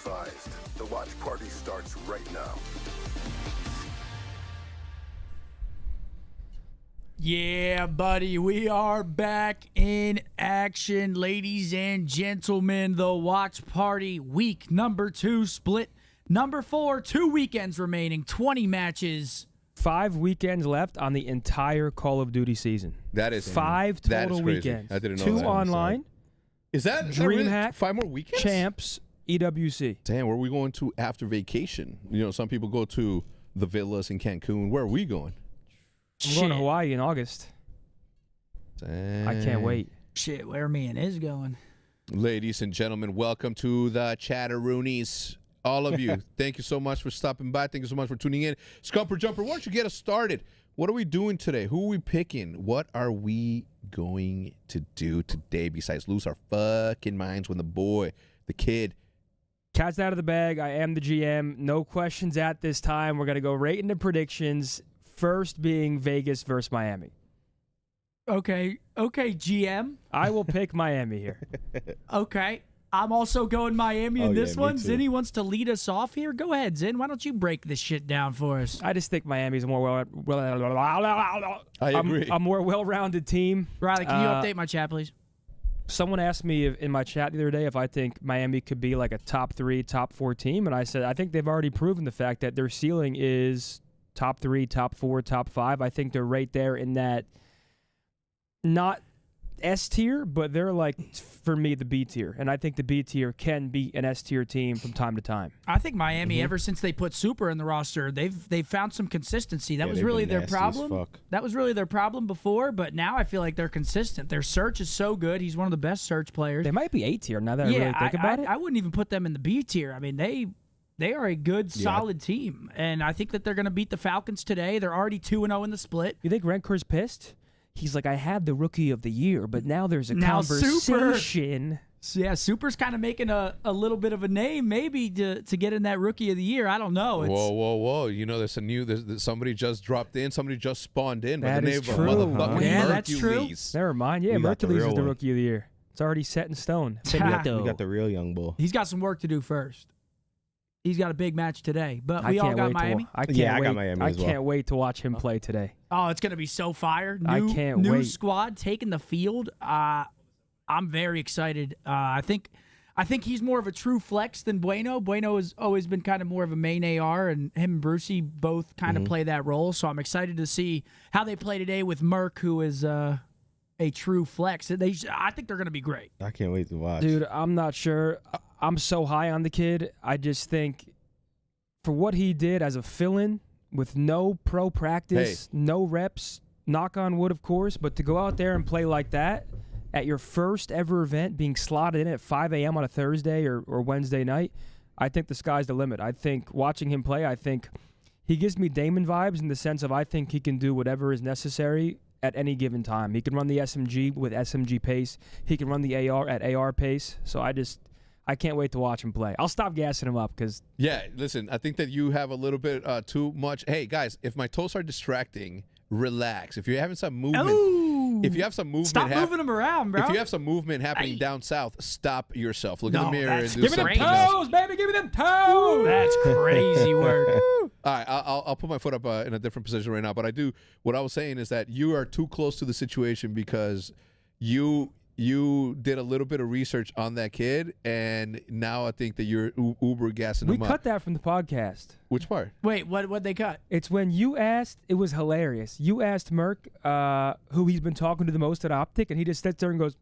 advised, the watch party starts right now. Yeah, buddy, we are back in action, ladies and gentlemen. The watch party, week number 2, split number 4, 2 weekends remaining, 20 matches. 5 weekends left on the entire Call of Duty season. That is 5 total weekends. I didn't know 2 that. online. Is that DreamHack? 5 more weekends? Champs, EWC. Damn, where are we going to after vacation? You know, some people go to the villas in Cancun. Where are we going? I'm going to Hawaii in August. Dang. I can't wait. Shit, where me and is going. Ladies and gentlemen, welcome to the Chatteroonies. All of you, thank you so much for stopping by. Thank you so much for tuning in. Scumper Jumper, why don't you get us started? What are we doing today? Who are we picking? What are we going to do today besides lose our fucking minds when the kid. Cat's out of the bag. I am the GM. No questions at this time. We're going to go right into predictions. First being Vegas versus Miami. Okay, GM. I will pick Miami here. Okay. I'm also going Miami in this one. too. Zinni wants to lead us off here. Go ahead, Zin. Why don't you break this shit down for us? I just think Miami's a more I agree. a more well-rounded team. Riley, can you update my chat, please? Someone asked me in my chat the other day if I think Miami could be like a top 3, top 4 team, and I said I think they've already proven the fact that their ceiling is top 3, top 4, top 5. I think they're right there in that, not S tier, but they're like, for me, the B tier. And I think the B tier can be an S tier team from time to time. I think Miami, ever since they put Super in the roster, they've found some consistency. That was they've really been their nasty as problem. fuck. That was really their problem before, but now I feel like they're consistent. Their search is so good. He's one of the best search players. They might be A tier now that I really think about it. I wouldn't even put them in the B tier. I mean, they are a good, solid team. And I think that they're going to beat the Falcons today. They're already 2-0 in the split. You think Renker's pissed? He's like, I had the Rookie of the Year, but now there's a Now conversation. So yeah, Super's kind of making a little bit of a name maybe to get in that Rookie of the Year. I don't know. Whoa. You know, there's somebody just dropped in. Somebody just spawned in. That by the is name true. Of motherfucking Yeah, that's true. Hercules. Never mind. Yeah, We got the Mercules real is the one. Rookie of the Year. It's already set in stone. We got the real young bull. He's got some work to do first. He's got a big match today, but I we all can't got wait Miami. I can't Yeah, I wait. got Miami as well. can't wait to watch him play today. Oh, it's going to be so fire. I New, can't new wait. squad taking the field. I'm very excited. I think he's more of a true flex than Bueno. Bueno has always been kind of more of a main AR, and him and Brucey both kind of play that role. So I'm excited to see how they play today with Merc, who is a true flex. I think they're going to be great. I can't wait to watch. Dude, I'm not sure. I'm so high on the kid. I just think for what he did as a fill-in with no pro practice, no reps, knock on wood, of course, but to go out there and play like that at your first ever event, being slotted in at 5 a.m. on a Thursday or Wednesday night, I think the sky's the limit. I think watching him play, I think he gives me Damon vibes in the sense of I think he can do whatever is necessary at any given time. He can run the SMG with SMG pace. He can run the AR at AR pace. So I can't wait to watch him play. I'll stop gassing him up because Yeah, listen, I think that you have a little bit too much. Hey, guys, if my toes are distracting, relax. If you're having some movement, if you have some movement, Stop moving them around, bro. If you have some movement happening down south, stop yourself. Look in the mirror and that's do give me them something else. toes, baby. Give me them toes. That's crazy work. All right, I'll put my foot up in a different position right now. But what I was saying is that you are too close to the situation because you did a little bit of research on that kid, and now I think that you're uber gassing We him up. cut that from the podcast. Which part? Wait, what'd they cut? It's when you asked, it was hilarious. You asked Merc who he's been talking to the most at OpTic, and he just sits there and goes,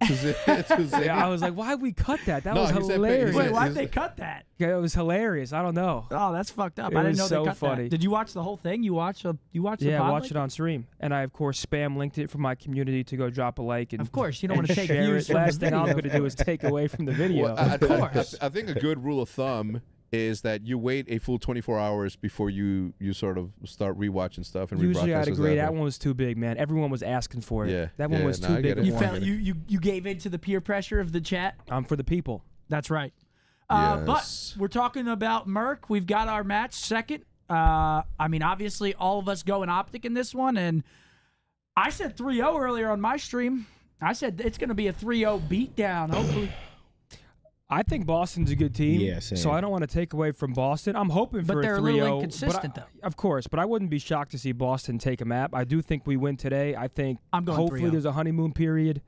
I was like, why'd we cut that? That was he said- hilarious. he Wait, said- why'd they cut that? Yeah, it was hilarious. I don't know. Oh, that's fucked up. It I didn't was know so they cut funny. that. Did you watch the whole thing? You watched the Yeah, pod watch like it on stream. And I, of course, spam linked it for my community to go drop a like. And Of course, you don't want to take share views it. from the Last thing I'm video. going to do is take away from the video. Well, Of course. I think a good rule of thumb is that you wait a full 24 hours before you sort of start rewatching stuff and Usually I'd rebroadcast agree. That way. one was too big, man. Everyone was asking for it. Yeah, that one yeah, was no, too I get big. it. of You one. felt you gave in to the peer pressure of the chat. I'm for the people. That's right. Yes. But we're talking about Merc. We've got our match second. I mean, obviously, all of us going OpTic in this one. And I said 3-0 earlier on my stream. I said it's going to be a 3-0 beatdown, hopefully. I think Boston's a good team. Yeah, same. So I don't want to take away from Boston. I'm hoping But for they're a a 3-0. little inconsistent, though. Of course, but I wouldn't be shocked to see Boston take a map. I do think we win today. I think I'm going hopefully 3-0. there's a honeymoon period.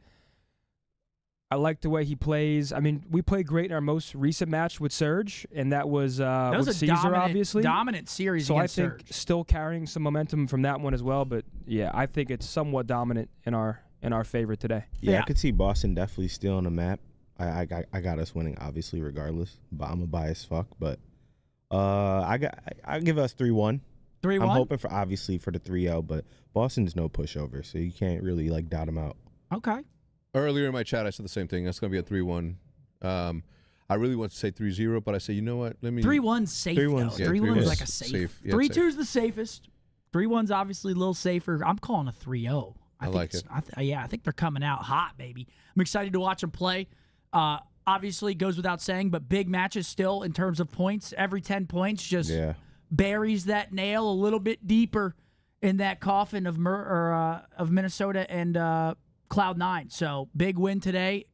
I like the way he plays. I mean, we played great in our most recent match with Surge, and that was That was with a Caesar, obviously. dominant series So I against think Surge. still carrying some momentum from that one as well. But yeah, I think it's somewhat dominant in our favor today. Yeah. I could see Boston definitely still on the map. I got us winning, obviously, regardless. But I'm a biased fuck. But I give us 3-1. 3-1? I'm hoping for obviously for the 3-0, but Boston's no pushover, so you can't really like doubt them out. Okay. Earlier in my chat, I said the same thing. That's going to be a 3-1. I really want to say 3-0, but I say, you know what? Let me. 3-1's safe, 3-1's though. yeah, 3-1's 3-1's like a safe. Yeah, 3-2's the safest. 3-1's obviously a little safer. I'm calling a 3-0. I like it. I think they're coming out hot, baby. I'm excited to watch them play. Obviously, it goes without saying, but big matches still in terms of points. Every 10 points just buries that nail a little bit deeper in that coffin of Minnesota and Cloud9. So big win today,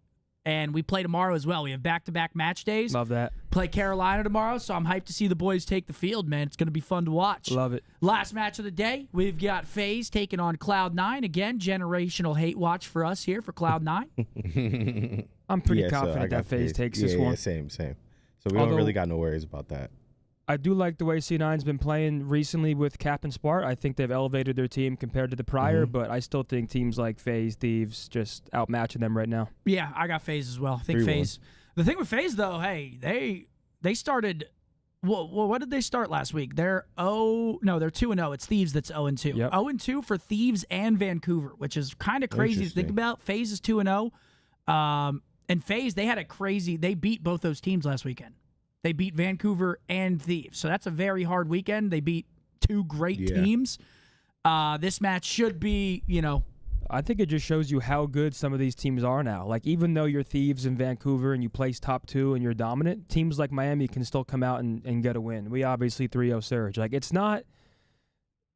and we play tomorrow as well. We have back-to-back match days. Love that. Play Carolina tomorrow, so I'm hyped to see the boys take the field, man. It's going to be fun to watch. Love it. Last match of the day, we've got FaZe taking on Cloud9. Again, generational hate watch for us here for Cloud9. I'm pretty So I confident got that FaZe takes this yeah, one. Yeah, same. So we don't really got no worries about that. I do like the way C9's been playing recently with Cap and Spart. I think they've elevated their team compared to the prior, but I still think teams like FaZe, Thieves, just outmatching them right now. Yeah, I got FaZe as well. I think 3-1. FaZe. The thing with FaZe, though, hey, they started. Well, what did they start last week? They're 2-0. It's Thieves that's 0-2. Yep. 0-2 for Thieves and Vancouver, which is kind of crazy to think Interesting. about. FaZe is 2-0. And FaZe, they beat both those teams last weekend. They beat Vancouver and Thieves. So that's a very hard weekend. They beat two great teams. This match should be, I think it just shows you how good some of these teams are now. Like, even though you're Thieves in Vancouver and you place top 2 and you're dominant, teams like Miami can still come out and get a win. We obviously 3-0 Surge. Like, it's not...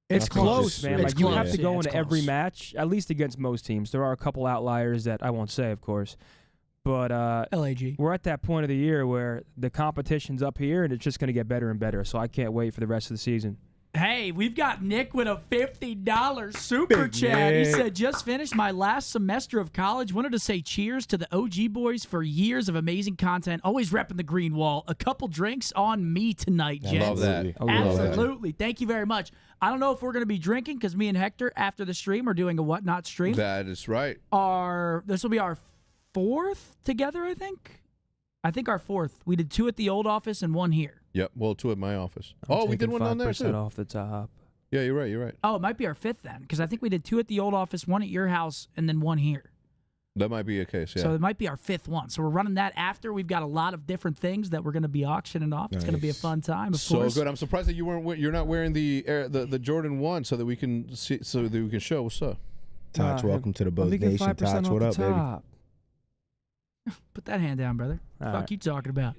It's close, man. It's Like, you have close. to go Yeah, it's into every close. match, at least against most teams. There are a couple outliers that I won't say, of course. But LAG. we're at that point of the year where the competition's up here and it's just going to get better and better. So I can't wait for the rest of the season. Hey, we've got Nick with a $50 super Big chat. He Nick. said, just finished my last semester of college. Wanted to say cheers to the OG boys for years of amazing content. Always repping the green wall. A couple drinks on me tonight, I gents. love that. Oh, yeah. Absolutely. Thank you very much. I don't know if we're going to be drinking because me and Hector, after the stream, are doing a whatnot stream. That is right. This will be our 4th together, I think. I think our 4th. We did 2 at the old office and 1 here. Yep. Well, 2 at my office. I'm We did taking one on there 5% too. off the top. Yeah, you're right. Oh, it might be our 5th then, because I think we did 2 at the old office, 1 at your house, and then 1 here. That might be a case. Yeah. So it might be our 5th one. So we're running that after. We've got a lot of different things that we're going to be auctioning off. It's going to be a Nice. fun time, of So course. good. I'm surprised that you're not wearing the Jordan 1 so that we can see, so that we can show what's up. Touch, welcome to the Buzz Nation. Touch, what up, baby? Put that hand down, brother. All Fuck right. you talking about?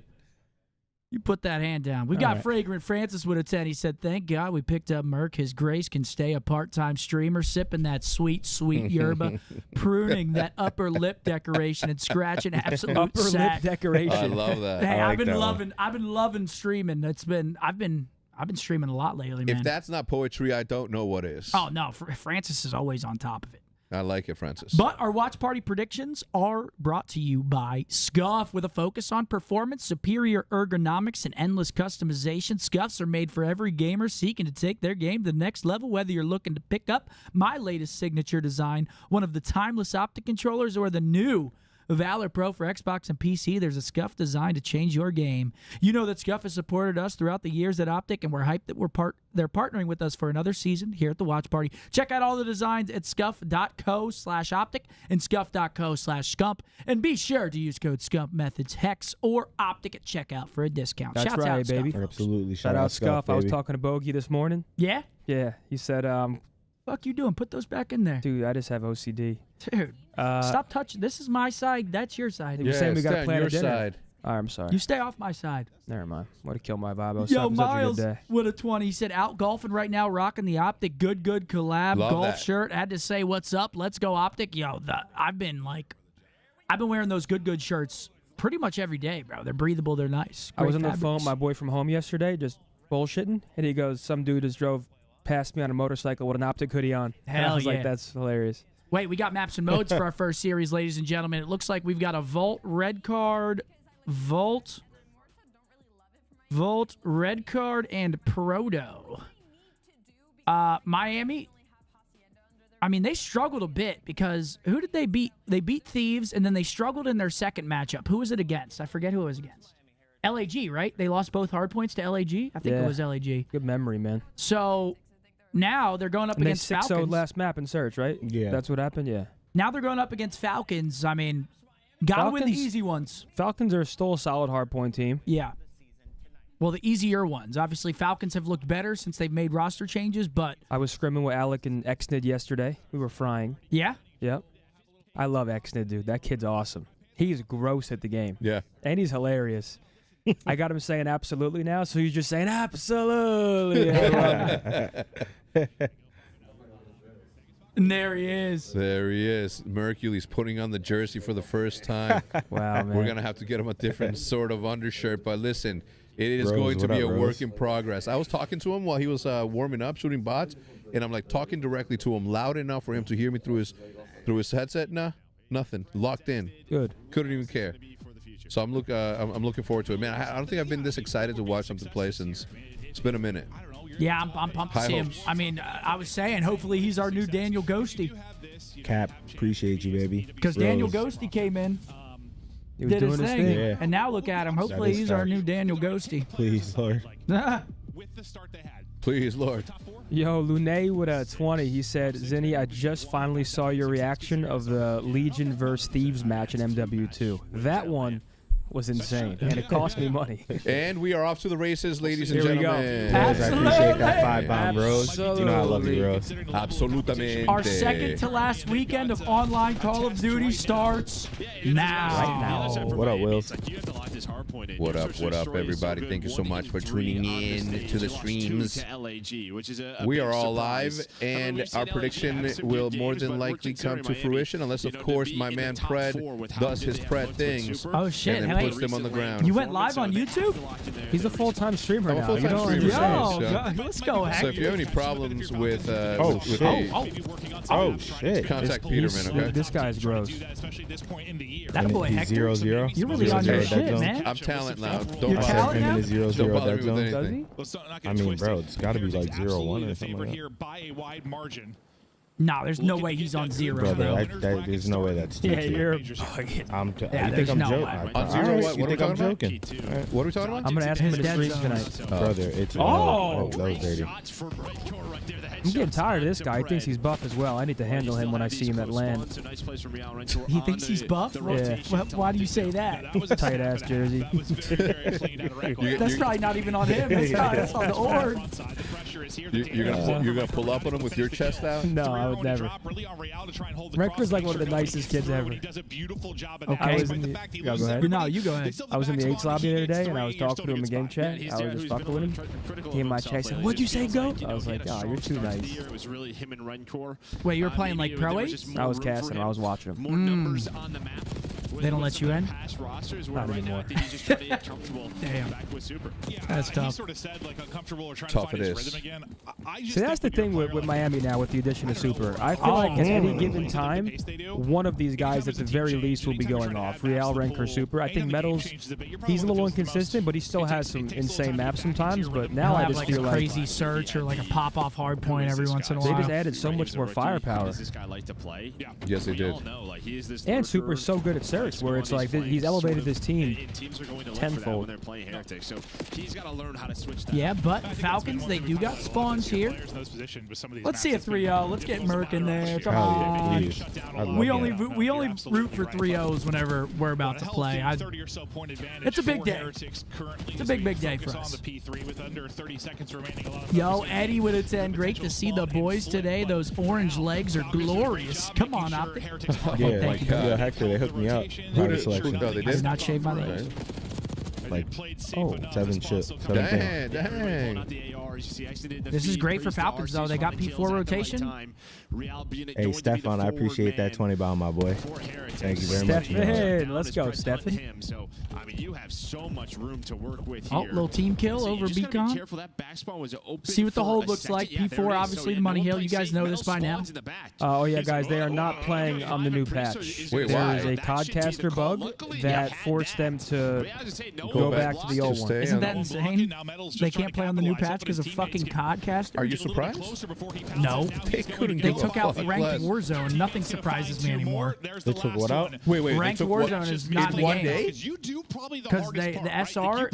You put that hand down. We've All got right. Fragrant Francis with a 10. He said, thank God we picked up Merc. His grace can stay a part-time streamer, sipping that sweet, sweet yerba, pruning that upper lip decoration and scratching absolute Upper sack. lip decoration. I love that. Hey, I I've like been that loving. I've been loving streaming. I've been streaming a lot lately, man. If that's not poetry, I don't know what is. Oh no, Francis is always on top of it. I like it, Francis. But our watch party predictions are brought to you by Scuff, with a focus on performance, superior ergonomics, and endless customization. Scuffs are made for every gamer seeking to take their game to the next level, whether you're looking to pick up my latest signature design, one of the timeless OpTic controllers, or the new Valor Pro for Xbox and PC. There's a Scuff designed to change your game. You know that Scuff has supported us throughout the years at OpTic, and we're hyped that they're partnering with us for another season here at the Watch Party. Check out all the designs at scuff.co/OpTic and scuff.co/scump, and be sure to use code SCUMP Methodz Hex or OpTic at checkout for a discount. That's Shouts right, out, baby. Scuff. Absolutely. Shout out Scuff. I was baby. talking to Bogey this morning. Yeah? Yeah, he said, Fuck you doing? Put those back in there. dude, I just have OCD. Dude, stop touching. This is my side. That's your side. You're saying we stay got to on plan your a dinner. side. All right, I'm sorry. You stay off my side. Never mind. Would have killed my vibe. I was Yo, having such a Miles good day. with a 20. He said, out golfing right now, rocking the OpTic. Good collab. Love golf that. shirt. Had to say, what's up? Let's go OpTic. Yo, I've been wearing those good shirts pretty much every day, bro. They're breathable. They're nice. I was on Great the phone with fabrics. my boy from home yesterday, just bullshitting, and he goes, "Some dude just drove past me on a motorcycle with an OpTic hoodie on." And I Hell was yeah. like, "That's hilarious." Wait, we got maps and modes for our first series, ladies and gentlemen. It looks like we've got a Vault, Red Card, Vault, Red Card, and Proto. Miami, I mean, they struggled a bit because who did they beat? They beat Thieves, and then they struggled in their second matchup. Who was it against? I forget who it was against. LAG, right? They lost both hard points to LAG? I think Yeah. it was LAG. Good memory, man. So now they're going up And they against 6-0'd Falcons. last map in search, right? Yeah. That's what happened, yeah. Now they're going up against Falcons. I mean, gotta win the Falcons- easy ones. Falcons are still a solid hardpoint team. Yeah. Well, the easier ones. Obviously, Falcons have looked better since they've made roster changes, but I was scrimming with Alec and Xnid yesterday. We were frying. yeah. Yep. I love Xnid, dude. That kid's awesome. He's gross at the game. Yeah. And he's hilarious. I got him saying absolutely now, so he's just saying absolutely. I love it. And there he is. There he is. Mercury's putting on the jersey for the first time. Wow, man. We're going to have to get him a different sort of undershirt. But listen, it is Rose, going to what be up, a Rose? work in progress. I was talking to him while he was warming up, shooting bots, and I'm like talking directly to him, loud enough for him to hear me through his headset. Nah, nothing. Locked in. Good. Couldn't even care. So I'm looking forward to it, man. I don't think I've been this excited to watch something play since it's been a minute. Yeah, I'm pumped to High see him. hopes. I mean, I was saying, hopefully he's our new Daniel Ghosty. Cap, appreciate you, baby. Because Daniel Ghosty came in, He was did doing his his thing, thing. Yeah. and now look at him. Hopefully is he's our start. new Daniel Ghosty. Please, Lord. Please, Lord. Yo, Lune with a 20. He said, Zinni, I just finally saw your reaction of the Legion vs. Thieves match in MW2. That one was insane, and it cost me money. And we are off to the races, ladies and Here we go. gentlemen. Rose, I appreciate that Absolutely. 5-bomb, Rose. You know I love you, Rose. Absolutamente. Our second to last weekend of online Call of Duty starts now. Right now. What up, Wills? What up, everybody? Thank you so much for tuning in to the streams. We are all live, and our prediction will more than likely come to fruition, unless, of course, my man Pred does his Pred things Oh, shit. and then Hey, puts them on the ground. you went live on YouTube? He's a full-time streamer I'm a now. full-time You don't streamer. understand. Yo, so- let's go, So if Hector. you have any problems with, Oh, with shit. the Oh, shit. contact He's- Peterman, okay? This guy's gross. That boy, He's Hector. 0-0. You're really on your 0-0 dead shit, zone. man. I'm talent now. You're Don't I said talent him now? in the 0-0 Don't bother dead me with zone. Does anything. he? I mean, bro, it's got to be like 0-1 or something like that. Nah, there's no way he's on zero, Brother, bro. there's no way that's Yeah, 2-2. you're. You think there's I'm no joking? way. On All zero right, what? you What are think we I'm talking joking? What are we talking about? I'm going to ask him in the Dead streams zone. tonight. Brother, it's Oh! that was dirty. I'm getting tired of this guy. He thinks he's buff as well. I need to handle him when I see him at LAN. He thinks he's buff? Yeah. Why do you say that? Tight ass jersey. That's probably not even on him. That's on the org. You're gonna pull up on him with your chest out? No, I would never. Recker's like one of the nicest kids ever. I was in the, go ahead. No, you go ahead. I was in the H lobby the other day, and I was talking to him in game chat. I was just fucking with him. He and my chat said, "What'd you say, Go?" I was like, "Oh, you're too nice." Wait, you were playing like Pro 8? I was casting him. I was watching him. They don't let you in? Not anymore. Damn. That's tough. Tough it is. See, that's the thing with Miami now with the addition of Super. I feel like at any given time, one of these guys at the very least will be going off. Real, Rank, or Super. I think Methodz, he's a little inconsistent, but he still has some insane maps sometimes. But now He'll I have just like feel a like crazy search or like a pop-off hard point every once in a they while. just added so much more firepower. Yes, they did. And Super's so good at search, where it's like he's elevated this team tenfold. Yeah, but Falcons, they do got spawns here. Let's see a 3-0. Let's get Merc in there. Come Hell yeah, on. please. I'd love We that. only root for 3-0s whenever we're about to play. It's a big day. It's a big day for us. Yo, Eddie with a 10. Great to see the boys today. Those orange legs are glorious. Come on out there. Yeah, Thank you. yeah, Hector, they hooked me up. Who Private did, selection. no, they I did did. not shave my legs. like 7 shit. Dang, dang. This is great for Falcons, though. They got P4 rotation. Hey, Stefan, I appreciate that 20 bomb, my boy. Thank you very much. Stefan, let's go, Stefan. So, I mean, you have so much room to work with Oh, here. little team kill over Beacon. See what the hold looks like. P4, obviously, the Money Hill. You guys know this by now. Oh, yeah, guys, they are not playing on the new patch. Wait, there why? is a Codcaster bug that forced them to go back to the old one. Stay Isn't on that the- insane? They can't play on the new patch because of fucking Codcaster? Are you surprised? No. They couldn't They give a took out fuck Ranked less. Warzone. Nothing surprises me anymore. They took what out? Wait, they Ranked took what? Warzone is not in the one game. day? Because the SR,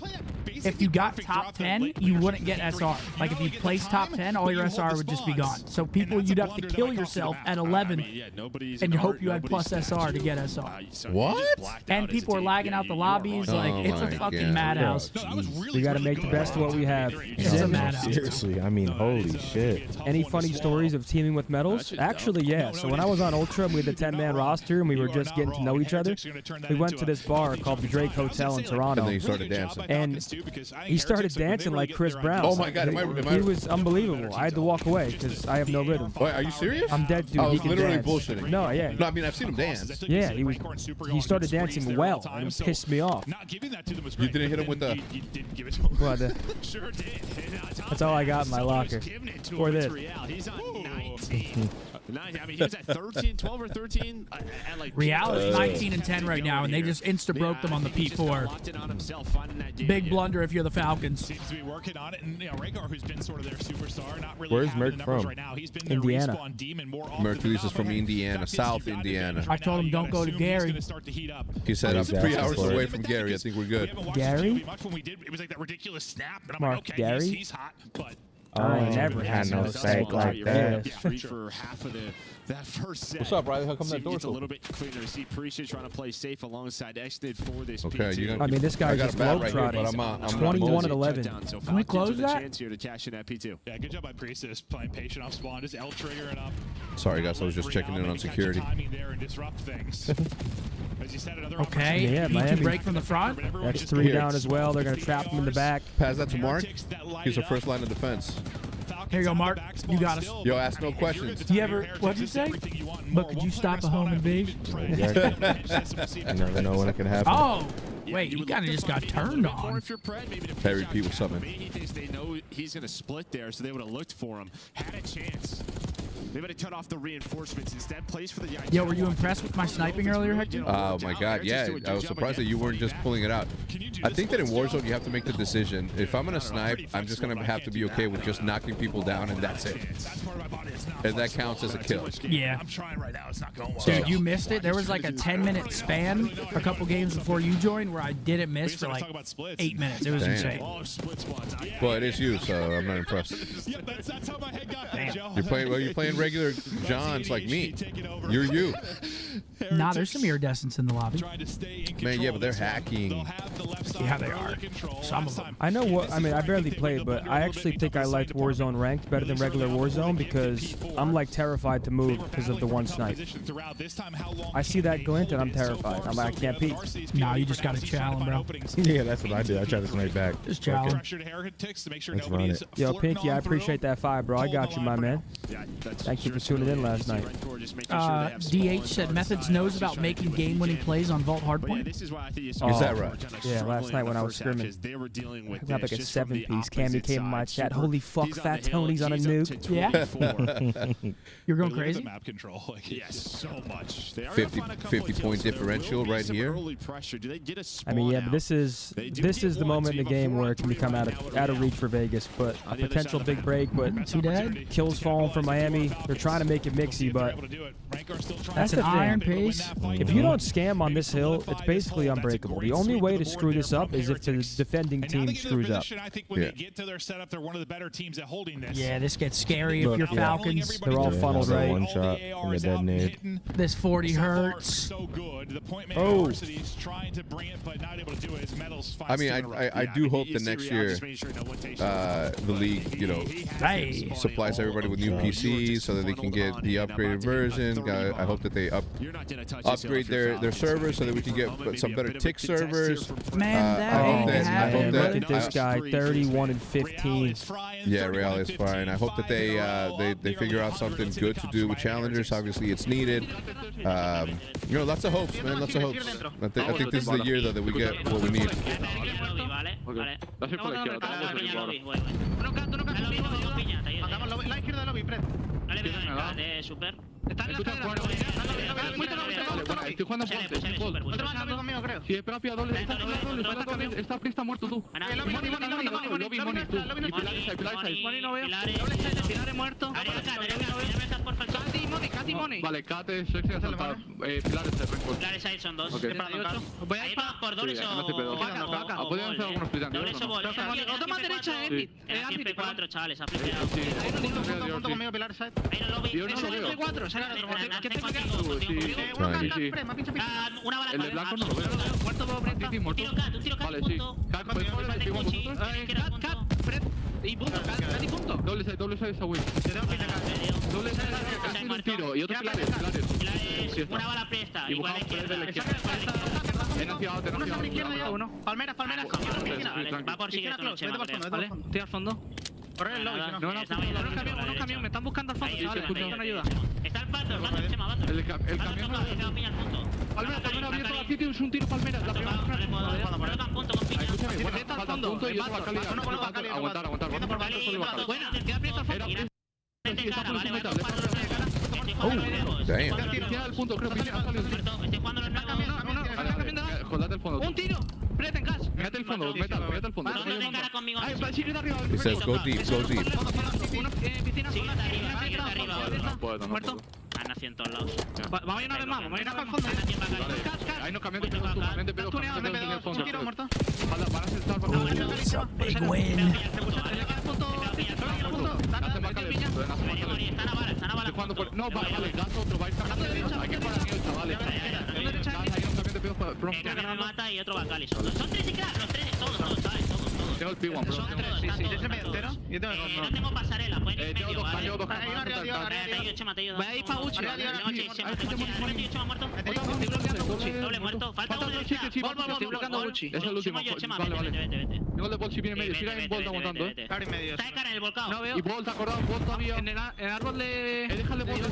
if you got top 10, you wouldn't get SR. Like if you placed top 10, all your SR would just be gone. So people, you'd have to kill yourself at 11 and you hope you had plus SR to get SR. What? And people are lagging out the lobbies. Like, it's a my fucking God. madhouse. We got to make the best of what we have. It's a Zen, madhouse. Seriously, I mean, holy shit. any funny stories of teaming with Methodz? Actually, yeah. So when I was on Ultra, we had the 10-man roster, and we were just getting to know each other. We went to this bar called the Drake Hotel in And Toronto. then you started dancing. And he started dancing like Chris Brown. Oh my God, am I- He was unbelievable. I had to walk away because I have no rhythm. Wait, are you serious? I'm dead, dude. I He was can literally dance. bullshitting. No, yeah. No, I mean, I've seen him dance. Yeah, he started dancing well, and it pissed me off. You didn't hit him with the... Well, that's all I got in my locker. Or this. He's on 19. I mean, he was at 13, 12 or 13. At like Real is 19 and 10 right now, and they just insta-broke them on the P4. Big blunder if you're the Falcons. Seems to be working on it, and Rhaegar, who's been sort of their superstar, not really Where's having Merc the numbers from? right now. He's been their Indiana. respawn demon more often Mercury's than is from not. Indiana, Fact is, South you've got Indiana. advantage I right told now. him You don't gotta go to assume Gary. He's gonna start to heat up. He said, I'm Exactly. 3 hours That's away it. from Gary. I think we're good. We haven't watched Gary? this movie much when we did. It was like that ridiculous snap, and I'm Mark like, okay, Gary? he's hot, but I ain't never had no had steak like that. Yeah. Free for half of that first set. What's up, Riley? How come See that if it door's gets a open? little bit cleaner. See, Prisha trying to play safe alongside Exnid for this Okay, P2. you gonna- I mean, this I guy's got just a bat right here, but globetrotting. I'm 21 mosey. and 11. Touchdown. So Can we Falcons close with a that? chance here to cash in at P2. yeah, good job by Priestess playing patient off spawn, just L triggering up. Sorry, guys. I was just Real checking in on maybe catch security. the timing there and disrupt things. As you said, another Okay, Yeah, P2 Miami. break from the front. That's 3 Here. down as well. They're going to trap him in the back. Pass that to Mark. He's the first line of defense. Here you go, Mark. You got us. Yo, ask no questions. You ever, what'd you say? But could you stop a home invasion? Exactly. You never know when it can happen. Oh, wait, he kind of just got turned on. Hey, repeat what's up, man. Maybe he thinks they know he's going to split there, so they would have looked for him. Had a chance. They would have cut off the reinforcements. Instead, plays for the Yo, were you impressed with my sniping earlier, Hector? Oh my God, yeah. I was surprised that you weren't just pulling it out. I think that in Warzone you have to make the decision. If I'm gonna snipe, I'm just gonna have to be okay with just knocking people down, and that's it. And that counts as a kill. Yeah. I'm trying right now. It's not going well. Dude, you missed it. There was like a 10-minute span a couple games before you joined where I didn't miss for like 8 minutes. It was Damn. insane. Oh, split spots. Well, it is you, so I'm not impressed. Yeah, that's how my head got there, Joe. You're playing regular Johns like me. You're you. Nah, there's some iridescence in the lobby. Trying to stay in Man, yeah, control but they're of this one. hacking. They'll have the left side Yeah, they under are. control. Some Last of them. time- I know what, I mean, I barely played, but I actually think I liked Warzone Ranked better than regular Warzone because I'm like terrified to move because of the one snipe. I see that glint and I'm terrified. I'm like, I can't peek. Nah, you just gotta challenge, bro. Yeah, that's what I did. I tried to snipe back. Just challenge. Let's run it. Yo, Pinky, I appreciate that 5, bro. I got you, my man. Thank you for tuning in last night. DH said Methodz knows about making game-winning plays on Vault Hardpoint. This is why I think Is that right? Yeah, last night when I was scrimming. They were dealing with I got like a this just from the 7-piece. Cammy opposite came in my side. chat. Holy fuck, He's on Fat the hill, Tony's on a he's up nuke. to Yeah. 24. You're going Look at the crazy? map control. Like, Yes, so much. They are 50 gonna find a couple of 50 point kills, so there differential will be right some here. early pressure. Do they get a I spawn mean, yeah, but out? this is They do the get one, moment so in the you have a game where it can 4-on-3 become right out now of with reach for Vegas. But a On the other potential side of big the break, but Too dead? kills falling from Miami. They're trying to make it mixy, but That's the an thing. iron pace. if you don't scam on this hill, it's basically unbreakable. The only way to screw this up is if the defending team screws up. I think when Yeah. they get to their setup, they're one of the better teams at holding this. Yeah, this gets scary Look, if you're yeah. Falcons. They're all funneled another right. one shot from the dead nade. This 40 hurts. So good. The point man Oh. Varsity's trying to bring it, but not able to do it. His medals I mean, I do hope that next year the league, Hey. supplies everybody with new PCs so that they can get the upgraded version. think I hope that they You're not gonna touch yourself upgrade if you're their Falcons, servers so that we can maybe get some better a bit of a tick contest here servers. from Man, that I hope ain't that- I hope happening. that- Look at this guy, 31 and 15. Yeah, Real is fine. I hope that they figure out something good to do with challengers. Obviously, it's needed. You know, lots of hopes, man. Lots of hopes. I think this is the year though that we get what we need. Vale, vale. La izquierda del lobby, Fred. Dale, pégate, super. Está en la escalera. Estoy jugando a Ponte. Otro más lobby conmigo, creo. Sí, espera, pilla doble. Está Prista muerto tú. Lobby, Moni, tú. Y Pilares. Moni no veo. Pilares muerto. Cati, Moni. Vale, Kate, Sexy, Santa. Pilares, Record. Pilares ahí son dos. Ok. Voy a ir por dobles o... Podrían hacer algunos pilantes. Dobles o bolas. Otro más derecha, Sí. Era CP4, chavales. Ha flipeado. Punto conmigo, Pilares, ¿sabes? Ahí en el lobby. Yo no lo veo. CP4, ¿qué te pega? Una bala El de blanco no lo veo. Muerto todo Presta. Un tiro cat, Vale, sí. punto. Cat, ¿puedes poner el igual vosotros? Cat, Fred. Y punto, Cat y punto. Doble side esa win. Doble side, casi un tiro. Y otro Pilares. Una bala Presta. Y buscamos Pilares de la izquierda. He naciado. Palmeras. Va por siguiente con el Chema, ¿vale? Estoy al fondo. Corre el lobby, unos camiones, me están buscando al fondo, chavales, necesitan ayuda. Está el pato, el Chema, vato. El camión no lo veo. Palmera, abierto la City, es un tiro Palmera. La primera Punto con piña. escúchame, falta punto y otro Bacali. Aguantar. Buena, queda abierto al fondo. Frente cara, vale, Damn. Tira el punto, creo que ha salido un tiro. estoy jugando los nuevos. Jodate el fondo. Un tiro, Fred en gas. Mete el fondo, mete el fondo. Dos de cara conmigo. Ay, va a seguir arriba. It says go deep, go deep. Piscina, siguiente arriba. No puedo. Muerto. Han nacido en todos lados. Vamos a ir una vez más, vamos a ir al fondo. Ahí nos cambiamos de fondo, mente pedo, en el fondo. Van a sentar para Big win. Están a bala. No, vale, gas otro, va a ir sacando derecha. Hay que parar a chavales. Ahí nos cambiamos de pedo para... Que me mata y otro Bacali. Son tres y crack, los tres, todos, ¿sabes? Todos. Tengo el P1, bro. Son todos, no tengo pasarela, pueden ir medio, ¿vale? Voy a ir pa' Uchi, ¿vale? Tengo Chema muerto. Estoy bloqueando Uchi, doble muerto. Falta uno derecha. Estoy bloqueando Uchi. Es el último. Vale. Tengo el de Bolsi viene medio. Siga en Bolt aguantando, Está de cara en el volcado. No veo. Y Bolt, acordado, Bolt todavía. En el árbol de... Déjale Bolt.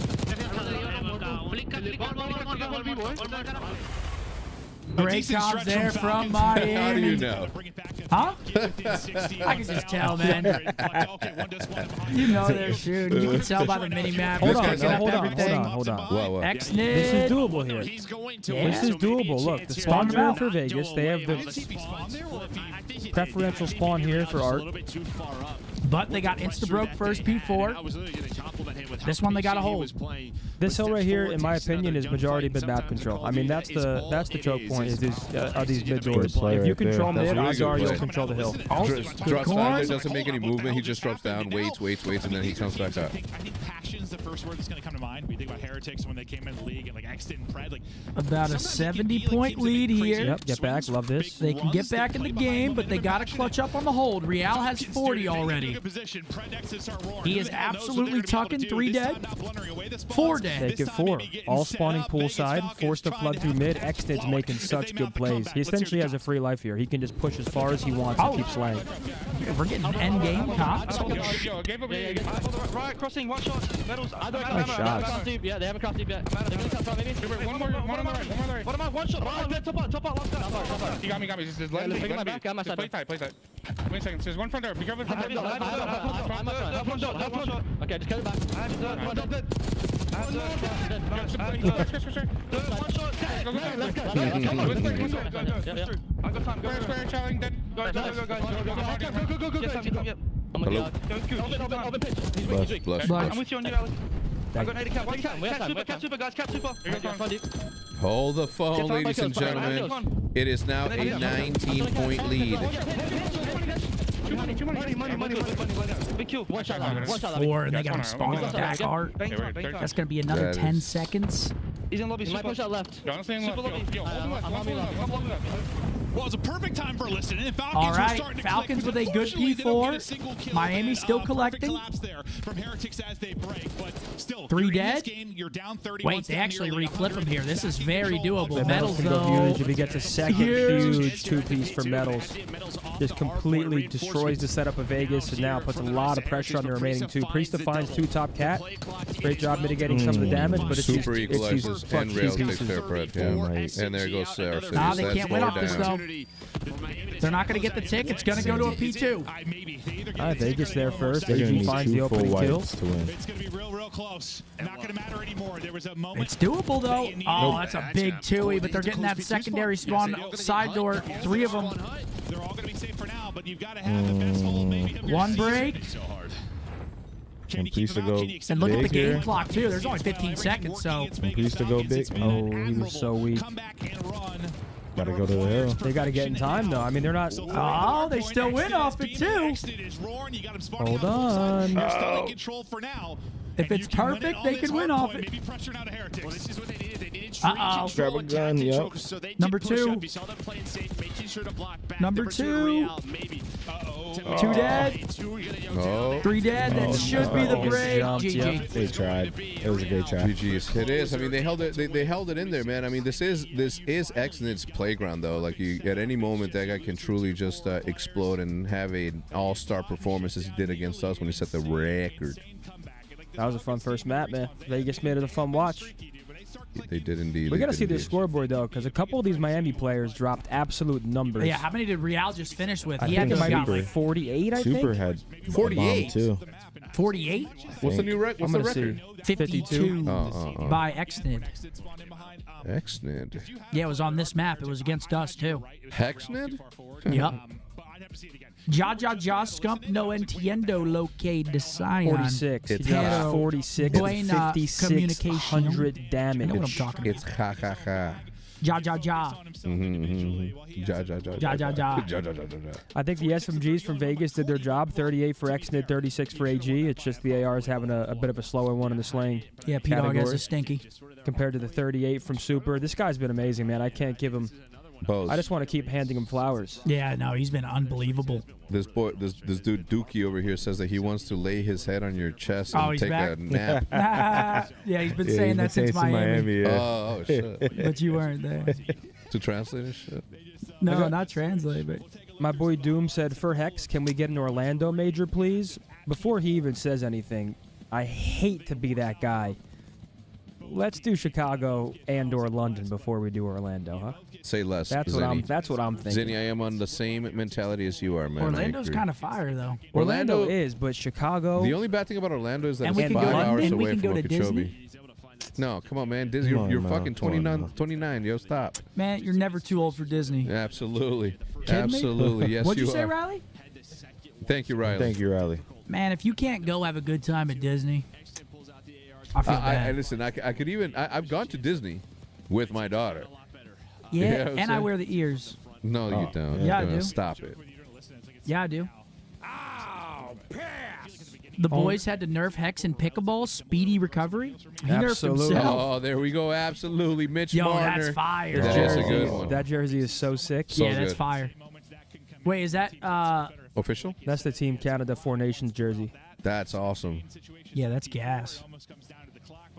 Flick, Bolt vivo, Great comms there from How do you Miami. know? Huh? I can just tell, man. You know they're shooting. You can tell by the mini map. Hold This on, guy's no, up hold on. Whoa. This is X-Nid. doable here. This is doable. Look, the spawn draft for Vegas, they have the preferential spawn here for Art. But they got insta-broke first P4. This one they got to hold. This hill right here, in my opinion, is majority mid map control. I mean, that's the choke point is these mid doors. If you control mid, really odds good are play. you'll control the hill. Drops down there, doesn't make any movement. He just drops down, waits, and then he comes back up. I think passion's the first word that's going to come to mind. We think about Heretics when they came into the league and like Exton and Pred. Like About a 70-point lead here. Yep, get back. Love this. They can get back in the game, but they got to clutch up on the hold. Real has 40 already. He is absolutely tucking 3 dead, 4 dead. Take it 4. All spawning poolside, forced to flood through mid. Xtid's making such good plays. He essentially has a free life here. He can just push as far as he wants and keep slaying. We're getting end game comps. Right, crossing, one shot. Methodz. Nice shots. Yeah, they haven't crossed deep yet. They're gonna cut front, maybe. One on the right. What am I? One shot. Top out, last guy. You got me. Just let me. Play tight. Wait a second. There's one front door. Be careful front door. Okay, just cut it back. One shot. I got time. Square, challenge, dead. Go. Oh my god. Open pitch. He's weak. Blush. I'm with you on you, Alex. I got 80 cap. Cap super, guys. Cap super. Hold the phone, ladies and gentlemen. It is now a 19-point lead. Money. Big kill. One shot. 4, and they got him spawning back hard. That's going to be another 10 seconds. He's in lobby. He might push out left. Honestly, in left. Yo, hold him left. I'm Hold him left. Well, it's a perfect time for listening. And Falcons All were right, starting to Falcons click, with a good unfortunately, they don't get a single P4. kill. Miami still Perfect collecting. collapse there from Heretics as they break, but still, 3 you're in dead. this game, you're down 30. Wait, they actually reflip him here. This is very doable. But Metals, Metals can go though. huge if he gets a second huge two-piece for Metals. Just completely destroys the setup of Vegas and now puts a lot of pressure on the remaining two. Priest finds 2 top cat. Great job mitigating some of the damage, but it's Super just, it's these equalizes clutch and Rails takes two-pieces. fair bread. Yeah. And there goes Sarah. Nah, they can't win off this, though. They're not going to get the tick. It's going to go to a P2. All right, Vegas there first. They're gonna AG need finds 2 the full opening kill. whites to win. It's going to be real close. Not going to matter anymore. There was a moment. It's doable, though. Oh, that's a big 2-y, but they're getting that secondary spawn side door. 3 of them. They're all going to be safe for now, but you've got to have the best hole maybe of your One season. break. And Priest to go And look at the big game here. clock, too. There's only 15 seconds, so. And Priest to go big. Oh, he was so weak. Gotta go to the hill. They got to get in time, though. I mean, they're not. Oh, they still win off it, too. Hold on. If it's perfect, they can win off it. Uh-oh. Grab a gun, yep. Number 2. Number 2. 2 dead. Oh. 3 dead. That should be the Oh, break. jumped, yep. GG. They tried. It was a great try. GG's. It is. I mean, they held it. They held it in there, man. I mean, this is Xnit's playground, though. Like, at any moment, that guy can truly just explode and have an all-star performance as he did against us when he set the record. That was a fun first map, man. Vegas made it a fun watch. They did indeed. We got to see their their scoreboard, though, because a couple of these Miami players dropped absolute numbers. Yeah, how many did Real just finish with? I He think had it to might got be like 48, I think. Super had 48 too. 48? What's the new record? What's the I'm going to record? see. 52 by Oh. Xnid. Xnid. Yeah, it was on this map. It was against us, too. Hexnid? Yep. Ja Scump no entiendo lo que design. 46. He It's drops 46 Buena and 5,600 damage. You know what I'm talking It's ha ha ha. Ja. Ja ja ja. Ja. I think the SMGs from Vegas did their job. 38 for Xnid, 36 for AG. It's just the ARs having a bit of a slower one in the slaying Yeah, P-Dog has a category stinky. compared to the 38 from Super. This guy's been amazing, man. I can't give him. I just want to keep handing him flowers. Yeah, no, he's been unbelievable. This dude Dookie over here says that he wants to lay his head on your chest and He's take back? a nap. Yeah, he's been saying that since Miami. yeah. Oh shit! But you weren't there. To translate this shit. No, not translate, but. My boy Doom said, for Hex, can we get an Orlando major, please? Before he even says anything, I hate to be that guy. Let's do Chicago and/or London before we do Orlando, huh? Say less. That's what I'm thinking. Zinni, I am on the same mentality as you are, man. Orlando's kind of fire, though. Orlando is, but Chicago. The only bad thing about Orlando is that And we it's can 5 go- hours and we away can from go to Okeechobee. No, come on, man. Disney, Come on, you're man. fucking Come on, 29, man. 29. Yo, stop. Man, you're never too old for Disney. Absolutely. Kidding me? Absolutely. Yes, What'd you you say, are. Riley? Thank you, Riley. Thank you, Riley. Man, if you can't go have a good time at Disney, I feel bad. Listen, I could even. I've gone to Disney with my daughter. Yeah, You know what I'm and I saying? wear the ears. No, you don't. Yeah, I Come on, do. Stop it. Yeah, I do. The boys had to nerf Hex and Pickleball. Speedy recovery. He nerfed Absolutely. himself. Oh, there we go. Absolutely. Mitch Yo, Marner. that's fire. It's That just a jersey, good one. that jersey is so sick. So Yeah, that's good. fire. Wait, is that Official? That's the Team Canada Four Nations jersey. That's awesome. yeah, that's gas.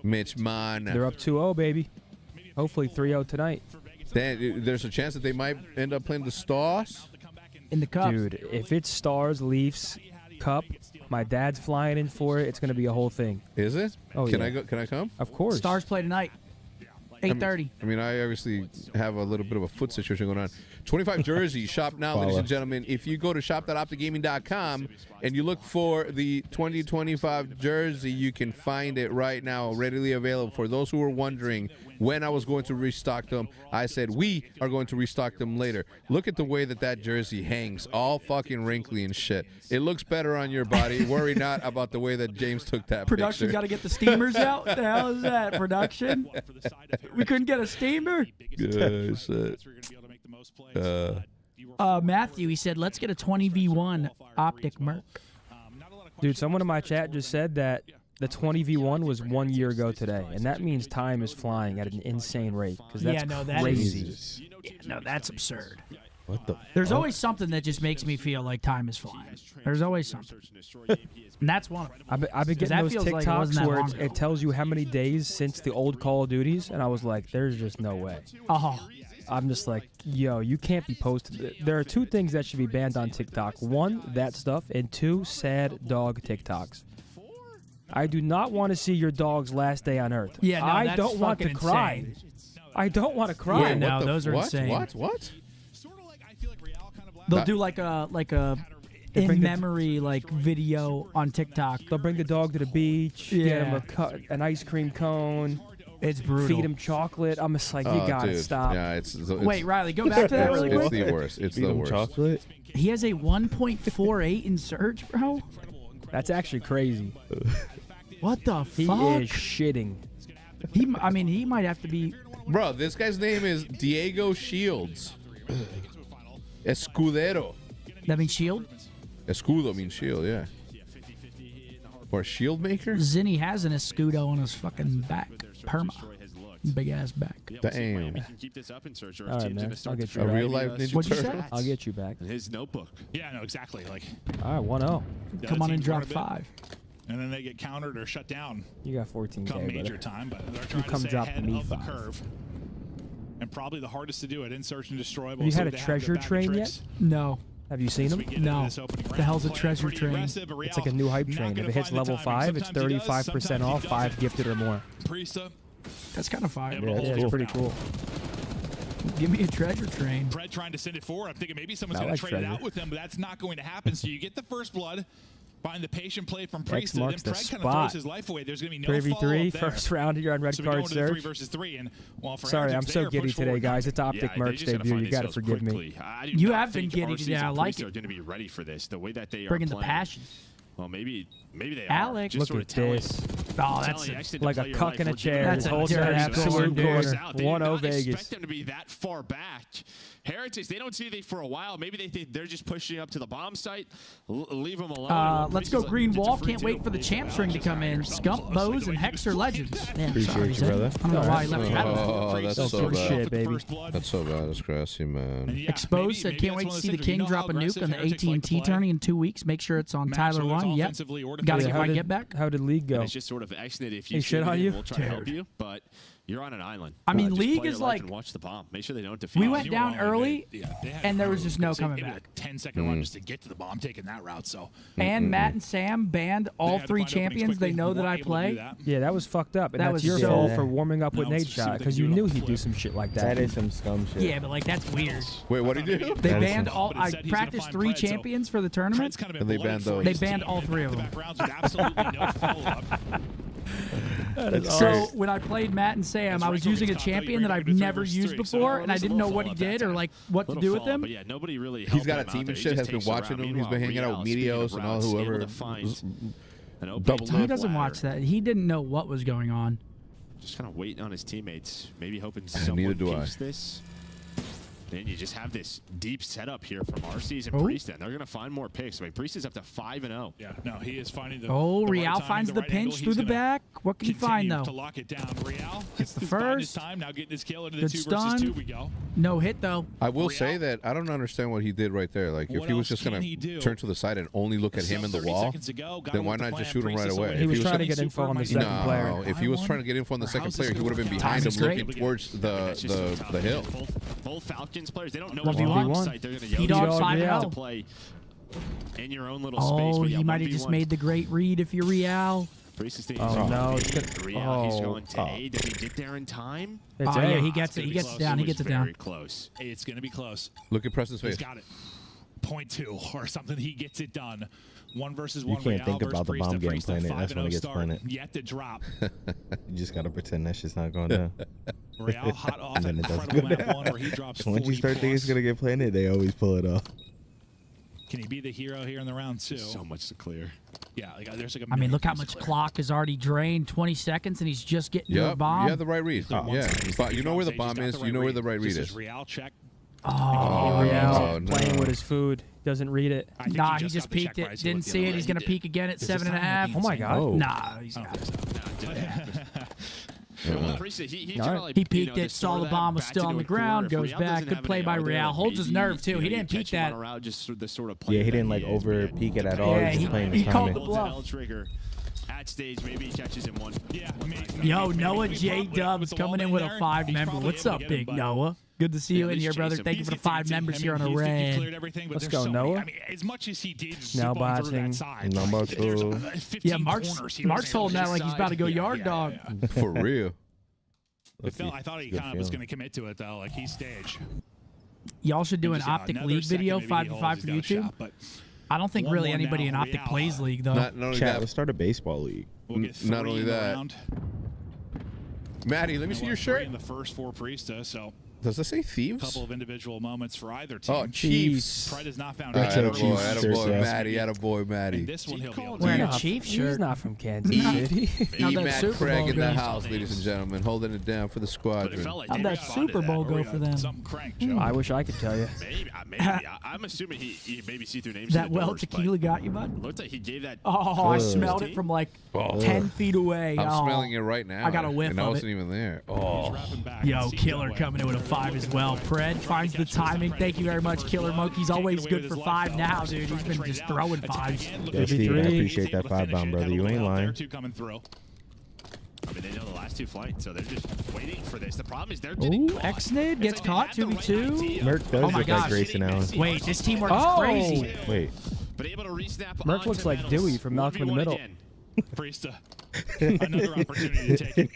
Mitch Marner. They're up 2-0, baby. Hopefully 3-0 tonight. There's a chance that they might end up playing the Stars. In the cup. Dude, if it's Stars, Leafs, Cup, my dad's flying in for it. It's going to be a whole thing. Is it? Oh, Can yeah. I go? Can I come? Of course. Stars play tonight. 8:30. I mean, I obviously have a little bit of a foot situation going on. 25 jerseys, shop now, ladies and gentlemen. If you go to shop.opticgaming.com and you look for the 2025 jersey, you can find it right now, readily available. For those who were wondering when I was going to restock them, I said we are going to restock them later. Look at the way that jersey hangs, all fucking wrinkly and shit. It looks better on your body. Worry not about the way that James took that Production picture. got to get the steamers out. What the hell is that? Production? We couldn't get a steamer? Good shit. Matthew, he said, let's get a 20v1 OpTic Merc. Dude, someone in my chat just said that the 20v1 was 1 year ago today, and that means time is flying at an insane rate. Because that's crazy. No, that's absurd. What the? There's always something that just makes me feel like time is flying. There's always something. And that's one of them. I've been getting those feels like it wasn't TikToks that where long ago. it tells you how many days since the old Call of Duties, and I was like, there's just no way. Oh. I'm just like, yo, you can't be posting. There are 2 things that should be banned on TikTok. 1, that stuff, and 2, sad dog TikToks. I do not want to see your dog's last day on Earth. Yeah, no, I don't want to fucking cry. insane. I don't want to cry. Yeah, no, those are insane. What? They'll do like a in memory like video on TikTok. They'll bring the dog to the beach, get him an ice cream cone. It's brutal. Feed him chocolate. I'm just like, you gotta stop. Yeah, it's Wait, Riley, go back to that really quick. It's the worst. It's the worst. Chocolate. He has a 1.48 in Surge, bro. That's actually crazy. What the He fuck? is shitting. He might have to be. Bro, this guy's name is Diego Shields. Escudero. That means shield. Escudo means shield, yeah. Or shield maker? Zinni has an escudo on his fucking back. Perma. Big ass back. Damn. We can keep this up in search. All right, man. I'll get you A back. real life Ninja What'd you say? Turtle. I'll get you back. His notebook. Yeah, no, exactly. Like, All right, 1-0. the Come on other and teams drop run a bit, 5. and then they get countered or shut down You got 14K, come major brother. time, but they're trying come to stay drop ahead me of the 5. curve. And probably the hardest to do it in search and destroy. Have you had a treasure train yet? No. Have you seen them? No. The hell's a treasure train? It's like a new hype train. If it hits level 5, it's 35% off, 5 gifted or more. That's kind of fire. Yeah, it's pretty cool. Give me a treasure train. Brett trying to send it forward. I'm thinking maybe someone's I going like to trade it treasure. out with him, but that's not going to happen. So you get the first blood. Find the patient play from Priest. Then marks the Preg kind of throws spot. his life away. There's going to be no 3v3, follow-up there. first round, you're on red So we go card into the 3 search. versus 3, and well, for Sorry, I'm Heretics, they so are giddy pushed today, forward. guys. It's OpTic merch debut. You got to forgive me. You have been giddy today. I like it. They're going to be ready for this. The way that they Bringing are the playing. passion. Well, maybe they Alex. are. Just Look sort of at this. Oh, that's Like a cuck in a chair. That's Just a holding an dirty absolute score, corner. dude. 1-0 Vegas. Expect them to be that far back. Heretics, they don't see anything for a while. Maybe they think they're just pushing up to the bomb site. Leave them alone. Let's go green wall. Can't wait for the champs ring to come in. Scump, Bows, and Hexer Legends. Man, Appreciate sorry, you, Zed. brother. I don't know why I left you out of that. Oh, that's so Good bad. shit, baby. That's so bad. That's grassy, man. Exposed said, can't wait to see the King drop a nuke on the AT&T tourney in 2 weeks. Make sure it's on Tyler 1. Yep. Got to get my get back. How did League go? It's just sort of exiting it. If He you shit shoot on it, you? we'll try to help you, but you're on an island. I mean, Just League play your is life like- and watch the bomb. Make sure they don't defend. We you. went down early, and there was just no coming Maybe back. a 10-second run just to get to the bomb, taking that route. So And Matt and Sam banned all had to 3 find openings champions. They quickly, know that weren't I able to do play. that. Yeah, that was fucked up. And That that's was your so- fault for warming up with No, Nate it's- see Shot, what they because do you on knew the he'd do flip. some shit like That that. is some scum shit. Yeah, but like that's weird. Wait, what did he do? They That is banned some- all. But I instead he's gonna practiced find 3 Pred, so champions for the Pred's tournament. kind of And they been banned blooded those. for They banned his all team 3 of in them. back-to-back rounds with absolutely no follow-up. So when I played Matt and Sam, I was using a champion that I've never used before, and I didn't know what he did or like what to do with him. But yeah, nobody really. He's helped got a him out team there. and He shit. just Has been takes it watching around. him. He's been hanging out with Meanwhile, Medios speed and of all routes, able whoever. to find an open Double top He doesn't ladder. watch that. He didn't know what was going on. Just kind of waiting on his teammates, maybe hoping Neither someone do I. keeps this. Then you just have this deep setup here from RCs and Oh. Priest. And they're going to find more picks. I mean, Priest is up to 5-0. Yeah, no, he is finding the. Oh, the Real right timing, finds the right pinch angle. through He's the gonna back. What can he find continue though? to lock it down. Real Gets the is biding his first. time now, getting his kill into Good the 2 stun. versus 2. We go. No hit though. I will Real? say that I don't understand what he did right there. Like, if What he was else just can gonna he do? turn to the side and only look at him in the 30 wall, seconds to go. Gotta then why work the not just plan. shoot him right Priest is away? He If was he trying to just- get info on the second player. No, if he was trying to get info on the second player, he would have been behind him, Timing's great. looking towards That's just so tough. the hill. Both Falcons players, they don't know 1v1. what site they're going to He go dogs to. 5-0. You have to play in your own little space. Oh, But yeah, he might have 1v1. just made the great read if you're Real. Priest is thinking, Oh, no, it's Real, gonna- he's oh, going to oh. A. Does he get there in time? It's Oh, A. yeah, he gets it. gonna He be gets close. it down. He was gets it very down. close. It's going to be close. Look at Preston's He's face. got it. 0.2 or something. He gets it done. 1 versus 1. You can't Real think versus about the Priest. bomb getting Priest, a planted. That's when it 5-0 gets start. planted. Yet to drop. You just gotta pretend that shit's not going down. Real hot off And an then it doesn't incredible go map 1 down. where he drops Once you 40 start thinking it's plus. gonna get planted, they always pull it off. Can he be the hero here in the round 2? So much to clear. Yeah, like, there's like a I mean, million look how things to much clear. clock is already drained. 20 seconds, and he's just getting to a Yep, bomb. you have the right read. Yeah, but you know where the bomb is. You know where the right read This is. Real check. Oh, Real no. playing with his food. Doesn't read it. Nah, he just peeked it. Didn't see it. He's going to peek again at 7.5. Oh, my God. Oh. Nah, he's got it. He peeked it, saw the bomb was still on the ground, goes back. Good play by Real. Holds his nerve, too. He didn't peek that. Yeah, he didn't like over peek it at all. Yeah, He was just playing he his called the timing. bluff. At stage, maybe he catches him one. Yeah, Yo, Noah J. Dubs coming in with a 5-member. What's up, big Noah? Good to see you in here, brother. Thank you for the 5 members here on Array. Let's go, Noah. I mean, as much as he did, Now bombing through that boxing. side, Number like, there's, 2. 15 Yeah, corners. He Mark's was holding that on like his he's about to go side. yard dog. For real. I thought he kind of was going to commit to it, though. Like, he's stage. Y'all should do an Just, OpTic another League second, video, maybe 5 he for holds, 5 he's for got a YouTube. shot, but I don't think one really more anybody in now, OpTic Real. plays League, though. Not only Chat, that, let's start a baseball league. we'll get 3 not only in the that. round. Maddie, let me see your shirt. In the first 4 Priesta, so Does that say a thieves? couple of individual moments for either team. Oh, Chiefs. Pride has not found That's it. a Attaboy, Chiefs attaboy, shirt, Maddie, attaboy, Maddie. And this one he'll be able to Wearing do. a Chiefs He's shirt. not from Kansas E- City. How'd that E-Mac Super Craig Bowl in the go? house, ladies and gentlemen, holding it down for the But it squadron. felt like How'd they that got Super onto Bowl that. go for them? Something cranked, Joe. I wish I could tell you. Maybe. I'm assuming he maybe see through names. That to the well doors, but tequila got you, bud? Looked like he gave that. Oh, I Ugh. smelled it from like Oh. 10 feet away. I'm Oh. smelling it right now. I got a whiff and I of wasn't it. even there. He's Oh. wrapping back. Yo, Seems Killer that way. coming in with a 5 as well. Pred finds the timing. Thank you very much, Killer Monkey's always good for 5 now, dude. He's been just throwing 5s. Yeah, Steve, I appreciate that 5 bomb, brother. You ain't lying. Coming through. I mean, they know the last 2 flights, so they're just waiting for this. The problem is they're Ooh, getting caught. Xnid gets It's like caught, they had the right 2v2. idea. Merc does Oh my look gosh. like Grayson Allen. Wait, this teamwork is Oh! crazy. Wait. But able to re-snap Merc onto looks like Methodz. Dewey from Malcolm in the 1v1 Middle. again. Priesta. Another opportunity to take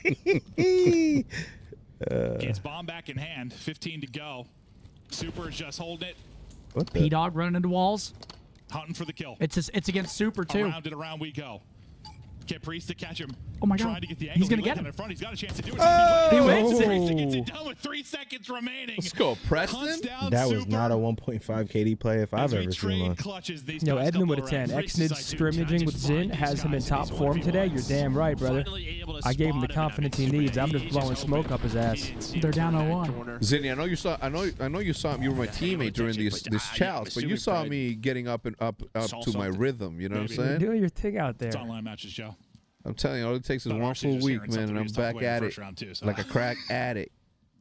it. Gets bomb back in hand. 15 to go. Super is just holding it. What the? P-Dog running into walls. Hunting for the kill. It's against Super, too. Around and around we go. Get Priest to catch him. Oh my God. Trying to get the angle. He's gonna He get left him. in front. He's got a chance to do it. He wins it. Priest gets it done with 3 seconds remaining. Let's go, Hunts Preston. down That was Super. not a 1.5 KD play if I've As we ever seen trade one. clutches these Yo, past Edmund with a couple 10. of rounds. Xnid Priest is like, scrimmaging dude, with just Zin find has these him in guys top these form today. You're 1v1s. damn right, brother. Finally able to I gave him the spot confidence he Super needs. I'm A. just He's blowing hoping smoke up his ass. he didn't see They're him down in that 0-1. corner. Zinni, I know you saw you were my teammate during this challenge, but you saw me getting up up to my rhythm. You know what I'm You're saying? doing your thing out there. It's online matches, Joe. I'm telling you, all it takes is But one RC full just week, hearing man, something and we I'm just talked back about in at the it first round, too, so. like a crack addict.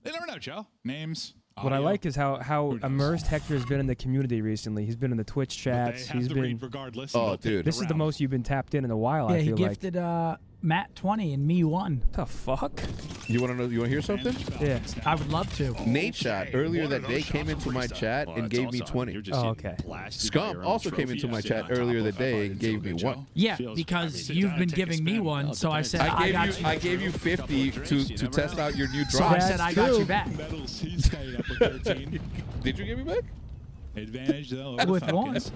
They never know, Joe. Names. What I audio. like is how immersed Hector has been in the community recently. He's been in the Twitch But chats. they have He's to been. read regardless. Oh, and they'll take dude. This is the round. most you've been tapped in a while. Yeah, I he feel like. gifted Matt 20 and me 1. The fuck? You want to know? You want to hear something? Yeah. I would love to. Nate Shot earlier that day came into my chat Well, and that's gave me also- 20. you're just Oh, getting okay. blasted by Scump your own also came trophy. into my Sitting chat on top earlier of that day it. and gave me Joe. 1. Yeah, Feels- because I mean, you've down been and take a giving me spin. one, No, so I depends. said I got you. I gave you 50 to test out your new So I drop. said I got you back. Metals, he's staying up with 13. Did you give me back? Advantage, though. over With Falcons.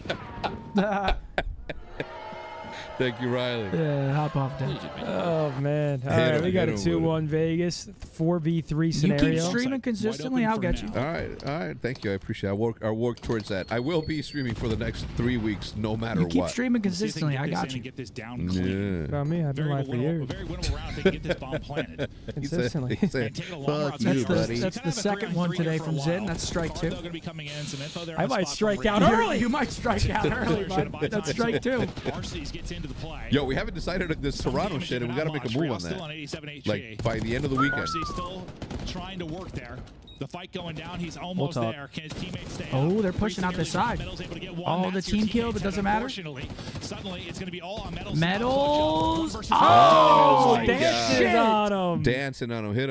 Thank you, Riley. Yeah, hop off down. Oh man! All Hit right, him, we got a hit him with 2-1 Vegas 4v3 You scenario. keep streaming consistently, I'll get you. All right. Thank you. I appreciate it. I work towards that. I will be streaming for the next 3 weeks, no matter You keep what. streaming See if they can consistently, get I this got in you. and get this down clean. Yeah. About me, I've been Very lying for winnable, years. very winnable round if they can get this bomb planted. He said, Consistently. he said, And take it a long fuck route. you, That's the- buddy. that's the second one today from Zin. That's strike 2. Going to be coming in. Some info there I on the might spot strike from out Ray. early. You might strike out early, bud. That's strike 2. Arcees gets into the play. Yo, we haven't decided this Toronto shit, and we got to make a move on Still on that. 87 HP. Like, by the end of the weekend. RC still trying to work there. The fight going down. He's almost talk. there. Can his teammates stay Oh, up? they're pushing out this side. Metals able to get one. Oh, the That's your team kill, teammates, but doesn't and matter. Unfortunately, suddenly it's going to be all on Metals. Metals. One versus Oh, one. Dancing on him. Dancing on him. Hit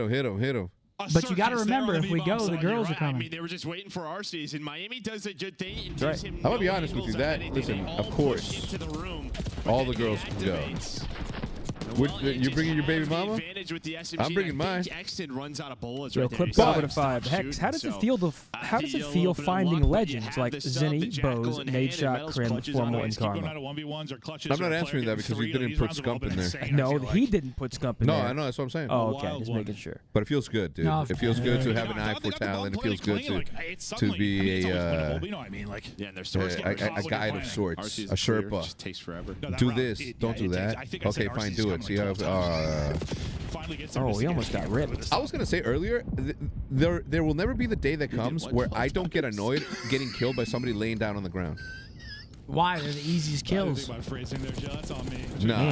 him. But you got to remember, if we go, the You're girls are right. I coming. mean, they were just waiting for RCs, and Miami does a good thing and Right. gives him I'm gonna be no honest with you, angles on that- anything. listen, They of all course, push into the room, all but the then girls he can go. activates. Would- Well, you bringing your baby just have the mama? advantage with the SMG, I'm and bringing I mine. think Exton runs out of bullets Yo, right there. clip He top said, with a "Stop 5. Hex, shooting." how does it So, feel to how I does feel it a feel little bit of finding luck, but you legends have like the sub, the Zinni, Jackal Bose, in Nate hand, Shot, Metals Krim, clutches Formal, on and it. Keep going Karma? out of 1v1s or clutches. I'm not or a player answering that getting because you 3. didn't These put rounds have all Scump been in there. insane, I No, feel he like. didn't put Scump in No, there. I know. That's what I'm saying. Oh, okay. wild Just one. making sure. But it feels good, dude. No, It feels good to You have know, an I eye thought for they got the talent. ball It feels played good clean, to like, it's suddenly- I mean, be it's always a winnable, but you know what I mean? Like, Yeah, and their stores a guide of sorts, RC's a clear, Sherpa. just takes forever. no, that Do round, this, don't do takes- that. I think I Okay, said fine, RC's do it. coming see how. Oh, we almost got ripped. I was gonna say earlier, there will never be the day that comes where I don't get annoyed getting killed by somebody laying down on the ground. Why? They're the easiest kills. Nah,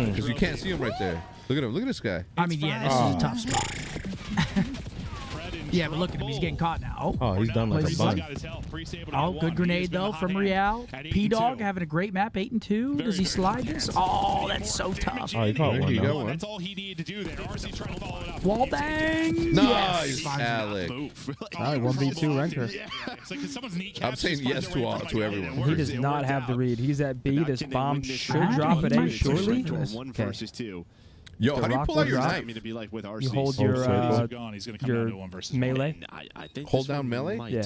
because you can't see him right there. Look at him. Look at this guy. I mean, yeah, this is a tough spot. Yeah, but look at him. He's getting caught now. Oh, he's done like a bun. Oh, good grenade, though, from Real. P-Dog having a great map, 8-2. Does he slide this? Oh, that's so tough. Oh, he caught one. He got one. That's all he needed to do there. RC trying to follow it up. Wall bang. Nice, Yes. Alec. All right, 1v2 ranker. I'm saying yes to everyone. He does not have the read. He's at B. This bomb should drop at A, surely. One versus two. Yo, how do you pull out your Rock knife? To be like with RC. You hold your melee. Hold down melee? Yeah.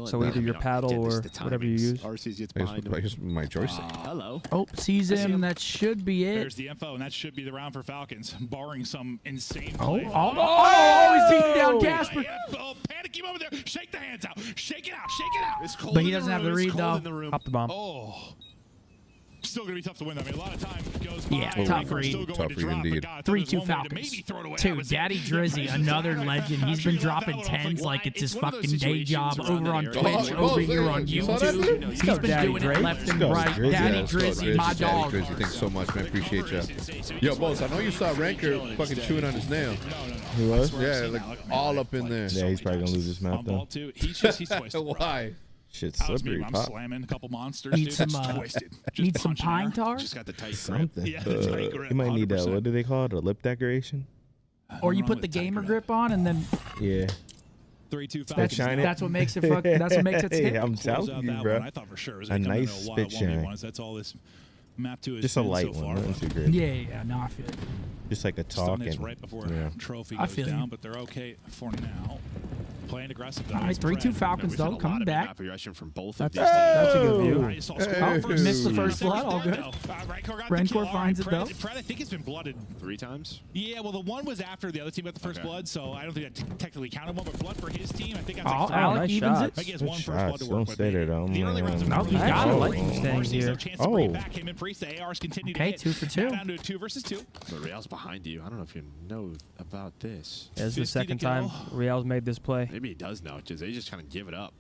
So either your paddle or whatever you use. RC gets I behind him. guess my joystick. Hello. Oh, sees him. That should be it. There's the info, and that should be the round for Falcons, barring some insane Oh, play. he's beating down Casper. Oh, panicky moment there. Shake the hands out. Shake it out. Shake it out. It's cold But in he the doesn't have room. the It's read, cold though. in the room. Pop the bomb. Oh. Still going to be tough to win, though. I mean, a lot of time goes by. Yeah, tough read. Tough read indeed. 3-2 Falcons. Dude, Daddy Drizzy, another legend. He's been dropping 10s like it's his fucking day job over on Twitch, over here on YouTube. He's been doing it left and right. Daddy Drizzy, my dog. Drizzy, thanks so much, man. Appreciate you. Yo, boss, I know you saw Ranker fucking chewing on his nail. He was? Yeah, like all up in there. Yeah, he's probably gonna lose this map though. He's twisted. Why? Shit's That was me. slippery. I'm Pop. slamming a couple monsters. Need dude. some, That's twisted. Just Need some punching pine air. tar? Just got the tight grip. Something. Yeah, the tight grip, You might need that. 100%. What do they call it? A lip decoration? Or you Wrong put with the tight gamer grip. grip on and then Yeah. 3-2 Spit Falcons. shine it. that's what makes it that's what makes it Hey, stick. I'm Close out telling you, that bro. one. I thought for sure it was A gonna come in nice a spit 1v1s. shine. That's all this map 2 is Just a light so one. far. Nothing too great. Yeah, no, I feel it. Just like a Just on talk this and right before yeah. trophy I goes feel you. down, but they're okay for now. Playing aggressive though. All right, It's 3-2 Brad. Falcons We've had a though, lot coming of back. aggression from both of That's these teams. that's a good view. I just saw score Oh, first. missed the first blood, all good. Rancor finds it, though. Fred, I think it's been blooded 3 times. Yeah, well, the one was after the other team got the first Okay. blood, so I don't think that technically counted one, but blood for his team, I think that's Oh, like 3. Alec nice evens shots. it. I think he has Good one first blood shots. to Don't work with. say that, The early rounds of No, he's numbers got are it. great. Lightning staying Marcy's here. a chance to bring Oh. back him and Priest. The ARs continue Okay, to hit. 2 for Now 2. down to 2 versus 2. The Real's behind you. I don't know if you know about this. It's 50 the to second go. time Real's made this play. Maybe he does know, because they just kind of give it up.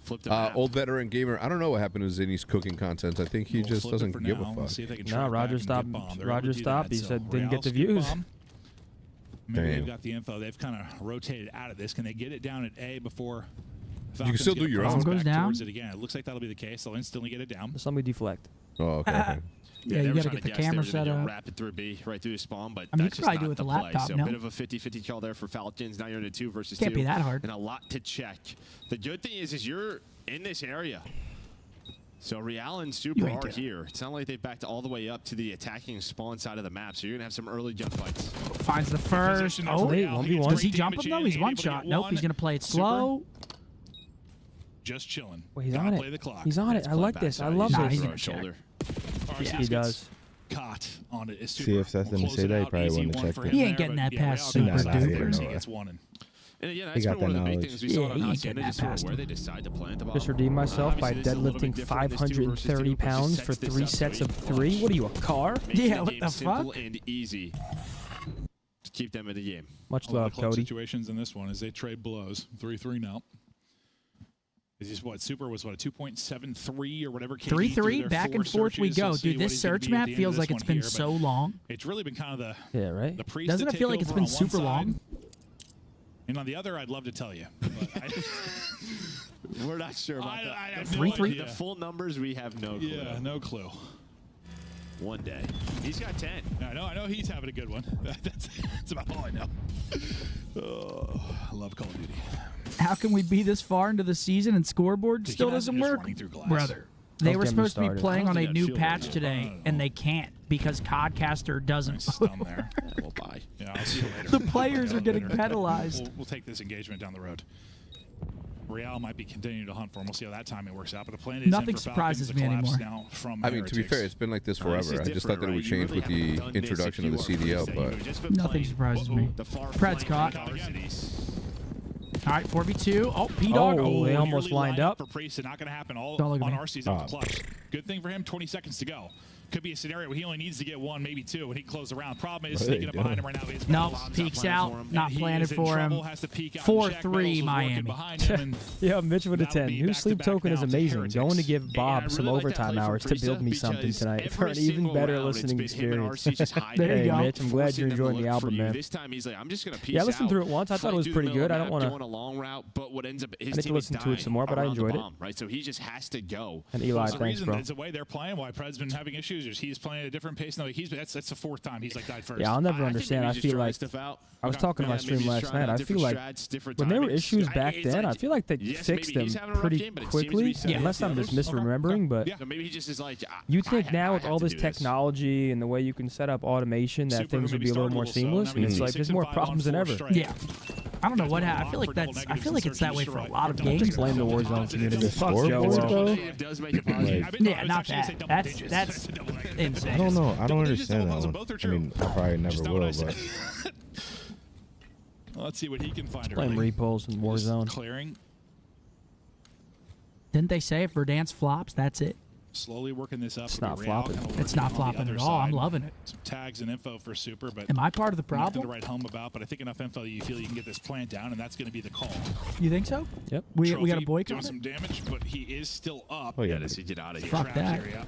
Flip the map. Old veteran gamer. I don't know what happened to Zinni's cooking content. I think he We'll just flip it doesn't for give now. a We'll fuck. see if they can No, track Roger back and stopped. get bomb. They're Roger able to do stopped. that, He so said didn't get the Real skip views. bomb. Maybe Damn. they've got the info. They've kind of rotated out of this. Can they get it down at A before can still do your own. Falcons Goes back down. towards it again? It looks like that'll be the case. They'll instantly get it down. Somebody deflect. Oh, okay. okay. Yeah, they you were got to trying get the guess. They camera were set gonna go up. rapid through B, right through spawn, but I mean, you that's could just probably not do it with the the play. laptop, So no? a bit of a 50-50 call there for Falcons. Now you're in a 2 versus 2. Can't be that hard. And a lot to check. The good thing is you're in this area. So Real and Super You ain't are doing it. here. It's not like they've backed all the way up to the attacking spawn side of the map. So you're gonna have some early jump fights. Finds the first. Position Oh, of Real. 1v1. does he Great jump damage him though? in. He's Able one to shot. get Nope, one. he's gonna play it Super. slow. Just chilling. Well, he's Gotta on play the it. clock. He's on it. I like this. I love Nah, this. he's Throw gonna a check. shoulder. RC He gets does. Caught on it. Is See, Super. if Seth We'll didn't close say it that, he out. probably Easy wouldn't have one checked for it. him He ain't there, getting but that yeah, past Real Super, got dude. it. There's He no gets way. one. And again, He that's got been one that of the big knowledge. things we saw Yeah, on he Hot ain't Canada, getting just that sort of past where him. they decide to plant the ball. Just redeemed myself by Obviously, this is a little bit deadlifting different in this 2 versus 2, 530 which pounds sets for this 3 up sets to of a 3. What are you, a car? Making Yeah, the what game the simple fuck? and easy. To keep them in the game. Much A lot of love, close Cody. situations in this one as they trade blows. 3-3 now. Is this what Super was? What, a 2.73 or whatever? KD through 3-3, their back 4 and forth we searches. go. We'll see Dude, what this he's gonna search be at map the end feels of like this it's one been here, so but long. It's really been kind of Yeah, right? the priest. Doesn't to it feel take like it's over been on one super side. long? And on the other, I'd love to tell you. But We're not sure about I that. have The no full- idea. The full numbers, we have no clue. Yeah, no clue. One day. He's got 10. I know he's having a good one. That's about all I know. Oh, I love Call of Duty. How can we be this far into the season and scoreboard Dude, still he hasn't doesn't just work? running through glass. Brother, they Don't were get me supposed to be started. playing I on don't a think new that patch feels today, and they can't because Codcaster doesn't. Nice stun there. We'll buy. Yeah, I'll see you later. The players are getting Later. penalized. We'll take this engagement down the road. Real might be continuing to hunt for him. We'll see how that timing works out. But the plan is Nothing in for surprises Falcons, me the collapse anymore. Now from I mean, to be Heretics. fair, it's been like this This forever. is I just thought that it would different, change right? with You really the haven't done this introduction of the if you CDL, are, say but you've just been Nothing playing surprises me. the far Fred's flank caught. varsity. All right, 4v2. Oh, P-Dog. Oh, they almost Yearly lined lineup up. For Priest, not going to happen all Don't look at on me. RC's at the clutch. Good thing for him, 20 seconds to go. Could be a scenario where he only needs to get one, maybe two, and he can close around. Problem is sneaking up behind him right now. Nope, peeks out, not planted for him. 4-3 Miami. Yeah, Mitch with a 10. New sleep token is amazing. Going to give Bob some overtime hours to build me something tonight for an even better listening experience. There you go. Mitch, I'm glad you're enjoying the album, man. This time he's like, I'm just gonna peace Yeah, I listened out, through it once. I thought it was pretty good. I don't want to. a long route, but what ends up I need to listen to it some more, but I enjoyed it. Right, so he just has to go. And Eli, thanks, bro. It's the way they're playing. Why Pred's been having issues. Is he's playing at a different pace. No, that's the fourth time he's like died first. Yeah, I'll never understand. I feel like I was talking to my stream last night. I feel like when there were issues back then, I feel like they fixed them pretty quickly. Unless I'm just misremembering, but maybe he just is like. You'd think now with all this technology and the way you can set up automation that things would be a little more seamless. And it's like there's more problems than ever. Yeah. I don't know what happened. I feel like it's that way for a lot of games. Just blame the Warzone community. Fuck Joe. Yeah, not that. That's insane. I don't know. I don't understand that one. I mean, I probably never will, but. Well, let's see what he can find. Blame repulls and Warzone. Clearing. Didn't they say if Verdansk flops, that's it? Slowly working this up. It's not flopping. It's not flopping at all. I'm loving it. Some tags and info for Super, but am I part of the problem? Nothing to write home about, but I think enough info you feel you can get this plant down, and that's going to be the call. You think so? Yep. We got a boycott. Doing some damage, but he is still up. Oh yeah, does he get out of here? Fuck that. Area.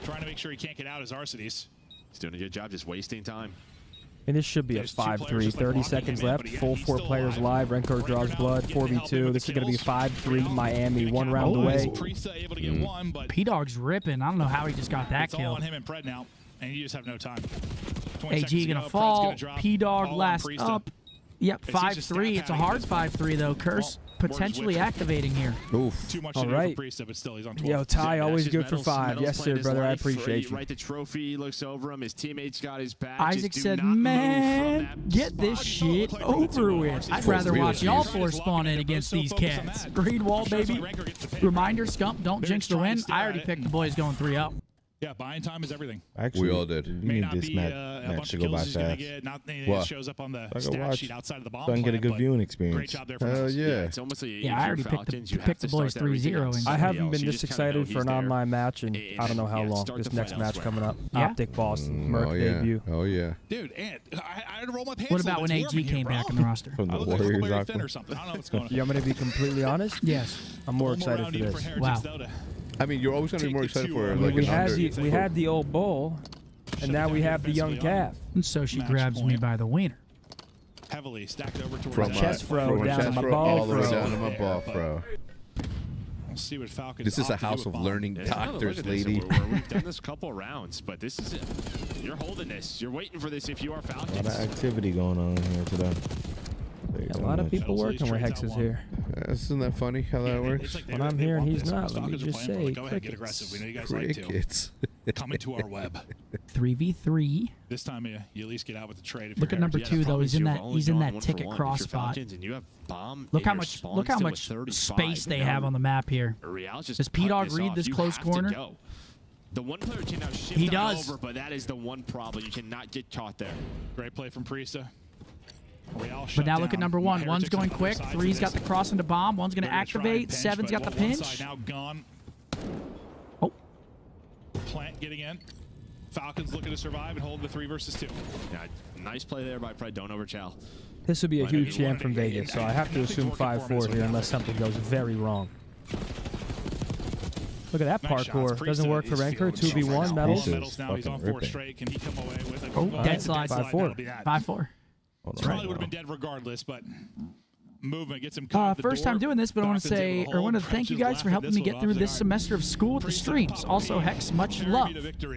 Trying to make sure he can't get out as Arcades. He's doing a good job, just wasting time. And this should be a 5-3. 30 seconds left. Full 4 players live. Rencor draws blood. 4v2. This is going to be 5-3 Miami. 1 round away. P-Dog's ripping. I don't know how he just got that it's kill. All on him and Pred now, and you just have no time. AG going to fall. P-Dog last up. Yep, 5-3. It's a hard 5-3, though. Curse potentially activating here. Oof. Too much all right. but still, he's on 12. Yo, Ty, always good for 5. Yes, sir, brother. I appreciate you. Right, the trophy looks over him. His teammates got his back. Isaac said, man, get this shit over with. I'd rather watch y'all 4 spawn in against these cats. Green wall, baby. Reminder, Scump, don't jinx the win. I already picked the boys going 3-0. Yeah, buying time is everything. Actually, we all did. We need this match to go by fast. What? Shows up on the stat sheet outside of the bomb so I can get a good viewing experience. Great job there for Hell yeah. It's almost like I already picked the boys 3-0. I haven't been this excited for an online match in I don't know how long. This next match coming up. Yeah? OpTic Boston. Merc debut. Oh, yeah. Dude, and I had to roll my pants. What about when AG came back in the roster? From the Warriors or something. I don't know what's going on. You want me to be completely honest? Yes. I'm more excited for this. Wow. I mean, you're always going to be more excited for like we had the old bull, and now we have the young calf. And so she grabs me by the wiener. Heavily stacked over towards From chest fro down to my ball all the way fro. down to my ball fro. We'll see what Falcons. This is a house of learning doctors, lady. We've done this a couple of rounds, but this is it. You're holding this. You're waiting for this if you are Falcons. A lot of activity going on here today. A lot of people working with Hexes here. Isn't that funny how that works? When I'm here and he's not, let me just say, go ahead, get aggressive. We know you guys like to. Coming to our web. 3v3. This time you at least get out with the trade. Look at number 2 though. He's in that ticket cross spot. Look how much space they have on the map here. Does P-Dog read this close corner? The one player can now shift he does. over, but that is the one problem. You cannot get caught there. Great play from Priesta. But now look at number 1. One's going quick. 3's got the cross into bomb. One's going to activate. 7's got the pinch. Now gone. Oh. Plant getting in. Falcons looking to survive and hold the 3 versus 2. Yeah, nice play there by Pred. Don't overchow. This would be a huge jam from Vegas, so I have to assume 5-4 here unless something goes very wrong. Look at that parkour. Doesn't work for Rencor. 2v1. Methodz. Now he's on 4 straight. Can he come away with a Oh, dead slide. 5-4. 5-4. Probably would have been dead regardless, but movement gets him first time doing this, but I want to say, or I want to thank you guys for helping me get through this semester of school with the streams. Also, Hex, much love.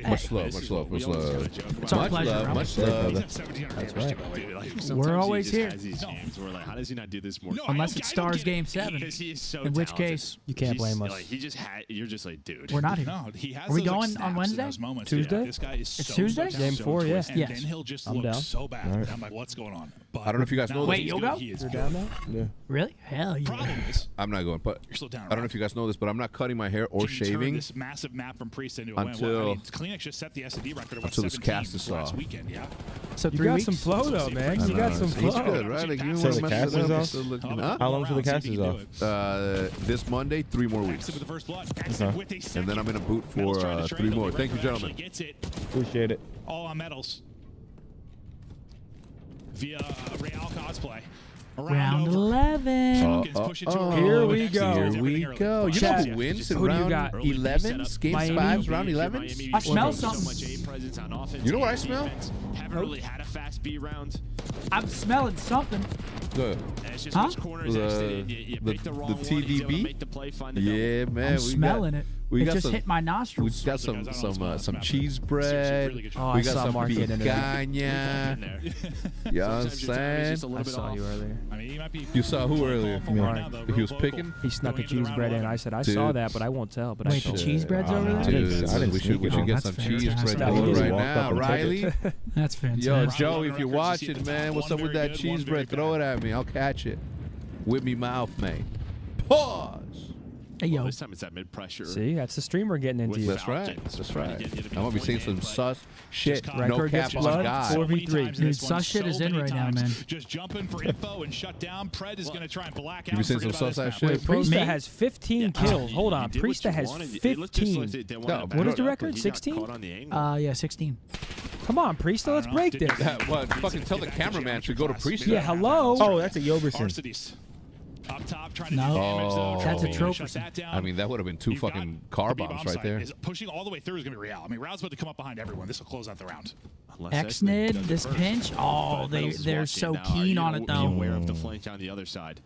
Much love, much love, much love. It's our pleasure. Much love. That's right. We're always here. We're like, how does he not do this more? Unless it stars Game 7. In which case, you can't blame us. You're just like, dude. We're not here. No, he has Are we going on Wednesday? Tuesday? This guy is it's Tuesday? Game 4, yeah. And then he'll just look so bad. I'm like, what's going on? I don't know if you guys know Wait, you'll go? You're down now? Yeah. Really? Hell yeah. Problem is, I'm not going, but you're still down. I don't know if you guys know this, but I'm not cutting my hair or Can you turn shaving this massive map from Priest into a until- win? Well, I mean, Kleenex just set the S&D record of until this 17 cast is last off. weekend. Yeah. So You 3 got weeks? some flow though, man. I You got know. some He's flow. good, right? Like, you So wanna the mess cast it is up, off? it's still looking- How Huh? How long till the cast is off? This Monday, 3 more weeks. Exit with the first blood. Okay. With a And second. then I'm in a boot Metals for trying to 3 trade, more. though. Thank you, Record gentlemen. actually gets it Appreciate it. all on Metals via Real cosplay. Round over. 11. Falcons push it to a round Here over. we Next go. series, Here everything we early. go. You know Chat. who wins in Who do you round got? 11s? Game Miami? 5s, round 11s? I smell something. You know what I smell? Haven't really had a fast B round. I'm smelling something. Good. It's just Huh? which corners The- exited. You the- picked the the wrong one. He's able to TDB? make the play, find the Yeah, man. I'm smelling it. We It got just some, hit my we nostrils. got some cheese bread. Oh, I We got saw some Mark get in there. picanha. double. You know what I'm Sometimes your timing is just saying? a I little bit saw off. you earlier. I mean, he might be You saw who earlier? Right Mark. now, though, He real was vocal. picking? He snuck a Going into the cheese round bread in. 11. I said, I Dude. saw that, but I won't tell. But I Wait, saw the it. cheese bread's over there? Dude, I didn't we sneak should it get on. some That's cheese bread fantastic. going Just right walked now. up and took Riley? it. That's Yo, fantastic. Joe, if you're Records, watching, you see the man, top. what's One up with very that good, cheese one very bread? Throw it bad. at me. I'll catch it. With me mouth, mate. Pause. Hey, Well, yo. this time it's that mid pressure. See, that's the streamer getting into With you. That's right. Falcons, That's trying to right. get you to be I'm gonna be point saying some man. sus shit. Just No Record cap gets on blood, God. 4v3. Dude, sus shit is in right now, man. Just jumping for info and shut down. Pred is going to try and black out. You be saying forget some about sus this ass map. shit? Priesta Me? has 15 kills. Hold on. Priesta has 15. What is the record? 16? Yeah, 16. Come on, Priesta, let's break this. Well, fucking tell the cameraman to go to Priest. Yeah, hello. Oh, that's a Yoberson. Varsities. Up top, trying to No. do damage, though. That's a Trying to trophy. shut that down. I mean, that would have been 2 You've got fucking car the B bombs bomb right there. site is pushing all the way through is going to be Real. I mean, Real's about to come up behind everyone. This will close out the round. Xnid, this pinch. Oh, they're so keen on it, Be though. aware of the flank on the other side.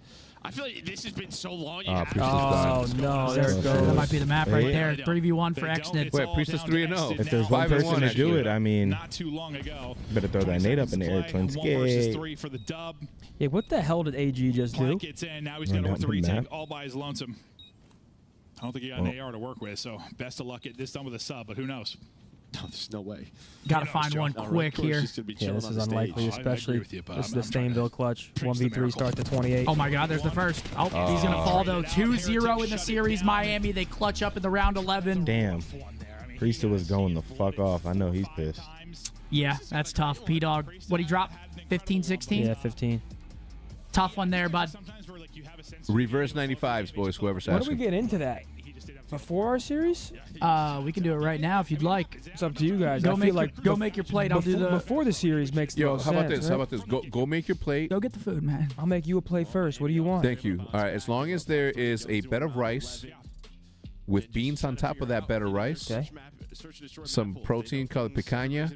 I feel like this has been so long. You have Priest to is Oh, done. no. There There it it goes. That goes. might be the map right Hey. there. 3v1 for They don't. Xnid. It's Wait, all Priest is down 3-0. to Xnid If there's now. one 5-1 person to actually. do it, I mean, Not too long ago. better throw that nade up in the air, 20 twin seconds to play. 1 versus skate. 3 for the dub. Yeah, what the hell did AG just do? Plank gets in. Now he's got to Run work the out the retake map. all by his lonesome. I don't think he got an AR to work with, so best of luck getting this done with a sub, but who knows? No, there's no way. Gotta Who knows, find Joe? one No, quick Red Core's here. just gonna be Yeah, chilling this on is the stage. unlikely, I agree especially with you, but this is I'm the trying to Stainville clutch. preach the 1v3 miracle. start to 28. Oh my God, there's the first. Oh, he's gonna fall though. 2-0 in the series. Miami, they clutch up in the round 11. Damn. Priesta was going the fuck off. I know he's pissed. Yeah, that's tough. P-Dog, what he dropped? 15, 16? Yeah, 15. Tough one there, bud. Reverse 95s, boys, whoever's What do we asking. get into that? Before our series? We can do it right now if you'd like. It's up to you guys. Go I make feel like go make your plate. I'll do the. before the series makes the Yo, most how about sense, this? How right? about this? Go make your plate. Go get the food, man. I'll make you a plate first. What do you want? Thank you. All right, as long as there is a bed of rice with beans on top of that bed of rice, Okay. some protein called picanha.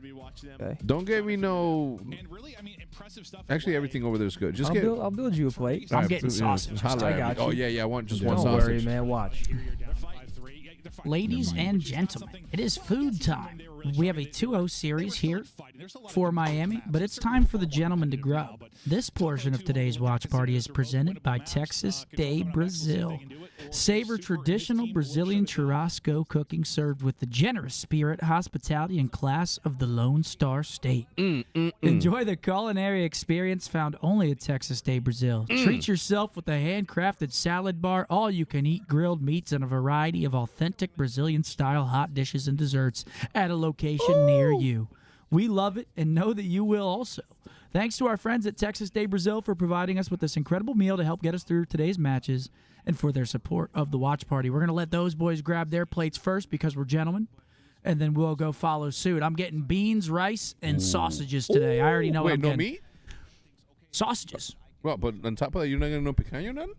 Okay. Don't give me no. Actually, everything over there is good. Just I'll build you a plate. I'm All right, getting sausage. holla I at me. got Oh you. yeah, I want just one Don't sausage. worry, man. Watch. Ladies and gentlemen, it is food time. We have a 2-0 series here for Miami, but it's time for the gentlemen to grub. This portion of today's watch party is presented by Texas Day Brazil. Savor traditional Brazilian churrasco cooking served with the generous spirit, hospitality, and class of the Lone Star State. Enjoy the culinary experience found only at Texas Day Brazil. Treat yourself with a handcrafted salad bar, all-you-can-eat grilled meats, and a variety of authentic Brazilian-style hot dishes and desserts at a location near you. We love it and know that you will also. Thanks to our friends at Texas Day Brazil for providing us with this incredible meal to help get us through today's matches and for their support of the watch party. We're going to let those boys grab their plates first because we're gentlemen, and then we'll go follow suit. I'm getting beans, rice, and sausages today. I already know what Wait, I'm no getting. meat? Sausages. Well, but on top of that, you're not gonna know picanha or nothing?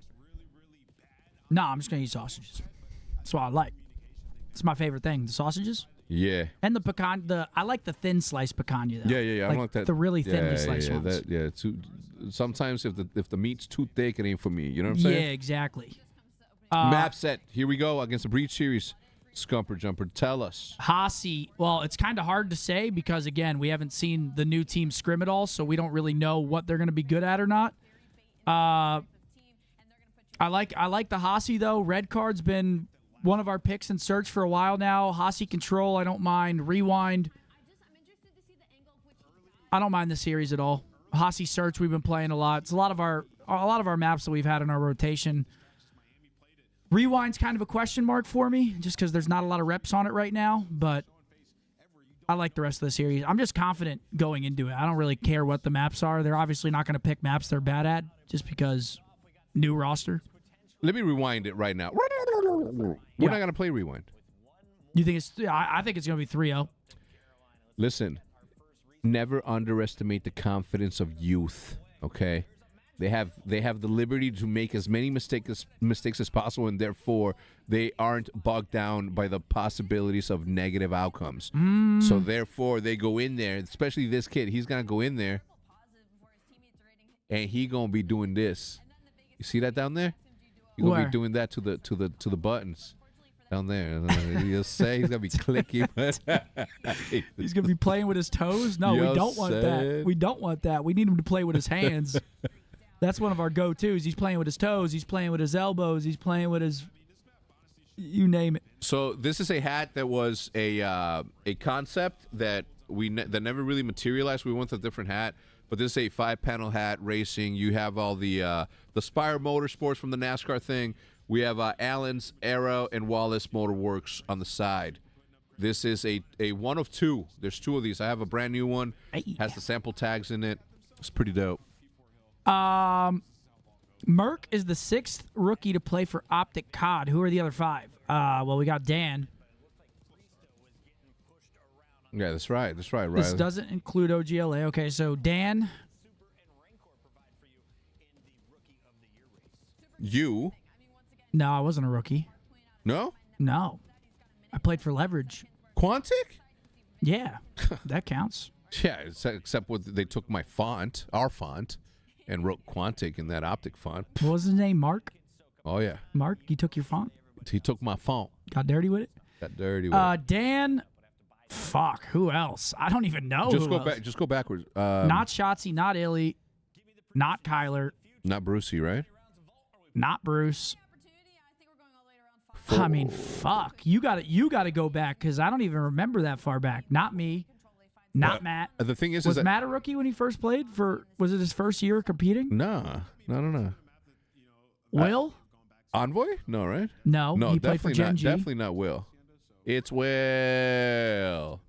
No, I'm just going to eat sausages. That's what I like. It's my favorite thing, the sausages. Yeah. And the pecan, I like the thin sliced picanha though. Yeah. I don't like that. The really thinly sliced ones. Sometimes if the meat's too thick, it ain't for me. You know what I'm Yeah, saying? exactly. Map set. Here we go against the Breach Series. Scumper Jumper, tell us. Hasi, well, it's kind of hard to say because, again, we haven't seen the new team scrim at all, so we don't really know what they're going to be good at or not. I like the Hasi, though. Red card's been one of our picks in search for a while now. Hasi Control, I don't mind. Rewind. I don't mind the series at all. Hasi Search, we've been playing a lot. It's a lot of our lot of our maps that we've had in our rotation. Rewind's kind of a question mark for me, just because there's not a lot of reps on it right now. But I like the rest of the series. I'm just confident going into it. I don't really care what the maps are. They're obviously not going to pick maps they're bad at just because new roster. Let me rewind it right now. We're not going to play rewind. You think it's? I think it's going to be 3-0. Listen, never underestimate the confidence of youth. Okay, they have the liberty to make as many mistakes as possible, and therefore they aren't bogged down by the possibilities of negative outcomes. So therefore, they go in there. Especially this kid, he's gonna go in there, and he gonna be doing this. You see that down there? He's gonna be doing that to the buttons. Down there, you'll say he's gonna be clicking. He's gonna be playing with his toes. No, we don't want that. We don't want that. We need him to play with his hands. That's one of our go-tos. He's playing with his toes. He's playing with his elbows. He's playing with his, you name it. So this is a hat that was a concept that that never really materialized. We went with a different hat, but this is a 5-panel hat racing. You have all the Spire Motorsports from the NASCAR thing. We have Allen's, Arrow, and Wallace Motorworks on the side. This is a one of two. There's 2 of these. I have a brand new one. Has the sample tags in it. It's pretty dope. Merck is the 6th rookie to play for OpTic COD. Who are the other 5? Well, we got Dan. Yeah, that's right. That's right. This doesn't include OGLA. Okay, so Dan. You. No, I wasn't a rookie. No? No. I played for Leverage. Quantic? Yeah, that counts. Yeah, except they took my font, our font, and wrote Quantic in that OpTic font. What was his name? Mark? Oh, yeah. Mark, you took your font? He took my font. Got dirty with it? Got dirty with it. Dan. Fuck, who else? I don't even know. Just go back. Just go backwards. Not Shotzi, not Illy, not Kyler. Not Brucey, right? Not Bruce. I mean, fuck. You got to go back because I don't even remember that far back. Not me. Not Matt. The thing is, was Matt a rookie when he first played? Was it his first year competing? No. Will? Envoy? No, right? No, he played for Gen G. Definitely not Will. It's Will.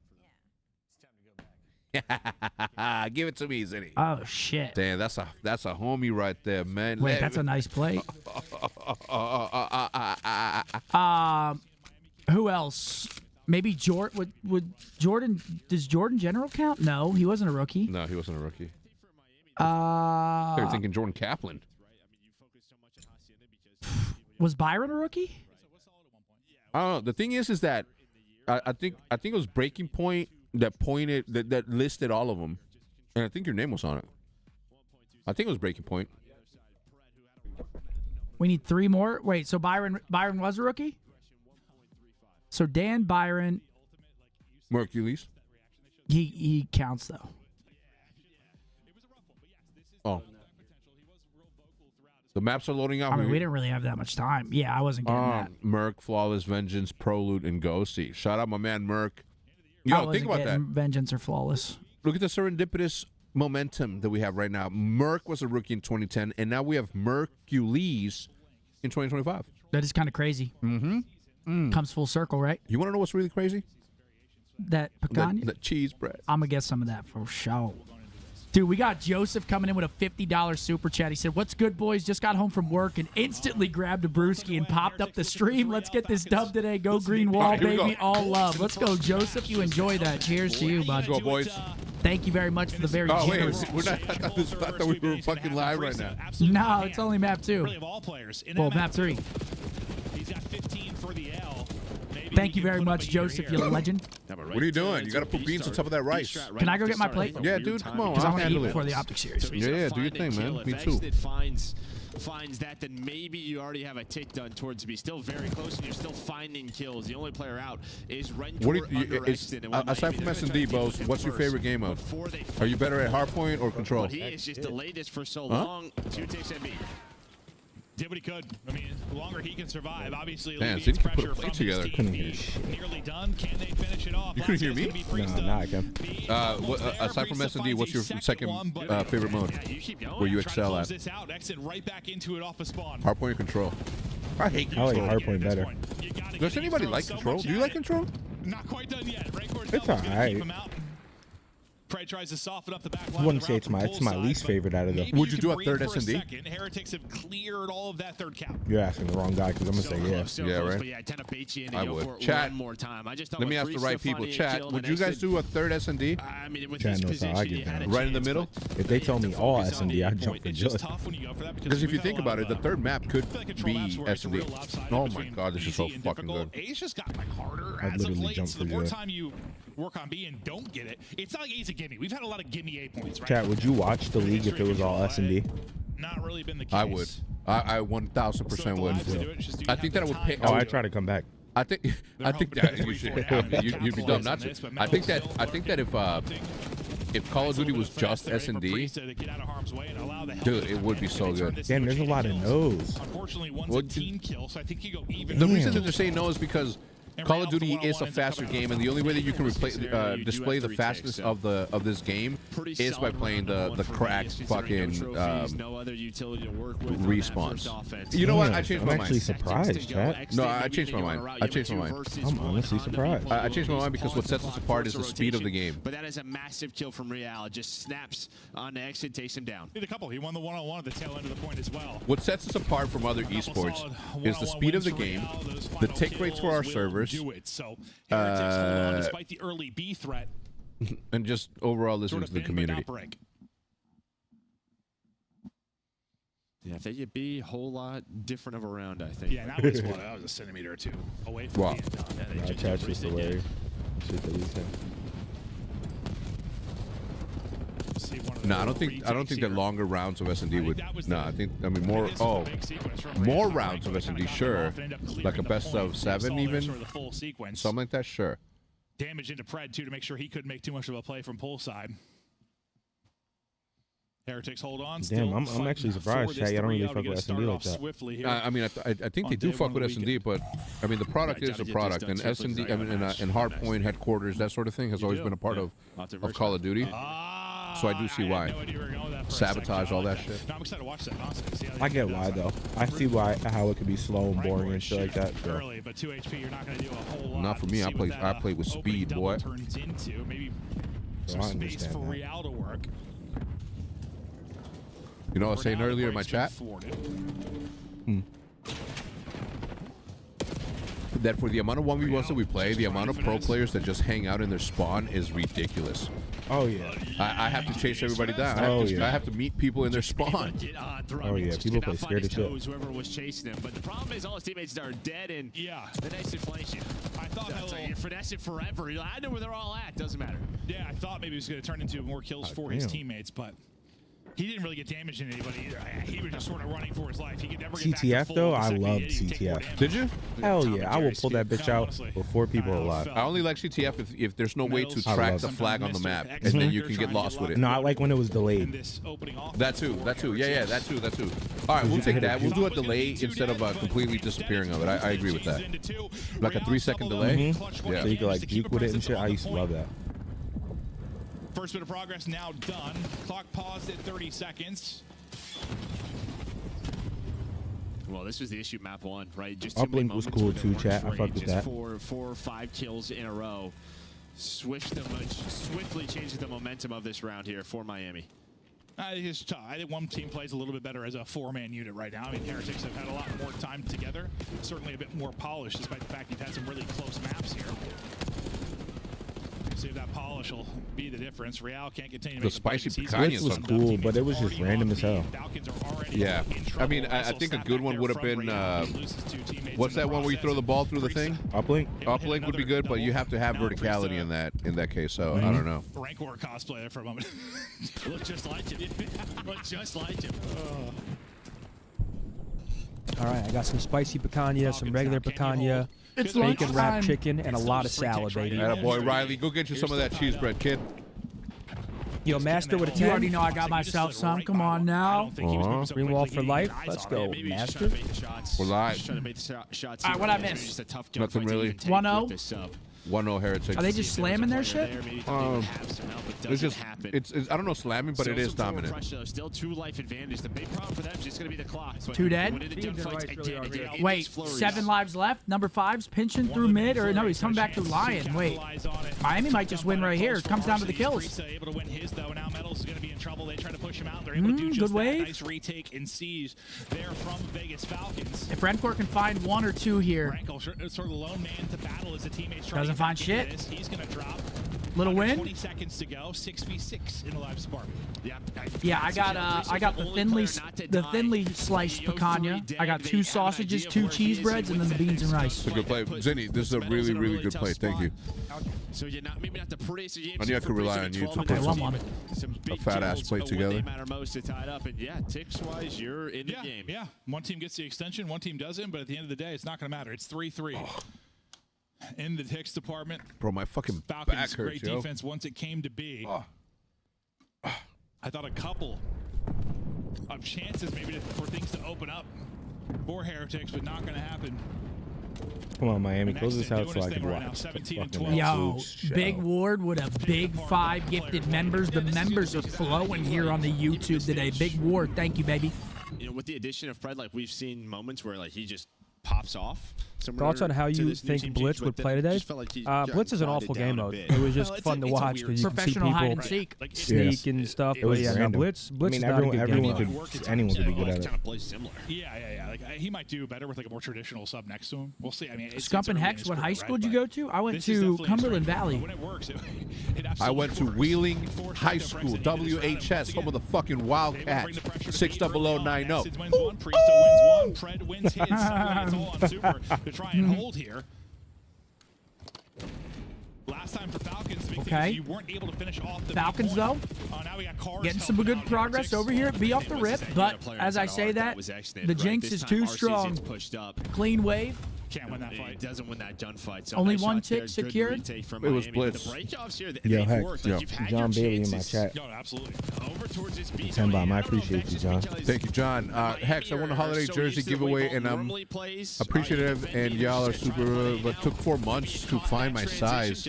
Give it to me, Zinni. Oh shit! Damn, that's a homie right there, man. Wait, that's a nice play. Who else? Maybe Jordan. Would Jordan? Does Jordan General count? No, he wasn't a rookie. No, he wasn't a rookie. They're thinking Jordan Kaplan. Was Byron a rookie? I don't know. The thing is that I think it was Breaking Point that listed all of them, and I think your name was on it. I think it was Breaking Point. We need 3 more. Wait, so Byron was a rookie? So Dan, Byron, Mercules. He counts though. Oh. The maps are loading out. I mean, we didn't really have that much time. Yeah, I wasn't getting that. Merc, Flawless, Vengeance, Prolude, and Ghosty. Shout out my man Merc. Think about that. Vengeance or Flawless. Look at the serendipitous momentum that we have right now. Merc was a rookie in 2010, and now we have Mercules in 2025. That is kind of crazy. Comes full circle, right? You want to know what's really crazy? That pecan? That cheese bread. I'm going to get some of that for sure. Dude, we got Joseph coming in with a $50 super chat. He said, "What's good, boys? Just got home from work and instantly grabbed a brewski and popped up the stream. Let's get this dub today. Go Green Wall, baby. All love." Let's go, Joseph. You enjoy that. Cheers to you, bud. Let's go, boys. Thank you very much for the very generous. Wait, I thought we were fucking live right now. No, it's only map 2. Well, map 3. He's got 15 for the L. Thank you very much, Joseph, you legend. What are you doing? You got to put beans on top of that rice. Can I go get my plate? Yeah, dude, come on. Because I want to eat before the OpTic series. Yeah, do your thing, man. Me too. Finds that, then maybe you already have a tick done towards me. Still very close, and you're still finding kills. The only player out is aside from S&D, Bose, what's your favorite game mode? Are you better at hardpoint or control? He is just delayed this for so long. 2 ticks and B. did what he could. I mean, the longer he can survive, obviously Man, alleviates City can put pressure a play from together. his Couldn't team. hear shit. Nearly done. Can they finish it off? You couldn't hear me? No, I can. Aside from S&D, what's your second favorite mode? Where you excel at? This out, exit right back into it off a spawn. Hardpoint or control? I hate I like control. hardpoint better. Does anybody like control? Do you like control? Not quite done yet. It's alright. Pred tries to soften up the back I line. wouldn't say it's my least favorite out of them. Would you do a third S&D? Heretics have cleared all of that third cap. You're asking the wrong guy because I'm gonna say yeah. Yeah, right. But yeah, I tend to bait you in I and go would. for it Chat. one more time. I just thought Let me with ask the Breeze right still people. finding a Chat, kill and would an you guys exit, do a third S&D? I mean, with Chat his knows how I position, get he had down. a Right in the chance, middle? but If they told me all Focus on S&D, the I'd point. jump for It's just joy. tough when you go for that Because if you we've think had a lot about it, of, the third map could I feel like control maps be where it's a S&D. real lopsided Oh my between god, this is so easy and fucking difficult. good. A's just got like harder I'd as of literally late. jump So for the more joy. time you work on B and don't get it, it's not like A's a gimme. We've had a lot of gimme A points, right? Chat, would you watch the league if it was all S&D? Not really been the case. I would. I 1000% would. I think that I would pick. Oh, I try to come back. I think that you should. You'd be dumb not to. I think that if Call of Duty was just S&D, dude, it would be so good. Damn, there's a lot of no's. Unfortunately, one's What a team kill, so I think you go even. The reason that they're saying no is because Call of Duty is a faster game, and the only way that you can display the fastness of this game is by playing the cracked fucking respawns. You know what? I changed my I'm actually mind. surprised, chat. No, I changed my mind. I changed my mind. I'm honestly surprised. I changed my mind because what sets us apart is the speed of the game. But that is a massive kill from Real. It just snaps on the exit, takes him down. Did a couple. He won the one-on-one at the tail end of the point as well. What sets us apart from other esports is the speed of the game, the tick rates for our servers, So Heretics hold on despite the early B threat. and just overall listening to the community. Yeah, if they could be a whole lot different of a round, I think. Yeah, that was that was a centimeter or two away from Wow. being done. Nah, chat's just hilarious. Shit that he's saying. No, I don't think that longer rounds of S&D would. No, I mean more. Oh, more rounds of S&D, sure. Like a best of 7 even. Something like that, sure. Damage into Pred too to make sure he couldn't make too much of a play from poolside. Heretics hold on. Damn, I'm actually surprised, chat. Y'all don't really fuck with S&D like that. I mean, I think they do fuck with S&D, but I mean, the product is a product, and S&D, I mean, and Hardpoint headquarters, that sort of thing, has always been a part of Call of Duty. So I do see why. Sabotage, all that shit. No, I'm excited to watch that. Honestly. I get why though. I see how it could be slow and boring and shit like that. So. Early, but 2 HP, you're not going to do a whole lot. Not for me. I play with speed, boy. Turns into maybe So some I space for understand that. Real to work. You know what I was saying earlier in my chat? That for the amount of 1v1s that we play, the amount of pro players that just hang out in their spawn is ridiculous. Oh yeah. I have to chase everybody down. I have to meet people in their spawn. Oh yeah, people play scared as shit. Whoever was chasing him, but the problem is all his teammates are dead and the next inflation. I thought that you're finessing forever. You're like, I know where they're all at. Doesn't matter. Yeah, I thought maybe it was going to turn into more kills for his teammates, but he didn't really get damaged in anybody either. He was just sort of running for his life. He could never get back to CTF full though, the I second love he did, he'd take more CTF. damage. Did you? Hell yeah, I will pull that bitch out before people are alive. I only like CTF if there's no way to I track love the it. flag on the map, and then you can get lost with it. No, I like when it was delayed. That too. Yeah, that too. All right, we'll take that. We'll do a delay instead of completely disappearing of it. I agree with that. Like a 3-second delay. Yeah. So you could like juke with it and shit. I used to love that. First bit of progress now done. Clock paused at 30 seconds. Well, this was the issue map 1, right? Just too many Uplink was moments cool where they too, weren't chat. I great. fucked with Just that. four or five kills in a row. Swiftly changes the momentum of this round here for Miami. I think it's tough. I think one team plays a little bit better as a 4-man unit right now. I mean, Heretics have had a lot more time together. Certainly a bit more polished, despite the fact you've had some really close maps here. See if that polish will be the difference. Real can't continue to The make spicy the picanha was cool, but it was just random as hell. Yeah. I mean, I think a good one would have been, what's that one where you throw the ball through the thing? Uplink? Uplink would be good, but you have to have verticality in that case, so I don't know. Rank war cosplay there for a moment. Look just like him. Look just like him. All right, I got some spicy picanha, some regular picanha, It's bacon wrapped lunchtime. chicken, and a lot of salad, baby. Atta boy, Riley, go get you some of that cheese bread, kid. Yo, Master with a 10. You already know I got myself some. Come on now. Green wall for life. Let's go, Master. We're live. All right, what I missed? Nothing really. 1-0. 1-0 Heretics. Are they just slamming their shit? It's just, it's I don't know slamming, but it is dominant. Still 2 life advantage. The big problem for them is just going to be the clock. 2 dead? Wait, 7 lives left. Number 5's pinching through mid, or no, he's coming back through Lion. Wait, Miami might just win right here. It comes down to the kills. Able to win his though. Now Methodz is going to be in trouble. They try to push him out. They're able to do just good that. wave. Nice retake and siege there from Vegas Falcons. If Rencore can find 1 or 2 here. Frankel sort of the lone man to battle as the teammates try Doesn't to find shit. He's going to drop. Little win. 20 seconds to go. 6v6 in the live spark. Yeah, I got the thinly sliced picanha. I got 2 sausages, 2 cheese breads, and then the beans and rice. It's a good play. Zinni, this is a really, really good play. Thank you. So you're maybe not the prettiest of games. I knew I could rely on you to Okay, put 1-1. a fat ass plate together. They matter most to tie it up, and yeah, ticks wise, you're in the game. Yeah, one team gets the extension, one team doesn't, but at the end of the day, it's not going to matter. It's 3-3. In the Ticks department, Bro, my fucking Falcons, back hurts, great yo. defense once it came to be. I thought a couple of chances maybe for things to open up for Heretics, but not going to happen. Come on, Miami, close this out doing so his I thing can right now, watch. 17 and Fucking 12. Yo, absolute Big shell. Ward with a big 5 gifted members. The members are flowing here on the YouTube today. Big Ward, thank you, baby. You know, with the addition of Fred, like we've seen moments where like he just pops off. Thoughts on how you think Blitz would play today? Blitz is an awful game mode. It was just fun to watch because you can see Professional hide and people seek. sneak and stuff. It was But yeah, no, random. Blitz I mean, is not a good anyone game. could be good at it. Kind of plays similar. Yeah. Like he might do better with like a more traditional sub next to him. We'll see. I mean, Scump and Hex, what high school did you go to? I went to Cumberland Valley. When it works, I went to Wheeling High School, WHS, home of the fucking Wildcats, 60090. Wins one, Priesta wins one, Pred wins his. It's all on Super to try and hold here. Last time for Falcons, the big thing is you weren't able to finish off the Falcons though, now we got Cars getting some good progress over here. Be off the rip, but as I say that, the Jinx is too strong. Clean wave. Can't win that fight. It doesn't win that gunfight. So Only nice 1 shots there, tick good secured. retake from It was Miami. Blitz. The breakoffs here, Yo, they've Hex. worked. Like, you've had John your Bailey in my chances. chat. No, absolutely. Over towards this B 10 bomb. I don't know if appreciate that's you, just John. because Thank you, John. Hex, I won a holiday so jersey used to the way giveaway, ball and I'm normally plays. appreciative, You've and been y'all are just trying super, to but took 4 months to find my size.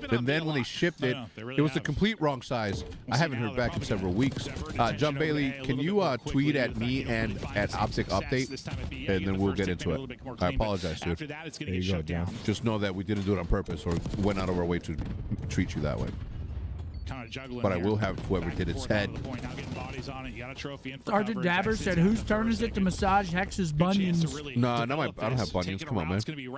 And then when they shipped it, it was the complete wrong size. I haven't heard back in several weeks. John Bailey, can you tweet at me and at OpTic Update, and then we'll get into it. I apologize, dude. There you go, John. Just know that we didn't do it on purpose or went out of our way to treat you that way. But I will have whoever did its head. Sergeant Dabber said, "Whose turn is it to massage Hex's bunions?" Nah, not my. I don't have bunions. Come on, man. You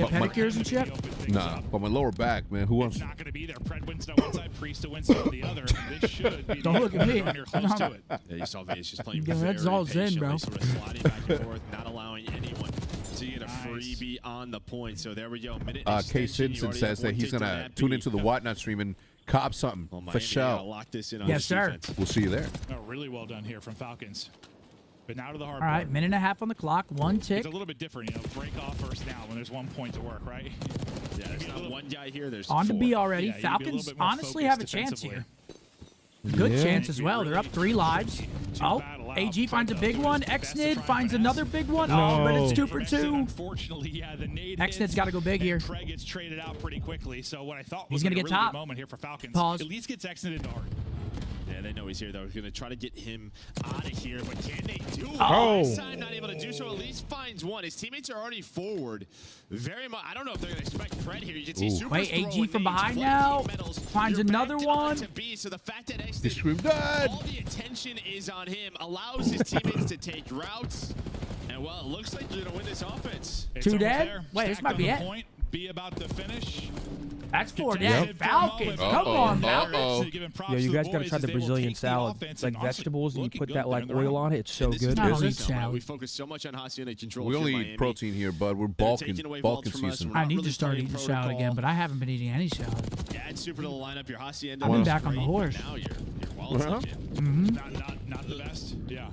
have pedicures and shit? Nah, but my lower back, man. Who wants? Not going to be there. Pred wins to one side, Priesta wins to the other. They should be. Don't look at me. Close to it. Yeah, you saw Vegas just playing Yeah, that's very all Zen, bro. patiently, sort of sliding back and forth, not allowing anyone to get a freebie on the point. So there we go. Minute K. extension. You Simpson already says have that one he's tick to gonna that tune beat. into the Whatnot stream and cop something Well, for Miami gotta sure. lock this in on Yes, sir. defense. We'll see you there. No, really well done here from Falcons. But now to the hard All right, part. minute and a half on the clock, 1 tick. It's a little bit different, break off first down when there's 1 point to work, right? Yeah, there's not one guy here. There's On to 4. B already. Yeah, you gotta be a little Falcons bit more honestly have a focused chance defensively. here. Good Yeah. chance as well. They're up 3 lives. Oh, AG finds a big one. Xnid finds another big one. Oh, but it's 2 for 2. Unfortunately, yeah, the nade Xnid's got to go big here. Craig gets traded out pretty quickly. So what I thought He's was gonna a get really top. good moment here for Falcons. Pause. At least gets Xnid into hard. Yeah, they know he's here, though. He's going to try to get him out of here, but can they do it? Oh. This time, not able to do so. At least finds one. His teammates are already forward. Very much. I don't know if they're going to expect Fred here. You can see Super Wait, AG from behind now. Finds another one. To B, so the fact that He screamed, "Dad!" all the attention is on him allows his teammates to take routes. And, well, it looks like you're going to win this offense. It's 2 almost dead? there. Wait, this Stacked might on be the it. point. Be about to finish. That's 4 Yep. dead. Falcons. Come on now. Yeah, you guys gotta try the Brazilian salad. It's like vegetables, and you put that like oil on it. It's so This is good. I don't business eat now, man. salad. We focus so much on Hacienda control. We here only in eat Miami. protein here, bud. We're They're bulking taking away bulking vaults from us. season. We're I not need really to start playing eating salad protocol. again, but I haven't been eating any salad. Add Super to the lineup. Your Hacienda. I've been looks back on the great, horse. but now you're well legit. Not the best. Yeah.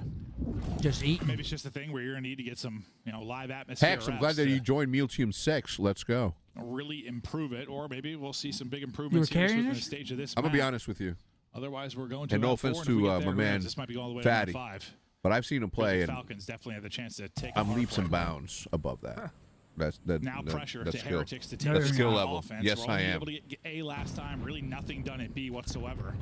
Just eating. Maybe it's just a thing where you're gonna need to get some, live atmosphere. Hex, I'm glad that you joined Meal Team 6. Let's go. really improve it, or maybe we'll see some big improvements carrying here within it? the stage of this. I'm gonna be map. honest with you. Otherwise, we're going to. And no round 4, offense and if we to get there, my who knows, man, this might be going all the way Fatty. to round 5. But I've seen him play, and Falcons definitely have the chance to take. I'm leaps and bounds above that. That's Now pressure that's to skill. Heretics to take That's the skill on level. offense. Yes, We're only I am. able to get A last time. Really nothing done at B whatsoever.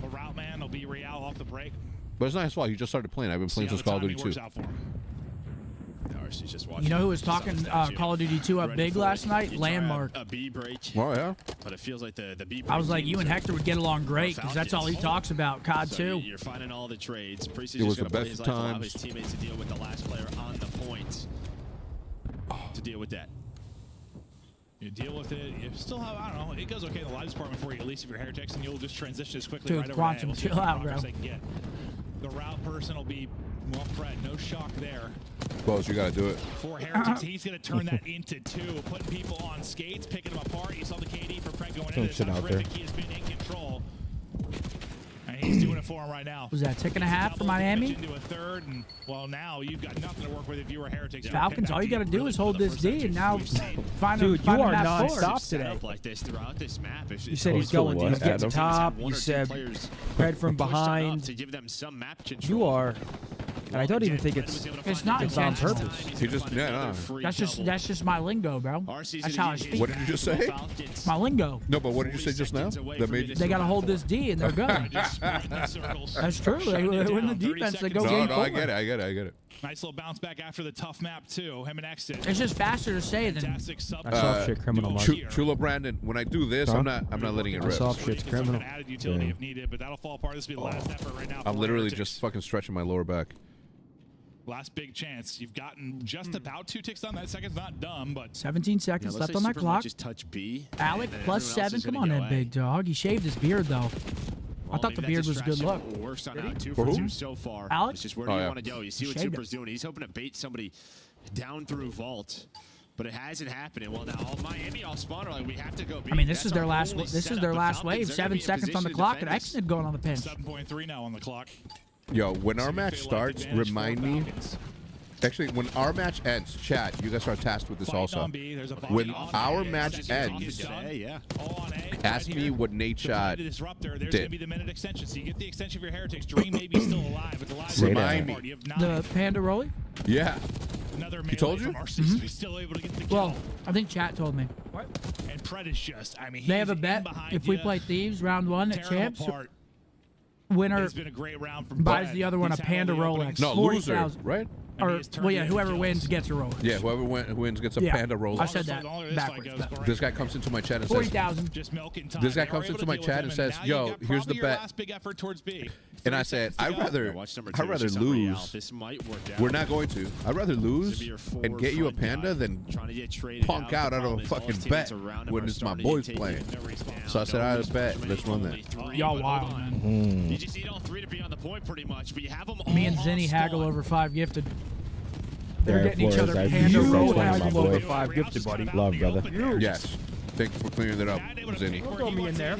A route man will be Real off the break. But it's not his fault. He just started playing. I've been playing since Call of Duty 2. You know who was talking Call of Duty 2 up big last night? Landmark. A B break. Oh, yeah? But it feels like the B break. I was like, you and Hector would get along great because that's all he talks about, COD 2. You're finding all the trades. Priest It was just the gonna best play of his life, allow times. his teammates to deal with the last player on the point. To deal with that. You deal with it. You still have, I don't know, it goes okay in the lives department for you, at least if you're Heretics, and you'll just transition as quickly Dude, right over Quantum, to A. We'll see chill what out, progress bro. they can get. The route person will be, well, Fred, no shock there. Close, you got to do it. For Heretics, he's going to turn that into 2, putting people on skates, picking them apart. You saw the KD for Fred going into this. Shit How out terrific he has been in control. And he's doing it for him right now. Was that tick and a half for Miami? Into a third, and well, now you've got nothing to work with if you were Heretics. Falcons, all you got to do is hold this D, and now find Dude, find you a are map non-stop forward. today. Like this throughout this map. You said he's going, he's getting top. You said Fred from behind. To give them some map control. You are. And I don't even think it's not on intentional. purpose. He just, yeah, no. That's just my lingo, bro. That's how I speak. What did you just say? My lingo. No, but what did you say just now? That made They got to hold this D, and they're good. That's true. They win the defense. They go No, game no, forward. I get it. Nice little bounce back after the tough map, too. Him and Exton. It's just faster to say than. Fantastic sub. I saw shit criminal, Mark. Chulo Brandon, when I do this, I'm not letting it I rip. saw shit's criminal. Added utility if needed, but that'll fall apart. This will be the last effort right now. I'm for literally Heretics. just fucking stretching my lower back. Last big chance. You've gotten just about 2 ticks on that. Second's not dumb, but 17 seconds left on that clock. Just touch B. Alec plus 7. Come on in, big dog. He shaved his beard though. I thought the beard was a good look. Works on out 2 For for who? 2 so far. Alex? It's just where do you want to go? You see what Shaved Super's doing. He's hoping to bait somebody down through vault. But it hasn't happened. Well, now all Miami all spawn are like, we have to go B. I mean, this That's is their our last. only This is setup. their The last Falcons, wave. they're 7 gonna be in seconds on the position to clock, and defend this. Exton going on the pinch. 7.3 now on the clock. Yo, when our match Feel like starts, advantage remind for me. Falcons. Actually, when our match ends, chat, you guys are tasked with this Fighting also. on B, there's a When body on our A, match second off ends, the gun. Yeah. All on A, ask right me here. what Nate To play shot the disruptor, there's did. gonna be the minute extension. So you get the extension for your Heretics. Dream may be still alive, but the live Say that. part. You have 9. The Panda Rolly? Yeah. Another He told melee you? from RC, so he's still able to get the kill. Well, I think chat told me. And Pred is just, I mean, They have he's a bet in behind if we you, play Thieves round 1 at tearing them Champs, apart. winner It's been a great round from buys Pred. the other one a He's had Panda all the Rolex. openings. No, loser, 40,000. right? Or, he has turned well, yeah, it whoever into wins kills. gets a Rolex. Yeah, whoever wins gets a Yeah. Panda Rolex. I said that The longer this fight backwards. goes, but- Corey. This guy comes into my chat and says, 40,000. Just milking time. This guy They comes were able into to my deal with chat them, and says, now "Yo, you've got here's the probably your bet." last big effort towards B. And I 30 said, seconds to I'd go. rather, Watch number I'd 2. rather It's just on Real. lose. This might work out. We're not going to. I'd rather lose Be your and get you a forward front Panda guy. than Trying to get traded punk out The of a problem is all fucking his bet teammates around him when are it's my starting to boys take playing. it. No respawn, So I said, no I respawn. bet. Let's run that. Only 3, Y'all but wild, hold on. man. You just need all 3 to be on the point pretty much, but you have them all Me and on Zinni haggle spawn. over 5 gifted. They're Yeah, getting each Flores, other I Panda appreciate that Rolex. plan, my boy. 5 gifted, buddy. Love, brother. Yes. Thank you for clearing that up, Zinni. Throw me in there.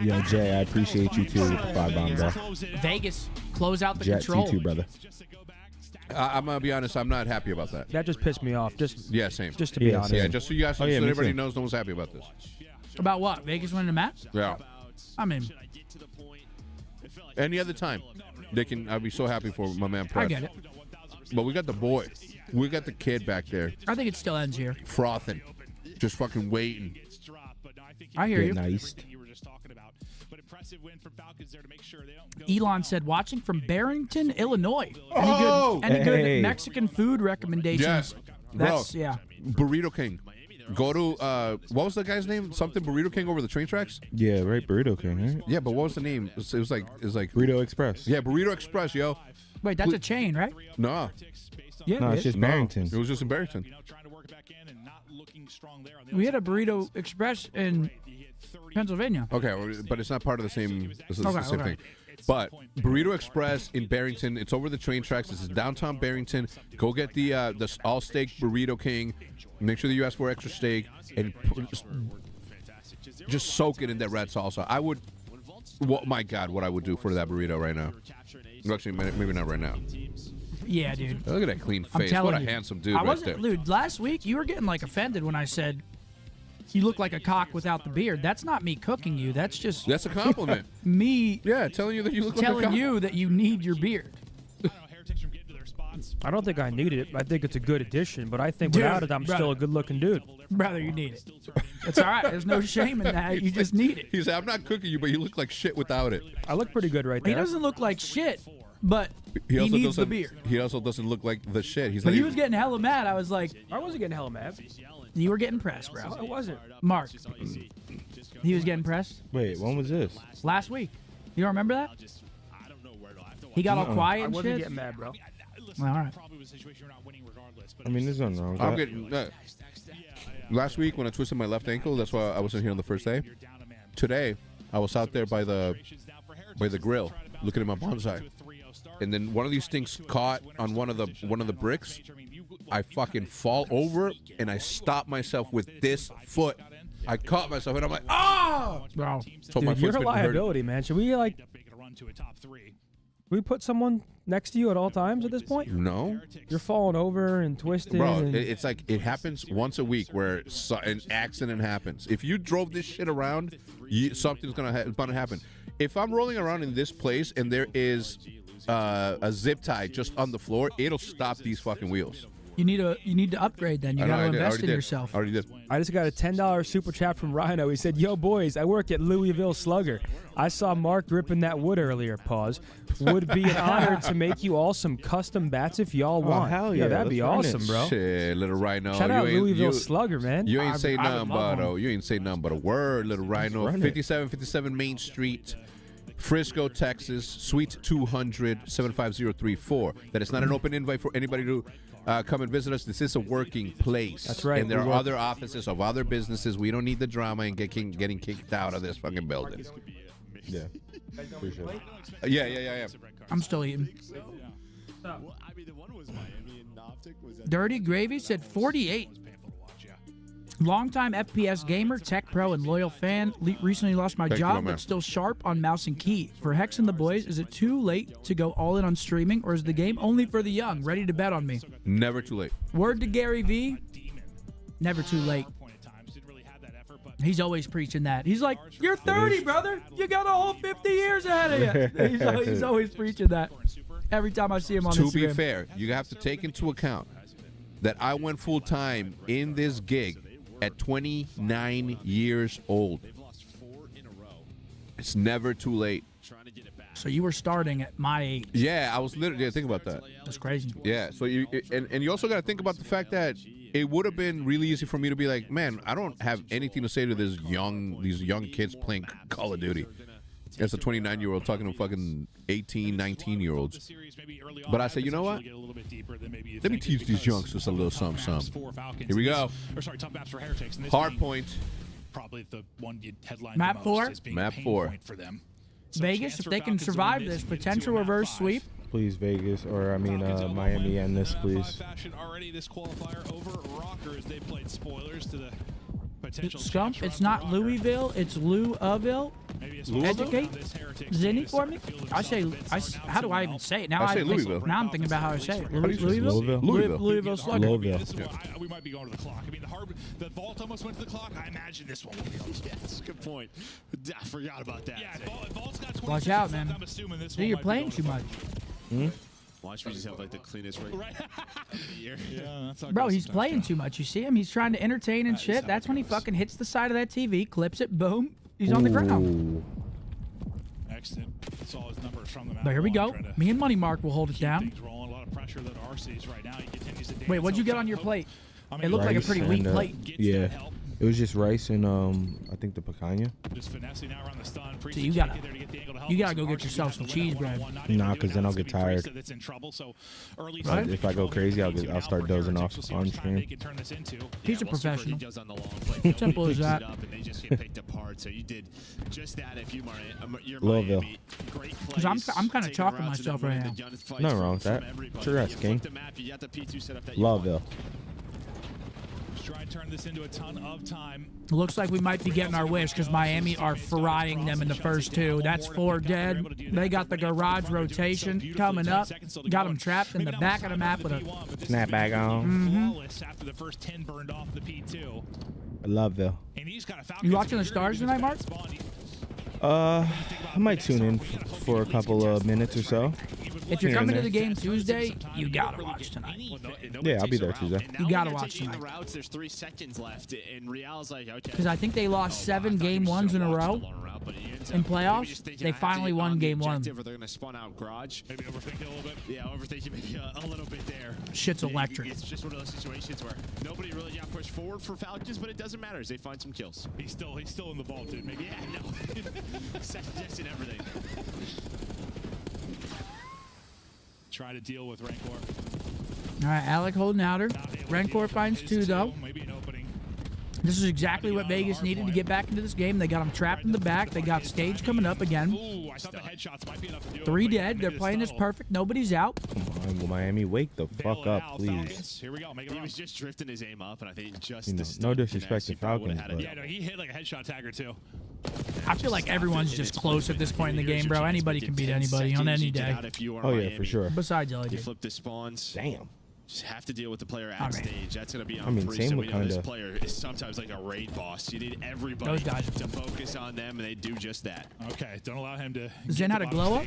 Yo, Jay, I appreciate you too. 5 bomb, bro. Vegas, close out the Jet control. T2, brother. I'm gonna be honest. I'm not happy about that. That just pissed me off. Yeah, same. Just to be Yeah, honest. same. Yeah, just so you guys, Oh, yeah, so me everybody too. knows, no one's happy about this. About what? Vegas winning the match? Yeah. I mean, Any other time, I'd be so happy for my man I Prep. get it. But we got the boy. We got the kid back there I think it still ends here. frothing, just fucking waiting. I hear you. Getting iced. Elon said, watching from Barrington, Illinois. Oh! Any good Hey. Mexican food recommendations? Yes. That's, Bro. yeah. Burrito King. Go to what was the guy's name? Something Burrito King over the train tracks? Yeah, right. Burrito King, right? Yeah, but what was the name? It was like Burrito Express. yeah, Burrito Express, yo. Wait, that's a chain, right? Nah, Yeah, No, it it's is. just Barrington. it was just embarrassing. We had a Burrito Express in Pennsylvania. Okay, but it's not part of the same. This is the Okay, same okay. thing. But Burrito Express in Barrington, it's over the train tracks. This is downtown Barrington. Go get the all steak Burrito King. Make sure that you ask for extra steak and just soak it in that red salsa. I would. What my God, what I would do for that burrito right now. Actually, maybe not right now. Yeah, dude. Look at that clean I'm face. telling What a you. handsome dude I right wasn't, there. dude, last week you were getting like offended when I said you look like a cock without the beard. That's not me cooking you. That's just That's a compliment. me Yeah, telling you that you look like a telling cock. you that you need your beard. I don't think I need it. I think it's a good addition, but I think Dude, without it, I'm brother. still a good-looking dude. Brother, you need it. It's all right. There's no shame in that. You just need it. He said, I'm not cooking you, but you look like shit without it. I look pretty good right He there. doesn't look like shit, but He he also needs doesn't. the beard. He also doesn't look like the shit. He's But not he even- was getting hella mad. I was like, I wasn't getting hella mad. you were getting pressed, I bro. wasn't. Mark, he was getting pressed Wait, when was this? last week. You don't remember that? He got all quiet I and wasn't shit. getting mad, bro. Well, all right. I mean, there's nothing wrong with I'm that. getting. Last week when I twisted my left ankle, that's why I wasn't here on the first day. Today, I was out there by the grill, looking at my bonsai, and then one of these things caught on one of the bricks. I fucking fall over and I stop myself with this foot. I caught myself and I'm like, ah! Bro, So my Dude, you're foot's a been hurting. liability, man. Should we like? We put someone next to you at all times at this point? No, You're falling over and twisting. bro. and It's like it happens once a week where an accident happens. If you drove this shit around, something's gonna happen. If I'm rolling around in this place and there is a zip tie just on the floor, it'll stop these fucking wheels. you need to upgrade then. You I know, got to I did, I invest already in did. yourself. I already did. I just got a $10 super chat from Rhino. He said, "Yo, boys, I work at Louisville Slugger. I saw Mark ripping that wood earlier. Pause. Would be an honor to make you all some custom bats if y'all want." hell yeah, that'd be let's run it. awesome, bro. Shit, little Rhino. Shout out you ain't, Louisville you, Slugger, man. You ain't say I would nothing love but one. you ain't say nothing but a word, little Rhino. run it. 5757 Main Street, Frisco, Texas, Suite 200, 75034. That is not an open invite for anybody to come and visit us. This is a working place. That's right. And there We are work- other offices of other businesses. We don't need the drama and getting kicked out of this fucking building. Yeah. Appreciate it. Yeah. I'm still eating. Dirty Gravy said 48. Longtime FPS gamer, tech pro, and loyal fan. Recently lost my Thank you, my job, man. but still sharp on mouse and key. For Hex and the boys, is it too late to go all in on streaming, or is the game only for the young? Ready to bet on me? Never too late. Word to Gary V. Never too late. He's always preaching that. He's like, "You're 30, brother. You got a whole 50 years ahead of you." He's always preaching that. Every time I see him on To Instagram. be fair, you have to take into account that I went full time in this gig at 29 years old. It's never too late. So you were starting at my age. Yeah, I was literally think about that. That's crazy. Yeah, so you and you also got to think about the fact that it would have been really easy for me to be like, man, I don't have anything to say to these young kids playing Call of Duty. As a 29-year-old talking to fucking 18, 19-year-olds. But I said, you know what? Let me teach these youngsters a little something. Here we go. Hard point. Probably the one you headline Map the most 4? as being Map a pain 4. point for them. Vegas, if they can survive this potential reverse sweep, Please, Vegas, or I mean, Miami, end this, please. Already this qualifier over Rockers. They played spoilers to the potential Scump, it's not Louisville, it's Louisville. Educate Zinni for me. How do I even say it? Now I say Louisville. Now I'm thinking about how I say it. do you say Louisville? Louisville. Louisville Slugger. Louisville. We might be going to the clock. I mean, the vault almost went to the clock. I imagine this one will be on the clock. That's a good point. I forgot about that. Yeah, Vault's got 26 Watch out, left. man. I'm assuming this See, one you're might be playing going too to much. Watch me just have like the cleanest rate Right. of the year. Yeah, that's how it Bro, goes he's sometimes, playing John. too much. You see him? He's trying to entertain and That is shit. how That's it when he goes. fucking hits the side of that TV, clips it, boom. He's on the ground. Ooh. Excellent. Saw his numbers from the map. But here we one, go. trying to Me and Money Mark will hold it keep down. things rolling. A lot of pressure that RC's right now. He continues to Wait, dance what'd you get outside on your hope. plate? I mean, It looked like a Rice pretty weak and, plate. gets Yeah. that help. It was just rice and I think the picanha. Just finessing now around the stun. So you gotta go get yourself some cheese bread. Nah, 'cause then I'll get tired. That's in trouble. So early Right. If I go crazy, I'll start dozing off on stream. He's a professional. Does on the long play. Simple as Picks it that. up and they just get picked apart. So you did just that if you you're Louisville. Miami. Great 'Cause I'm plays, kinda taking chalking routes and myself then right winning now. the gunfights Nothing wrong with from that. everybody. Sure, that's You king. flip the map, you got the P2 set up that you Loveville. want. Try and turn this into a ton of time. Looks like we might be getting our wish because Miami are frying them in the first two. That's 4 dead. They got the garage rotation coming up. Got them trapped in the back of the map with a snapback on. After the first 10 burned off the P2. I love Bill. You watching the stars tonight, Mark? I might tune in for a couple of minutes or so. If you're coming to the game Tuesday, you gotta watch tonight. Yeah, I'll be there Tuesday. You gotta watch tonight. There's 3 seconds left, and Real's like, okay. Because I think they lost 7 game ones in a row in playoffs. They finally won game 1. They're gonna spawn out garage. Maybe overthinking a little bit. Yeah, overthinking maybe a little bit there. Shit's electric. It's just one of those situations where nobody really got pushed forward for Falcons, but it doesn't matter as they find some kills. He's still in the vault, dude. Maybe. Yeah, no. Suggesting everything. Try to deal with Rancor. All right, Alec holding outer. Rancor finds 2 though. Maybe an opening. This is exactly what Vegas needed to get back into this game. They got them trapped in the back. They got stage coming up again. Ooh, I thought the headshots might be enough to do it. 3 dead. They're playing this perfect. Nobody's out. Come on, Miami, wake the fuck up, please. Falcons. Here we go. Make it He was just drifting his aim up, and I think just You know, the no disrespect to Falcons, but Yeah, no, he hit like a headshot tagger too. I feel like everyone's just close at this point in the game, bro. Anybody can beat anybody on any day. oh yeah, for sure. Besides You LG. flip the spawns. Damn. Just have to deal with the player at Alright. stage. That's going to be on I mean, free. same So with we know this kinda- player is sometimes like a raid boss. You need everybody Those guys. to focus on them, and they do just that. Okay, don't allow him to. Zen had a glow up?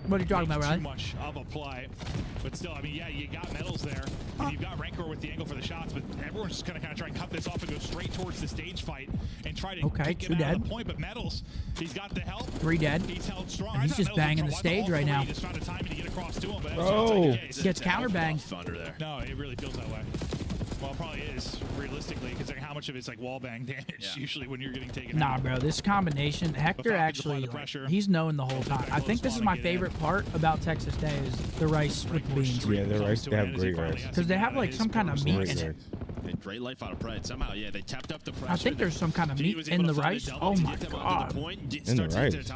What are you talking about, Too Riley? much of a play, but still, I mean, yeah, you got Methodz there, and you've got Rancor with the angle for the shots, but everyone's just gonna kind of try and cut this off and go straight towards the stage fight and try to Okay, kick 2 him out dead. of the point. But Methodz, he's got the help. 3 dead. He's held strong. And he's I thought just Methodz banging was the gonna stage watch all right 3, now. Just found a timing to get across to him, but Oh, Gets counterbanged. Thunder there. no, it really feels that way. Well, it probably is realistically, considering how much of it's like wall bang damage usually when you're getting taken Nah, out. bro, this combination, Hector Falcons apply actually, the like, pressure. he's known the whole time. I think this is my favorite part about Texas Day is the rice with the beans. Yeah, they're rice. They have great rice. Because they have like some kind of meat Great in it. rice. And great life out of Pred. Somehow, yeah, they tapped up the pressure. I think there's some kind of meat in the rice. Oh my god. In the rice.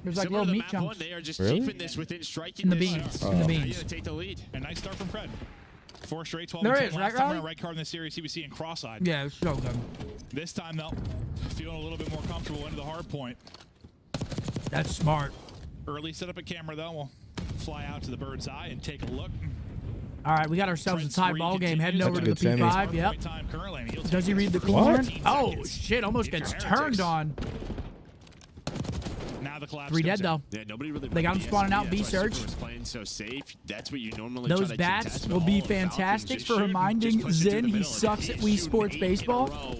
There's like little meat chunks They are just Really? keeping this within striking in the distance. beans. In the Now beans. you gotta take the lead. A nice start from Pred. 4 straight, 12 There and 10 is, last right, time Riley? around, right card in the series, CBC and cross-eyed. Yeah, it's so good. This time, though, feeling a little bit more comfortable into the hard point. That's smart. Early set up a camera, though. We'll fly out to the bird's eye and take a look. All right, we got ourselves a tie ball game heading That's over a to the good semi. P5. Yep. Point time currently, and he'll Does take he this read the for corner? 15 Oh, seconds. shit. Almost gets turned on. Now the collapse 3 comes dead, in. though. Yeah, nobody really They got him played spawning out SMB. B That's why search. Super was playing so safe. That's what you normally Those try to bats contest, will but be all Falcons fantastic just for shoot, reminding just push it to the Zen he middle, and sucks at he's Wii shooting Sports 8 in a baseball. row.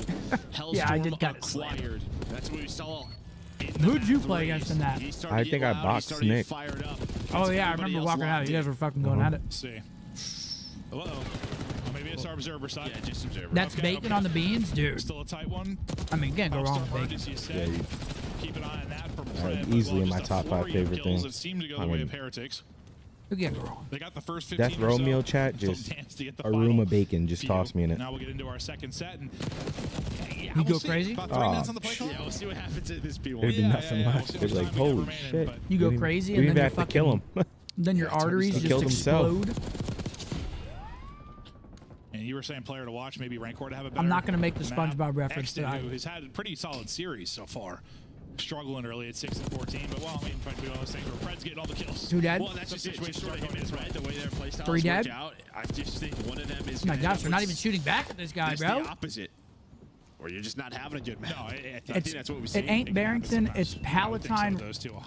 Yeah, I Hellstorm did kinda slam. acquired. That's what we saw. in the Who'd you map play race. against in that? He started I to think get I loud, he boxed started to get Nick. fired up. Oh, yeah, I Everybody remember else walking out. locked You guys in. were fucking going at it. Let's see. Uh-oh. Maybe it's our observer side. Yeah, just observer. That's bacon on the beans, dude. Still a tight one. I mean, you can't go wrong with Upstart bacon. Burgess, you Yeah, said. you- Keep an eye on that from Fred. easily Well, my just a top 5 flurry of favorite kills things. that seem to go I the way mean- of Heretics. You can't go wrong. They got the first 15 Death or Row so. meal chat, Still just dance to get the Aruma final bacon, just few. toss me in it. Now we'll get into our second set. And yeah, You we'll go see. crazy? About 3 Oh, minutes on the play clock. Yeah, we'll see what happens at this P1. It'd be Yeah, nothing yeah, left. we'll see It's how like, much time we have holy remaining, shit. but- You go We crazy we and then even your have to fucking, kill him. then your arteries He just killed himself. explode. And you were saying player to watch, maybe Rancor to have a better I'm not gonna make the map. SpongeBob reference Exton, tonight. who has had a pretty solid series so far. Struggling early at 6 and 14, but well, I mean, trying to do all those things where Fred's getting all the kills. 2 dead. Well, that's just it. Just sort of him and Red, the way their play styles 3 work dead. out. I just think one of them is. Oh my gonna gosh, end they're up not with even shooting back at this guy, just bro. the opposite. Or you're just not having a good match. No, I I think think that's what we see. It ain't Barrington, it's Palatine,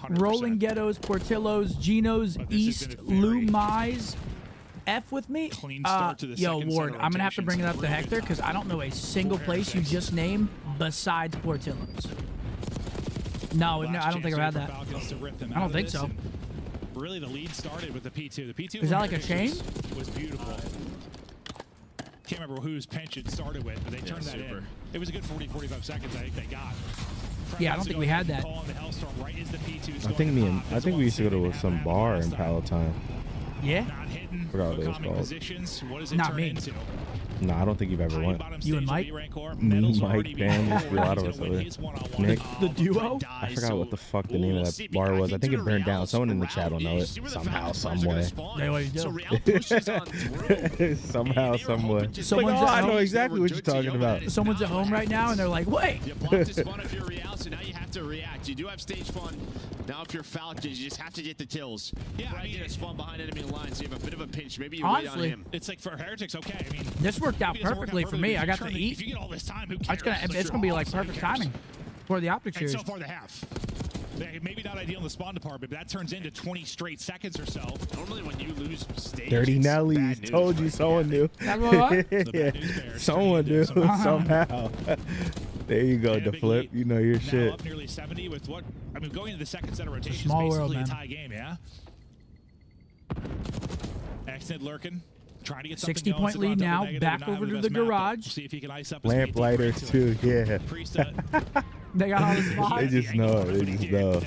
Rolling Ghettos, Portillo's, Geno's, But this has East, been a very Lou Mize. F with me? clean start to the Yo, second Ward, set of I'm going to have to rotations. bring it up to Really Hector good because I don't know a single place you just named besides Portillo's. No, no, I don't think I've had that. I don't think so. Really, the lead started with the P2. The P2 Is that like a chain? was beautiful. Can't remember whose pension started with, but they turned that in. It was a good 40, 45 seconds I think they got. Yeah, I don't think we had that. I think we used to go to some bar in Palatine. Yeah? Not hitting. Forgot what it was Becoming called. positions. What does it Not turn me. into? No, I don't think you've ever won. You and Mike? Mike, Bam, there's a lot of us over there. Nick, The duo? I forgot what the fuck the name of that bar was. I think it burned down. Someone in the chat will know it somehow, some way. They always do. Somehow, some way. Someone's I know exactly what you're talking about. Someone's at home right now, and they're like, wait. You blocked the spawn if you're Real, so now you have to react. You do have stage fun. Now if you're Falcons, you just have to get the kills. Yeah, right there, spawn behind enemy lines, so you have a bit of a pinch. Maybe you Honestly, wait on him. It's like for Heretics, okay. I mean, this worked out perfectly for me. I got to eat. If you get all this time, who cares? It's gonna be like perfect timing for the OpTic And series. so far they have. Maybe not ideal in the spawn department, but that turns into 20 straight seconds or so. Normally when you lose stage, Dirty it's Nellies. bad news, Told you but someone yeah. knew. That's what? Yeah. Someone knew somehow. There you go, the flip. You know your now shit. Up nearly 70 with what? I mean, going into the second set of rotation small is world, basically man. a tie game, yeah? Exnid lurking. Trying to get something 60 going. point lead now. Back over to the garage. See if he can ice up his Lamplighters too, yeah. They got all the spots. They just know it. They just know.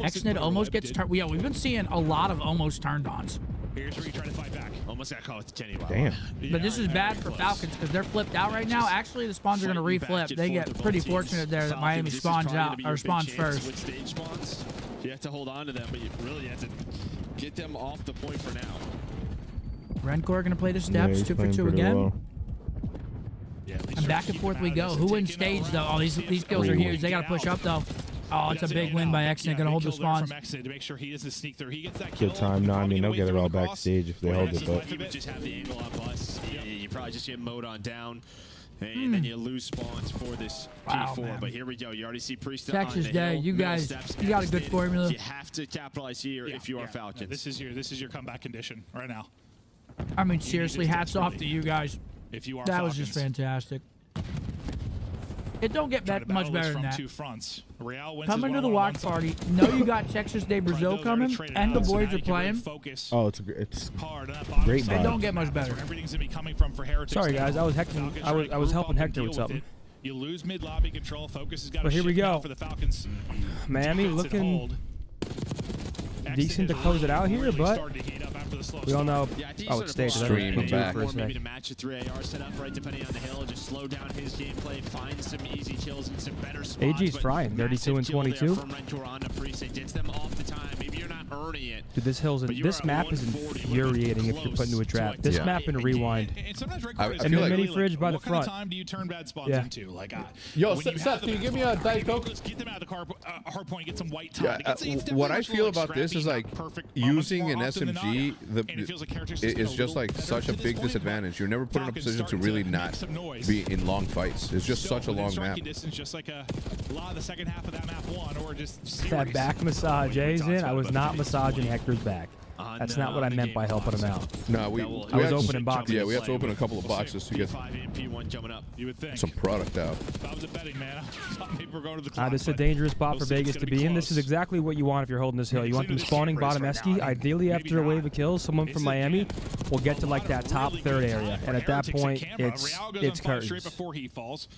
Exnid almost gets turned. Yeah, we've been seeing a lot of almost turned ons. Here's where you try to fight back. Almost got caught with the Kenny. Damn. But this is bad for Falcons because they're flipped out right now. Actually, the spawns are going to reflip. They get pretty fortunate there that Miami spawns out or spawns first. With stage spawns, you have to hold on to them, but you really have to get them off the point for now. Rencor going to play the steps, he's 2 for playing 2 pretty again. well. And back and forth we go. Who wins stage though? Oh, these kills are huge. They got to push up though. Oh, it's a big win by Exnid. Going to hold the spawns. Good time. No, I mean, they'll get it all backstage if they hold it, but You would just have the angle up us. You probably just get mode on down. And then you lose spawns for this Wow, G4. man. But here we go. You already see Priest Texas on the Day, hill, you middle guys, steps, you got a good Exnid. formula. You have to capitalize here if you are Falcons. This is your comeback condition right now. I mean, seriously, hats off to you guys. If you are That Falcons. was just fantastic. It don't get much better than that. Two fronts. Real wins Coming to the watch party. Know you got Texas Day Brazil coming, and the boys are playing. oh, it's great It vibe. don't get much better. Everything's gonna be coming from for Heretics. Sorry guys, I was helping Hector with something. You lose mid lobby control. Focus has got to But here we shift now go. for the Falcons. Miami looking decent to close it out here, but we all know. Oh, it's staged. Stream back. For a Maybe to sec. match a 3 AR setup, right, depending on the hill. Just slow down his gameplay, find some easy kills and some better spots. AG's but frying, 32 and massive kill there 22. from Rentor on the Priest. It gets them off the time. Maybe you're not earning it. Dude, this map is infuriating if you're put into a trap. This map and rewind. And sometimes I Record feel is like- mini fridge by the what kind of front. time do you turn bad spawns Yeah. into? Like, Yo, when you Seth, have can you the give me bad a spawns, Diet Coke? let's get them out of the hard point, get some white Yeah, time. It's what I definitely feel like about this is scrappy, like not perfect moments using more an often than SMG. not. And it feels like Heretics It's been a just little like better such a to this big point, disadvantage. You're never put in a Falcons position to starting really make not some noise. be in long fights. It's just Still such a within long map. striking distance, just like a lot of the second half of that map one, or just That series. back massage, Azen. I was not massaging Hector's back. That's not what I meant by helping him out. No, we I was have to- opening boxes. Yeah, we have to open a couple of boxes to get P1 jumping up. You would think. some product out. If I was a betting man, I thought maybe we're going to the clock, This is a but dangerous spot we'll for see. It's Vegas gonna to be be in. This is close. exactly what you want if you're holding this hill. You want them Clearly spawning the race bottom right esky. now. Ideally, Maybe after a wave not. of kills, someone from It's Miami again will get to a like lot that of top really third good area, time and at that Heretics and point, Camera. it's Real goes it's on fire straight curtains. before he falls.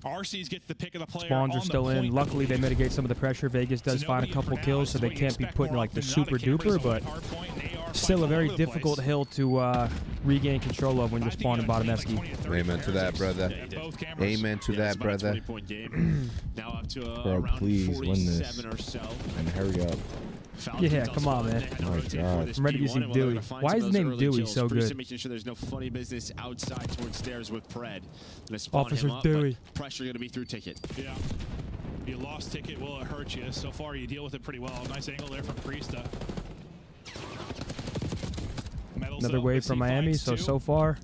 RC's gets the pick of the player. Spawns are on still the in. point. Luckily, they mitigate some of the pressure. Vegas does So find a nobody couple for kills, now so they is what you can't be expect put in more like the often than super not. Cameras duper, on but hard point, and AR still a fighting very all over the difficult place. hill to regain control of when you're I think spawning you bottom gotta play esky. like 20 to 30 Amen to that, Heretics. brother. Yeah, both cameras. Amen to Yeah, that, it's about a brother. 20-point game. Now up to Bro, around please win this. 47 or so. And hurry up. Falcons Yeah, on come on, spawn. man. They had to My rotate for God. this I'm ready to P1, see and we're Dewey. gonna find Why some is of the those name early Dewey kills. so Bruce good? making sure there's no funny business outside towards stairs with Pred. Gonna spawn Officer him up, Dewey. but pressure gonna be through ticket. Yeah. You lost ticket, will it hurt you? So far, you deal with it pretty well. Nice angle there from Priesta. Another wave from Miami, so far.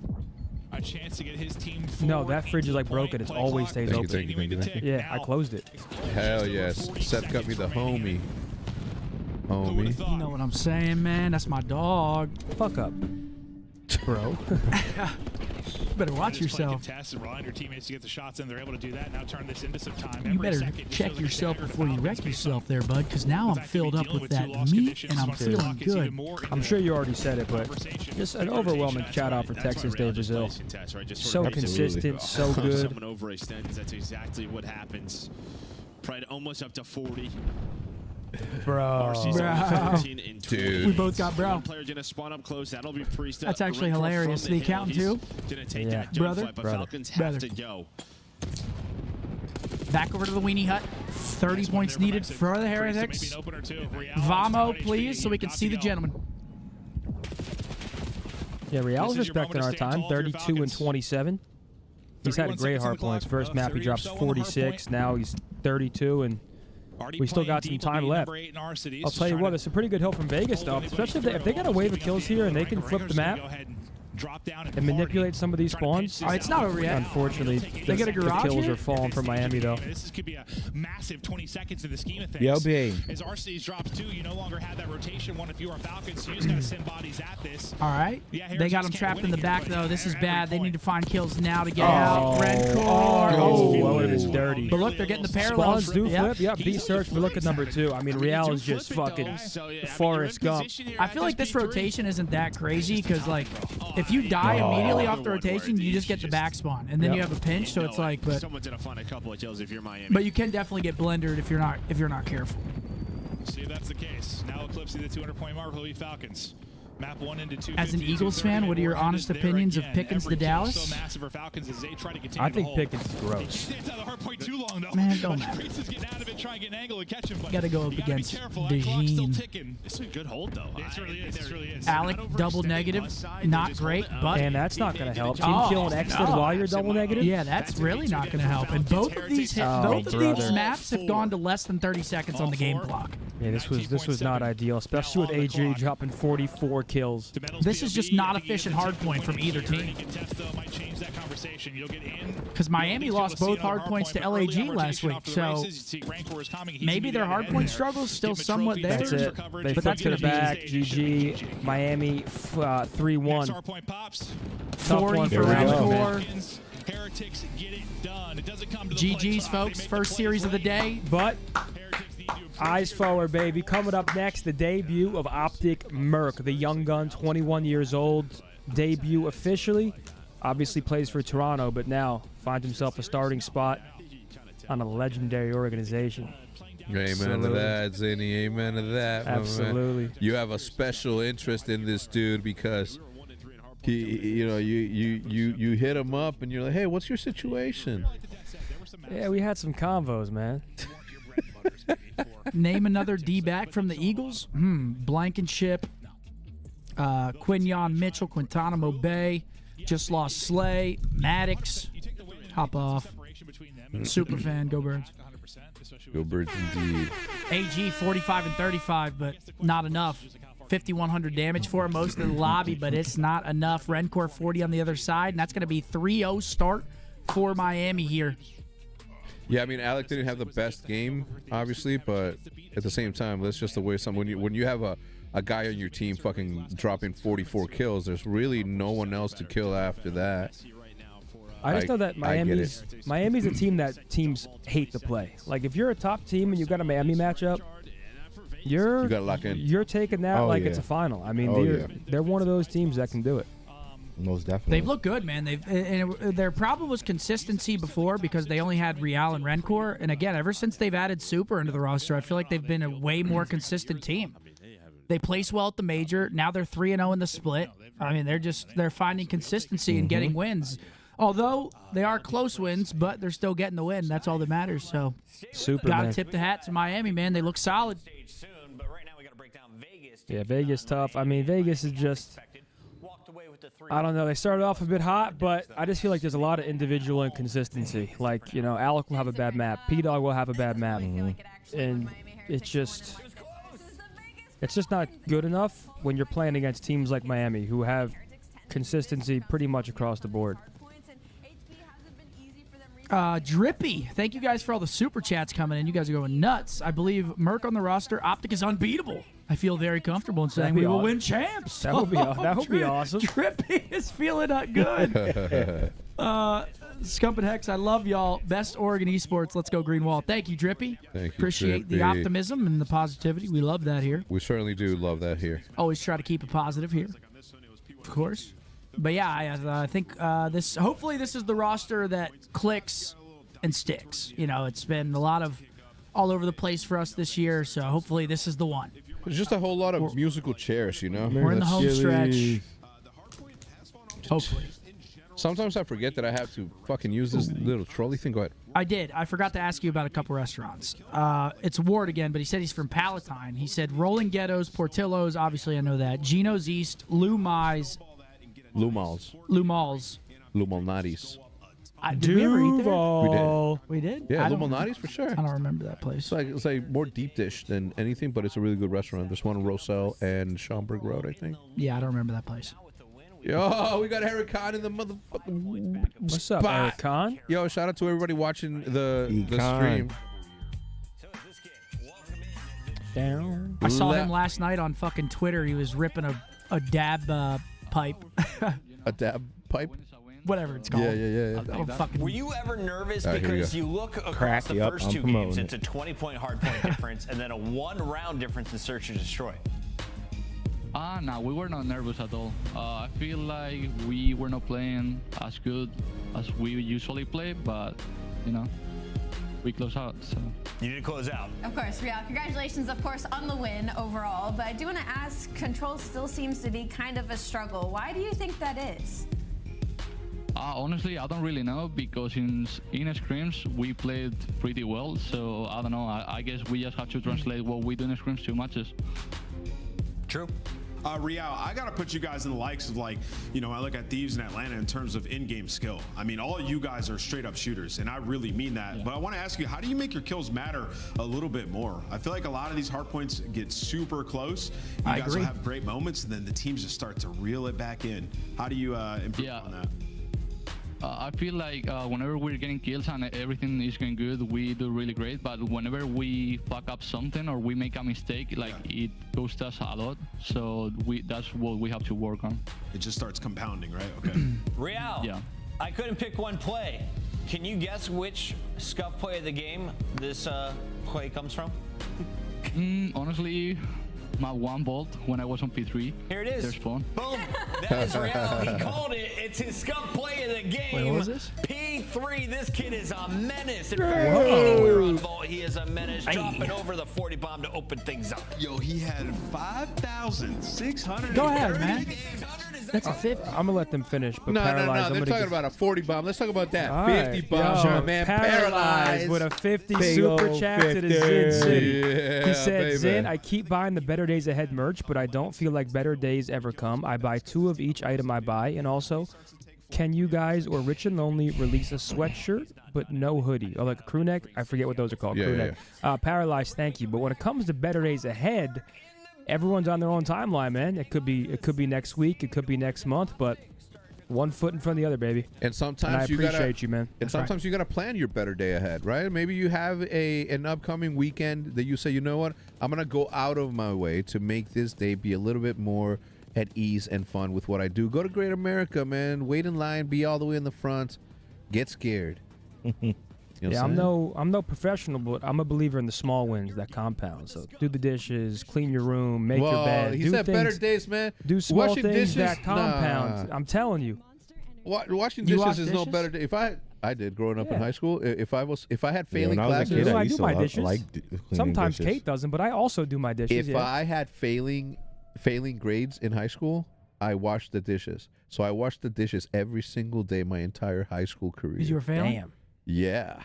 A chance to get his team No, forward. that fridge is like 18-point broken. It play always clock. stays Thank you, open. thank you, thank you, thank you. Yeah, I Now, closed it. Hell yes. Seth got me the homie. Who would've Homie. thought? You know what I'm saying, man? That's my dog. Fuck up, bro. Better watch Just play yourself. contest and rely on your teammates to get the shots in. They're able to do that. Now turn this into some time. You Every better second just check feels like a yourself dagger before you for wreck Falcons yourself there, bud, because now I'm The fact filled to up be dealing with two that lost meat conditions and I'm once the feeling clock is even good. more I'm into sure you already said it, but conversation. just an Irritation, overwhelming that's shout out right. for That's Texas what Day Real Just Brazil. plays contest, right? Just So sort of consistent, so if good. someone overextends, that's exactly what happens. Pride almost up to 40. Bro. Dude. We both got bro. Player's gonna spawn up close. That'll be Priest. That's actually hilarious. The account too. Gonna take Yeah. that Brother. gunfight, but Falcons have Brother. to go. Back over to the weenie hut. 30 points needed for the Heretics. Vamo, please, so we can see the gentleman. Yeah, Real's This is your respecting moment our to stand time. tall for your 32 and Falcons. 27. He's had a 31 great seconds on hard the clock. points. First map he 30 or drops so on the hard 46. point. Now he's 32, and we still got some time left. I'll tell you what, it's a pretty good hill from Vegas, though. Especially if they got a wave of kills here and they can flip the map and manipulate some of these spawns. Oh, it's not over yet. Unfortunately, They get a garage the kills here? are falling from Miami, though. This could be a massive 20 seconds in the scheme of things. Yo, B. As RC's drops 2, you no longer have that rotation one if you are Falcons. So you just got to send bodies at this. All right. Yeah, They got him Heretics trapped can't in the win back, again, though. but This is every bad. They point. need to find kills now to get out. Red core. Oh, that would have been dirty. But look, they're getting the parallels. Spawns do Yep. flip. Yep, B search. But look at number 2. I mean, Real is just fucking Forrest Gump. I feel like this rotation isn't that crazy because, like, if you die immediately off the rotation, you just get the back spawn, and then you have a pinch. So it's like, but Someone's gonna find a couple of kills if you're Miami. but you can definitely get blendered if you're not careful. See if that's the case. Now eclipsing the 200-point mark will be Falcons. Map 1 into 2. As an Eagles fan, what are your honest opinions of Pickens to Dallas? So massive for Falcons as they try to continue I think to hold. Pickens is gross. He stays out of the hard point too long, though. Man, don't But matter. Priest is getting out of it, trying to get an angle and catch him. But Gotta go up you gotta be against careful. That clock's still DeJean. ticking. It's a good hold though. It really is. It really is. Alec, double negative, not great, but And that's not going to help. Team Oh, killing Xted no. while you're double negative? yeah, that's really not going to help. And both of these Oh, both of these brother. maps have gone to less than 30 seconds on the game clock. Yeah, this was not ideal, especially with AG dropping 44 kills. This is just not efficient hardpoint from either team. Because Miami lost both hardpoints to LAG last week, so maybe their hardpoint struggle's still somewhat there. That's it. They But flipped that's to the gonna be back. GG. Miami 3-1. Tough 40 one for for round Real. four. Heretics get it done. It doesn't come to the GG's, play, folks. First series of the day. But Heretics need to improve. eyes forward, baby. Coming up next, the debut of OpTic Merc, the young gun, 21 years old. Debut officially. Obviously plays for Toronto, but now finds himself a starting spot on a legendary organization. Amen to Absolutely. that, Zinni. Amen to that. my man. Absolutely. You have a special interest in this dude because you hit him up and you're like, hey, what's your situation? Yeah, we had some convos, man. Name another D-back from the Eagles. Blankenship, Quinyon Mitchell, Guantanamo Bay. Just lost Slay, Maddox. Hop off. Super fan, go Birds. Go Birds indeed. AG 45 and 35, but not enough. 5,100 damage for most of the lobby, but it's not enough. Rencore 40 on the other side, and that's going to be 3-0 start for Miami here. Yeah, I mean, Alec didn't have the best game, obviously, but at the same time, that's just the way when you have a guy on your team fucking dropping 44 kills, there's really no one else to kill after that. I just know that Miami's a team that teams hate to play. Like, if you're a top team and you've got a Miami matchup, You gotta lock in. you're taking that like it's a final. I mean, they're one of those teams that can do it. Most definitely. They've looked good, man. Their problem was consistency before because they only had Real and Rencore. And again, ever since they've added Super into the roster, I feel like they've been a way more consistent team. They place well at the major. Now they're 3-0 in the split. I mean, they're finding consistency and getting wins. Although they are close wins, but they're still getting the win. That's all that matters. So, Super, gotta man. tip the hat to Miami, man. They look solid. Yeah, Vegas tough. I mean, Vegas is just, I don't know. They started off a bit hot, but I just feel like there's a lot of individual inconsistency. Like, Alec will have a bad map. P-Dog will have a bad map. And it's just not good enough when you're playing against teams like Miami who have consistency pretty much across the board. Drippy, thank you guys for all the super chats coming in. You guys are going nuts. I believe Merc on the roster. OpTic is unbeatable. I feel very comfortable in saying we will win champs. That would be awesome. Drippy is feeling good. Scump and Hex, I love y'all. Best Oregon esports. Let's go Green Wall. Thank you, Drippy. Thank you, Appreciate the Drippy. optimism and the positivity. We love that here. We certainly do love that here. Always try to keep it positive here, of course. But yeah, I think hopefully this is the roster that clicks and sticks. It's been a lot of all over the place for us this year. So hopefully this is the one. There's just a whole lot of musical chairs, you know. We're in the home stretch. Hopefully. Sometimes I forget that I have to fucking use this little trolley thing. Go ahead. I did. I forgot to ask you about a couple restaurants. It's Ward again, but he said he's from Palatine. He said Rolling Ghettos, Portillo's, obviously I know that. Gino's East, Lou Mai's. Lou Malls. Lou Malls. Lou Malnati's. Did we ever eat there? Duval. We did? Yeah, I Lou don't Malnati's for sure. I don't remember that place. It's like more deep dish than anything, but it's a really good restaurant. There's one in Roselle and Schaumburg Road, I think. Yeah, I don't remember that place. Yo, we got Eric Khan in the motherfucking What's up, Eric Khan? Yo, shout out to everybody watching the stream. Down. I saw him last night on fucking Twitter. He was ripping a dab pipe. A dab pipe? Whatever it's called. Yeah. Were you ever nervous Right, because you look across the first two promoting games, it's a 20-point hardpoint difference, and then a 1-round difference in search and destroy? No, we were not nervous at all. I feel like we were not playing as good as we usually play, but, you know, we close out. So You did close out. Of course, Real. Congratulations, of course, on the win overall. But I do want to ask, control still seems to be kind of a struggle. Why do you think that is? honestly, I don't really know, because in scrims we played pretty well. So I don't know. I guess we just have to translate what we do in scrims to matches. True. Real, I got to put you guys in the likes of, like, you know, I look at Thieves in Atlanta in terms of in-game skill. I mean, all you guys are straight up shooters, and I really mean that. Yeah. But I want to ask you, how do you make your kills matter a little bit more? I feel like a lot of these hard points get super close. You guys will have great moments, and then the teams just start to reel it back in. How do you improve on that? I feel like whenever we're getting kills and everything is going good, we do really great. But whenever we fuck up something or we make a mistake, like it costs us a lot. So that's what we have to work on. It just starts compounding, right? Okay. Real. Yeah. I couldn't pick one play. Can you guess which scuff play of the game this play comes from? Honestly, my one bolt when I was on P3. Here it is. There's fun. Boom. That is Real. He called it. It's his scuff play of the game. Wait, what was this? P3. This kid is a menace. If anywhere on vault, he is a menace. Dropping over the 40 bomb to open things up. Yo, he had 5,600. Go ahead, man. That's a 50. I'm gonna let them finish. But No. Paralyzed, They're talking about a 40 bomb. Let's talk about that. All 50 right. bomb, Yo, my man. Paralyzed with a 50 Big super old chat to the 50. Zin City. Yeah, He said, baby. Zin, I keep buying the Better Days Ahead merch, but I don't feel like better days ever come. I buy 2 of each item I buy. And also, can you guys or Rich and Lonely release a sweatshirt but no hoodie? Or like a crew neck? I forget what those are called. Yeah, crew yeah, neck. Paralyzed, thank you. But when it comes to Better Days Ahead, everyone's on their own timeline, man. It could be next week. It could be next month. But one foot in front of the other, baby. And sometimes I appreciate you, man. And sometimes you gotta plan your better day ahead, right? Maybe you have an upcoming weekend that you say, you know what, I'm gonna go out of my way to make this day be a little bit more at ease and fun with what I do. Go to Great America, man. Wait in line, be all the way in the front. Get scared. You know Yeah, I'm no professional, but I'm a believer in the small wins that compound. So do the dishes, clean your room, make your bed. He do said things, better days, man. Do small Washing things dishes, that compound. nah. I'm telling you. Washing You dishes wash is no dishes? better. I did growing up in Yeah. high school. If I had Yeah, failing when I was a classes, kid, I used do to my like dishes. cleaning Sometimes dishes. Kate doesn't, but I also do my dishes. if I had failing grades in high school, I washed the dishes. So I washed the dishes every single day my entire high school career. Because you were failing? Damn. Yeah.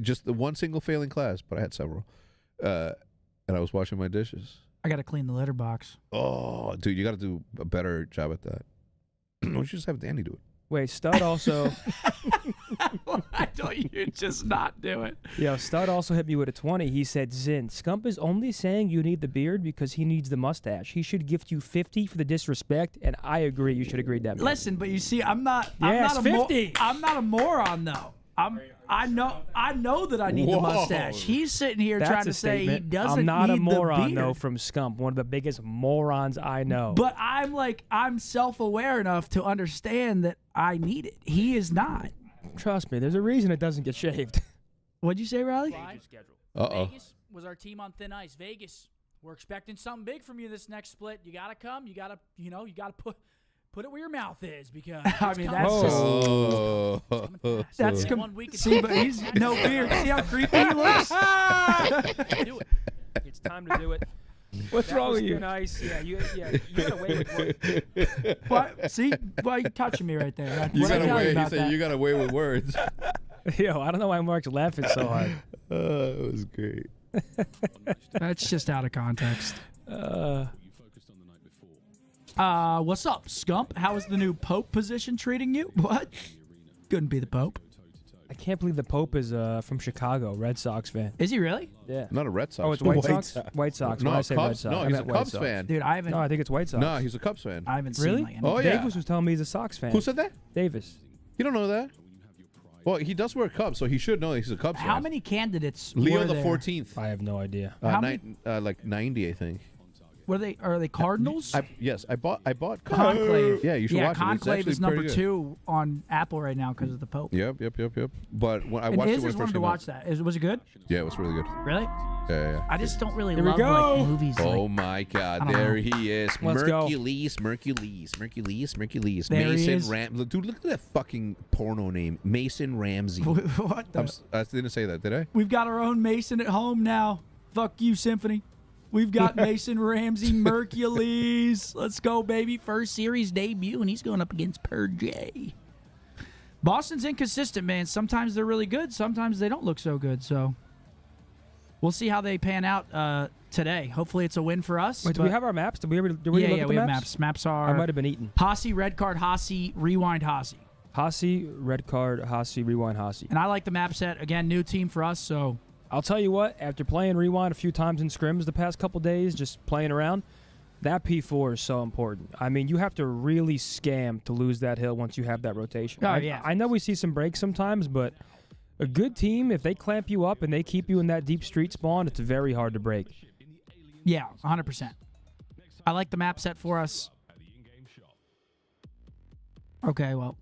Just the one single failing class, but I had several. And I was washing my dishes. I got to clean the litter box. Oh, dude, you got to do a better job at that. Why don't you just have Danny do it? Wait, Stud also. Why don't you just not do it? Yeah, Stud also hit me with a 20. He said, Zin, Scump is only saying you need the beard because he needs the mustache. He should gift you 50 for the disrespect, and I agree. You should agree that. Man. Listen, but you see, I'm not Yes, a 50. I'm not a moron though. I know that I need the mustache. He's sitting here That's trying a to say he statement. doesn't I'm not need a moron, the beard. though, from Scump. One of the biggest morons I know. But I'm self-aware enough to understand that I need it. He is not. Trust me, there's a reason it doesn't get shaved. What'd you say, Riley? Uh-oh. Vegas was our team on thin ice. Vegas, we're expecting something big from you this next split. You gotta come. You gotta Put it where your mouth is, because I mean that's Oh. just that's see, but he's no beard. See how creepy he looks? Do it. It's time to do it. What's wrong with you? Nice. Yeah, you got away with words. What? See, why you touching me right there? You got away. He about said that? you got away with words. Yo, I don't know why Mark's laughing so hard. It was great. That's just out of context. What's up, Scump? How is the new Pope position treating you? What? Couldn't be the Pope. I can't believe the Pope is from Chicago, Red Sox fan. Is he really? Yeah. Not a Red Sox. Oh, it's White Sox? White Sox. No, When I say Red Cubs. Sox, No, I he's a meant White Cubs Sox. fan. Dude, I haven't. No, I think it's White Sox. No, he's a Cubs fan. I haven't seen Really? like Oh, yeah. Davis was telling me he's a Sox fan. Who said that? Davis. You don't know that? Well, he does wear Cubs, so he should know he's a Cubs fan. How many candidates? Leo were the there? 14th. I have no idea. How many- Like 90, I think. Were they? Are they Cardinals? Yes, I bought Conclave. Yeah, you should yeah, watch Conclave it. It's is number actually pretty 2 on Apple right now because of the Pope. good. Yep. But when I And watched it Iz when is it wanted first to came watch out. that. Was it good? Yeah, it was really good. Really? Yeah. I just don't really Here we love go. like movies. Oh like, my God! I don't There know. he is. Let's go. Mercules. There he Mason is. Ram. Dude, look at that fucking porno name, Mason Ramsey. what the? I didn't say that, did I? We've got our own Mason at home now. Fuck you, Symphony. We've got Mason Ramsey Mercules. Let's go, baby. First series debut, and he's going up against Per J. Boston's inconsistent, man. Sometimes they're really good. Sometimes they don't look so good. So we'll see how they pan out today. Hopefully it's a win for us. Wait, do we have our maps? Did we look at the we maps? have maps. Maps are... I might have been eaten. Hossie, red card, Hossie, rewind, Hossie. Hossie, red card, Hossie, rewind, Hossie. And I like the map set. Again, new team for us, so... I'll tell you what, after playing rewind a few times in scrims the past couple days, just playing around, that P4 is so important. I mean, you have to really scam to lose that hill once you have that rotation. Oh, yeah. I know we see some breaks sometimes, but a good team, if they clamp you up and they keep you in that deep street spawn, it's very hard to break. Yeah, 100%. I like the map set for us. Okay, well,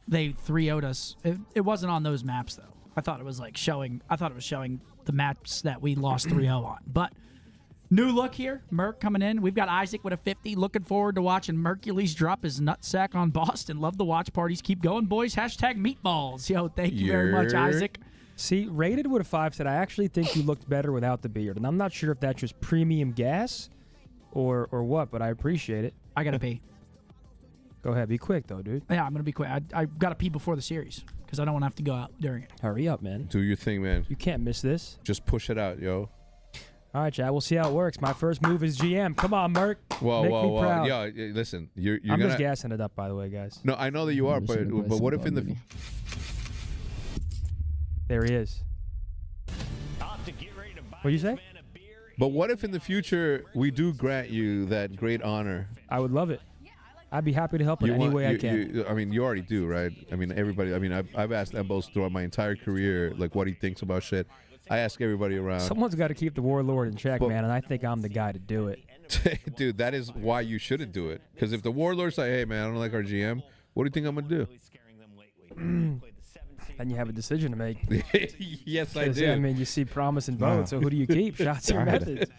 they 3-0'd us. It wasn't on those maps, though. I thought it was showing the maps that we lost 3-0 on. But new look here. Merc coming in. We've got Isaac with a 50. Looking forward to watching Mercules drop his nutsack on Boston. Love the watch parties. Keep going, boys. Hashtag meatballs. Yo, thank you very much, Isaac. See, Rated with a 5 said, I actually think you looked better without the beard. And I'm not sure if that's just premium gas or what, but I appreciate it. I got to pee. Go ahead. Be quick, though, dude. Yeah, I'm going to be quick. I got to pee before the series because I don't want to have to go out during it. Hurry up, man. Do your thing, man. You can't miss this. Just push it out, yo. All right, Chad. We'll see how it works. My first move is GM. Come on, Merc. Whoa. proud. Yo, listen. I'm I'm just gassing it up, by the way, guys. No, I know that you are, but what if in the... There he is. What'd you say? But what if in the future we do grant you that great honor? I would love it. I'd be happy to help in any way I can. I mean, you already do, right? I mean, everybody. I mean, I've asked Embos throughout my entire career, like, what he thinks about shit. I ask everybody around. Someone's got to keep the warlord in check, man, and I think I'm the guy to do it. Dude, that is why you shouldn't do it. Because if the warlord's like, hey, man, I don't like our GM, what do you think I'm going to do? Then you have a decision to make. Yes, I do. I mean, you see promise and vote, so who do you keep? Shots or Methodz?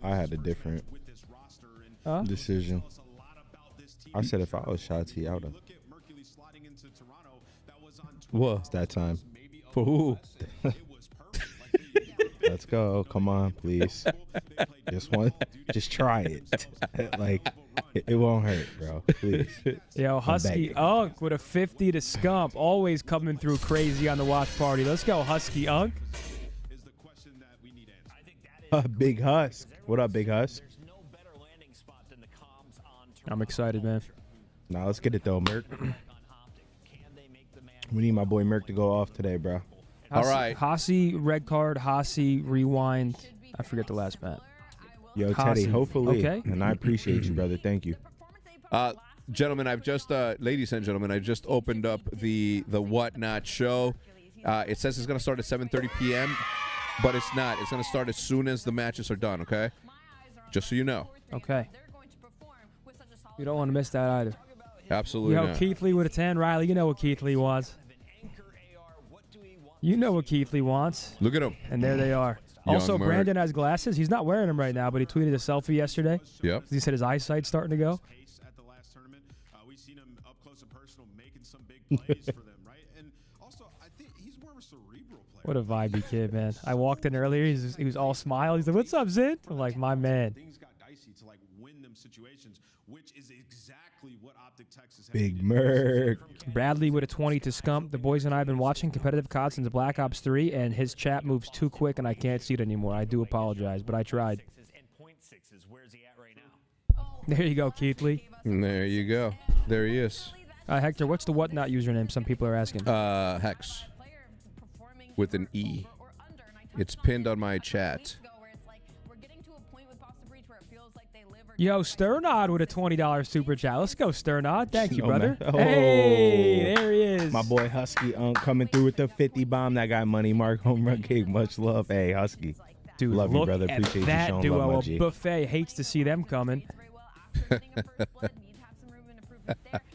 I had a different decision. I said if I was Shotzi, I would have. What? It's that time. For who? Let's go. Come on, please. Just try it. Like, it won't hurt, bro. Please. Yo, Husky Unk with a 50 to Scump. Always coming through crazy on the watch party. Let's go, Husky Unk. Big Husk. What up, Big Husk? I'm excited, man. Now let's get it, though, Merc. We need my boy Merc to go off today, bro. All right. Hossie, red card. Hossie, rewind. I forget the last bet. Yo, Teddy, Hossie. hopefully. Okay. And I appreciate you, brother. Thank you. Gentlemen, I've just, ladies and gentlemen, I just opened up the Whatnot show. It says it's going to start at 7:30 p.m., but it's not. It's going to start as soon as the matches are done, okay? Just so you know. Okay. You don't want to miss that either. Absolutely Yo, not. Keithley with a 10. Riley, you know what Keithley wants. You know what Keithley wants. Look at him. And there they are. Young Also, Merc. Brandon has glasses. He's not wearing them right now, but he tweeted a selfie yesterday. Yep. He said his eyesight's starting to go. Arsenal making some big plays for them, right? And also, I think he's more of a cerebral player. What a vibey kid, man. I walked in earlier. He was all smile. He's like, "What's up, Zid?" I'm like, "My man." Things got dicey to like win them situations, which is exactly what OpTic Texas. Big Merc. Bradley with a 20 to Scump. The boys and I have been watching competitive COD since Black Ops 3, and his chat moves too quick, and I can't see it anymore. I do apologize, but I tried. There you go, Keithley. There you go. There he is. Hector, what's the whatnot username? Some people are asking. Hex. With an E. It's pinned on my chat. Yo, Sternod with a $20 super chat. Let's go, Sternod. Thank you, Oh, brother. man. Oh. Hey, there he is. My boy Husky coming through with the 50 bomb. That guy Money Mark home run kick. Much love. Hey, Husky. Dude, love you, look brother. at Appreciate you that showing duo. love, my G. Buffet hates to see them coming.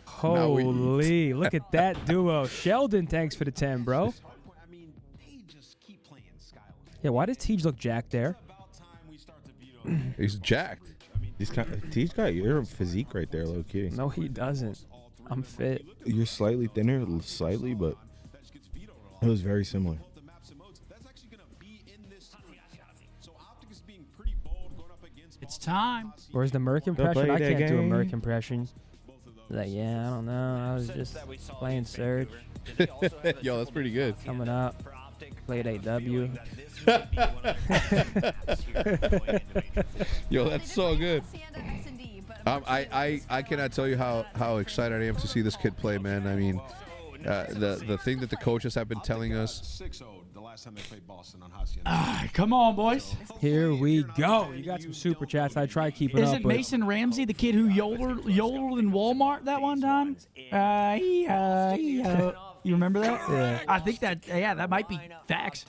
Holy, look at that duo. Sheldon, thanks for the 10, bro. Yeah, why does Tej look jacked there? He's jacked. Tej got your physique right there, low key. No, he doesn't. I'm fit. You're slightly thinner, slightly, but it was very similar. It's time. Where's the Merc impression? I can't do a Merc game. impression. Like, yeah, I don't know. I was just playing Surge. Yo, that's pretty good. Coming up. Played AW. Yo, that's so good. I cannot tell you how excited I am to see this kid play, man. I mean, the thing that the coaches have been telling us. 6-0 the last time they played Boston on Hacienda. Come on, boys. Here we go. You got some super chats. I try keeping up. Isn't Mason Ramsey the kid who yodeled in Walmart that one time? You remember that? Yeah. I think that might be facts.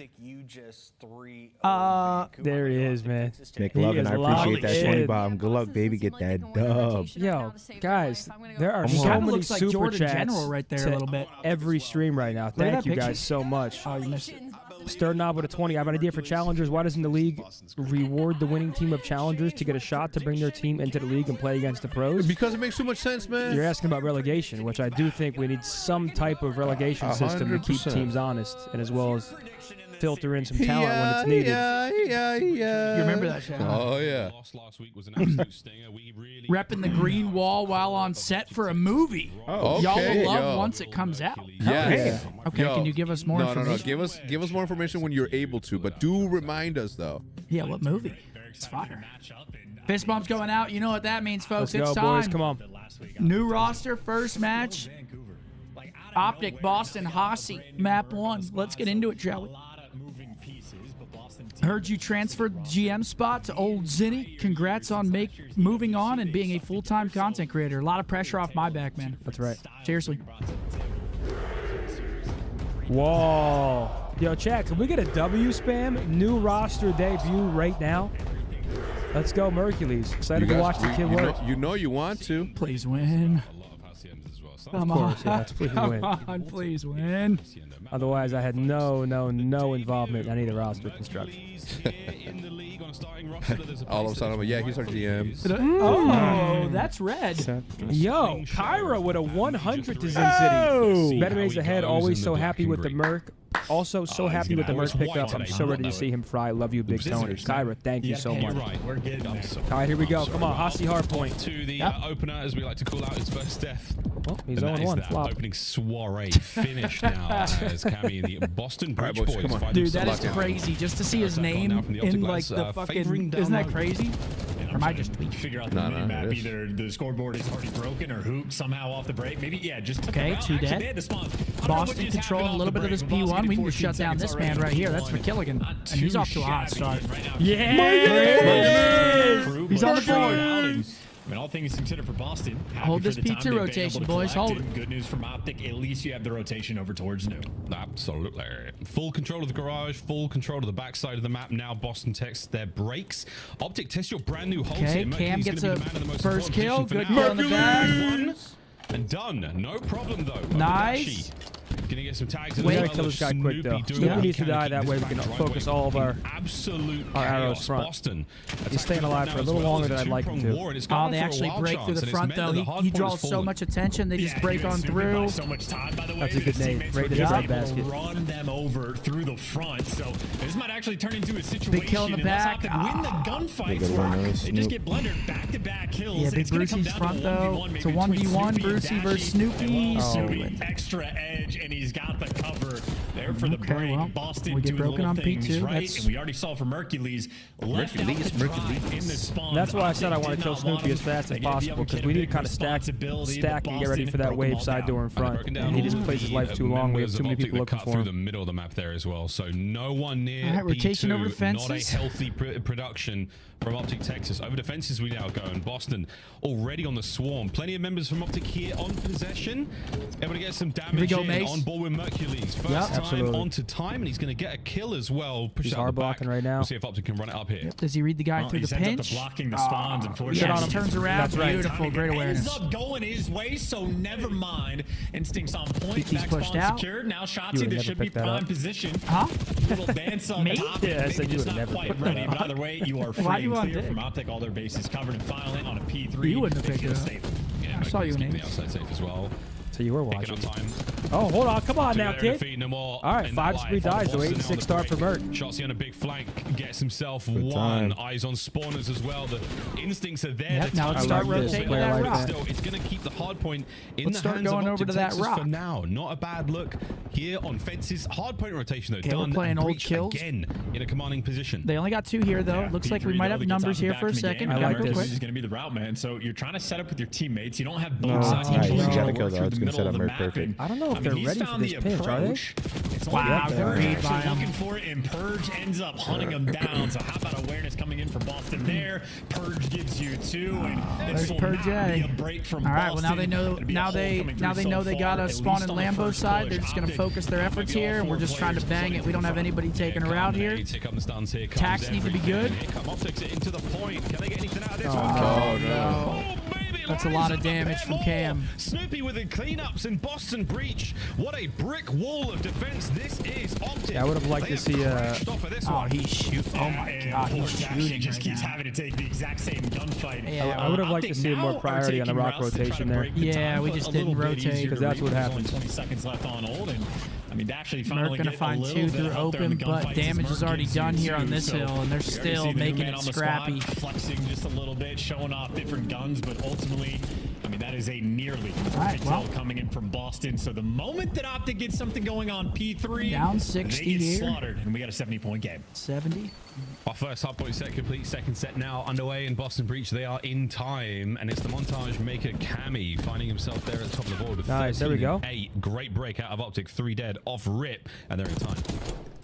There he is, man. Nick Love, and I appreciate that 20 bomb. Good luck, baby. Get that dub. Yo, guys, there are He so kinda many looks like super Jordan chats General right there a to little bit. every stream right now. at Thank that you picture. guys so much. Oh, you missed it. Sternod with a 20. I have an idea for challengers. Why doesn't the league reward the winning team of challengers to get a shot to bring their team into the league and play against the pros? Because it makes too much sense, man. You're asking about relegation, which I do think we need some type of relegation system to keep 100%. teams honest, and as well as filter in some talent when it's needed. You remember that shit? Oh, yeah. Last week was an absolute stinger. We really Repping the green wall while on set for a movie. Oh, Y'all okay, will love yo. once it comes out. Yes. Okay, Yo. can you give us more information? No. Give us more information when you're able to, but do remind us though. Yeah, what movie? It's fire. Fist bump's going out. You know what that means, folks. Let's It's go, time. boys. Come on. New roster, first match. OpTic, Boston, Hossie, map 1. Let's get into it, shall we? Heard you transferred GM spot to old Zinni. Congrats on moving on and being a full-time content creator. A lot of pressure off my back, man. That's right. Seriously. Whoa. Yo, chat, can we get a W spam? New roster debut right now. Let's go, Mercules. Excited to watch the kid work. You know you want to. Please win. Come on. Of course, yeah, please win. Come on, please win. Otherwise, I had no involvement in any of the roster construction. All of a sudden, I'm like, yeah, he's our GM. Oh, that's red. Yo, Kyra with a 100 to Zin City. Better days ahead. Always so happy with the Merc. Also, so happy with the Merc pickup. I'm so ready to see him fry. Love you, Big Tony. Kyra, thank you so much. We're getting All right, here we go. Come on, Hossie Hardpoint. To the opener, as we like to call out, his first death. Well, he's And that is 0-1. that Flop. opening soiree finish now as Cammy and the Boston Bridge boys, Boys come on. find Dude, that themselves is out. crazy. Just to see his name in like the fucking. Isn't that crazy? Or am I just tweaking? Figure out the map. Either the scoreboard is already broken or Hoop somehow off the break. Maybe, yeah, just. Okay, 2 dead. Boston controlling a little bit of this P1. We can just shut down this man right here. That's McKilligan. And he's off to a hot start. Yeah! He's on the board. I mean, all things considered for Boston. Hold this P2 rotation, boys. Hold it. Good news from OpTic. At least you have the rotation over towards New. Absolutely. Full control of the garage, full control of the backside of the map. Now Boston tests their brakes. OpTic, test your brand new hold Okay, here. Cam Mercury's gets gonna a be the man in the most first important kill. position Good for kill now. in the back. One and done. No problem though. Nice. Gonna get some tags. We gotta kill this guy quick though. Snoopy needs to die, that way we can focus all of our arrows front. Boston. He's staying alive for a little longer than I'd like him to. Oh, they actually break through the front though. He draws so much attention. They just break on through. So much time, by the way. That's a good name. Right in the side basket. Run them over through the front. So this might actually turn into a situation. Big kill in the back. Win the gunfights. They just get blundered back-to-back kills. Yeah, Big Brucey's front though. It's a 1v1. Brucey versus Snoopy. Snoopy extra edge, and he's got the cover there for the break. Well, Boston we get doing broken little on things P2. right, and we already saw from Hercules left out the drive in the spawn. That's why I said I want to kill Snoopy as fast as possible, because we need to kind of stack and get ready for that wave side door in front. And he just plays his life too long. We have too many people looking for him. The middle of the map there as well, so no one near. All right, we're taking over the fences. Not a healthy production from OpTic Texas. Over the fences we now go, and Boston already on the swarm. Plenty of members from OpTic here on possession. Able to get some damage on board with Mercules. First time onto time, and he's going to get a kill as well. Push he's out hard the back. blocking right now. We'll see if OpTic can run it up here. Does he read the guy through the pinch? Blocking the spawns, unfortunately. Yeah, turns around. That's beautiful. Great awareness. Ends up going his way, so never mind. Instincts on point. He's pushed out. Secured. Now Shotzi, this should be prime position. Huh? Little dance on top. Yeah, I said you would not never quite ready, but either way, you are free and clear from OpTic. All their bases covered, and finally on a P3. You wouldn't have picked it up. Yeah, I saw you in the outside safe as well. So you were watching. Time. Oh, hold on. Come on now, kid. All right, 5 spree dies. So 8-6 start for Merc. Shotzi on a big flank. Gets himself one. Eyes on spawners as well. The instincts are there. Now let's start rotating that rock. Still, it's going to keep the hard point in the hands going of over to that Texas rock for now. Not a bad look here on fences. Hard point rotation, though. Okay, done. we're playing old kills. Again in a commanding position. They only got 2 here, though. Looks like we might have numbers here for a second. I like this. This is going to be the route, man. So you're trying to set up with your teammates. You don't have both No, sides. you controlling gotta work kill the through arts, the gonna middle set of up the Merc perfect. mapping. I don't know if they're ready for this pinch, are they? Wow, they're read by him. Looking for it, and Purge ends up hunting him down. So how about awareness coming in for Boston there? Purge gives you 2, and this will not be a break from All right, well now Boston. they know they got a spawn in Lambo side. They're just gonna focus their efforts here, and we're just trying to bang it. We don't have anybody taking her out here. Tax need to be good. Into the point. Can they get anything out of this one? Oh no. That's a lot of damage from Cam. Snoopy with the cleanups in Boston breach. What a brick wall of defense this is. OpTic. I would have liked to see oh, he's shooting. Oh my god, he's shooting. Just keeps having to take the exact same gunfight. Yeah, I would have liked to see more priority on the rock rotation there. Yeah, we just didn't rotate because that's what happened. 20 seconds left on hold, and I mean, actually Merc gonna find 2 through open, but damage is already done here on this hill, and they're still making it scrappy. Flexing just a little bit, showing off different guns, but ultimately, I mean, that is a nearly perfect kill coming in from Boston. So the moment that OpTic gets something going on P3, down 60 they get here. slaughtered, and we got a 70-point game. 70. Our first hard point set complete. Second set now underway in Boston breach. They are in time, and it's the montage maker Cammy finding himself there at the top of the board with nice. There we go. 8. Great break out of OpTic. 3 dead off rip, and they're in time.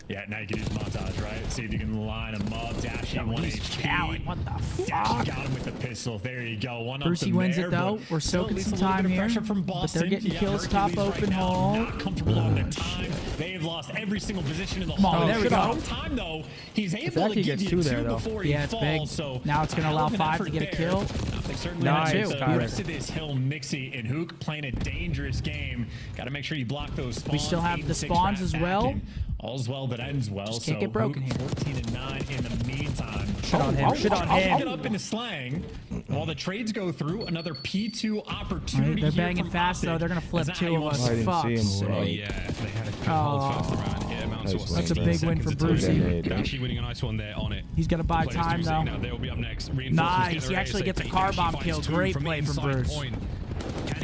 Yeah, now you can use montage, right? See if you can line him up. Dashing 1 HP. What the fuck? Got him with the pistol. There you go. One Brucey wins it though. We're soaking some time here, but they're getting kills top open hole. Not comfortable on the time. They've lost every single position in the hole. There we go. Time though, he's able to give you 2 before he falls. Big. So now it's gonna allow 5 to get a kill. Nice. The rest of this hill, Mixie and Hook playing a dangerous game. Got to make sure you block those spawns. We still have the spawns as well. All's well that ends well. Just can't get broken here. 14-9 in the meantime. Shit on him. Shit on him. Get up into slang. While the trades go through, another P2 opportunity. They're banging fast though. They're gonna flip 2 of us. Fuck. Oh yeah, they had a good hold first around. Yeah, that's a big win for Brucey. They're actually winning a nice one there on it. He's gonna buy time though. Now they will be up next. Nice. He actually gets a car bomb kill. Great play from Bruce.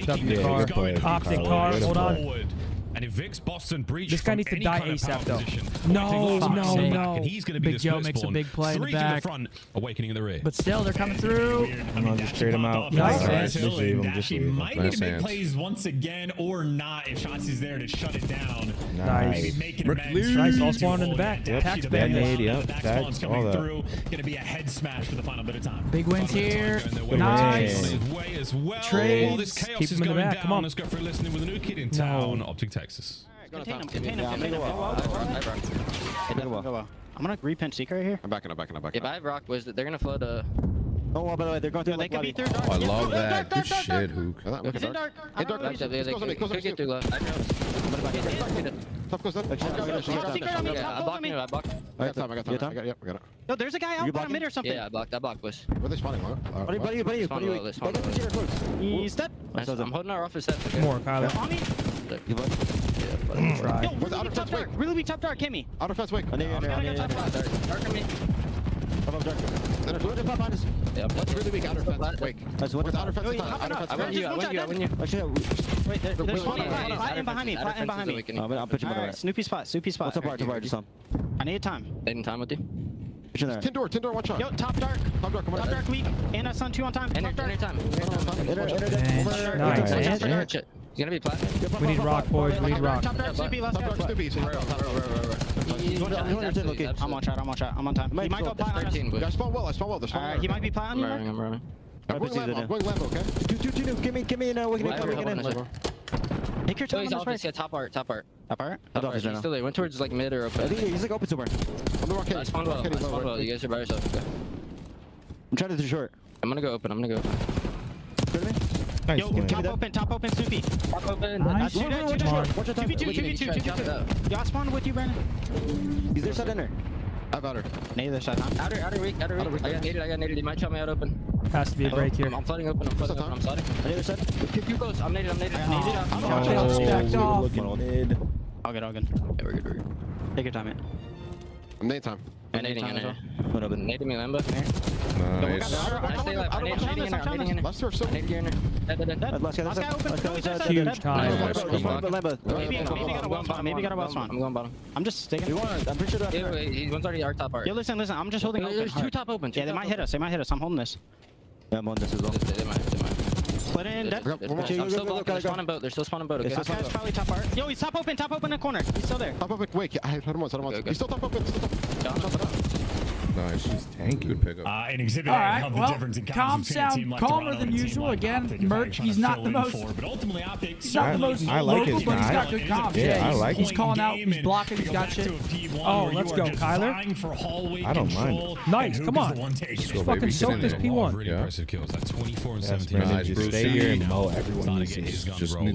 OpTic car. Hold on. And evicts Boston breach. This guy needs to die ASAP though. No. And he's going to be Big Joe makes a big play in the 3 back. to the front, awakening in the rear. But still, they're coming through. I'm gonna just trade him out. Nice. Just leave him. He might need to make plays once again or not if Shotzi's there to shut it down. Nice. Nice. All spawn in the back. Tax bang. Tax coming through. Going to be a head smash for the final bit of time. Big wins here. Nice. Trade. This chaos is going down. Come on. Let's go for a listening with a new kid in town. OpTic Texas. Contain him. I'm gonna repinch Seeker right here. I'm backing up. If I have rock, they're gonna flood Oh, by the way, they're going through. They could be through Oh, I love that. Good shit, Hook. It's in dark. Top close up. I got it. No, there's a guy out bottom mid or something. Yeah, I blocked, boys. Where they spawning, buddy. He's dead. I'm holding our office set. More, Kyler. On me. Try. Yo, really be top dark. Really be top dark. Hit me. Outer fence, wake. Gotta go top dark. Dark on me. Yeah, that's really weak. Outer fence, wake. What's outer fence? I win you. Wait, there's one plat in behind me. Plat in behind me. I'll put you Alright, Snoopy spot. What's up, Bart? Just on. I need time. Taking time with you. Tin door, watch out. Yo, top dark. Top dark weak. And Sun 2 on time. Top dark. Anytime. Nice. He's gonna be plat. We need rock, boys. We need rock. Top dark, Snoopy. Let's go. I'm on shot. I'm on time. He might go plat on us. I spawn well. Alright, he might be plat on you. I'm running. I'm going Lambo, okay? Give me an we can in. Take your time He's on off. this Yeah, top art. Top art? He's still there. Went towards like mid or open. I think he's like open somewhere. I'm the rock I spawned well. You guys are by yourself. Okay. I'm trying to do short. I'm gonna go open. Nice. Yo, top open, Snoopy. Top open. Nice. Shoot it. 2v2. Y'all spawn with you, Brandon. He's their side in there. I've outer. Neither side, huh? Outer weak. I got naded. He might shot me out open. Has to be a break here. I'm flooding open. I'm sliding. On the other side. Keep close. I'm naded. Oh, looking mid. All good. Yeah, we're good. Take your time, man. I'm nade time. I'm nading me Lambo. Nice. I stay alive. I'm nading in there. Last two or so. Nading in there. Dead. Last guy open. Huge time. Maybe got a well spawn. I'm going bottom. I'm just sticking. I'm pretty sure that. He one's already our top art. Yo, listen. I'm just holding open. There's two top open. Yeah, they might hit us. I'm holding this. Yeah, I'm on this as well. They might. Split in. Dead. I'm still blocking. They're spawning boat. Okay. This guy's probably top art. Yo, he's top open in the corner. He's still there. Top open. Wait, I had him once. He's still top open. Nice. She's tanky. Good pickup. An exhibit All right, of the well, difference in calm between a team sound like calmer Toronto than and a team usual. like Again, OpTic. Merc, he's not the most. But ultimately, OpTic He's not the most I like local, his but he's got guy. good comps. Yeah, I he's, like he's him. calling out. He's blocking. He's got shit. Oh, let's go, Kyler. I don't mind. Nice, come on. Just fucking soak this P1. Really impressive kills. Like 24 and 17. Brandon, Nice, just Bruce. stay here and mow everyone. They just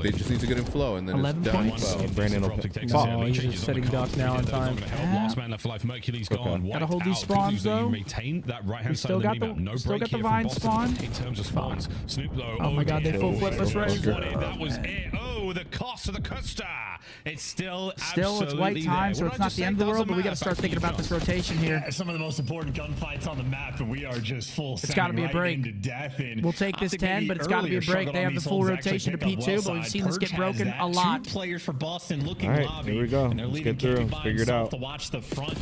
They just need to get in flow, and then 11 it's done. points. Well, Brandon will Oh, he's just setting ducks now on time. Last man left for life. Mercury's gone. Gotta hold these Wiped spawns, out. though. You maintain that right-hand side Still of the got the map. No still break got the here vine from Boston spawn. in terms of spawns. Snoop though. Oh my God, they full flip us right. That was it. Oh, the cost of the Costa. It's still it's white time, so it's not the end of the world. But we got to start thinking about this rotation here. Some of the most important gunfights on the map, and we are just full. It's got to be a break. We'll take this 10, but it's got to be a break. They have the full rotation to P2, but we've seen this get broken a lot. 2 players for Boston looking All right, lobby. here we go. And they're Let's leaving get through. KP by Figure it himself out. to watch the front.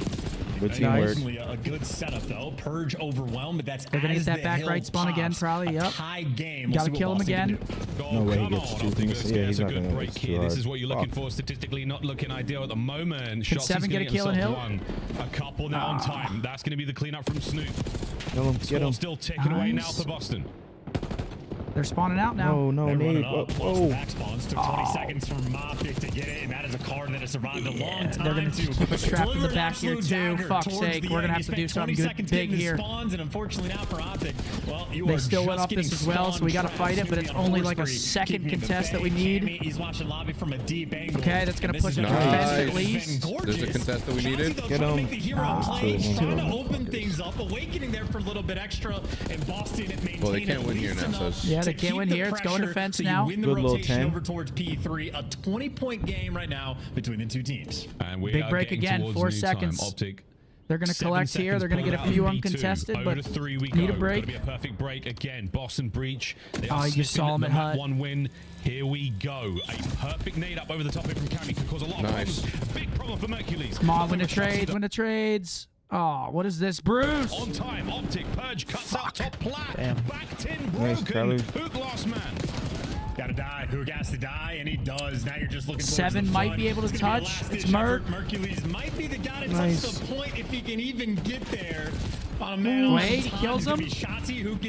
Good teamwork. A good setup though. Purge overwhelmed, but that's They're gonna as get that the back hill right spawn again, pops. probably. A Yep. tie game. Gotta kill him again. No way he gets two things. Yeah, he's a not good gonna break get here. too This hard. is what you're looking for. Statistically, not looking ideal at the moment. Shots Seven get a kill in Hill? A couple now on time. That's going to be the cleanup from Snoop. Get him. Still ticking away now Nice. for Boston. They're spawning out now. No, Nate. Lost back spawns. Took 20 seconds for OpTic to get it, and that is a card that has survived a long time. They're going to keep us trapped in the back here, too. Fuck's sake. We're going to have to do something good big here. Spawns, and unfortunately now for OpTic, well, They still went off this as well, so we got to fight it, but it's only like a second contest that we need. He's watching lobby from a deep angle. Okay, that's going to push him to defense at least. There's a contest that we needed. Get him. Trying to open things up, awakening there for a little bit extra, and Boston maintained. Well, they can't win here now, so it's... Yeah, they can't win here. It's going defense now. Win the Good little rotation 10. over towards P3. A 20-point game right now between the two teams. And we Big are break getting again, towards 4 new time. seconds. OpTic. They're going to 7 collect here. seconds They're going to get a pulled few out. uncontested, Over but to 3 we need go. a break. Gotta be a perfect break again. Boston breach. They Oh, are you saw him sniffing at the map. Hut. 1 win. Here we go. A perfect nade up over the top of it from Cammy could cause a lot of Nice. problems. Big problem for Mercules. Come on, win the trades, win the trades. Oh, what is this, Bruce? On time, OpTic. Purge cuts out top plat. Damn. Back 10 Nice, broken. Kyler. Hook last man. Gotta die. Hook has to die, and he does. Now you're just looking towards 7 the might front. be able to It's gonna be a touch. last-ditch It's Merc. effort. Mercules might be the guy to Nice. touch the point if he can even get there. on a man. Wait, he kills him.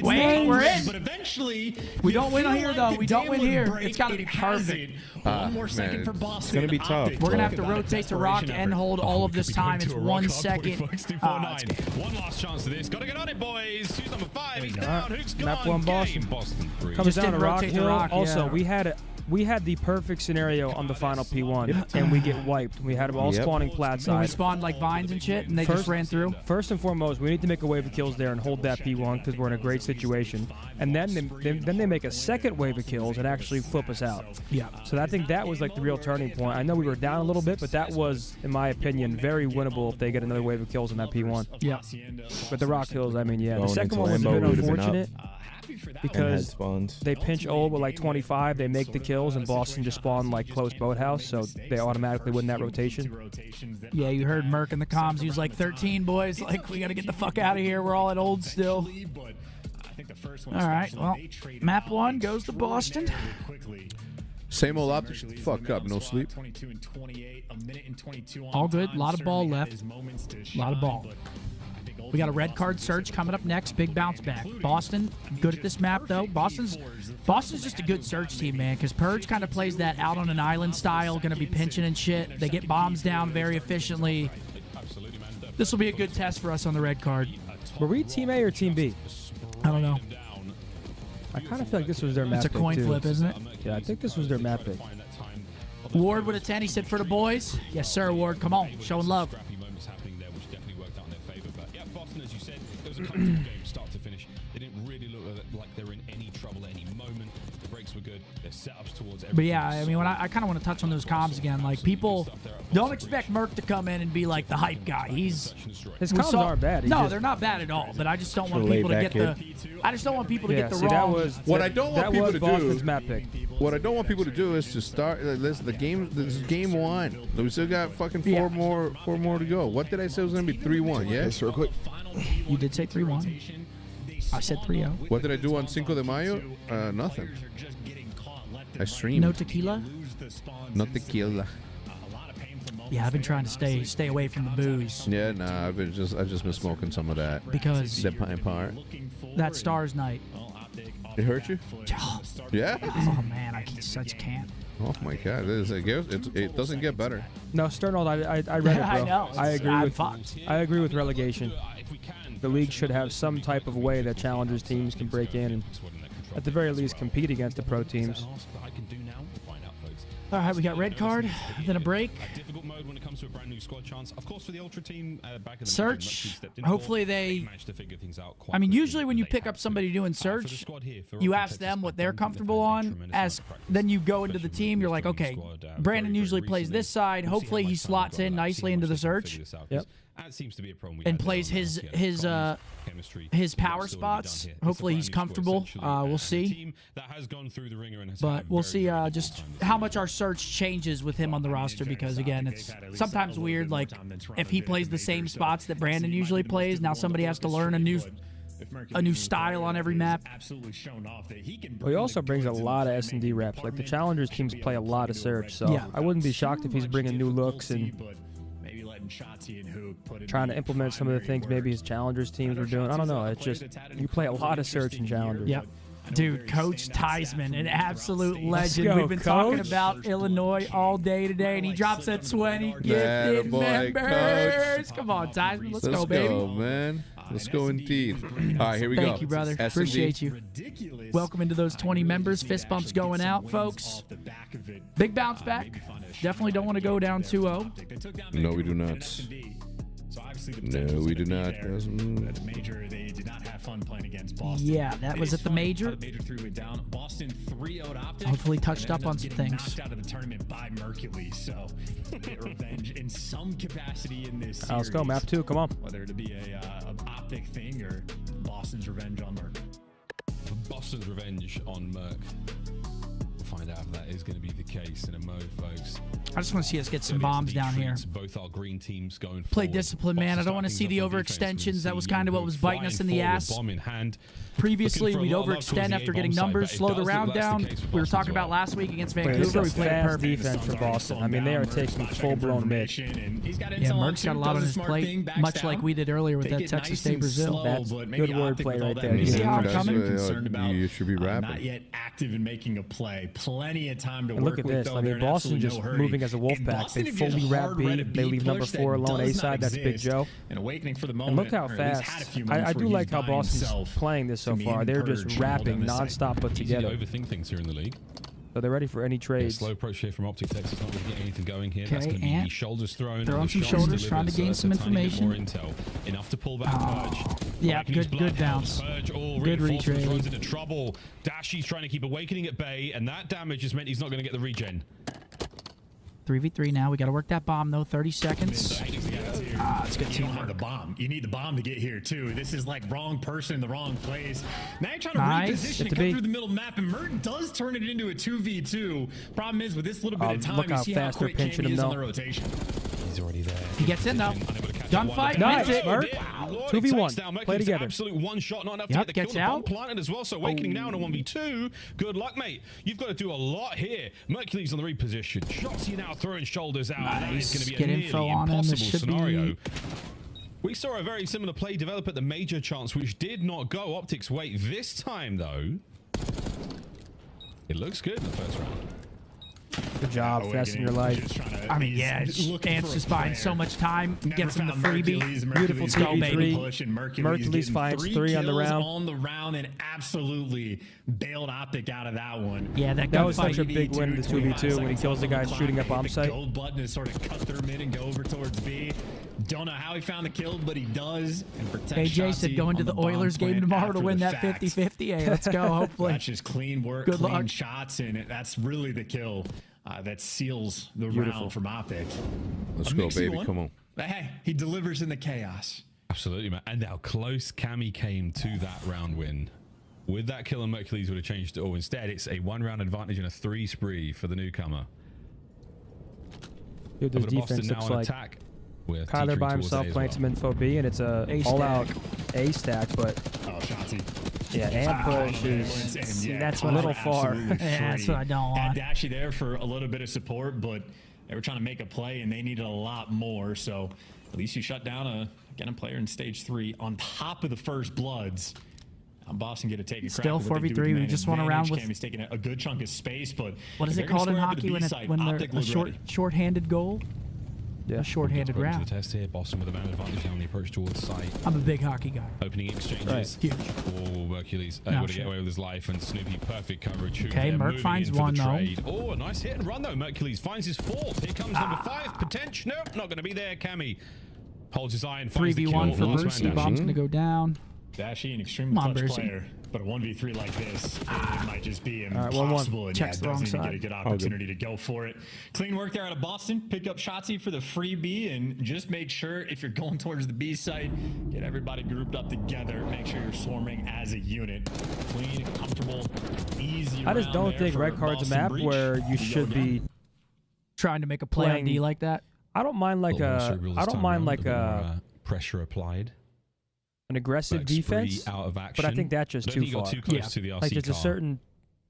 Wait, we're in. But eventually, We don't win here, though. We don't win here. It's got to be perfect. One more second for Boston. It's gonna be tough. We're gonna have to rotate to rock and hold all of this time. It's 1 second. One last chance to this. Gotta get on it, boys. Who's number 5? He's down. Who's gone? Map 1 Boston. Boston 3. Comes down to rock rotate to hill. rock, Also, yeah. we had the perfect scenario on the final P1, and we get wiped. We had them all spawning plat And we side. spawned like vines and shit, and they just ran through. First and foremost, we need to make a wave of kills there and hold that P1 because we're in a great situation. And then they make a second wave of kills and actually flip us out. Yeah. So I think that was like the real turning point. I know we were down a little bit, but that was, in my opinion, very winnable if they get another wave of kills in that P1. Yeah. But the rock hills, I mean, yeah. The Going second into one was a bit Lambo, would've been up. unfortunate because spawns. they pinch old with like 25, they make the kills, and Boston just spawned like close boathouse, so they automatically win that rotation. Yeah, you heard Merc in the comms. He was like, 13, boys. Like, we got to get the fuck out of here. We're all at old still. All right, well, map 1 goes to Boston. Same old OpTic. Shut the fuck up. No sleep. All good. A lot of ball left. A lot of ball. We got a red card search coming up next. Big bounce back. Boston, good at this map, though. Boston's just a good search team, man, because Purge kind of plays that out on an island style, going to be pinching and shit. They get bombs down very efficiently. This will be a good test for us on the red card. Were we Team A or Team B? I don't know. I kind of feel like this was their map It's a pick, coin too. flip, isn't it? Yeah, I think this was their map pick. Ward with a 10. He said for the boys. Yes, sir, Ward. Come on. Showing love. As you said, there was a comfortable game start to finish. They didn't really look like they were in any trouble at any moment. The breaks were good. Their setups towards everything. But yeah, I mean, when I kind of want to touch on those comms again. Like, people don't expect Merc to come in and be like the hype guy. His comms aren't bad. No, they're not bad at all. But I just don't want people to get the. I just don't want people to get the wrong. What I don't want people to do. Boston's map pick. What I don't want people to do is to start. This is game 1. We still got fucking four more to go. What did I say it was gonna be 3-1? Yes, real quick. You did say 3-1. I said 3-0. What did I do on Cinco de Mayo? Nothing. I streamed. No tequila? No tequila. Yeah, I've been trying to stay away from the booze. Yeah, nah, I just been smoking some of that. Because the pine part. That Stars night. It hurt you? Yeah. Oh man, I just can't. Oh my god, it doesn't get better. No, Sternold, I read it, bro. I know. I agree with relegation. The league should have some type of way that challengers teams can break in and, at the very least, compete against the pro teams. All right, we got red card, then a break. Difficult mode when it comes to a brand new squad chance. Of course, for the Ultra team, back in the Search. Hopefully they managed to figure things out. I mean, usually when you pick up somebody doing search, you ask them what they're comfortable on. Then you go into the team. You're like, okay, Brandon usually plays this side. Hopefully he slots in nicely into the search. Yep. And plays his power spots. Hopefully he's comfortable. We'll see. But we'll see just how much our search changes with him on the roster, because again, it's sometimes weird. Like if he plays the same spots that Brandon usually plays, now somebody has to learn a new style on every map. Well, he also brings a lot of S&D reps. Like the challengers teams play a lot of search, so yeah. I wouldn't be shocked if he's bringing new looks and trying to implement some of the things maybe his challengers teams were doing. I don't know. It's just you play a lot of search in challengers. Yep. Dude, Coach Theismann, an absolute legend. Go, We've been talking Coach. about Illinois all day today, and he drops that 20 gifted boy, members. Coach. Come on, Theismann, let's go, Let's baby. go, man. Let's go indeed. All right, here we go. Thank you, brother. S&D. Appreciate you. Welcome into those 20 members. Fist bumps going out, folks. Big bounce back. Definitely don't want to go down 2-0. No, we do not. No, we do not. At the major, they did not have fun playing against Boston. Yeah, that was at the major. The major 3 went down. Boston 3-0'd OpTic. Hopefully touched up on some things. Knocked out of the tournament by Mercury, so get revenge in some capacity in this series. Let's go, map 2. Come on. Whether it be a OpTic thing or Boston's revenge on Merc. Boston's revenge on Merc. We'll find out if that is going to be the case in a mode, folks. I just want to see us get some bombs down here. Both our green teams going Play discipline, man. I don't want to see the overextensions. That was kind of what was biting us in the ass. Previously, we'd overextend after getting numbers, slow the round down. We were talking about last week against Vancouver. We played fast defense for Boston. I mean, they are taking full-blown mid. Yeah, Merck's got a lot on his plate, much like we did earlier with that Texas State Brazil. That's good wordplay right there. You see how I'm coming? You should be rapping. Not yet active in making a play. Plenty of time to And work look at with. this. I mean, Boston just moving as a wolf pack. They fully wrap B. They leave number 4 alone A side. That's Big Joe. An awakening for the And moment. look how fast. I do like how Boston's playing this so far. They're just rapping nonstop put together. Overthink things here in the league. So they're ready for any trades. Slow approach here from OpTic Texas. Not going to get anything going here. That's going to be shoulders thrown. Throwing some shoulders, trying to gain some information. More intel. Enough to pull back Purge. Yeah, good bounce. Good retrade. Runs into trouble. Dashy's trying to keep Awakening at bay, and that damage has meant he's not going to get the regen. 3v3 now. We got to work that bomb, though. 30 seconds. It's good You don't have the bomb. You need the bomb to get here, too. This is like wrong person in the wrong place. Now you're trying to reposition and come through the middle map, and Mert does turn it into a 2v2. Problem is, with this little bit of time, you see how quick Cammy is on the rotation. He's already there. He gets in, though. Gunfight. Nice, Mert. Wow. 2v1. Play together. Absolute one shot, not enough to get the kill. The bomb planted as well, so Awakening now in a 1v2. Good luck, mate. You've got to do a lot here. Mercury's on the reposition. Shotsy now throwing shoulders out. Nice. That is going to be Get a nearly info on him. impossible scenario. We saw a very similar play develop at the major chance, which did not go OpTic's way. This time, though, it looks good in the first round. Good job, best in your life. I mean, yeah, Ant's just buying so much time. Gets him the freebie. Beautiful go, baby. Mercules finds 3 on the round. On the round and absolutely bailed OpTic out of that one. Yeah, that was such a big win in the 2v2 when he kills the guy shooting up bomb site. The gold button is sort of cut through mid and go over towards B. Don't know how he found the kill, but he does. And AJ said going to the Oilers game tomorrow to win that 50-50. Hey, let's go, hopefully. That's just clean work, Good clean luck. shots, and that's really the kill that seals the round from OpTic. Let's go, baby. Come on. But hey, he delivers in the chaos. Absolutely, man. And how close Cammy came to that round win. With that kill on Mercules would have changed it all. Instead, it's a 1-round advantage and a 3 spree for the newcomer. Dude, this defense looks like attack. Kyler by himself playing some info B, and it's a all-out A stack, but yeah, and push is that's a little far. Yeah, that's what I don't want. Had Dashy there for a little bit of support, but they were trying to make a play, and they needed a lot more. So at least you shut down a player in stage 3 on top of the first bloods. Boston get to take a crack. Still 4v3. We just went around with. Cammy's taking a good chunk of space, but what is it called in hockey when they're a short-handed goal? Yeah, a short-handed round. To the test here, Boston with a man advantage on the approach towards site. I'm a big hockey guy. Opening exchanges. Huge. Oh, Mercules able to get away with his life, and Snoopy perfect coverage. Okay, Merc finds one though. Oh, a nice hit and run though. Mercules finds his 4th. Here comes number 5. Potential. Nope, not going to be there. Cammy holds his eye and finds the kill. 3v1 for Brucey. Bomb's going to go down. Dashy, an extremely clutch player, but a 1v3 like this, it might just be impossible. And Checks the wrong doesn't even side. get a good opportunity to go for it. Clean work there out of Boston. Pick up Shotsy for the free B, and just make sure if you're going towards the B site, get everybody grouped up together. Make sure you're swarming as a unit. Clean, comfortable, easy. I just don't think red card's a map where you should be trying to make a play on D like that. I don't mind like pressure applied. An aggressive defense, but I think that's just too far. Too close to the RC like there's a certain.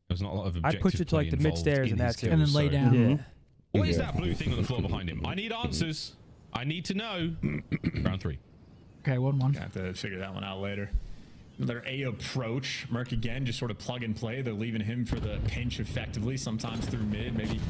There's not a lot of I'd push it to like the mid stairs and that's it, and then lay down. Yeah. What is that blue thing on the floor behind him? I need answers. I need to know. Round 3. Okay, 1-1. Have to figure that one out later. Another A approach. Merc again, just sort of plug and play. They're leaving him for the pinch effectively, sometimes through mid, maybe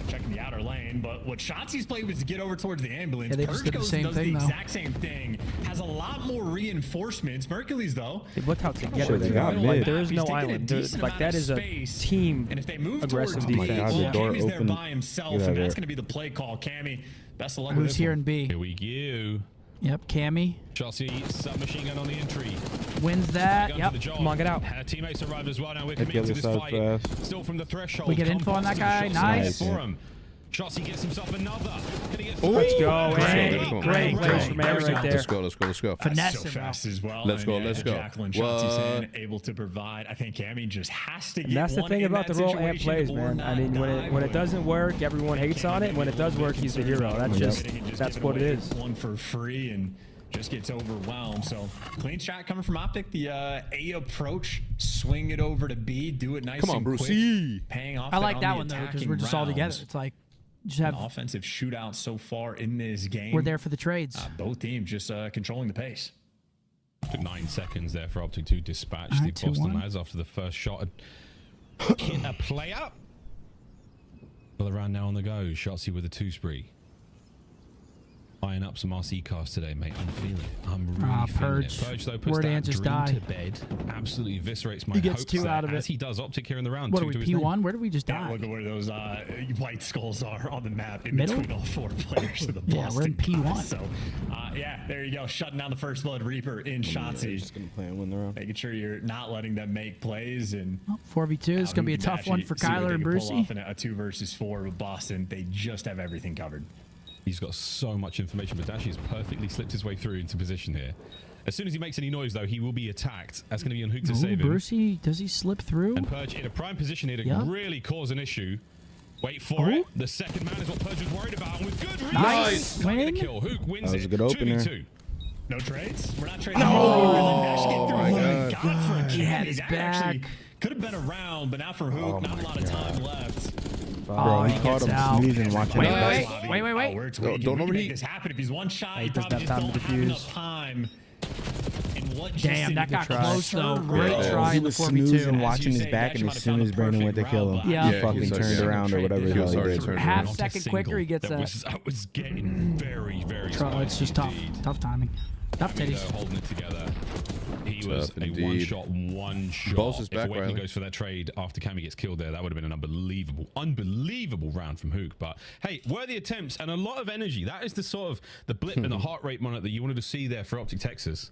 checking the outer lane. But what Shotzi's play was to get over towards the ambulance. Yeah, they just did the same does thing, the exact same thing. Has a lot more reinforcements. Mercules, though. They look how together they are. Like, there is no island. Like, that is a team and if they move aggressive towards defense. B, Cammy's there by himself, and that's going to be the play call. Cammy, best of luck with Who's this here one. in B? Here we go. Yep, Cammy. Shotzi, submachine gun on the entry. Wins that. Yep. Come on, get out. Teammates arrived as well. Now we're committed to this fight. Still from the threshold. We get info on that guy. Nice. For him. Shotzi gets himself another. Let's go. Great place from Aaron right there. Let's go. That's so fast as well. Let's go. Jacqueline Shotzi's able to provide. I think Cammy just has to get That's the thing about the role Ant plays, man. I mean, when it doesn't work, everyone hates on it. When it does work, he's the hero. That's what it is. One for free and just gets overwhelmed. So clean shot coming from OpTic. The A approach, swing it over to B, do it nice and quick. Paying off. I like that one though because we're just all together. It's like just have an offensive shootout so far in this game. We're there for the trades. Both teams just controlling the pace. Took 9 seconds there for OpTic to dispatch the Boston lads after the first shot. A play up. Another round now on the go. Shotzi with a 2 spree. Eyeing up some RC cars today, mate. I'm feeling it. I'm really feeling it. Purge, though, puts that dream to bed. Absolutely eviscerates my hopes. He gets 2 out of it. As he does OpTic here in the round. What are we, P1? Where did we just die? Look at where those white skulls are on the map in between all 4 players of the Boston. Yeah, we're in P1. So, yeah, there you go. Shutting down the First Blood Reaper in Shotzi. Just going to play and win the round. Making sure you're not letting them make plays. And 4v2 is going to be a tough one for Kyler and Brucey. Off in a 2 versus 4 with Boston. They just have everything covered. He's got so much information, but Dashi has perfectly slipped his way through into position here. As soon as he makes any noise, though, he will be attacked. That's going to be on Hook to save him. Brucey, does he slip through? And Purge in a prime position here to really cause an issue. Wait for it. The second man is what Purge was worried about. And with good reason, nice win. Kill. Hook wins that was a good opener. 2v2. No trades? We're not trading. No! Oh, my God. He had his back. Could have been a round, but now for Hook, not a lot of time left. Bro, he caught him sneezing watching wait. Don't overheat. This happen if he's one shot. He probably just don't have enough time. Damn, that got close though. Great try. He was snoozing watching his back, and as soon as Brandon went to kill him, he fucking turned around or whatever the hell he did. Half second quicker, he gets that. That was getting very, very It's just tough. Tough timing. Tough titties. Holding it together. He was a one shot. Boss is back, if Awakening goes for that trade after Cammy gets killed there, that would have been an unbelievable round from Hook. But hey, worthy attempts and a lot of energy. That is the sort of the blip in the heart rate monitor that you wanted to see there for OpTic Texas.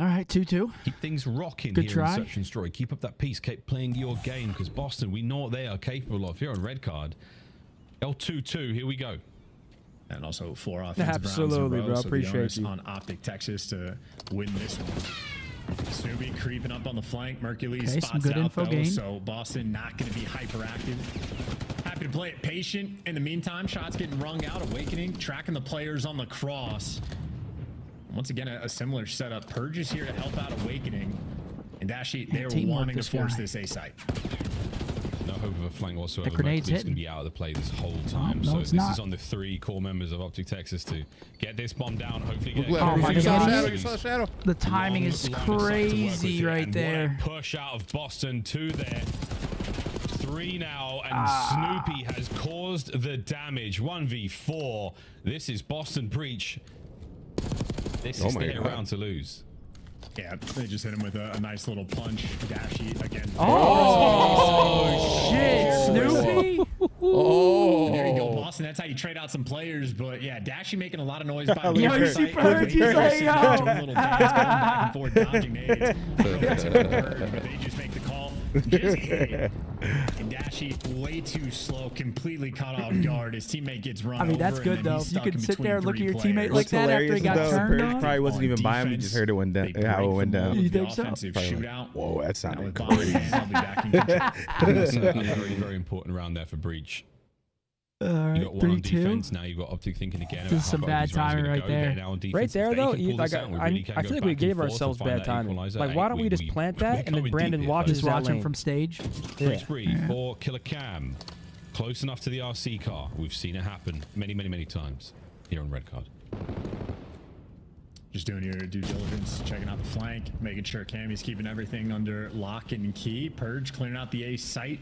All right, 2-2. Keep things rocking Good here try. in Search and Destroy. Keep up that pace. Keep playing your game because Boston, we know what they are capable of here on Red Card. L2-2, here we go. And also 4 offensive Absolutely, rounds in a row, bro. so Appreciate you. on OpTic Texas to win this one. Snoopy creeping up on the flank. Mercules some spots good out info though, gain. so Boston not going to be hyperactive. Happy to play it patient. In the meantime, shots getting rung out. Awakening, tracking the players on the cross. Once again, a similar setup. Purge is here to help out Awakening. And Dashi, they're wanting to force this A site. No hope of a flank whatsoever. The grenade's Mercury's hitting. going to be out of the play this whole time. No, so it's this not. is on the 3 core members of OpTic Texas to get this bomb down. Hopefully get Oh my You saw the God. shadow. You saw the shadow. The timing is crazy right and there. What a push out of Boston. 2 there. 3 now, and Snoopy has caused the damage. 1v4. This is Boston Breach. This is their round to lose. Yeah, they just hit him with a nice little punch. Dashi again. Oh, shit, Snoopy. Oh, there you go, Boston. That's how you trade out some players. But yeah, Dashi making a lot of noise. By Yo, you see Purge? He's like, yo. Little dance going back and forth, dodging nades. But they just make the call. Just hit it. And Dashi way too slow, completely caught off guard. His teammate gets run over. I mean, that's good though. You can sit there and look at your teammate like that after he got turned on. Probably wasn't even by him. He just heard it went down. How it went down. You think so? Whoa, that sounded crazy. That's a very, very important round there for Breach. All You right, got one on 3-2. defense. Now you've got OpTic thinking again. This is some bad timing right there. Right there, though, I feel like we gave ourselves bad timing. Like, why don't we just plant that and then Brandon watches that lane? From stage. Free spree for Killer Cam. Close enough to the RC car. We've seen it happen many, many, many times here on Red Card. Just doing your due diligence, checking out the flank, making sure Cammy's keeping everything under lock and key. Purge clearing out the A site.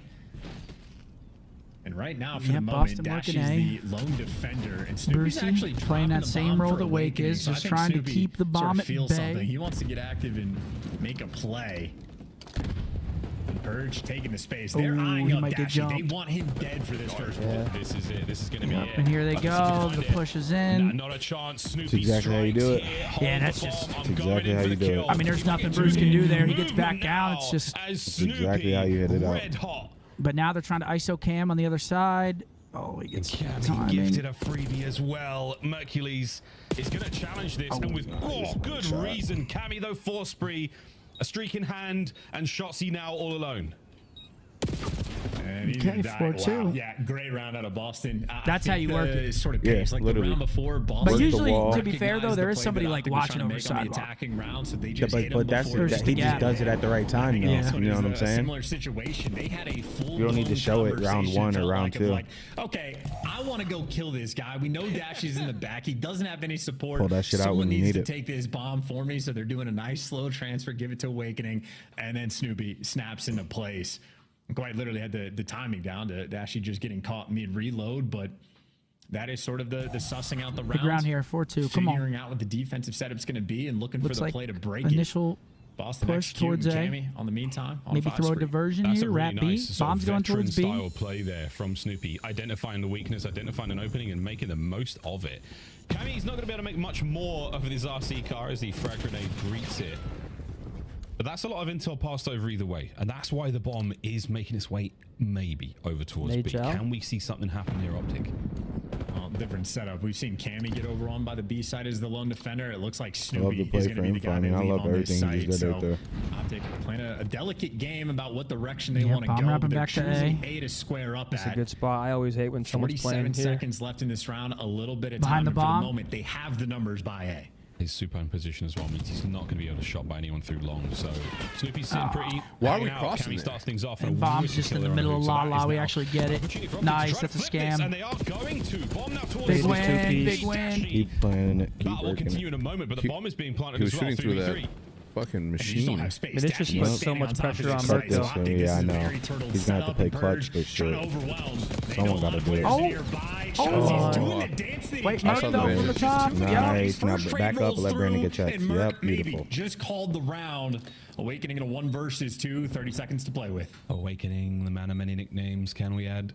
And right now, for the moment, Dash is the lone defender, and Snoopy's actually playing that same role that Wake is, just trying to keep the bomb at bay. He wants to get active and make a play. And Purge taking the space. They're eyeing up Dashi. They want him dead for this first one. This is it. This is going to be it. And here they go. The push is in. Not a chance. Snoopy That's exactly how you do it. Yeah, that's just. That's exactly how you do it. I mean, there's nothing Bruce can do there. He gets back down. It's just. That's exactly how you hit it out. But now they're trying to ISO Cam on the other side. Oh, he gets Cammy gifted a freebie as well. Mercules is going to challenge this, and with good reason. Cammy, though, 4 spree, a streak in hand, and Shotzzy now all alone. And he's gonna die. Wow. Yeah, great round out of Boston. That's how you work it. Sort of pace, like literally. the round before, Boston. But usually, to be fair though, there is somebody like watching over sidewalk. Attacking round, so they just hit but that's he just does it at the right time, though. Yeah. You know what I'm saying? Similar situation. They had a full. You don't need to show it round 1 or round 2. Like, okay, I want to go kill this guy. We know Dashy's in the back. He doesn't have any support. Pull that shit out when you needs need to it. take this bomb for me, so they're doing a nice slow transfer, give it to Awakening, and then Snoopy snaps into place. Quite literally had the timing down to Dashy just getting caught mid-reload, but that is sort of the sussing out the rounds. Big round here, 4-2. Come on. Figuring out what the defensive setup's going to be and looking Looks for the like play to break initial it. Boston push towards A. Cammy on the meantime. On Maybe throw a diversion That's here. a really Rat B. nice Bomb's going towards B. style play there from Snoopy, identifying the weakness, identifying an opening, and making the most of it. Cammy's not going to be able to make much more of this RC car as the frag grenade greets it. But that's a lot of intel passed over either way, and that's why the bomb is making its way maybe over towards B. Can we see something happen here, OpTic? Well, different setup. We've seen Cammy get over on by the B side as the lone defender. It looks like Snoopy is going to be the guy they leave on this site. So OpTic playing a delicate game about what direction they want to go. They're choosing A to square up at. It's a good spot. I always hate when someone's playing here. 47 seconds left in this round. A little bit of Behind time. the bomb. For the moment, they have the numbers by A. His supine position as well means he's not going to be able to shot by anyone through long. So Snoopy's sitting pretty. Why are we crossing? Cammy starts things off. And Bomb's just in the middle of La. We actually get it. Nice. That's a scam. And they are going to bomb now towards big win. Big win. Keep playing it. Keep that will continue in a moment, but the bomb is being planted as well. Shooting through that fucking machine. It just puts so much pressure on Merc, though. Yeah, I know. He's gonna have to play clutch for sure. Someone gotta do it. Wait, Merc though from the top. Nice. Now back up and let Brandon get checked. Yep, beautiful. Just called the round. Awakening in a 1 versus 2. 30 seconds to play with. Awakening, the man of many nicknames. Can we add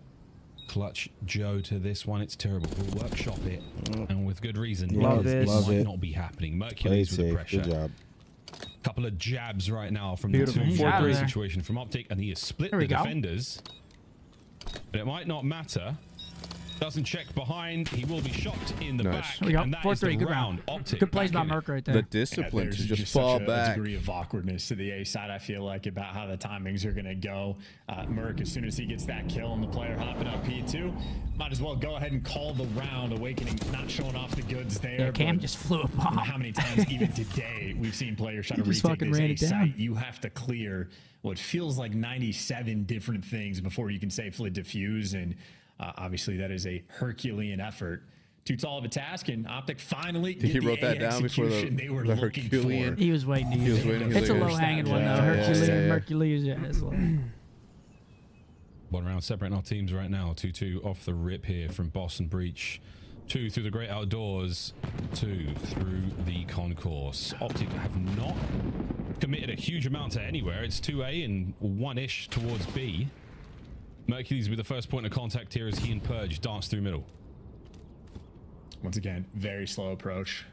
Clutch Joe to this one? It's terrible. We'll workshop it, and with good reason. Love it. Love might it. not be happening. Mercury's with the pressure. Good job. Couple of jabs right now from Beautiful. the 2-4 4-3 situation from OpTic, and he has split the defenders. But it might not matter. Doesn't check behind. He will be shot in the back. There we go. And that 4-3. is the Good round. round. OpTic Good plays by back in Merc right The there. discipline to just such fall a back. degree of awkwardness to the A side, I feel like, about how the timings are going to go. Merc, as soon as he gets that kill and the player hopping up P2, might as well go ahead and call the round. Awakening not showing off the goods there. Yeah, Cam just flew a bomb. How many times even today we've seen players try to just retake fucking this ran A it down. site. You have to clear what feels like 97 different things before you can safely defuse, and obviously that is a Herculean effort. Too tall of a task, and OpTic finally He get wrote the that A down before execution they were the looking Herculean. for. He was waiting to use it. It's a low-hanging one, though. Herculean, Mercules, yeah, it's low. One round separating our teams right now. 2-2 off the rip here from Boston Breach. 2 through the great outdoors. 2 through the concourse. OpTic have not committed a huge amount to anywhere. It's 2A and 1-ish towards B. Mercules with the first point of contact here as he and Purge dance through middle. Once again, very slow approach.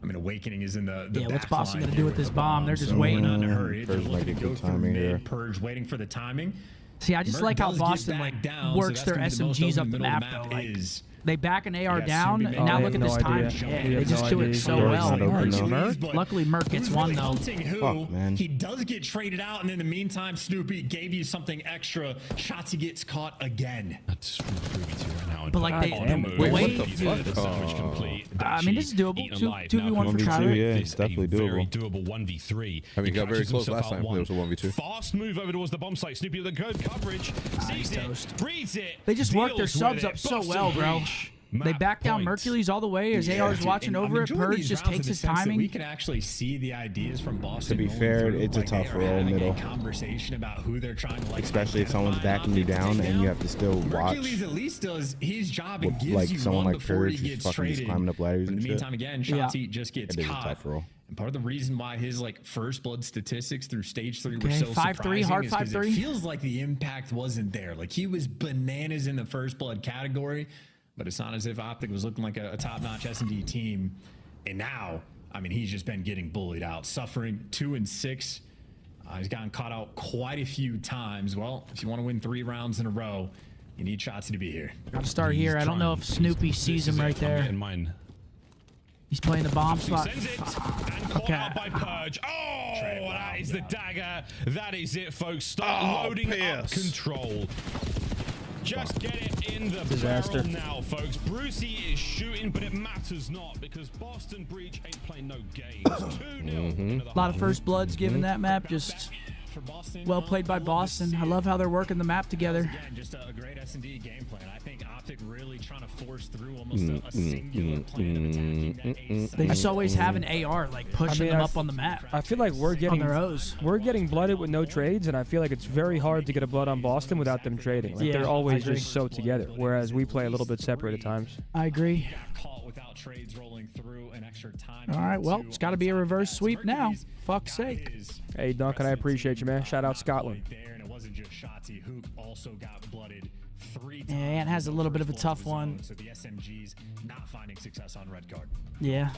I mean, Awakening is in the Yeah, what's back Boston line going to do here with this the bomb? They're just so waiting. not in a hurry. They're Purge might looking get to go good through timing mid. here. Purge waiting for the timing. See, I just Merc like how does get Boston back down, works so their that's gonna be the most SMGs up open the middle map, of though. Like, is. they back an AR Yeah, down, Snoopy and now they look at have this no time. idea. Yeah, They they have just no do it idea. so Door's well. not open, though. Hercules, Luckily, Merc gets who's one, really though. hunting who, Fuck, man. He does get traded out, and in the meantime, Snoopy gave you something extra. Shotzzy gets caught again. That's right now. But like the way, what the fuck? The sandwich complete. I mean, this is doable. Eaten 2v1 alive. for Now, Tyler. Yeah, this it's definitely a very doable. doable 1v3. I mean, he got very catches close himself last out time. one. There was a 1v2. Fast move over towards the bomb site. Snoopy with a good coverage. Sees it, reads it. They just work their deals subs with up it. so Boston well, bro. Breach. They Map back down point. Mercules all the way as AR's watching And over I'm it. enjoying Purge these just rounds takes in the his sense that timing. We can actually see the ideas from Boston. To be rolling fair, through. it's a Like, tough they are roll having a middle. conversation about who they're trying to Especially if someone's identify backing you and down take and you have to still watch. Mercules at least does his job and gives Like you someone one like before he Purge who's gets fucking just traded. climbing up ladders But in and the shit. meantime, again, Yeah. Shotzzy just gets It is a caught. tough roll. And part of the reason why his first blood statistics through stage 3 were Okay, so 5-3, surprising hard is 'cause 5-3. it feels like the impact wasn't there. Like he was bananas in the first blood category, but it's not as if OpTic was looking like a top-notch S&D team. And now, I mean, he's just been getting bullied out, suffering 2 and 6. He's gotten caught out quite a few times. Well, if you want to win 3 rounds in a row, You need Shotzzy to be here. Got to start here. I don't know if Snoopy sees him right there. He's playing the bomb spot. Okay. By Purge. Oh, that is the dagger. That is it, folks. Start loading up control. Just get it in the barrel now, folks. Brucey is shooting, but it matters not because Boston Breach ain't playing no games. 2-0. A lot of first bloods given that map. Just well played by Boston. I love how they're working the map together. Again, just a great S&D game plan. I think OpTic really trying to force through almost a singular plan of attacking that ace. They just always have an AR like pushing them up on the map. I feel like we're getting blooded with no trades, and I feel like it's very hard to get a blood on Boston without them trading. Like they're always just so together, whereas we play a little bit separate at times. I agree. Caught without trades rolling through an extra time. All right, well, it's got to be a reverse sweep now. Fuck's sake. Hey, Duncan, I appreciate you, man. Shout out Scotland. And it wasn't just Shotzzy who also got blooded 3 times. Yeah, Ant has a little bit of a tough one. So the SMGs not finding success on red card. Yeah.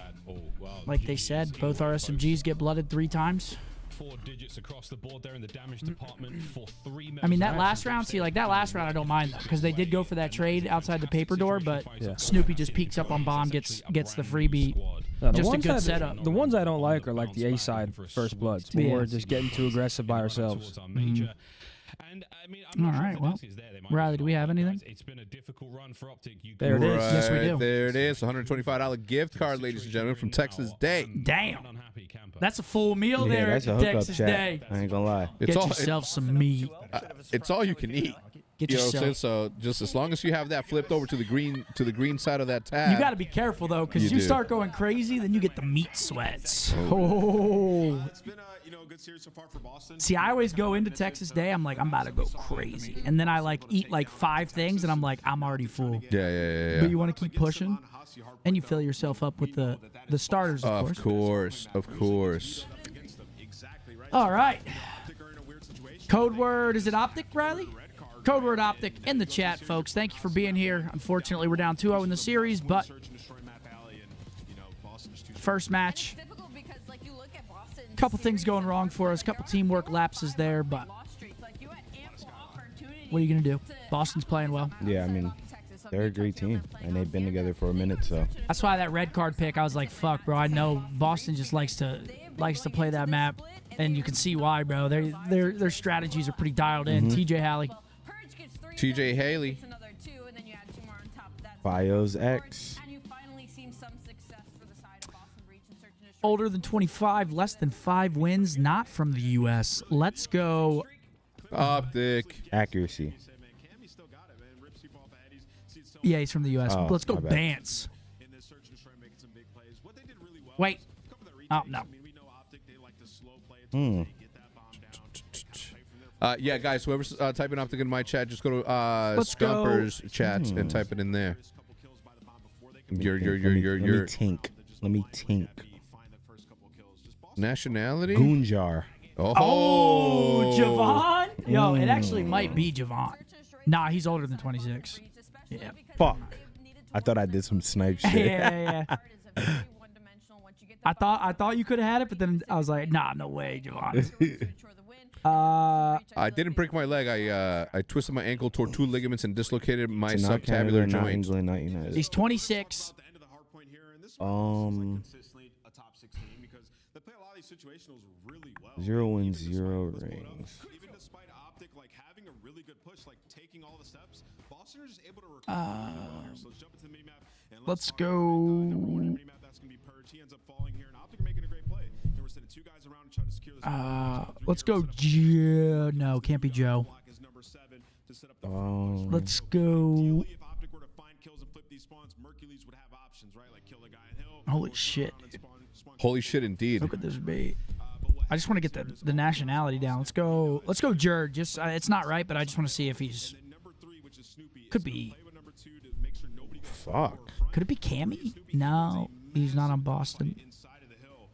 Like they said, both our SMGs get blooded 3 times. 4 digits across the board there in the damage department for 3 members. I mean, that last round, see, like that last round I don't mind though, because they did go for that trade outside the paper door, but Snoopy just peeks up on bomb, gets the freebie. No, just a good setup. The ones I don't like are like the A side first bloods. We're just getting too aggressive by ourselves. And I mean, all right, well, Riley, do we have anything? It's been a difficult run for OpTic. There it is. Yes, we do. There it is. $125 gift card, ladies and gentlemen, from Texas Day. Damn. That's a full meal there that's a at hookup Texas chat. Day. I ain't gonna lie. Get yourself some meat. It's all you can eat. Get you know what I'm saying? yourself. So just as long as you have that flipped over to the green side of that tab. You got to be careful though, because you start going crazy, then you get the meat sweats. Oh. It's been a good series so far for Boston. See, I always go into Texas Day. I'm like, I'm about to go crazy, and then I like eat like 5 things, and I'm like, I'm already full. Yeah. But you want to keep pushing, and you fill yourself up with the starters, of course. Of course. All right. Code word, is it OpTic, Riley? Code word OpTic in the chat, folks. Thank you for being here. Unfortunately, we're down 2-0 in the series, but first match. Couple things going wrong for us. Couple teamwork lapses there, but what are you going to do? Boston's playing well. Yeah, I mean, they're a great team, and they've been together for a minute, so. That's why that red card pick, I was like, fuck, bro. I know Boston just likes to play that map, and you can see why, bro. Their strategies are pretty dialed in. TJ Haley. Fios X. Older than 25, less than 5 wins, not from the U.S. Let's go. OpTic. Accuracy. Yeah, he's from the U.S. Oh, Let's go Bance. Wait. Oh, no. Yeah, guys, whoever's typing OpTic in my chat, just go to Scumper's chat and type it in there. Let me tink. Nationality? Goonjar. Oh, Javon? Yo, it actually might be Javon. Nah, he's older than 26. Yeah. Fuck. I thought I did some snipe shit. Yeah. I thought you could have had it, but then I was like, nah, no way, Javon. I didn't break my leg. I twisted my ankle, tore 2 ligaments, and dislocated my subtabular joint. He's 26. 0 and 0 rings. Even despite OpTic like having a really good push, like taking all the steps, Boston are just able to recover. So let's jump into the minimap and let's go. That's gonna be Purge. He ends up falling here, and OpTic are making a great play. And we're sending 2 guys around to try to secure this. Let's go. Joe. No, can't be Joe. Let's go. If OpTic were to find kills and flip these spawns, Mercules would have options, right? Like kill the guy in hill. Holy shit. Holy shit, indeed. Look at this bait. I just want to get the nationality down. Let's go Jerd. Just it's not right, but I just want to see if he's could be. Fuck. Could it be Cammy? No, he's not on Boston. Inside of the hill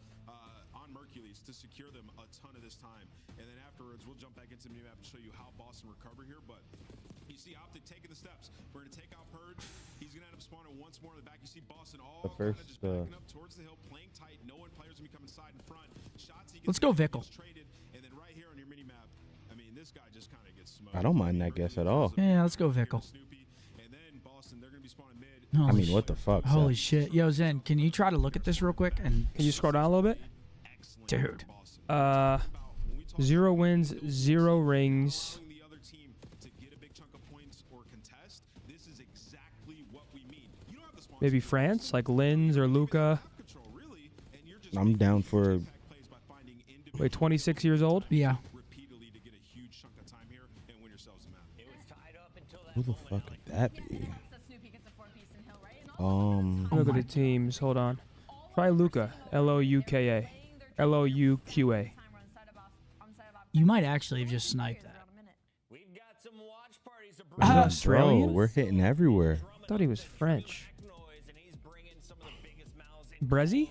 on Mercules to secure them a ton of this time, and then afterwards we'll jump back into the minimap and show you how Boston recover here. But you see OpTic taking the steps. We're gonna take out Purge. He's gonna end up spawning once more in the back. You see Boston all kind of just backing up towards the hill, playing tight. No one players gonna be coming inside and front. Let's go Vickle. And then right here on your mini map, I mean, this guy just kind of gets I don't mind that guess at all. Yeah, let's go Vickle. I mean, what the fuck? Holy shit. Yo, Zen, can you try to look at this real quick? And Can you scroll down a little bit? Dude. 0 wins, 0 rings. Maybe France, like Linz or Luca. I'm down for. Wait, 26 years old? Yeah. Who the fuck could that be? Look at the teams. Hold on. Try Luca. L-O-U-K-A. L-O-U-Q-A. You might actually have just sniped that. Is it Australian? Bro, we're hitting everywhere. I thought he was French. Brezzy?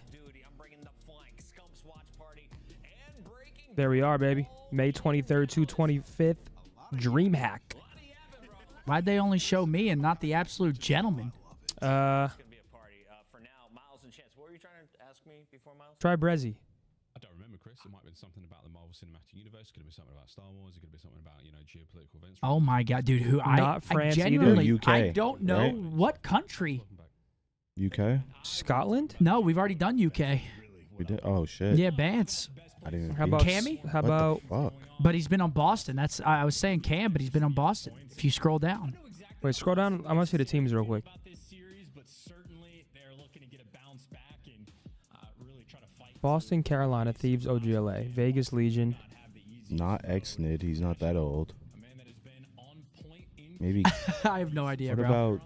There we are, baby. May 23rd to 25th. DreamHack. Why'd they only show me and not the absolute gentleman? Try Brezzy. I don't remember, Chris. It might have been something about the Marvel Cinematic Universe. It could have been something about Star Wars. It could have been something about, geopolitical events. Oh my god, dude! Not France I genuinely, either. UK, I don't know right? what country. UK? Scotland? No, we've already done UK. We did. Oh shit. Yeah, Bance. I didn't. How about Cammy? How What about? the fuck? But he's been on Boston. That's I was saying Cam, but he's been on Boston. If you scroll down. Wait, scroll down. I want to see the teams real quick. Boston, Carolina, Thieves, OGLA, Vegas, Legion. Not ex-Nid. He's not that old. Maybe. I have no idea, What bro. about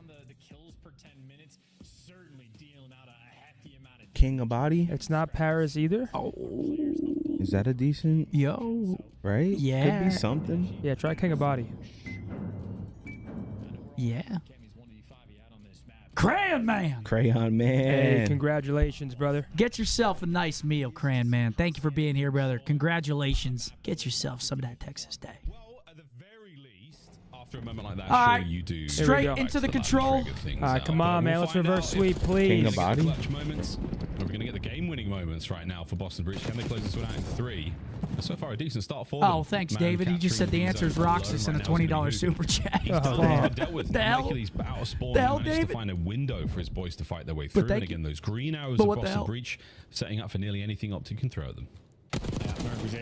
King Abadi? It's not Paris either. Oh. Is that a decent? Yo. Right? Yeah. Could be something. Yeah, try King Abadi. Yeah. Crayon Man. Crayon Man. Hey, congratulations, brother. Get yourself a nice meal, Crayon Man. Thank you for being here, brother. Congratulations. Get yourself some of that Texas Day. After a moment like that, All sure right, you do. straight into the control. Things All right, come on, man. Let's reverse sweep, King please. Abadi. Clutch moments. We're going to get the game-winning moments right now for Boston Breach. Can they close this one out in 3? So far, a decent start for them. Oh, thanks, Man David. He just said the capturing answer is zone Roxas and a right now is $20 gonna be super chat. He's dealt with The hell? Hercules out of spawn. The hell, Managed David? to find a window for his boys to fight their way through. And thank again, those green arrows But of what the Boston hell? Breach setting up for nearly anything OpTic can throw at them.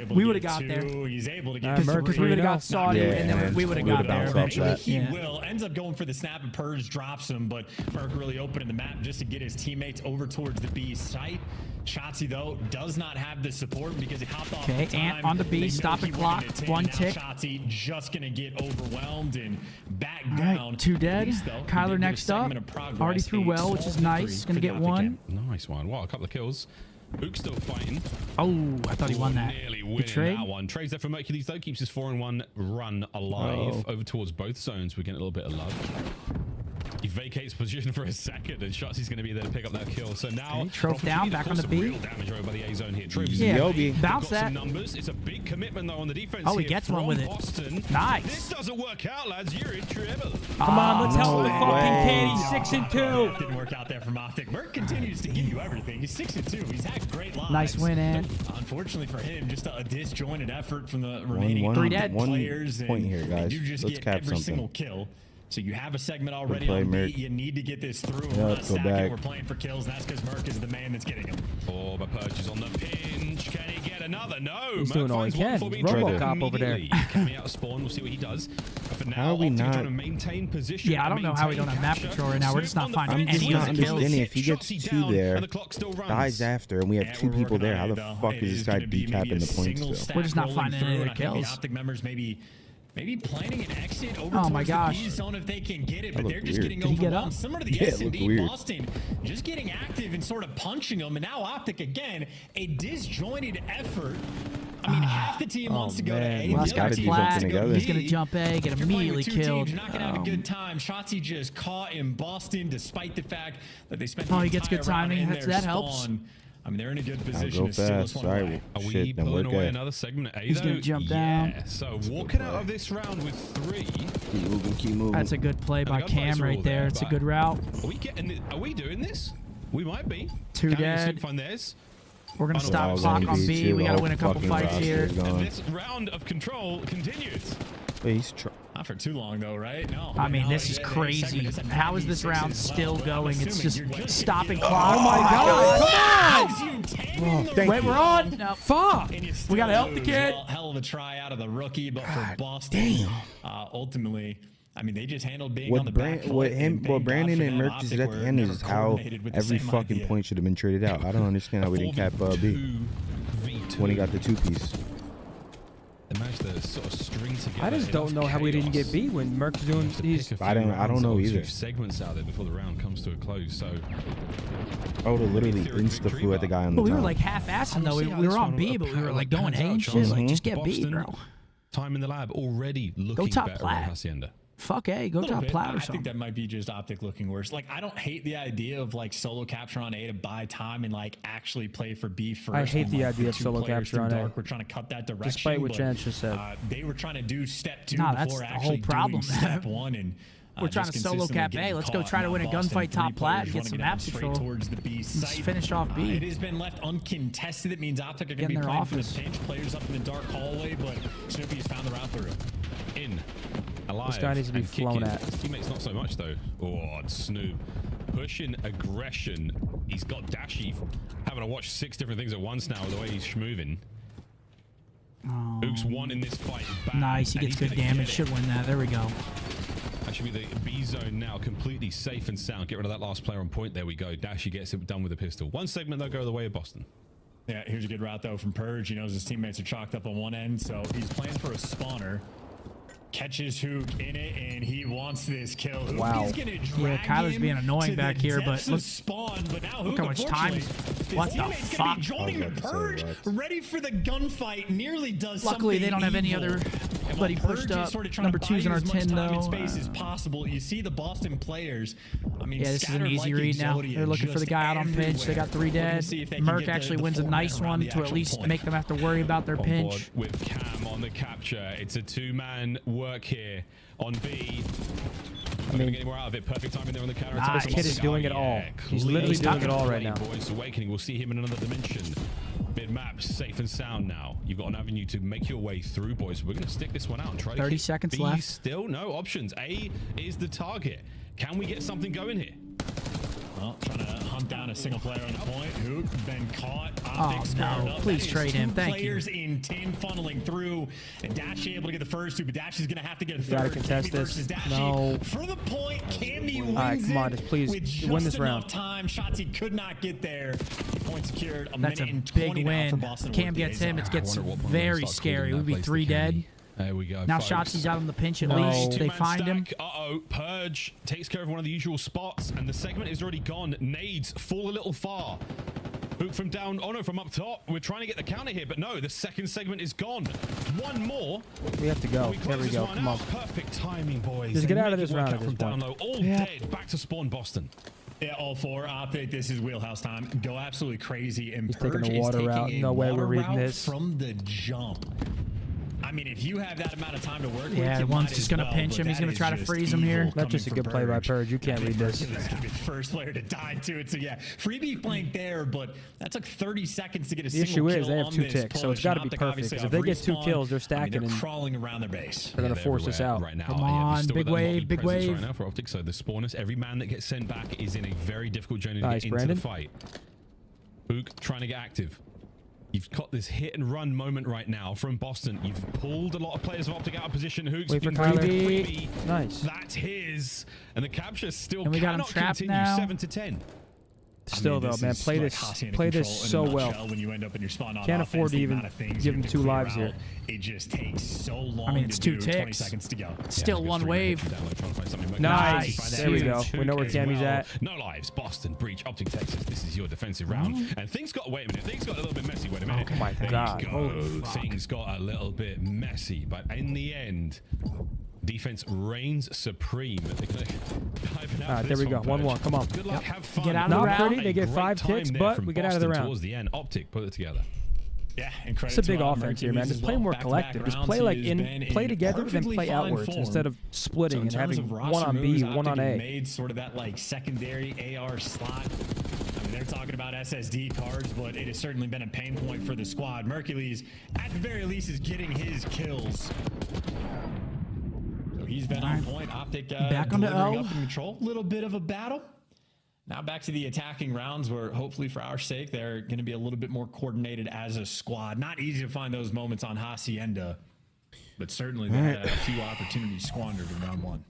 We would have got there. He's able to get Because we would have got Saudi, Yeah, and then we would have got there eventually. He Yeah. will. Ends up going for the snap and purge, drops him, but Merc really opening the map just to get his teammates over towards the B site. Shotzzy, though, does not have the support because he hopped off Okay, the time. Ant on the B, They know stop he the clock, wanted to 1 now tick. Shotzzy just going to get overwhelmed and back All down. right, 2 dead. At least, though, he Kyler did get a next up. segment of progress, Already threw a well, which is 12-3 nice. Going for to the get OpTic 1. Nice one. Wow, a couple of kills. Book's still fighting. Oh, I thought he won that. Nearly Good winning trade. that one. Trades there for Hercules, though. Keeps his 4-1 run alive. Over towards both zones. We're getting a little bit of love. He vacates position for a second, and Shotzi's going to be there to pick up that kill. So now, Okay, Troph down, back on the B. real damage over by the A zone here. Trophy's Yeah, Yobi. bounce got that. some numbers. It's a big commitment though on the defense. Oh, he here gets one from with it. Boston. Nice. This doesn't work out, lads. You're in trouble. Come on, let's help no the fucking way. kid. He's 6 and 2. Didn't work out there from OpTic. Merc continues to give you everything. He's 6 and 2. He's had great lives. Nice win, Ant. Unfortunately for him, just a disjointed effort from the remaining One 3 dead. players. point and, here, guys. And you just Let's get cap every something. single kill. So you have a segment already play, on B. Merc. You need to get this through. Yeah, We're not let's go stacking. back. We're playing for kills. And that's because Merc is the man that's getting them. Oh, but Purge is on the pinch. Can he get another? No. He's Merc doing all he finds one can. for being RoboCop triggered over there. immediately. Coming out of spawn. We'll see what he does. But for now, How are we OpTic not- trying to maintain position. Yeah, I don't know how we maintain don't have map capture. control right now. We're just not Snoop on the finding fence. I'm just any not of the kills. understanding if he gets Shotzi 2 down, there, and the clock still runs. dies after, and we have Yeah, 2 we're people working there. on How it, the though. fuck It is this is guy gonna be maybe decapping a the points single still? stack We're just not rolling finding through, any of and the I think kills. the OpTic members maybe planning an exit over Oh my towards gosh. the B zone if they can get it, That but they're looked just weird. getting Did he get overwhelmed. up? Similar to the Yeah, it looked S&D weird. Boston, just getting active and sort of punching them, and now OpTic again, a disjointed effort. I mean, half the team wants to go to A. Well, the that's other gotta team do wants something to go together. He's B. going to jump A, get You're playing immediately with 2 killed. teams, not gonna have a good time. Shotzi just caught in Boston, despite the fact that they spent Oh, the he gets good entire round timing. in That's- their that helps. spawn. I mean, they're in a good I'll position go to steal this fast. one Sorry. away. Are we Shit, then pulling we're away good. another segment? A, He's gonna though? jump down. Yeah. So walking out of this round with 3. Keep moving, keep moving. That's a good play by the gunfighters Cam are right all there. It's a but good route. Are we getting this? Are we doing this? We might be. 2 Cam and dead. Snoop find theirs. We're going to Final stop round. clock gonna on be B. two. We got to The win a couple whole fights fucking here. roster's gone. And this round of control continues. Not for too long though, right? No. I mean, this is crazy. How is this round still going? It's just stopping clock. Oh my God! Come on! Wait, we're on. No. Fuck! We gotta help the kid. Hell of a try out of the rookie, but for Boston, ultimately, I mean, they just handled being on the back foot. What Brandon and Merc did at the end is how every fucking point should have been traded out. I don't understand how we didn't cap B when he got the 2-piece. They managed to sort of string together. I just don't know how we didn't get B when Merc's doing these. I don't know either. Segments out there before the round comes to a close. So I would have literally insta flew at the guy on the we top. were like half-assing though. We were on B, but we were like going A and shit. Like, just get B, bro. Time in the lab already looking top better plat. on Hacienda. Fuck A, go top plat or I something. think that might be just OpTic looking worse. Like, I don't hate the idea of like solo capture on A to buy time and like actually play for B first. I hate the when, idea of solo capture on A. We're trying to cut that direction. Despite what Jan just said. They were trying to do step 2 Nah, that's before the actually whole problem. doing step 1, and we're trying to solo cap A. Let's go try to win a gunfight top plat, get some map control. Towards the B site. Just finish off B. It has been left uncontested. It means OpTic are going to be playing for the pinch players up in the dark hallway, but Snoopy has found the route through. In. Alive. This guy needs to be flown at. His teammates not so much though. Oh, Snoop. Pushing aggression. He's got Dashy having to watch 6 different things at once now the way he's schmoving. Ooks won in this fight. Nice, he gets good damage. Should win that. There we go. That should be the B zone now, completely safe and sound. Get rid of that last player on point. There we go. Dashy gets it done with a pistol. One segment, they'll go the way of Boston. Yeah, here's a good route though from Purge. He knows his teammates are chalked up on one end, so he's playing for a spawner. Catches Hook in it, and he wants this kill. Hook Wow. is gonna Yeah, drag Kyler's him being annoying to back the here, but depths look, of spawn. But now look Hook, how much time. unfortunately, What his the teammate's fuck? gonna be joining him. Purge, ready for the gunfight, nearly does Luckily, they don't have any evil. other. And Buddy while pushed Purge is up. sort of trying Number to buy 2's in you our as much 10 time and though. space as possible. You see the Boston players. I mean, Yeah, this is an scattered easy like read now. Exodia They're looking for the just guy out on pinch. They got 3 everywhere. We're gonna dead. see if they can Merc get the actually wins a format nice around one the to at actual least point. make them have to worry about their On pinch. board with Cam on the capture. It's a 2-man work here on B. I mean, get any more out of it. Perfect timing there on the counter. This kid is doing it all. He's literally doing it all right now. Boys, Awakening. We'll see him in another dimension. Mid-map, safe and sound now. You've got an avenue to make your way through, boys. We're going to stick this one out and try to 30 keep seconds B left. Still no options. A is the target. Can we get something going here? Well, trying to hunt down a single player on the point. Hook been caught. Oh, no. Please trade him. Thank you. Players in 10 funneling through. And Dashy able to get the first 2, but Dashy's going to have to get a You gotta third. contest Cammy this. versus Dashy. No. For the point, Cammy wins Alright, come on, it just please with just win this enough round. time. Shots he could not get there. Point secured. That's a minute and big 20 now for win. Boston. Cam with the gets A him. zone. It gets I wonder what point very we're gonna start scary. calling We'd be that 3 place the dead. Kenny. There we go. Now folks. Shotzi's out on the pinch at No. least. They 2-man find him. stack. Uh-oh. Purge takes care of one of the usual spots, and the segment is already gone. Nades fall a little far. Hook from down. Oh, no, from up top. We're trying to get the counter here, but no, the second segment is gone. One more. We have to go. There we go. Come on. Perfect timing, boys. Just They get out of make this it work round out at from this down point. low. All dead. Back to spawn Boston. Yeah, all 4. OpTic, this is wheelhouse time. Go absolutely crazy. And He's taking Purge the water is route. taking No a way we're water reading route this. from the jump. I mean, if you have that amount of time to work with, Yeah, you one's might just as going to well, pinch but him. He's that going to is try to just freeze him here. evil That's just a coming good from play by Purge. Purge. You can't read this. He's going to be the first player to die to it. So, yeah, Freebie flanked there, but that took 30 seconds to get a The single issue kill is they have on 2 this ticks, so it's push. got to be OpTic perfect. obviously Because if they get 2 respawn. kills, they're I mean, stacking they're and crawling around their base. they're going to force us out. Right now. Come on, still big with that wave, Node big presence wave. Right now for OpTic, so the spawners, every man that gets sent back is in a very difficult journey Nice, to get Brandon. into the fight. Hook trying to get active. You've got this hit and run moment right now from Boston. You've pulled a lot of players of OpTic out of position. Hook's Wait for been Kyler. freebie. Nice. That's his. And the capture still And we got him cannot trapped continue. now. 7 to 10. Still, though, man, play this so well. When you end up in your spawn on Can't offense, afford to the even amount of things give you him have 2 to clear lives out, here. It just takes so long. I mean, it's to 2 do, 20 ticks. seconds to go. Still Yeah, 1 3 wave. down low, trying to find something. Nice. There we go. We know where Cammy's at. No lives. Boston, breach, OpTic, Texas. This is your defensive round. And things got, wait a minute, things got a little bit messy. Wait a minute. Oh my God. Holy things got a little bit messy. But in the end, defense reigns supreme. There we go. 1-1. Come on. Good luck. Have fun. Get out of the Not round. pretty. They get A 5 great time ticks, there but from we get out of the Boston round. Towards the end, OpTic put it together. Yeah, and It's a big offense here, man. Just play more collective. Just play like play together, then play outwards instead of splitting and having 1 on B, 1 on A. Made sort of that like secondary AR slot. I mean, they're talking about SSD cards, but it has certainly been a pain point for the squad. Mercules, at the very least, is getting his kills. he's been on point. OpTic back on the delivering O. up in control. Little bit of a battle. Now back to the attacking rounds where hopefully for our sake, they're going to be a little bit more coordinated as a squad. Not easy to find those moments on Hacienda, but certainly they had a few opportunities squandered in round 1.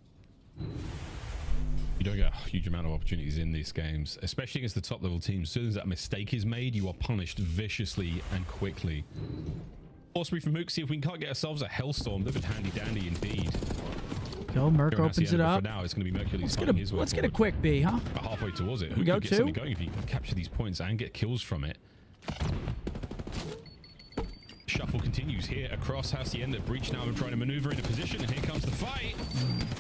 You don't get a huge amount of opportunities in these games, especially against the top level teams. As soon as that mistake is made, you are punished viciously and quickly. Force brief from Mook, see if we can't get ourselves a Hellstorm. They've been handy dandy indeed. Go, Merc opens it up. For now, it's going to be Mercury's Let's get a quick B, huh? About halfway towards it. We go get something going if you can capture these points and get kills from it. Shuffle continues here across Hacienda. Breach now trying to maneuver into position, and here comes the fight.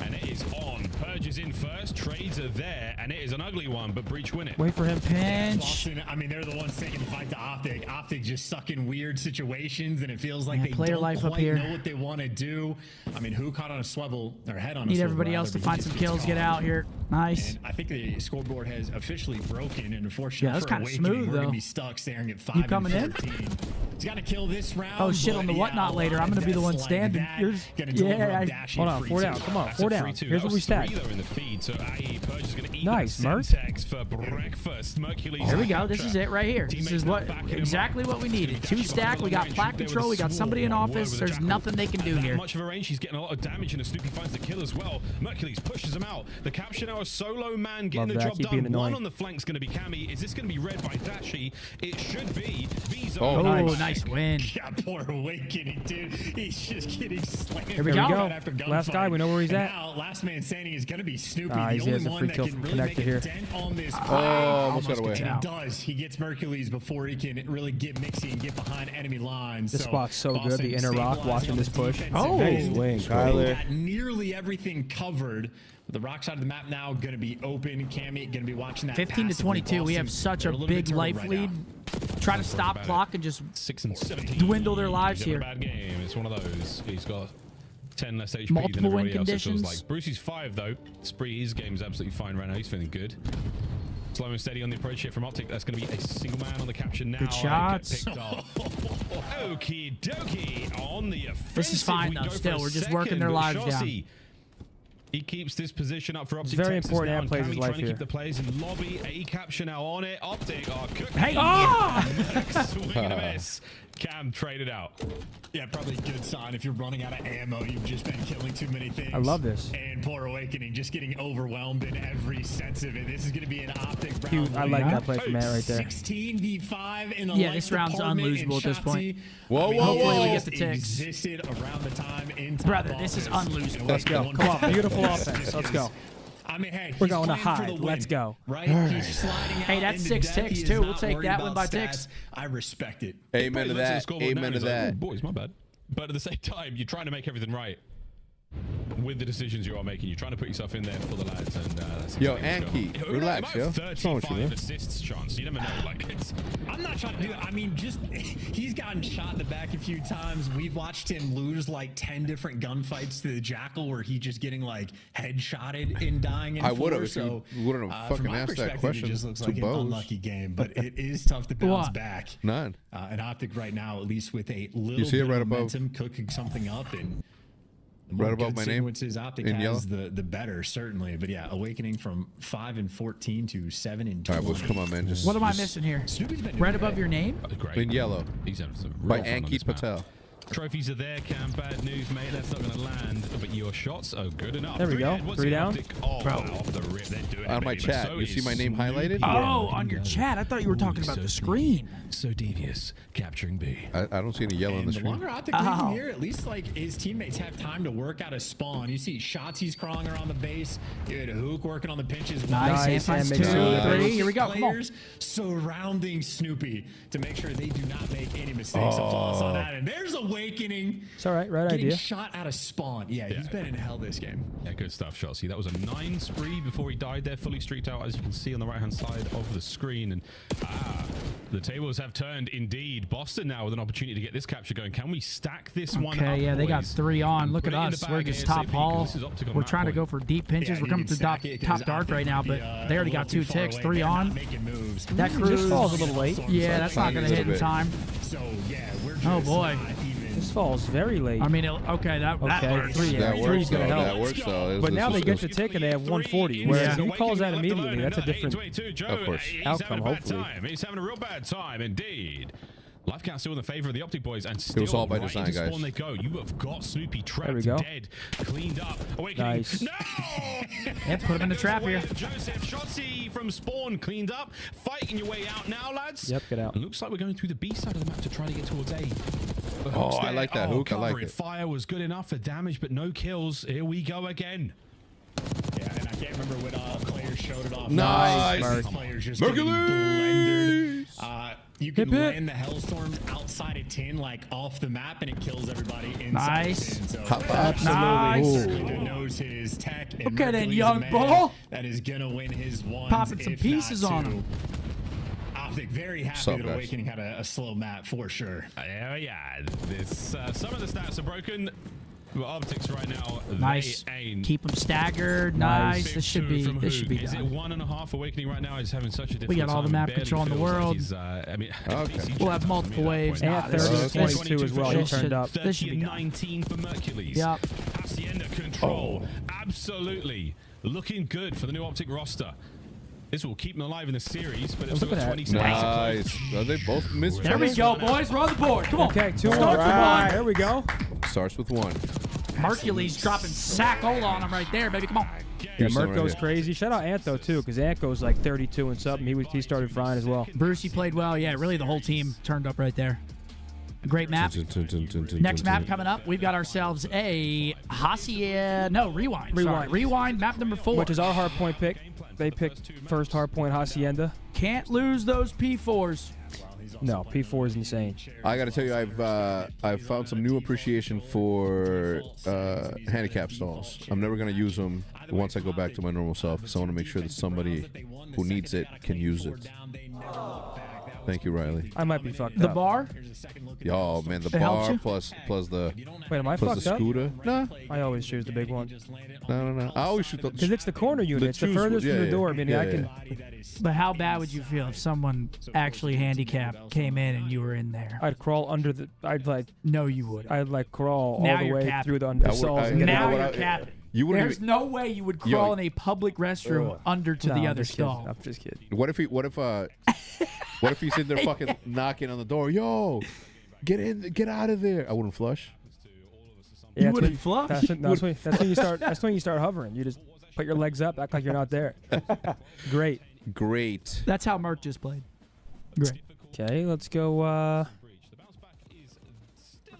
And it is on. Purge is in first. Trades are there, and it is an ugly one, but Breach win it. Wait for him. Pinch. Boston, I mean, they're the ones taking the fight to OpTic. OpTic just stuck in weird situations, and it feels like they don't quite know what they want to do. I mean, who caught on a swivel, or head on a swivel? Need everybody else to find some kills. Get out here. Nice. And I think the scoreboard has officially broken, and unfortunately, yeah, that's kind of smooth, we're though. Gonna be stuck staring at 5 You coming and 14. In? He's got to kill this round. Oh shit! On the whatnot later, I'm gonna be the one standing. Yeah. Hold on, 4 down. Come on, 4 down. Here's what we stack. Nice, Merc. Here we go. This is it right here. This is exactly what we needed. 2 stack. We got plat control. We got somebody in office. There's nothing they can do here. Much of a range. He's getting a lot of damage, and Snoopy finds the kill as well. Mercules pushes him out. The capture now, a solo man getting the job done. One on the flank's going to be Cammy. Is this going to be red by Dashi? It should be. Oh, nice win. Yeah, poor Awakening, dude. He's just getting slammed. Here we go. After last guy, we know where he's at. Now, last man standing is going to be Snoopy. He has a free kill from connected here. On this almost got away. And he does. He gets Mercules before he can really get mixy and get behind enemy lines. This spot's so good. The inner rock watching this push. Oh, nice wing, Kyler. Got nearly everything covered. The rock side of the map now going to be open. Cammy going to be watching that. 15 to 22. We have such a big life lead. Try to stop clock and just 6 and 17. Dwindle their lives here. Bad game. It's one of those. He's got 10 less HP Multiple than win everybody else. conditions. It feels like. Brucey's 5 though. Spree, his game's absolutely fine right now. He's feeling good. Slow and steady on the approach here from OpTic. That's going to be a single man on the capture now. Good shots. Okie dokie on the offensive. This is fine though. Still, we're just working their lives down. He keeps this position up for OpTic. It's very important to plays his life trying to here. keep the players in lobby. A capture now on it. OpTic are cooking. Hey! Swing and a miss. Cam traded out. Yeah, probably a good sign if you're running out of ammo. You've just been killing too many things. I love this. And poor Awakening just getting overwhelmed in every sense of it. This is going to be an OpTic round. Cute. I like that play from Matt right there. 16v5 in the this round's unlosable at this point. Whoa, whoa, Hopefully whoa. we get the ticks. Existed around the time in Brother, this is unlosable. Let's go. Come on, beautiful offense. Let's go. I mean, hey, we're going to hide. Let's go. Right? He's sliding out. Hey, that's 6 ticks too. We'll take that one by ticks. I respect it. Amen to that. Amen to that. Oh, boys, my bad. But at the same time, you're trying to make everything right with the decisions you are making. You're trying to put yourself in there for the lads. And that's yo, Anki, relax, yo. 35 assists chance. You never know. Like, I'm not trying to do that. I mean, just he's gotten shot in the back a few times. We've watched him lose like 10 different gunfights to the Jackal, where he just getting like headshotted and dying. I would have if you wouldn't have fucking asked that question. It just looks to like an Bose. unlucky game, but it is tough to bounce back. None. And OpTic right now, at least with a little You see it bit right of above? momentum, cooking something up and. Right above my name Sequences OpTic in has yellow. the better, certainly. But yeah, Awakening from 5 and 14 to 7 and 20. All right, boys, come on, man. Just, What am I missing here? Snoopy's been Right doing above great. your name? great. in yellow. He's having some By real fun on Ankit this map. Patel. Trophies are there, Cam. Bad news, mate. That's not going to land. But your shots are good enough. There we go. What's 3 the down. OpTic? Oh, Bro. wow, off the rip. They're doing it, On my baby. chat, So you see is my name highlighted? Oh, on your chat. I thought you were talking about the screen. So devious. Capturing B. I don't see any yellow on And the the screen. longer OpTic leaves him here, at least like his teammates have time to work out a spawn. You see shots he's crawling around the base. Good Hook working on the pinches. Nice. And 2, 3. Here we go. Come on. Players surrounding Snoopy to make sure they do not make any mistakes of falls on that. And there's Awakening. It's all right. Right Getting idea. shot out of spawn. Yeah, he's been in hell this game. Yeah, good stuff, Shotzi. That was a 9 spree before he died there, fully streaked out, as you can see on the right-hand side of the screen. And the tables have turned indeed. Boston now with an opportunity to get this capture going. Can we stack this one up, Okay, yeah, they got boys? 3 on. And Look put at it in us. the We're bag just ASAP, top hall. 'cause this is OpTic on We're map trying to point. go for deep pinches. Yeah, We're coming you to can stack it 'cause top dark OpTic right now, could but be, they already a got little 2 too far ticks, away. 3 They're on. not making moves. That It just falls a little late. Yeah, that's not going to hit in time. So yeah, we're just Oh, boy. not even This falls very late. I mean, okay, that Okay, works. That works, three's gonna though. help. That works, though. But now they get the tick and they have 140. Whereas if he calls that immediately, that's a different Of course. outcome, hopefully. He's having a real bad time, indeed. Life count still in the favor of the OpTic boys, and still was all by right design, into guys. spawn they go. You have got Snoopy trapped, There we go. dead, cleaned up, awakening. Nice. No! Yeah, put him in the trap here. Joseph Shotzi from spawn, cleaned up, fighting your way out now, lads. Yep, get out. It looks like we're going through the B side of the map to try to get towards A. Oh, I like that hook. I like it. Fire was good enough for damage, but no kills. Here we go again. Yeah, and I can't remember what player showed it off. Nice. Players just Mercury. getting blendered. You can Hip, hip. land the Hellstorm outside of tin, like off the map, and it kills everybody inside Nice. of tin. So Absolutely. Mercury knows his tech. And Okay, then, Mercury's young a man bull. that is gonna win his ones. Popping some if pieces not on two. him. OpTic very happy What's up, that guys? Awakening had a slow map for sure. Yeah, this some of the stats are broken. Well, OpTic's right now. Nice. They ain't. Keep him staggered. Nice. This should be. From This who? should be Is it done. 1.5? Awakening right now is having such a difficult We got all the time, map barely control in the feels like world. he's, I mean, Okay. We'll have multiple waves. And Nah, this 30 is- and this- 22 as well. He this turned should- up. This should be done. 19 for Mercules. Yep. Hacienda control. Absolutely. Looking good for the new OpTic roster. This will keep them alive in the series, but it's Look still at got that. 20 seconds. Nice. Are they both missed? There we go, boys. We're on the board. Come on. Okay, 2-1. Starts with one. There we go. Starts with one. Hercules dropping Saccola on him right there, baby. Come on. Yeah, Here's some Merc right goes here. crazy. Shout out Antho, too, because Ant goes like 32 and something. He started frying as well. Brucey played well. Yeah, really the whole team turned up right there. A great map. Next map coming up, we've got ourselves a Hacienda. No, Rewind. Sorry. Rewind, map number 4. Which is our hardpoint pick. They picked first hardpoint Hacienda. Can't lose those P4s. No, P4 is insane. I got to tell you, I've found some new appreciation for handicap stalls. I'm never gonna use them once I go back to my normal self because I want to make sure that somebody who needs it can use it. Thank you, Riley. I might be fucked The up. bar? Oh man, the It helps bar you? plus the Wait, am I plus fucked the up? scooter. Nah, I always choose the big one. no. I always shoot the. Because it's the corner unit. It's the choose- furthest yeah, from the yeah, door. Meaning yeah, I can... But how bad would you feel if someone actually handicapped came in and you were in there? I'd crawl under the... No, you wouldn't. I'd like crawl Now all the you're way capping. through the under cells and get Now out. you're capping. You wouldn't There's even- no way you would crawl in a public restroom under to No, the I'm other just kidding. stall. I'm just kidding. What if he's in there fucking knocking on the door? Yo, get in, get out of there. I wouldn't flush. Yeah, You wouldn't flush? That's when you start. That's when you start hovering. You just put your legs up, act like you're not there. Great. Great. That's how Merc just played. Great. Okay, let's go.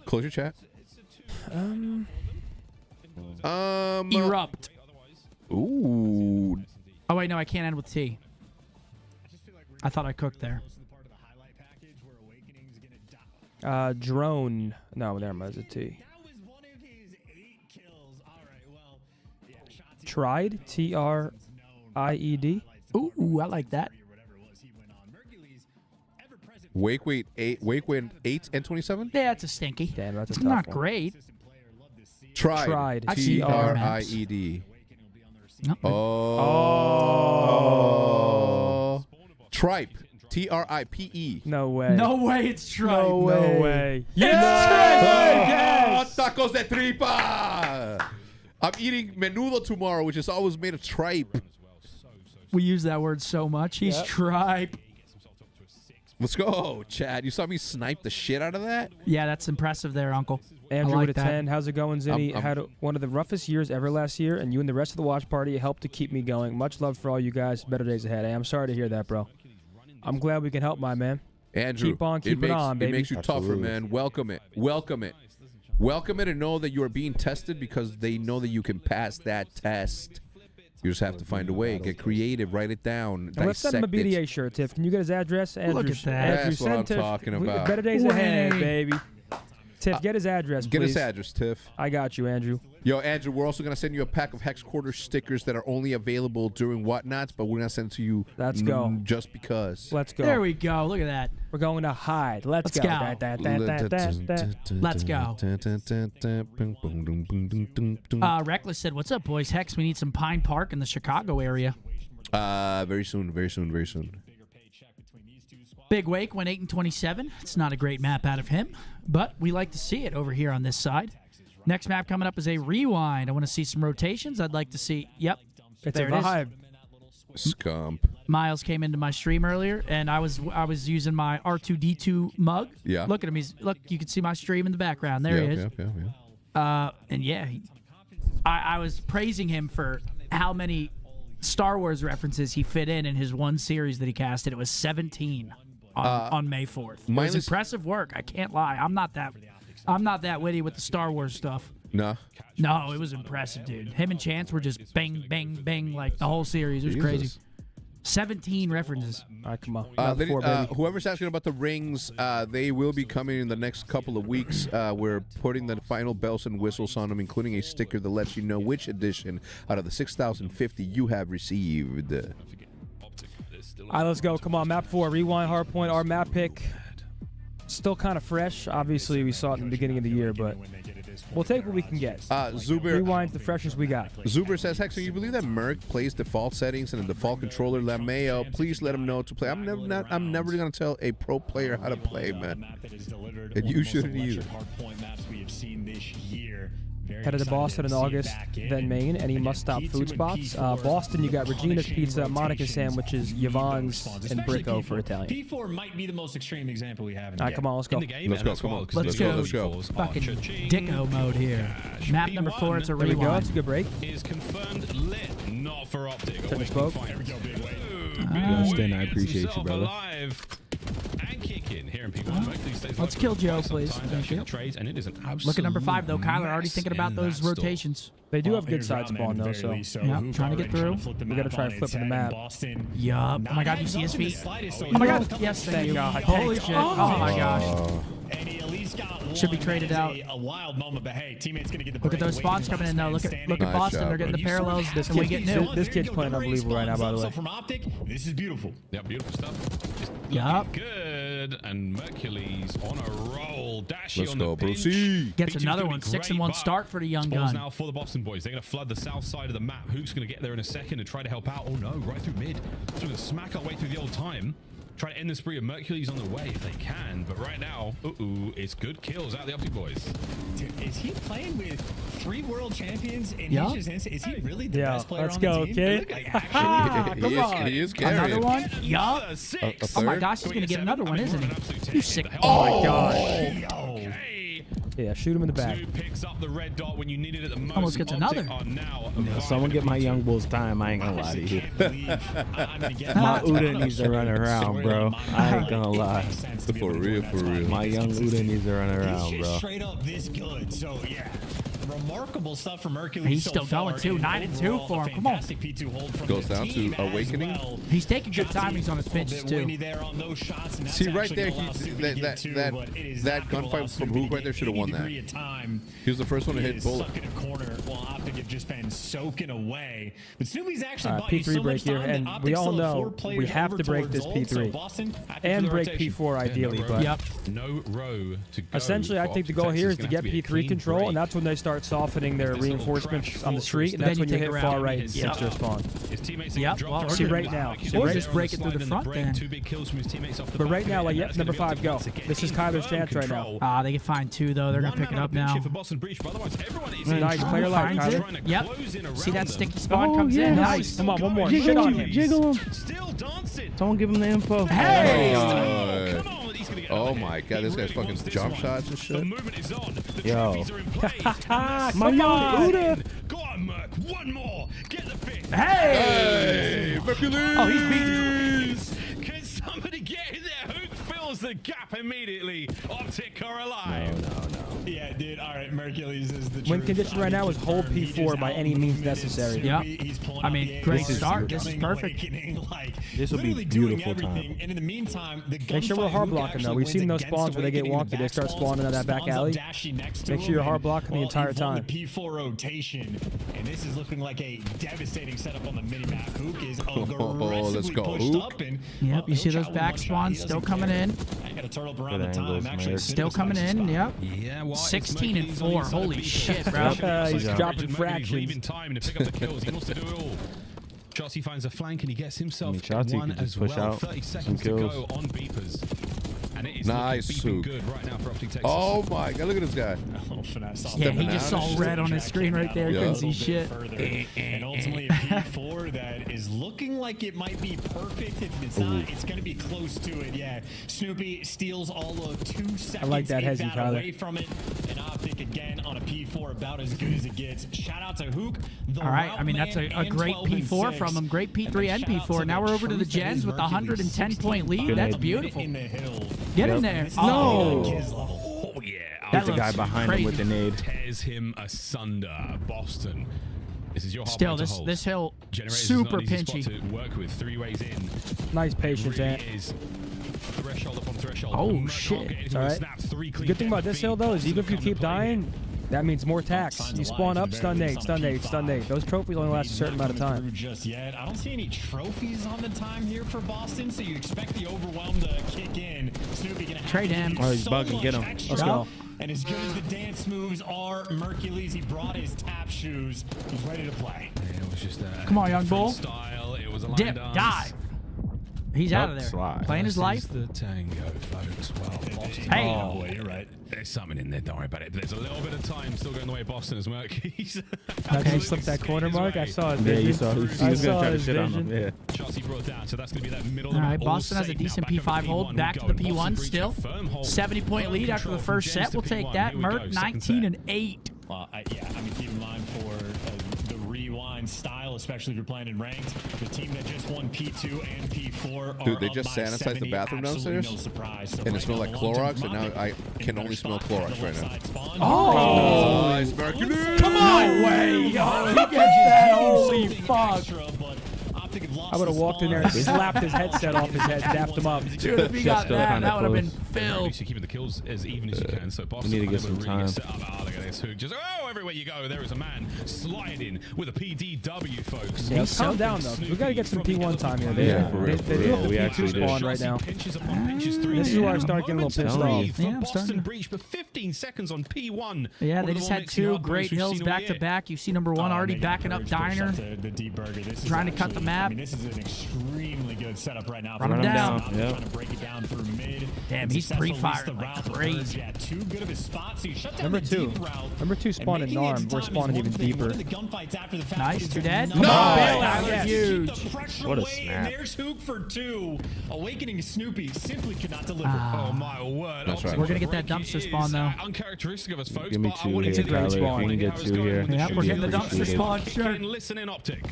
Close your chat. Erupt. Ooh. Oh wait, no, I can't end with T. I thought I cooked there. Drone. No, never mind. It's a T. Tried. T-R-I-E-D. Ooh, I like that. Wake weight 8 and 27. Yeah, it's a stinky. Damn, that's a It's tough not one. great. Tried. I've seen better maps. T-R-I-E-D. Nope. Oh. Tripe. T-R-I-P-E. No way. No way, it's Tripe. No way. Yes! Tacos de tripa. I'm eating menudo tomorrow, which is always made of tripe. We use that word so much. He's Tripe. Let's go, Chad. You saw me snipe the shit out of that? Yeah, that's impressive there, Uncle. Andrew I like with a that. 10. How's it going, Zinni? Had one of the roughest years ever last year, and you and the rest of the watch party helped to keep me going. Much love for all you guys. Better days ahead. Hey, I'm sorry to hear that, bro. I'm glad we can help, my man. Andrew, Keep on, keep it on, baby. It makes you tougher, man. Welcome it. Welcome it. Welcome it and know that you are being tested because they know that you can pass that test. You just have to find a way. Get creative. Write it down. And let's send him a dissect it. BDA shirt, Tiff. Can you get his address? Andrew, Look at that. That's what I'm Tiff. talking about. Better days ahead, Way. baby. Tiff, get his address, Get please. his address, Tiff. I got you, Andrew. Yo, Andrew, we're also going to send you a pack of Hex Quarter stickers that are only available during Whatnots, but we're going to send it to you Let's go. just because. Let's go. There we go. Look at that. We're going to hide. Let's go. go. Let's go. Reckless said, "What's up, boys? Hex, we need some Pine Park in the Chicago area." Very soon, very soon, very soon. Big Wake went 8-27. It's not a great map out of him, but we like to see it over here on this side. Next map coming up is a rewind. I want to see some rotations. I'd like to see. Yep, It's there a it vibe. is. Scump. Miles came into my stream earlier, and I was using my R2D2 mug. Yeah. Look at him. Look. You can see my stream in the background. There he is. And yeah, I was praising him for how many Star Wars references he fit in his one series that he casted. It was 17 on May 4th. It was impressive work. I can't lie. I'm not that witty with the Star Wars stuff. No. No, it was impressive, dude. Him and Chance were just bang, bang, bang like the whole series. It was crazy. 17 references. All right, come on. Whoever's asking about the rings, they will be coming in the next couple of weeks. We're putting the final bells and whistles on them, including a sticker that lets you know which edition out of the 6,050 you have received. All right, let's go. Come on, map 4, rewind, hardpoint. Our map pick, still kind of fresh. Obviously, we saw it in the beginning of the year, but we'll take what we can get. Zuber, rewind the freshest we got. Zuber says, Hexer, you believe that Merc plays default settings and a default controller? Lameo, please let him know to play. I'm never going to tell a pro player how to play, man. And you shouldn't either. Headed to Boston in August, then Maine. Any must-stop food spots? Boston, you got Regina's Pizza, Monica Sandwiches, Yvonne's, and Bricco for Italian. P4 might be the most extreme example we have in the All right, come on, let's go. Let's go, come on. Let's go. Fucking Dicko mode here. Map number 4, it's a rewind. There we go, it's a good break. Is confirmed lit, not for OpTic. Finish spoke. Stan, I appreciate you, brother. And kicking here in P1. Let's kill Joe, please. Thank you. And it is an Look at number 5, though. Kyler already thinking about those rotations. They do have good side spawn, though, so. Yeah, trying to get through. We got to try flipping the map. Yup. Oh my god, you see his feet? Oh my god. Yes, thank you. God. Holy shit. Oh my gosh. And he at least got one. Should be traded out. A wild moment, but hey, teammate's gonna get the Look at those spawns coming in, though. Look at Boston. They're getting the parallels, and we get new. This kid's playing unbelievable right now, by the way. So from OpTic, this is beautiful. Yeah, beautiful stuff. Yup. Good. And Mercules on a roll. Dashy Let's on go, the pinch. Brucey. Gets another one. 6-1 start for the young Spawns gun. now for the Boston boys. They're going to flood the south side of the map. Hook's going to get there in a second and try to help out. Oh no, right through mid. So we're going to smack our way through the old time. Try to end the spree of Mercules on the way if they can. But right now, it's good kills out of the OpTic boys. Dude, is he playing with 3 world champions in each instance? Is he really the best player let's on go, the team? kid. Come on. He is carrying. Another one? Yup. Oh my gosh, he's going to get another one, isn't he? You sick. Oh my gosh. Yeah, shoot him in the back. Picks up the red dot when you need it at the most. Almost gets another. Someone get my young bulls time. I ain't gonna lie to you. My Uda needs to run around, bro. I ain't gonna lie. For real. My young Uda needs to run around, bro. Straight up this good. So yeah. Remarkable stuff from Mercules. He's still going too. 9-2 for him. Come on. Goes down to Awakening. He's taking good timings on his pitches too. See right there, that gunfight from Hook right there should have won that. He was the first one to hit bullet. Stuck in a corner while OpTic have just been soaking away. But Snoopy's actually bought P3 you so break much here, time and that we OpTic's all still know 4 players we have over to break towards this gold. So P3 Boston, happy and for the break rotation. P4 ideally, but No row to go. essentially I think the goal here is to get P3 control, and that's when they start softening their reinforcements on the street, and that's when you hit far right and six their spawn. Yep. Well, See right now. Or just break it through the front then. But right now, like, yep, number 5, go. This is Kyler's chance right now. They can find 2 though. They're gonna pick it up now. Nice, player line, Finds it. Kyler. Yep. See that sticky spawn comes in. Nice. Come on, one more. Jiggle Shit on him, him. jiggle him. Someone give him the info. Hey! Oh my god, this guy's fucking jump shots and shit. Yo. My young Uda. Go on, Merc. One more. Get the fifth. Hey! Mercules! Oh, he's beating. Can somebody get in there? Hook fills the gap immediately. OpTic are alive. No. Yeah, dude. All right, Mercules is the Win truth. condition right now is hold P4 by any means necessary. Yep. I mean, great start. This is perfect. This will be beautiful time. And in the meantime, the Make sure we're hard blocking though. We've seen those spawns where they get wonky. They start spawning out that back alley. Make sure you're hard blocking the entire time. The P4 rotation, and this is looking like a devastating setup on the minimap. Hook is let's go, pushed Hook. up, and Yep. You see those back spawns still coming in. I got to turtle up around the time. Actually, Still coming in. Yep. Yeah, well, 16 and 4. Holy shit, bro. He's dropping fractions. Leaving time to pick up the kills. He wants to do it all. Chelsea finds a flank and he gets himself Chelsea one can just as push well. out 30 some seconds to kills. go on beepers. And it is Nice, looking Sook. good right now for OpTic Texas. Oh my God! Look at this guy. Oh, finesse. Yeah, he just saw red on his screen right there. Yeah. Couldn't see shit. And ultimately a P4 that is looking like it might be perfect. If it's not, it's going to be close to it. Yeah, Snoopy steals all of 2 seconds. I like that hezzy, Tyler. Away from it. And OpTic again on a P4, about as good as it gets. Shout out to Hook. All right, I mean, that's a great P4 from him. Great P3 and P4. Now we're over to the Gens with a 110-point lead. That's beautiful. Get in there. Oh, Oh, yeah. That the guy looks behind crazy. him with the nade. Tears him asunder. Boston. This is your hard Still, one to hold. this hill Generators is super not an easy spot pinchy. to work with 3 ways in. Nice patience, It Ant. really is. Threshold upon threshold. Oh, Merc shit. can't get It's anything all with right. snap, 3 The clean good thing about dead this feet. hill, though, is Boston even if you come to keep play. dying, that means more tax. You spawn up, stun nade, stun nade, stun nade. Those trophies only last a certain amount of time. Just yet. I don't see any trophies on the time here for Boston, so you expect the overwhelm to kick in. Snoopy gonna have Trade to him. do Oh, he's so bugging. Get much him. extra. Let's go. And as good as the dance moves are, Mercules, he brought his tap shoes. He's ready to play. It was just a Come on, young bull. Style. It was a line Dip, dance. dive. He's out of there. Slide. Playing his life. The tango, folks. Well, Boston. Hey. Oh, boy, you're right. There's something in there. Don't worry about it. There's a little bit of time still going the way of Boston as Mercules. After he slipped that corner mark, I saw his Yeah, vision. you saw. He I was saw gonna try to his shit on him. vision. Yeah. Chelsea brought down, so that's going to be that middle. All right, all Boston has a safe. decent Now back P5 over hold. P1 Back we to go. the P1 Boston breach still. a firm hold. 70-point Firm lead after the control first from set. We'll James to take P1. that. Here we go, Merc second 19 set. and 8. Yeah, I mean, keep in mind for the rewind style, especially if you're playing in ranked, the team that just won P2 and P4 are Dude, they up just by sanitized 70, the bathroom absolutely downstairs, no surprise. So and it right smelled now, like the long-term Clorox, and now Moffitt I in can better only smell spot for the Clorox right left now. side spawn. Oh. Nice, Mercury. Come on, way. He gets that. Holy fuck. I would have walked in there and slapped his headset off his head, dapped him up. Dude, if he got that, that would have been At filled. least you're keeping the kills as even as you can. So Boston need to get unable some really time. set up. Oh, look at this hook. Just everywhere you go, there is a man sliding with a PDW, folks. Yeah, calm down though. We gotta get some P1 time here. Yeah, for real, They for do real. have We the actually P2 do. spawn right now. Pinches upon pinches, 3 This is where I start getting a little pissed Momentum off. for Yeah, I'm Boston starting to- breach for 15 seconds on P1. Yeah, One they of the just more had mixing 2 up great moves we've hills seen all back to year. back. You see number 1 already Making backing up Courage push Diner. The D burger. This is Trying to cut the actually- map. I mean, this is an extremely good setup right now. Run him for down. Boston. Yep. Trying to break it down through mid. Damn, he's Successful pre-firing leads the like route. The crazy. Purge, yeah, too good of his spots. So he shut down Number the 2. deep route. Number 2 spawned in And making it Narm. into We're time is spawning one even thing. deeper. One of the gunfights after the fact Nice, is too dead. another- No, Bailout, that was yes. huge. Keep the pressure What a away, snap. and there's Hook for 2. Awakening Snoopy simply could not deliver. Oh my word! That's right. We're gonna get that Break dumpster is, spawn, though. Uncharacteristic of us, folks. Give me but I 2 wanted here, to great Tyler. If spawn. we can get how it's 2 going here, with the Yeah, shoot. we're we getting the dumpster appreciate it. spawn. Kick Sure. in, listen in, OpTic.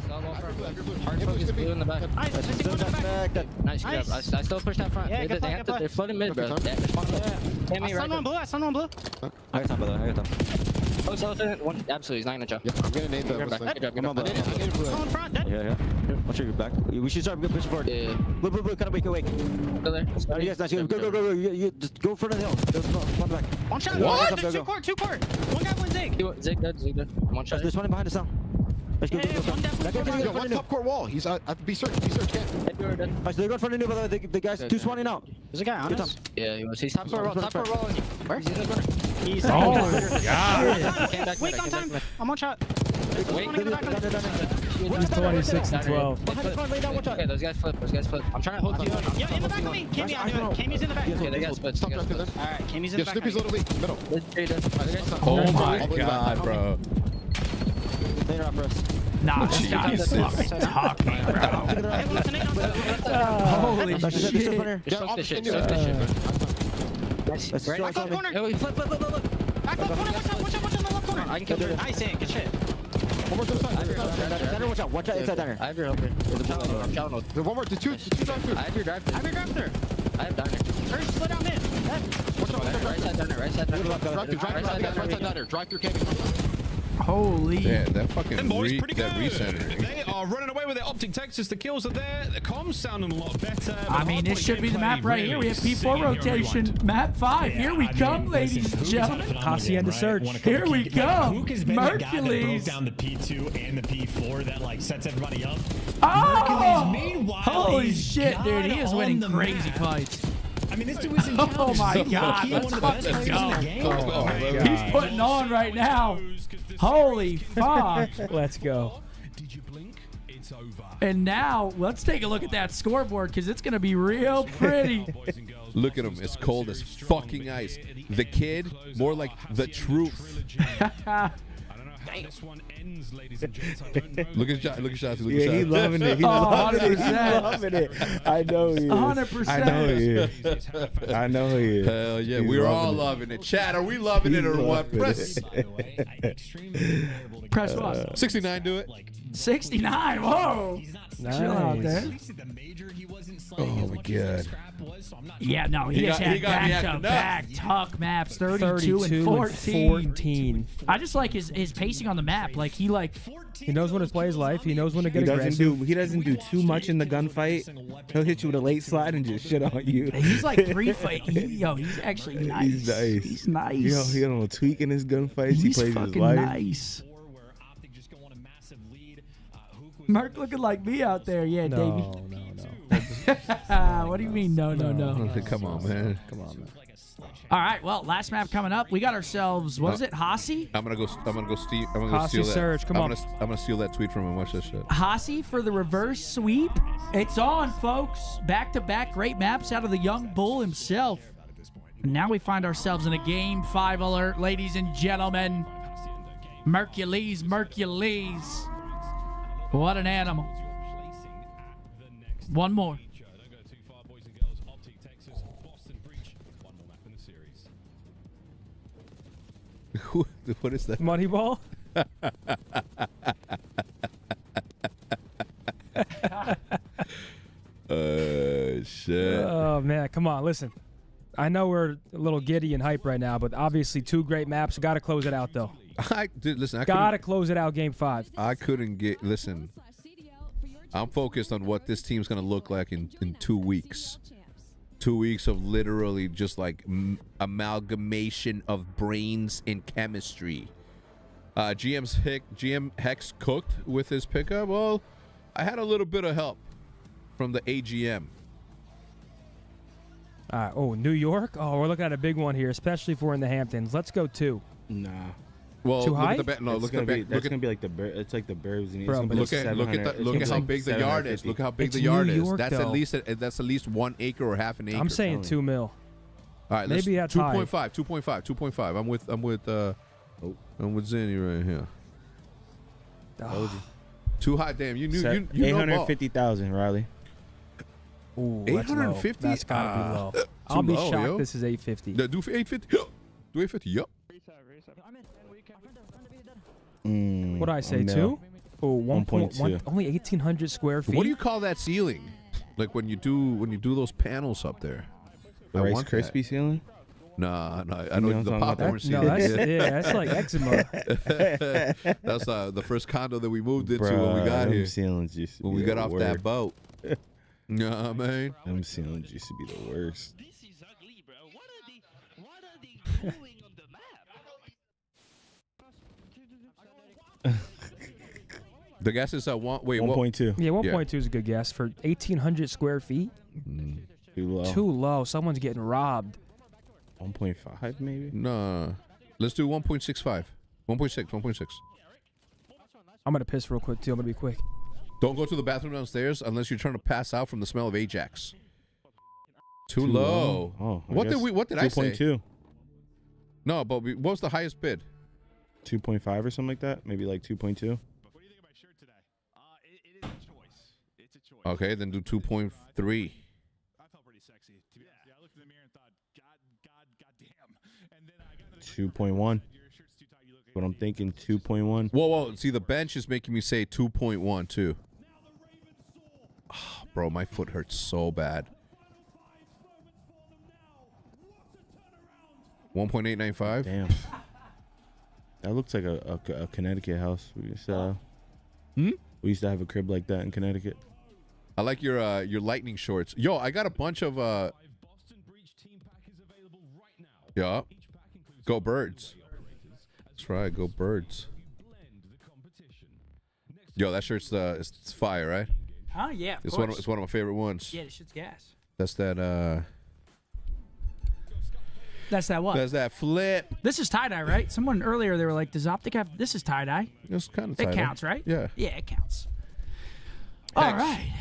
Hard focus blue in the back. Nice, I see one in the back. Nice grab. I still push that front. Yeah, They good play, have good to, they're flooding mid, bro. play. Yeah, they're spawning. I stun one blue, I stun one blue. I got time, brother. I got time. Oh, so one. Absolutely, he's not gonna jump. Yeah, I'm gonna nade that. Good job, good job. Stun in front, dead. Yeah. Watch your back. We should start pushing forward. Yeah. Blue, kind of wake. Go there. Yes, nice. Go. You just go for the hill. One back. One shot, What? there's 2 court. One guy, one Zig. Zig dead. One shot. There's one behind us now. Let's go. One definitely. One top court wall. He's at B search. Camp. They're going in front of new, by the way. The guys, 2 spawning out. There's a guy on us. Yeah, he was. He's top court wall. Where? He's in the corner. He's God. Wait on time. I'm one shot. Wait. He's 26 and 12. Behind the front, lay down, watch out. Okay, those guys flip. I'm trying to hold you. Yeah, in the back of me. Cammy, I knew it. Cammy's in the back. Okay, they got split. Stop drafting them. Alright, Cammy's in Yeah, the back. Snoopy's a little weak. Middle. Oh my God, bro. They're not for us. Nah, this guy's fucking talking, bro. Holy shit. Just soak this shit. Soak this shit, bro. Nice. Right. Back left corner. Hey, flip. Back left corner. Watch out in the left corner. I can kill her. Nice, good shit. One more to the side. Diner, watch out. Watch out inside diner. I have your helper. I'm challenging. One more. The two drive through. I have your drive through. I have your grab through. I have diner. First, split out mid. Right side diner. Right side diner. Right side diner. Drive through Cammy. Holy. Yeah, that fucking Them boys pretty good. recenter. They are running away with their OpTic Texas. The kills are there. The comms sounding a lot better. I mean, this should be the map right here. We have P4 rotation. Map 5. Here we come, ladies and gentlemen. Hacienda Search. Here we go. Hook has been the guy that broke Mercules. down the P2 and the P4 that like sets everybody up. Oh! Meanwhile, Holy he's shit, dude. He is God winning on the crazy map. fights. I mean, this dude is in Oh my challenges. God, He's let's one of the best fucking players in the go. game. Oh my He's God. putting on right now. Holy fuck. Let's go. Did you blink? And now let's take a look at that scoreboard because it's going to be real pretty. Look at him. It's cold as fucking ice. The kid, more like the truth. This one ends, ladies and gents. I don't know. Look at Shotzi. Look at Shotzi. Look Yeah, at Shotzi. he's loving it. He's loving it. He's loving it. I know he is. 100%. I know he is. I know he is. Hell yeah, He's we're all loving it. loving it. Chat, are we loving it or what? Press. Press what? 69, do it. 69. Whoa. Nice. Chill out there. Oh my god. Yeah, no, he got me acting up. back tuck maps 32 and 14. I just like his pacing on the map. Like he knows when to play his life. He knows when to get aggressive. He doesn't do too much in the gunfight. He'll hit you with a late slide and just shit on you. He's like pre-fight. He's actually nice. He's nice. He's nice. He don't tweak in his gunfights. He He's plays fucking his life. nice. Mark looking like me out there. Yeah, Davey. No. What do you mean? No. Come on, man. Come on, man. All right. Well, last map coming up. We got ourselves. What is it? Hasi. I'm gonna go steal. I'm gonna Hasi steal that. Surge, come on. I'm gonna steal that tweet from him. Watch that shit. Hasi for the reverse sweep. It's on, folks. Back-to-back great maps out of the young bull himself. And now we find ourselves in a Game 5 alert, ladies and gentlemen. Mercules. What an animal. One more. What is that? Moneyball? Shit. Oh, man. Come on. Listen. I know we're a little giddy and hype right now, but obviously 2 great maps. Got to close it out, though. Dude, listen. Got to close it out Game 5. I couldn't get. Listen. I'm focused on what this team's gonna look like in 2 weeks. 2 weeks of literally just like amalgamation of brains and chemistry. GM Hex cooked with his pickup. Well, I had a little bit of help from the AGM. New York? Oh, we're looking at a big one here, especially if we're in the Hamptons. Let's go 2. Nah. Well, Too look high? at the back. No, look at the back. That's gonna be like the it's like the Burbs. And Bro, Look at how big the yard is. Look how big the yard is. That's at least 1 acre or half an acre. I'm saying 2 mil. All right, maybe that's 2.5. I'm with Zenny right here. Too high, damn. You knew. You 850,000, Riley. Ooh, 850. That's gotta be low. I'll be shocked. Yo. This is 850. Do 850. Do 850. Yup. What do I say? 2? Oh, 1.2. Only 1,800 square feet. What do you call that ceiling? Like when you do those panels up there. The Rice Krispie ceiling? Nah. I know the popcorn ceiling. No, that's like eczema. That's the first condo that we moved into when we got here. Ceilings used to when be we got the off worst. that boat. You know what I mean? Them ceilings used to be the worst. This is ugly, bro. What are they doing on the map? The guess is 1.2. Yeah, 1.2 is a good guess for 1,800 square feet. Too low. Too low. Someone's getting robbed. 1.5 maybe. No, let's do 1.65. 1.6. I'm gonna piss real quick too. I'm gonna be quick. Don't go to the bathroom downstairs unless you're trying to pass out from the smell of Ajax. Too low. Oh, what did I say? 2.2. No, but what was the highest bid? 2.5 or something like that. Maybe like 2.2. What do you think of my shirt today? It is a choice. It's a choice. Okay, then do 2.3. I felt pretty sexy. To be honest, I looked in the mirror and thought, God damn. And then I got another 2.1. But I'm thinking 2.1. Whoa. See, the bench is making me say 2.1 too. Oh, bro, my foot hurts so bad. 1.895. Damn. That looks like a Connecticut house. We used to have a crib like that in Connecticut. I like your lightning shorts. Yo, I got a bunch of yeah. Go Birds. That's right, go Birds. Yo, that shirt's it's fire, right? Oh yeah, It's one of my favorite ones. Yeah, this shit's gas. That's that That's that what? That's that flip. This is tie-dye, right? Someone earlier, they were like, does OpTic have... This is tie-dye. It's kind of tie-dye. It counts, right? Yeah. Yeah, it counts. All right.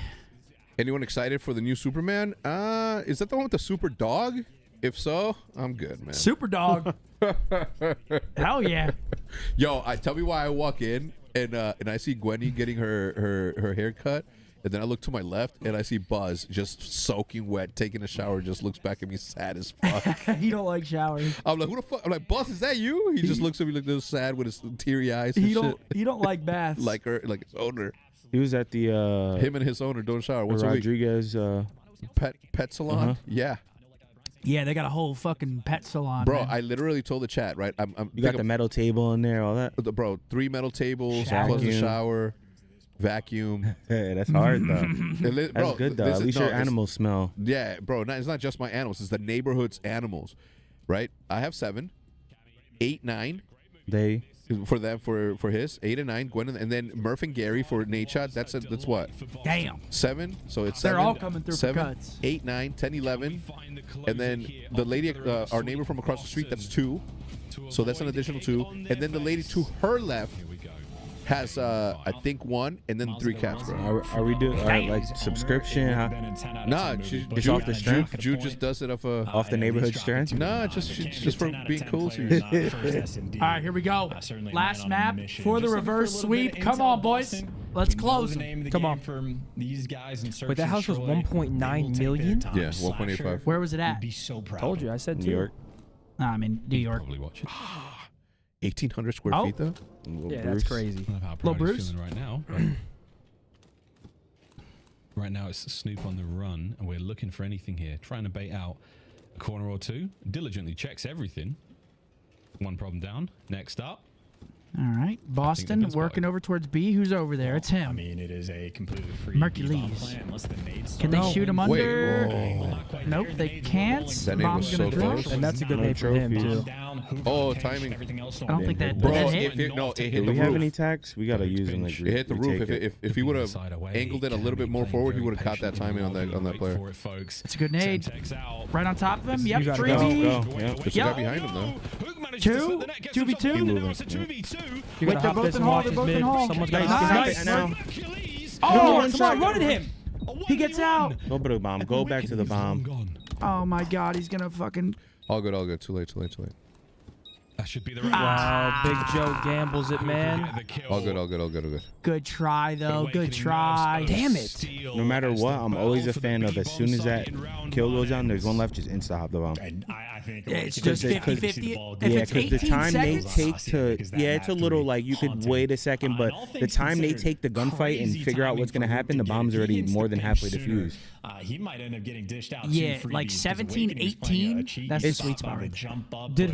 Anyone excited for the new Superman? Is that the one with the super dog? If so, I'm good, man. Super dog. Hell yeah. Yo, tell me why I walk in and I see Gwenny getting her hair cut, and then I look to my left and I see Buzz just soaking wet, taking a shower, just looks back at me sad as fuck. He don't like showering. I'm like, who the fuck? I'm like, Buzz, is that you? He just looks at me like this sad with his teary eyes and shit. He don't like baths. Like his owner. He was at the him and his owner don't shower. What's Rodriguez pet salon? Yeah. Yeah, they got a whole fucking pet salon. Bro, man. I literally told the chat, right? You got the metal table in there, all that. Bro, 3 metal tables, Vacuum. plus a shower, vacuum. Hey, that's hard though. That's good though. At least your animals smell. Yeah, bro. It's not just my animals. It's the neighborhood's animals, right? I have 7, 8, 9. They for them for his 8 and 9. Gwen and then Murph and Gary for Nate Shot. That's what? Damn. 7. So it's They're 7. all coming through 7, for cuts. 8, 9, 10, 11, and then the lady, our neighbor from across the street. That's 2. So that's an additional 2, and then the lady to her left has I think 1, and then 3 cats, bro. Are we doing like subscription? Nah, just off the strength. Jude just does it off the neighborhood strength. Nah, just for being cool to you. All right, here we go. Last map for the reverse sweep. Come on, boys. Let's close them. Come on. From these guys and Wait, that house was 1.9 million? Yeah, 1.85. Where was it at? Be so proud. Told you, I said New York. I'm in New York. Probably watch it. 1,800 square feet though. Yeah, that's crazy. I don't know how Little proud he's Bruce? feeling right now. But right now it's Snoop on the run, and we're looking for anything here, trying to bait out a corner or 2. Diligently checks everything. 1 problem down. Next up. All right, Boston working over towards B. Who's over there? It's him. I mean, it is a completely free Mercules. Can Can they shoot him under? Wait, Nope, they can't. That name Bomb's was gonna so drop. close. And that's a good name for him too. Oh, timing. I don't think that Bro, hit. it hit Do the we have roof. any tax? We gotta use them. Like It hit the roof. retake If he would have angled it a little bit more forward, he would have caught that timing on that player. It's a good nade. Right on top of him. Yep, You gotta freebie. go. Yeah. There's a guy behind him though. 2v2. You gotta hop this and watch his mid. Someone's gotta hop Nice. this. Nice. Oh, someone running him. He gets out. Go to the bomb. Go back to the bomb. Oh my God, he's gonna fucking. All good. Too late. That should be the Wow, Big Joe gambles it, man. All good. Good try though. Good try. Damn it. No matter what, I'm always a fan of as soon as that kill goes down, there's one left, just insta hop the bomb. I think It's just 50-50. If Yeah, it's because the 18 time they seconds, take to, it's a little like you could wait a second, but the time they take the gunfight and figure out what's gonna happen, the bomb's already more than halfway defused. He might end up getting dished out. yeah, like 17, 18. That's the sweet spot right there.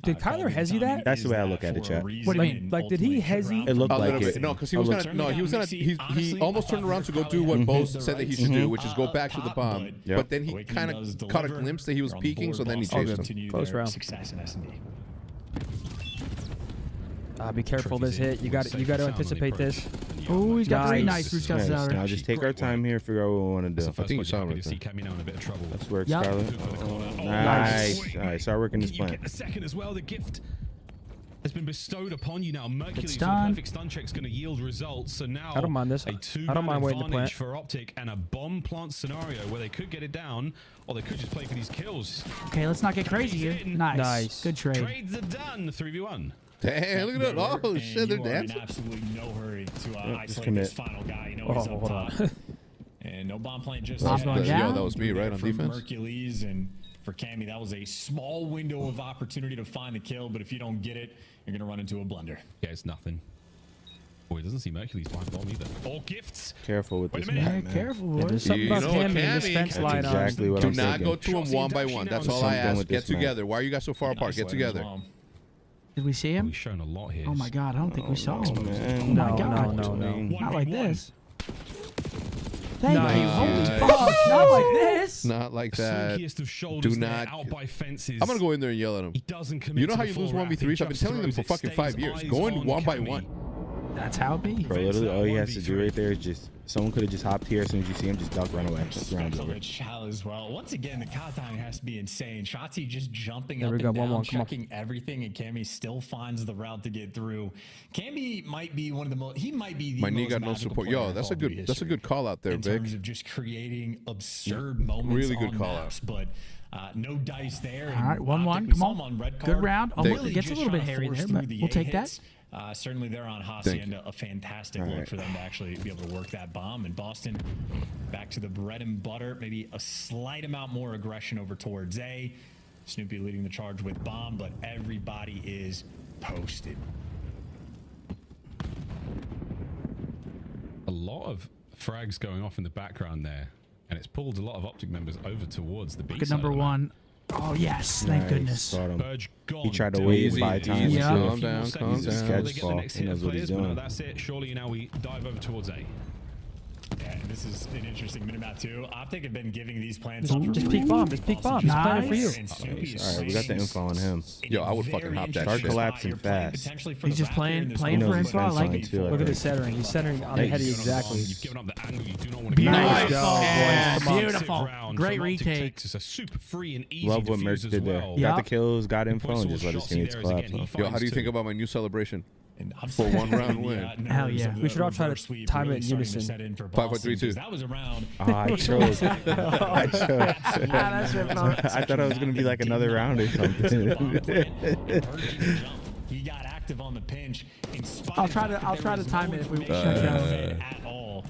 Did Kyler hezzy that? That's the way I look at it, chat. What do you mean? Like, did he hezzy? It looked A like little bit. it. No, because he was gonna. He almost turned around to go do what Bo said that he should do, which is go back to the bomb. Yep. But then he kind of caught a glimpse that he was peeking, so then he chased him. Close round. Success in S&D. Be careful this hit. You got to anticipate this. Oh, he's got 3. Nice. Nice. Bruce got his Nice. out. Now just take our time here, figure out what we want to do. I think you saw him right there. Camino in a bit of trouble. Let's work, Yep. Scarlet. Nice. All right, start working this You plan. get the second as well. The gift has been bestowed upon you now. Mercules, the done. perfect stun check is going to yield results. So now I don't mind this. a 2 I don't mind waiting to plant. advantage for OpTic and a bomb plant scenario where they could get it down, or they could just play for these kills. Okay, let's not get crazy here. Nice. Good trade. Trades are done. 3v1. Damn, look at that. Oh shit, they're You are in dancing. absolutely no hurry to isolate commit. this final guy. You know he's up top. And no bomb plant just Bomb yet. going down. Yo, that was me, right, on From defense? Mercules, and for Cammy, that was a small window of opportunity to find the kill, but if you don't get it, you're going to run into a blunder. Yeah, it's nothing. Oh, he doesn't see Mercules behind bomb either. All gifts. Careful with Wait this a minute. map, Yeah, man. careful, There's boys. something You about know what, Cammy in this Cammy? fence That's line. exactly what Do I'm not thinking. go to him one by one. That's all I Something ask. with Get this map. together. Why are you guys so far apart? Get Isolating as together. well. Did we see him? We've shown a lot here. Oh my God, I don't think we saw him. Man. Oh my No, God. no. Not like this. Thank Nice. you. Holy Nice. fuck. Not like this. Not like that. Slinkiest of shoulders Do there, not. out by fences. I'm gonna go in there and yell at him. He doesn't commit You know to how the you full lose wrap. 1v3s? He I've been just telling them throws for it, fucking stays 5 years. eyes Go in on one by Cammy. one. That's how it be. Bro, literally all he has to do right there is just someone could have just hopped here as soon as you see him, just duck, run away. Round over. As well. Once again, the count time has to be insane. Shotzi just jumping There up we go. and down, Come on. checking everything, and Cammy still finds the route to get through. Cammy might be one of the most. He might be the My knee most got no magical support. player Yo, in that's a Call of Duty good. That's a history good call out there, in Vic. terms of just creating absurd moments. Really good on call maps, but no dice there. All right, 1-1. Come on. Good round. Almost gets a little bit hairy there, but we'll take that. Certainly there on Hacienda, a fantastic look for them to actually be able to work that bomb. And Boston back to the bread and butter, maybe a slight amount more aggression over towards A. Snoopy leading the charge with bomb, but everybody is posted. A lot of frags going off in the background there, and it's pulled a lot of OpTic members over towards the B Look at side number of the map. 1. Oh, yes. Thank goodness. Burge gone. He tried to wait by time. Yeah. Calm down, calm They down. get the Sketch next He hit knows of what he's players, but no, doing. that's it. Surely now we dive over towards A. Yeah, and this is an interesting minimap too. OpTic have been giving these plans Just peek bomb. Just peek bomb. He's planning for you. All right, we got the info on him. Yo, I would fucking hop that Start shit. collapsing fast. He's just playing He for knows he's info. I like fine it. too, I Look at think. his centering. He's centering on the head exactly. You've given up the angle. You do not want to Beautiful. get Yeah, Come on. beautiful. Round Great from OpTic retake. Texas, a super free and easy Love what Merc defuse as did there. well. Got the Yep. kills, got info, Point and just let his source teammates Shotzi collapse. there is again. Yo, how do you think about my new celebration? And I'm For one round win. Hell yeah. We should all try to time it in unison. 5, 4, 3, 2. That was around. I chose. I chose. that's your fault. I thought it was gonna be like another round or something. He got active on the pinch. I'll try to time it if we check out. At all.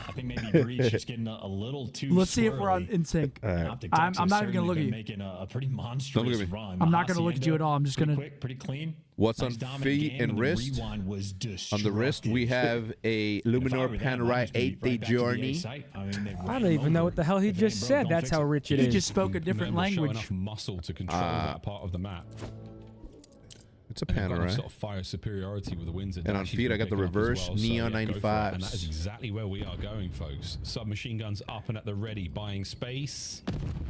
I think maybe Breach just getting a little too. Let's see if we're swirly. in sync. OpTic I'm Texas not even gonna look at certainly you. been making a pretty Don't look monstrous at me. run. I'm not gonna look at you at all. I'm just Pretty gonna. quick, pretty clean. What's Nice on dominant feet game, and the wrist? rewind was On the wrist, we have a Luminor Panerai 8-day journey. I don't even know what the hell he just said. That's how rich it He is. just spoke a different Remember, show language. enough muscle to control that part of the map. It's a And they've got enough Panerai. sort of fire superiority with the wins. And on feet, I got the reverse Neon go for it. 95s. And that is exactly where we are going, folks. Submachine guns up and at the ready, buying space.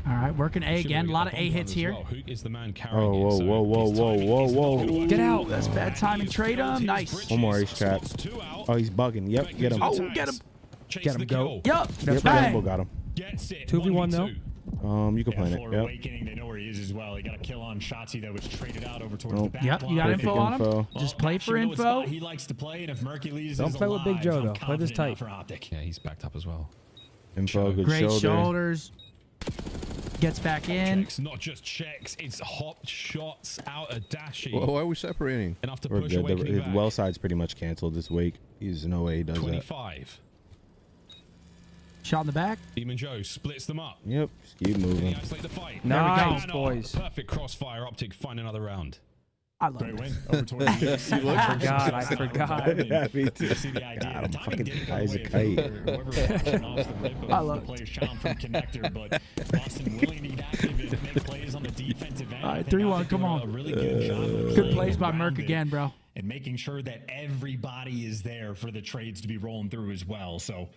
All right, working A Should again. A we lot get of the A bomb hits run as here. well? Who is the man carrying Oh, whoa, it? So whoa, whoa, his whoa, timing whoa, is not whoa. gonna work. Get out. That's bad timing. Trade him. Nice. One more ace trap. Oh, he's bugging. Yep, get him. Oh, get him. Get him, go. Yup. Yep, Bang. Rambo got him. Gets it. 2v1 though. You can plan it. For Yep. Awakening, they know where he is as well. He got a kill on Shotzi that was traded out over towards Oh. the back Yep, line. you got Perfect info on him. info. Just play for Actually, you know what info. spot he likes to play, and if Mercules Don't is play with Big alive, Joe, I'm though. Play this confident tight. now for OpTic. Yeah, he's backed up as well. Info, good Great shoulder. shoulders. Gets back in. Checks, not just checks, it's hop shots out of Dashi. Why are we separating? Enough to We're push good. Awakening His back. well side's pretty much canceled this week. He's no way he does that. 25. Shot in the back. Demon Joe splits them up. Yep, just keep Can he moving. isolate the fight? Nice, There we go. boys. Perfect crossfire. OpTic find another round. I love Great it. win over towards the I forgot. Yeah, me too. See the idea. God, I'm The timing fucking didn't go high as a away kite. for whoever was watching off the rip I of love the it. player's challenge from connector, but Boston willing to get active and make plays on the defensive end. All right, I think 3-1, OpTic come doing on. A really good job of Good plays by playing Merc around again, it bro. and making sure that everybody is there for the trades to be rolling through as well. So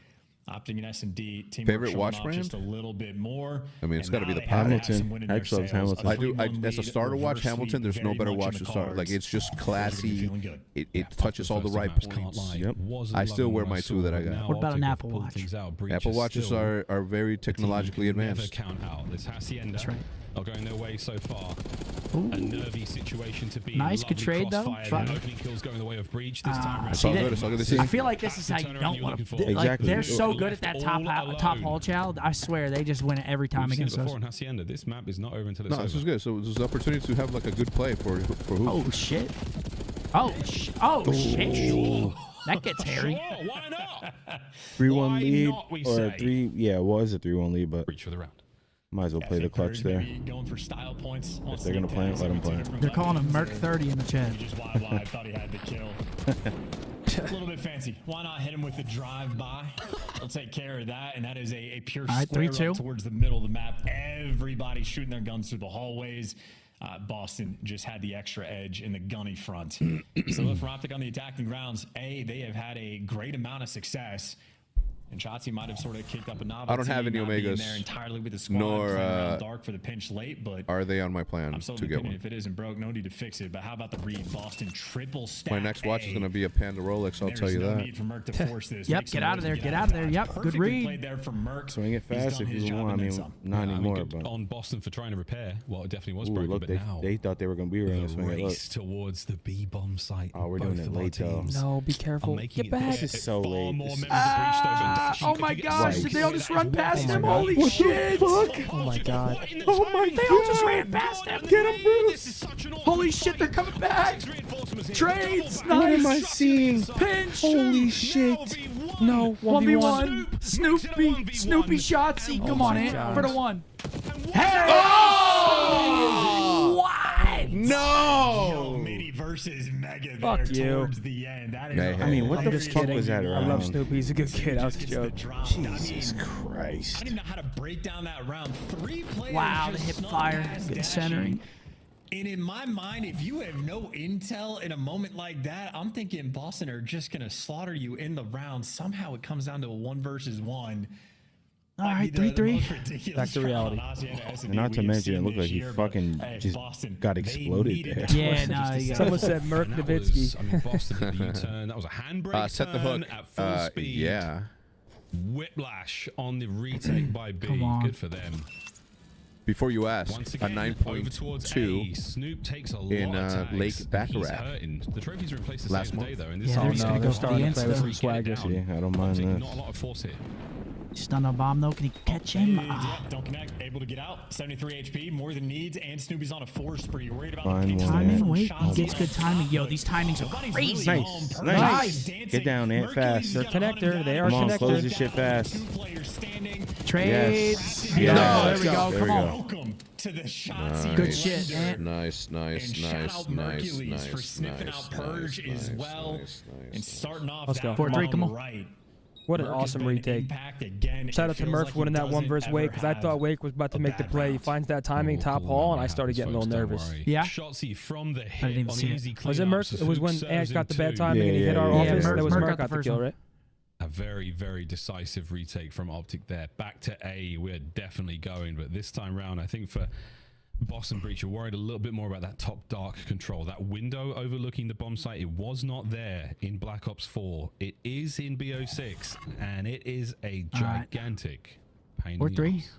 OpTic and S&D team Favorite watch brand? just a little bit more. I mean, it's And gotta be now the they have Hamilton. some win in their Actually, sales. Hamilton. A I do. 3-1 As a lead, starter watch, reverse Hamilton. lead, There's no very better much in watch the to start. Like cards. it's just They're gonna be classy. feeling good. It touches all the right points. Yep. I still wear my two that I got. What about an Apple Watch? Apple Watches are very technologically advanced. Count out. This Hacienda. That's right. Are going their way so far. Ooh. A nervy situation to be. Nice, good Lovely trade, though. crossfire. Fun. The opening kills going the way of Breach this time around. It's all good. It's all good to see. I feel like this is how you don't want to. Like Exactly. they're so good at that top All top alone. hall child. I swear they just win it every time We've seen it against us. before in Hacienda. This map is not over until it's No, over. this is good. So there's an opportunity to have like a good play for who? Oh shit! Oh shit! That gets hairy. Sure, why not? 3-1 Why lead not, we or say? 3? Yeah, it was a 3-1 lead, but Breach for the round. might as well play the clutch there. Going for style points. If they're gonna play it, let them play it. They're calling him Merc 30 in the chat. He just wide thought he had the kill. A little bit fancy. Why not hit him with the drive-by? We'll take care of that, and that is a pure All right, square 3-2. up towards the middle of the map. Everybody shooting their guns through the hallways. Boston just had the extra edge in the gunny front. So look for OpTic on the attacking rounds. They have had a great amount of success And Shotzi might have sort of kicked up a novelty. I don't have any Omegas. There entirely with the squad, nor dark for the pinch late, but are they on my plan I'm still to get one? If it isn't broke, no need to fix it. But how about the read? Boston triple stack. My next watch is going to be a Panda Rolex. I'll tell you no that. Need for Merc to force this. Yep, get out of there. Get out of there. Yep, good read. Played there from Merc. Swing it fast if you want. I mean, not anymore. But on Boston for trying to repair. Well, it definitely was broken, look, but now they thought they were going to be running swing it. Look. Towards the B bomb site. Oh, we're doing it late though. No, be careful. Get back. This is so late. Oh my gosh, did they all just run past him? Holy shit! Oh my god. Oh my god! They all just ran past him. Get him, Bruce! Holy shit, they're coming back! Trades! Nice! What am I seeing? Pinch! Holy shit! No, 1v1. Snoopy Shotzi. Come on, Ant. For the one. Hey! Oh! What? No! Mini versus Mega Fuck there you. towards the end. That is I mean, what the fuck was that I around? love Snoopy. He's a good kid. That was a joke. Jesus Christ. I don't even know how to break down that round. 3 players. Wow, the just hip fire. snuck Good past centering. And in my mind, if you have no intel in a moment like that, I'm thinking Boston are just going to slaughter you in the round. Somehow it comes down to a 1 versus 1. All right, 3-3. Back to reality. And not to mention, it looked like he fucking just got exploded there. Yeah, no. Someone said Merc Nowitzki. I mean, Boston did the U-turn. That was a handbrake Set the hook. at full speed. Yeah. Whiplash on the retake by B. Good for them. Before you ask, Once a again, over towards A. 9.2 Snoop takes a lot in of tags, Lake and Baccarat. he's hurting. The trophies are in place to Last save the day, month. though. And this Yeah, is they're starting to go for the starting to play with some insta. swag this year. I don't mind Not this. a lot of force here. Stun on bomb though. Can he catch him? Don't connect. Able to get out. 73 HP, more than needs, and Snoopy's on a 4 spree. Worried about Fine, the pinch Timing. from Wait, Shotzi. he gets good timing. Yo, these timings are crazy. Nice. Nice. Get down, Ant, fast. They're connector. They are Come on, connector. close this shit fast. Trades. Yes. No, there we go. There Come we on. Welcome to the Shotzi Good shit, Ant. Nice. And shout out Mercules for sniffing out Purge as well and starting off Let's go. that 4-3, come on on. the right. What an Merc has awesome been retake. impact again. Shout It out to feels Murph like he winning that 1 doesn't versus Wake because I ever thought Wake was about to have make a the bad play. He round. finds that timing, top hall, and I started getting a little nervous. Yeah. Shotzi from the hit didn't even on see it. easy Was it cleanups. Merc? It was when Snoop Ant serves got the him bad too. timing and he hit our Yeah, office. Merc That was got Merc the got the first kill, one. right? A very, very decisive retake from OpTic there. Back to A. We're definitely going, but this time round, I think for Boston Breach, you're worried a little bit more about that top dark control. That window overlooking the bomb site, it was not there in Black Ops 4. It is in BO6, and it is a gigantic pain in the 4-3. ass.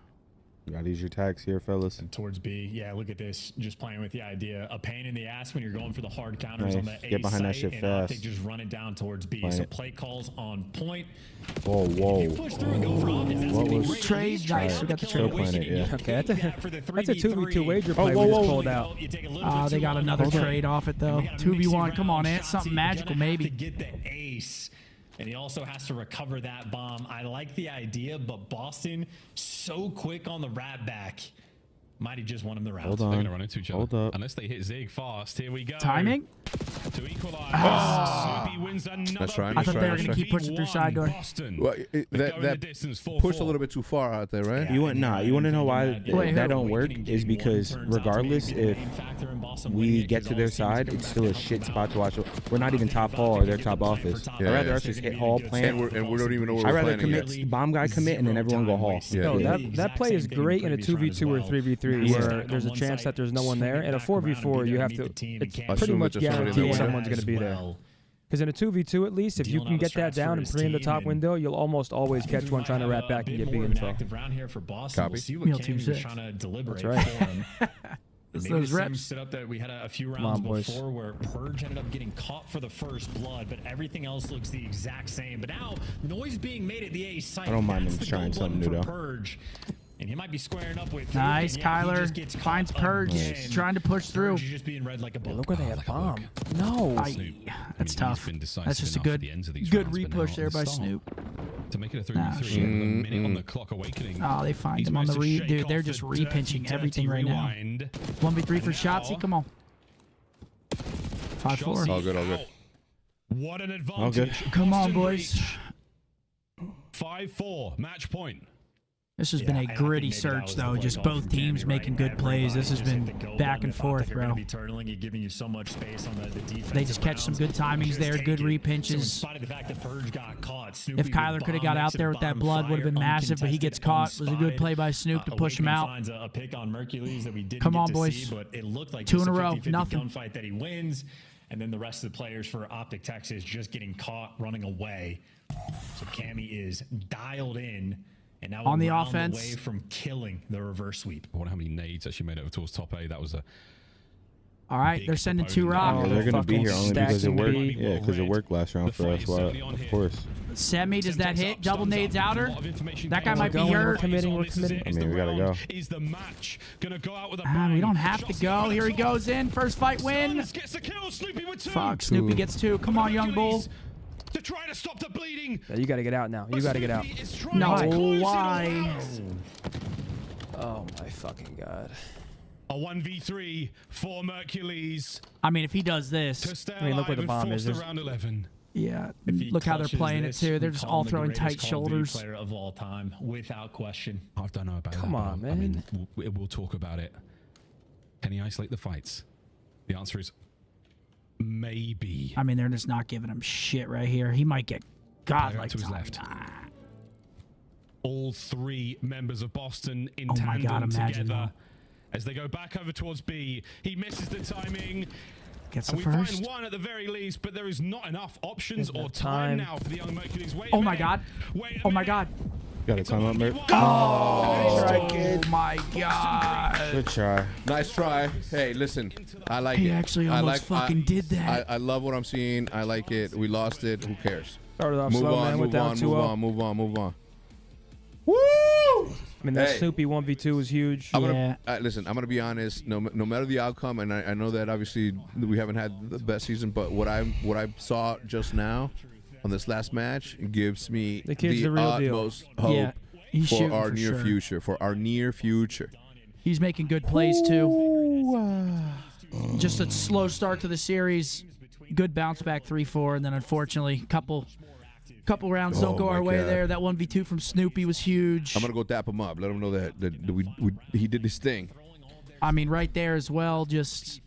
You gotta use your tags here, fellas. And towards B, yeah, look at this. Just playing with the idea. A pain in the ass when you're going for the hard counters on the Nice. A Get behind that site, shit and fast. OpTic just running down towards B. Play So it. play calls on point. Whoa, whoa. If you push through and go for offense, that's What gonna be was- great. Trade, He's nice. trying We got to the kill trade. wishing Planet, he yeah. could Okay, take that for the that's a 3v3. 2v2 wager Oh, play whoa, we just whoa. pulled out. You take a little bit They too got long. another Hold on. trade off it though. We gotta 2v1. mix it Come on, around. Ant. Something Shotzi magical, gonna have maybe. to get the ace. And he also has to recover that bomb. I like the idea, but Boston so quick on the rat back. Might have just won him the round. Hold They're on. going to run into each other. Hold up. Unless they hit Zig fast. Here we go. Timing. To equalize. Ah. Snoopy wins another That's right, I thought they were that's going to keep pushing through side door. Boston. Well, They're that going the distance, 4-4. pushed a little bit too far out there, right? You want You want to know why Wait, that who? don't work? Is because regardless if we get to their side, it's still a shit spot to watch. We're not even top hall or their top office. I'd rather us just hit hall, plant. And we don't even know where I'd we're rather planning commit yet. bomb guy commit and then everyone go hall. Yeah. No, Yeah. that play is great in a 2v2 or 3v3 where there's a chance that there's no one there. In a 4v4, you have to. It's pretty Assume much that there's somebody in the guaranteed window. someone's going to be there. Because in a 2v2 at least, if you can get that down and put it in the top window, you'll almost always catch one trying to wrap back and get big info. Round here for Boston. Copy. We'll see what Meal Cam team was 6. trying to deliberate That's right. for him. It's Maybe those the same reps. setup that we had a few Come rounds on, boys. before where Purge ended up getting caught for the first blood, but everything else looks the exact same. But now, noise being made at the A site. I don't mind That's him the trying goal something button new, for though. Purge. And he might be squaring up with Nice, and yeah, he just Kyler gets caught finds Purge, again. trying to push through. Purge is just being read like a book. Look where they have bomb. No. That's tough. Been decisive That's just a enough good, at the ends of these good rounds, but repush now there at the by start. Snoop. To make it a 3v3 Nah, with a minute on the clock awakening. Oh, they find He's him on the managed to read. shake Dude, they're off just the repinching dirty everything right now. rewind. 1v3 for Now- Shotzi. Come on. 5-4. Shotzi All good, all good. out. What an All good. advantage. Come on, Boston boys. Breach. 5-4, match point. This has been a gritty search, though. Just both teams making good plays. This has been back and forth, bro. They just catch some good timings there, good repinches. If Kyler could have got out there with that blood, would have been massive, but he gets caught. It was a good play by Snoop to push him out. Come on, boys. 2 in a row, nothing. Gunfight that he wins, and then the rest of the players for OpTic Texas just getting caught running away. So Cammy is dialed in. And now on the round offense, away from killing the reverse sweep. I wonder how many nades actually made it over towards top A. That was a. All right, they're sending 2 rock. Yeah, they're gonna be here only because it worked. Yeah, because it worked last round for us. Well, of course. Semi, does that hit? Double nades outer. That guy might be hurt. We're committing. I mean, we gotta go. Is the match gonna go out with a we don't have to go. Here he goes in. First fight win. Fuck, Snoopy gets 2. Come on, young bull. To try to stop the bleeding. Yeah, you got to get out now. You got to get out. No, why? Oh my fucking god. A 1v3 for Mercules. I mean, if he does this, I mean, look where the bomb is. Round 11. Yeah, look how they're playing it too. They're just all throwing tight shoulders. Player of all time, without question. I don't know about that. Come on, man. I mean, we'll talk about it. Can he isolate the fights? The answer is maybe. I mean, they're just not giving him shit right here. He might get godlike to his left. All 3 members of Boston in tandem together as they go back over towards B. He misses the timing. Gets and the we first. find 1 at the very least, but there is not enough options or time now for the young Mercules. Oh my god. Oh my god. Got a time up, Merc. Oh my god. Good try. Nice try. Hey, listen, I like it. He actually almost fucking did that. I love what I'm seeing. I like it. We lost it. Who cares? Started off Move slow, on, man. move Went down on, 2-0. move on, move on, move on. Woo! I mean, that Hey. Snoopy 1v2 was huge. Listen, I'm gonna be honest. No matter the outcome, and I know that obviously we haven't had the best season, but what I saw just now on this last match gives me The kid's the real deal. utmost hope Yeah, he's for shooting our for near sure. future. For our near future. He's making good plays too. Just a slow start to the series. Good bounce back 3-4, and then unfortunately, couple rounds don't go our way there. That 1v2 from Snoopy was huge. I'm gonna go dap him up. Let him know that he did his thing. I mean, right there as well. Just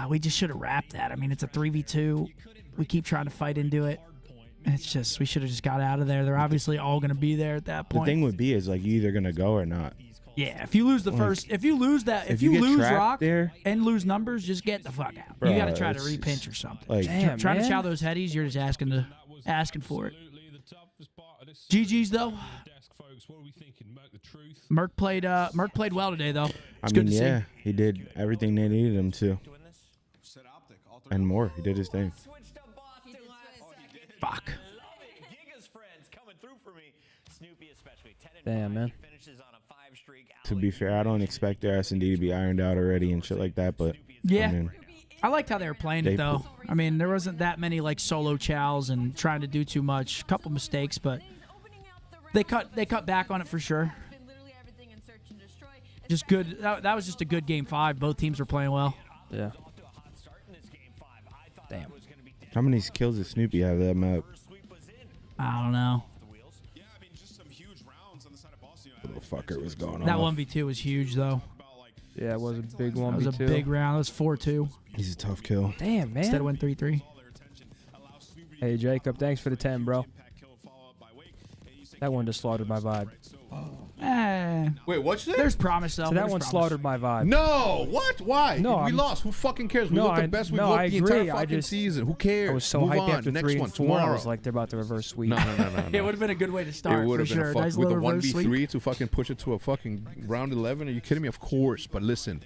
we just should have wrapped that. I mean, it's a 3v2. We keep trying to fight into it. It's just we should have just got out of there. They're obviously all gonna be there at that point. The thing would be is like you either gonna go or not. Yeah, if you lose the first, if you lose that, if you get lose trapped rock there, and lose numbers, just get the fuck out. Bro, You got to try to it's repinch or something. like- Damn, trying to man. chow those headies, you're just asking for it. GG's though. Merc played well today though. It's good to see. He did everything they needed him to, and more. He did his thing. Fuck. Damn, man. To be fair, I don't expect their S&D to be ironed out already and shit like that, but Yeah. I mean, I liked how they were playing it though. I mean, there wasn't that many like solo chows and trying to do too much. Couple mistakes, but they cut back on it for sure. Just good. That was just a good game 5. Both teams were playing well. Yeah. Damn. how many kills does Snoopy have that map? I don't know. Little fucker was going on. That 1v2 was huge though. Yeah, it was a big 1v2. That was a big round. It was 4-2. He's a tough kill. Damn, man. Instead of win 3-3. Hey, Jacob, thanks for the 10, bro. That one just slaughtered my vibe. Wait, what's that? There's promise though. So that There's one promise. slaughtered my vibe. No, what? Why? No, we I'm- lost. Who fucking cares? We No, looked the I- best we've no, I looked the agree. entire I fucking just- season. Who cares? I was so Move hyped on. after Next 3 one and 4. tomorrow. I was like, they're about to reverse sweep. No. It would have been a good way to start It would for have been sure. a fuck Nice with a little reverse 1v3 sweep. to fucking push it to a fucking round 11. Are you kidding me? Of course. But listen,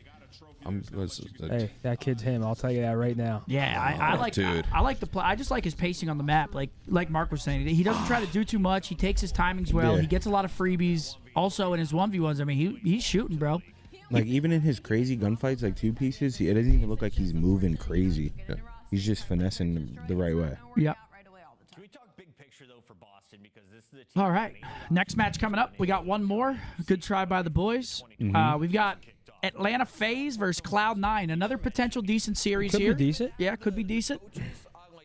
Hey, that kid's him. I'll tell you that right now. Yeah, I like dude. I like the play. I just like his pacing on the map. Like Mark was saying, he doesn't try to do too much. He takes his timings well. Yeah. He gets a lot of freebies. Also in his 1v1s, I mean, he's shooting, bro. Like even in his crazy gunfights, like 2 pieces, it doesn't even look like he's moving crazy. Yeah. He's just finessing the right way. Yep. All right. Next match coming up. We got one more. Good try by the boys. We've got Atlanta FaZe versus Cloud9. Another potential decent series Could here. be decent. Yeah, could be decent.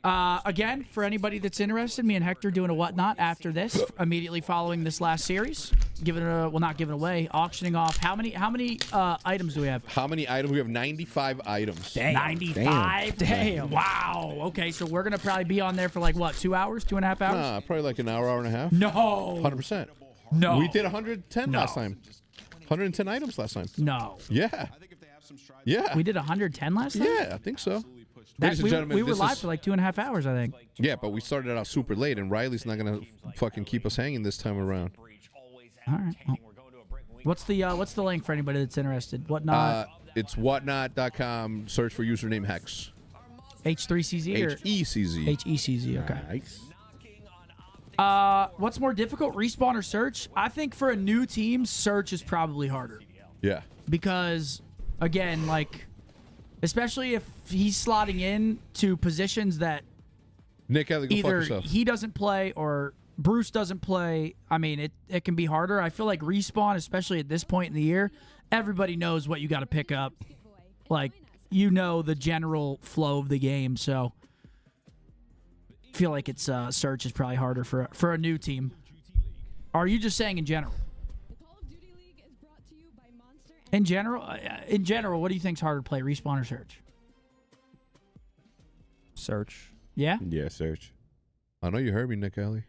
Again, for anybody that's interested, me and Hector doing a whatnot after this, immediately following this last series, giving it not giving away, auctioning off. How many items do we have? How many items? We have 95 items. Damn. 95? Damn. Wow. Okay, so we're gonna probably be on there for like what, 2 hours, 2.5 hours? Nah, probably like an hour and a half. No. 100%. No. We did 110 last time. 110 items last time. No. Yeah. Yeah. We did 110 last time? Yeah, I think so. That, Ladies and gentlemen, we were live for like 2.5 hours, I think. Yeah, but we started out super late, and Riley's not gonna fucking keep us hanging this time around. All right. Well, what's the link for anybody that's interested? Whatnot? It's whatnot.com. Search for username Hex. H3CZ or HECZ. HECZ. Okay. Nice. What's more difficult, respawn or search? I think for a new team, search is probably harder. Yeah. Because, again, like, especially if he's slotting in to positions that Nick Ellie, go fuck either yourself. he doesn't play or Bruce doesn't play. I mean, it can be harder. I feel like respawn, especially at this point in the year, everybody knows what you got to pick up. Like, you know the general flow of the game, so I feel like it's search is probably harder for a new team. Are you just saying in general? In general, what do you think's harder to play, respawn or search? Search. Yeah? Yeah, search. I know you heard me, Nick Ellie.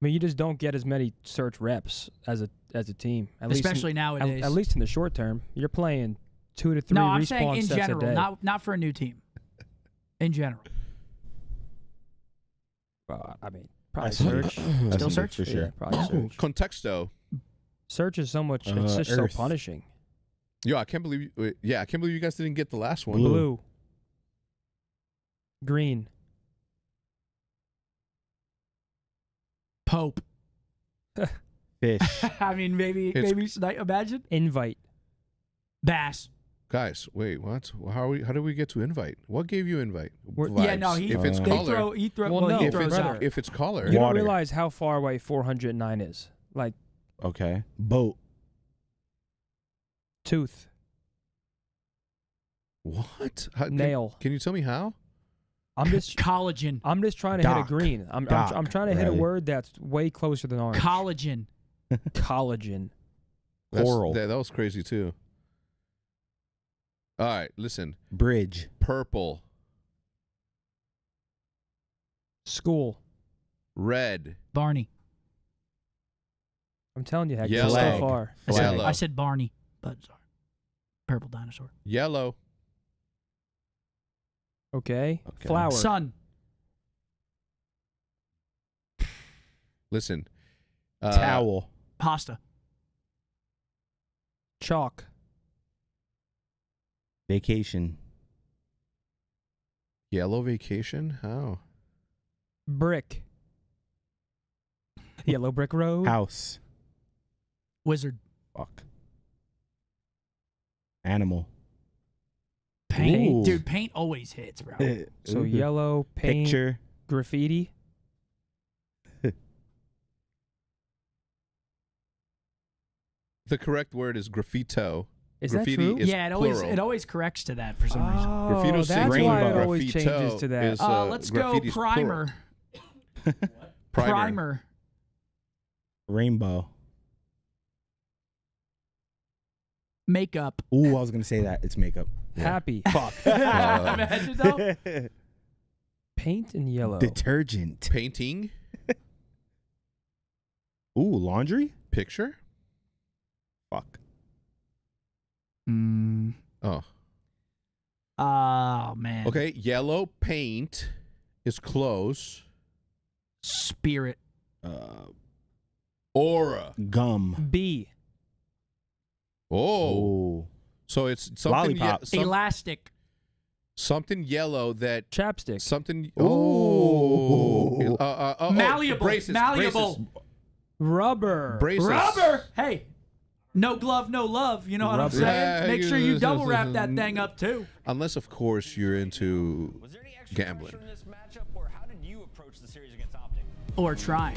I mean, you just don't get as many search reps as a team. Especially nowadays. At least in the short term. You're playing 2 to 3 no, respawn I'm saying in sets general, a day. not for a new team. In general. I mean, probably search. Still search? For sure. Yeah, probably search. Contexto. Search is so much. It's just Earth. so punishing. Yo, I can't believe. I can't believe you guys didn't get the last one. Blue. Green. Pope. Fish. I mean, maybe imagine Invite. Bass. Guys, wait, what? How did we get to invite? What gave you invite? Yeah, no, if it's color. He throws out. If it's color. You don't realize how far away 409 is. Like, okay. Boat. Tooth. What? Nail. Can you tell me how? I'm just collagen. I'm just trying to hit a green. I'm trying to hit a word that's way closer than orange. Collagen. Collagen. Coral. That was crazy too. All right, listen. Bridge. Purple. School. Red. Barney. I'm telling you, heck, Yellow. so far. I said Barney, but sorry. Purple dinosaur. Yellow. Okay. Flower. Sun. Listen. Towel. Pasta. Chalk. Vacation. Yellow vacation? How? Brick. Yellow brick road. House. Wizard. Fuck. Animal. Paint. Ooh. Dude, paint always hits, bro. So yellow, paint, Picture. graffiti. The correct word is graffito. Is Graffiti that true? is Yeah, plural. it always corrects to that for some reason. Graffito that's singular, why it but always graffito changes to that. is, Let's go graffiti's primer. Primer. Rainbow. Makeup. Ooh, I was gonna say that. It's makeup. Happy. Fuck. Imagine though. Paint and yellow. Detergent. Painting. Ooh, laundry. Picture. Fuck. Oh. Oh, man. Okay, yellow paint is close. Spirit. Aura. Gum. B. Oh. So it's something. Lollipop. Elastic. Something yellow that. Chapstick. Something. Ooh. Malleable. Braces. Malleable. Braces. Rubber. Braces. Rubber. Hey. No glove, no love. You know what I'm saying? Yeah, Make sure you double wrap that thing up too. Unless, of course, you're into gambling. In this matchup, or how did you approach the series against OpTic? Or trying.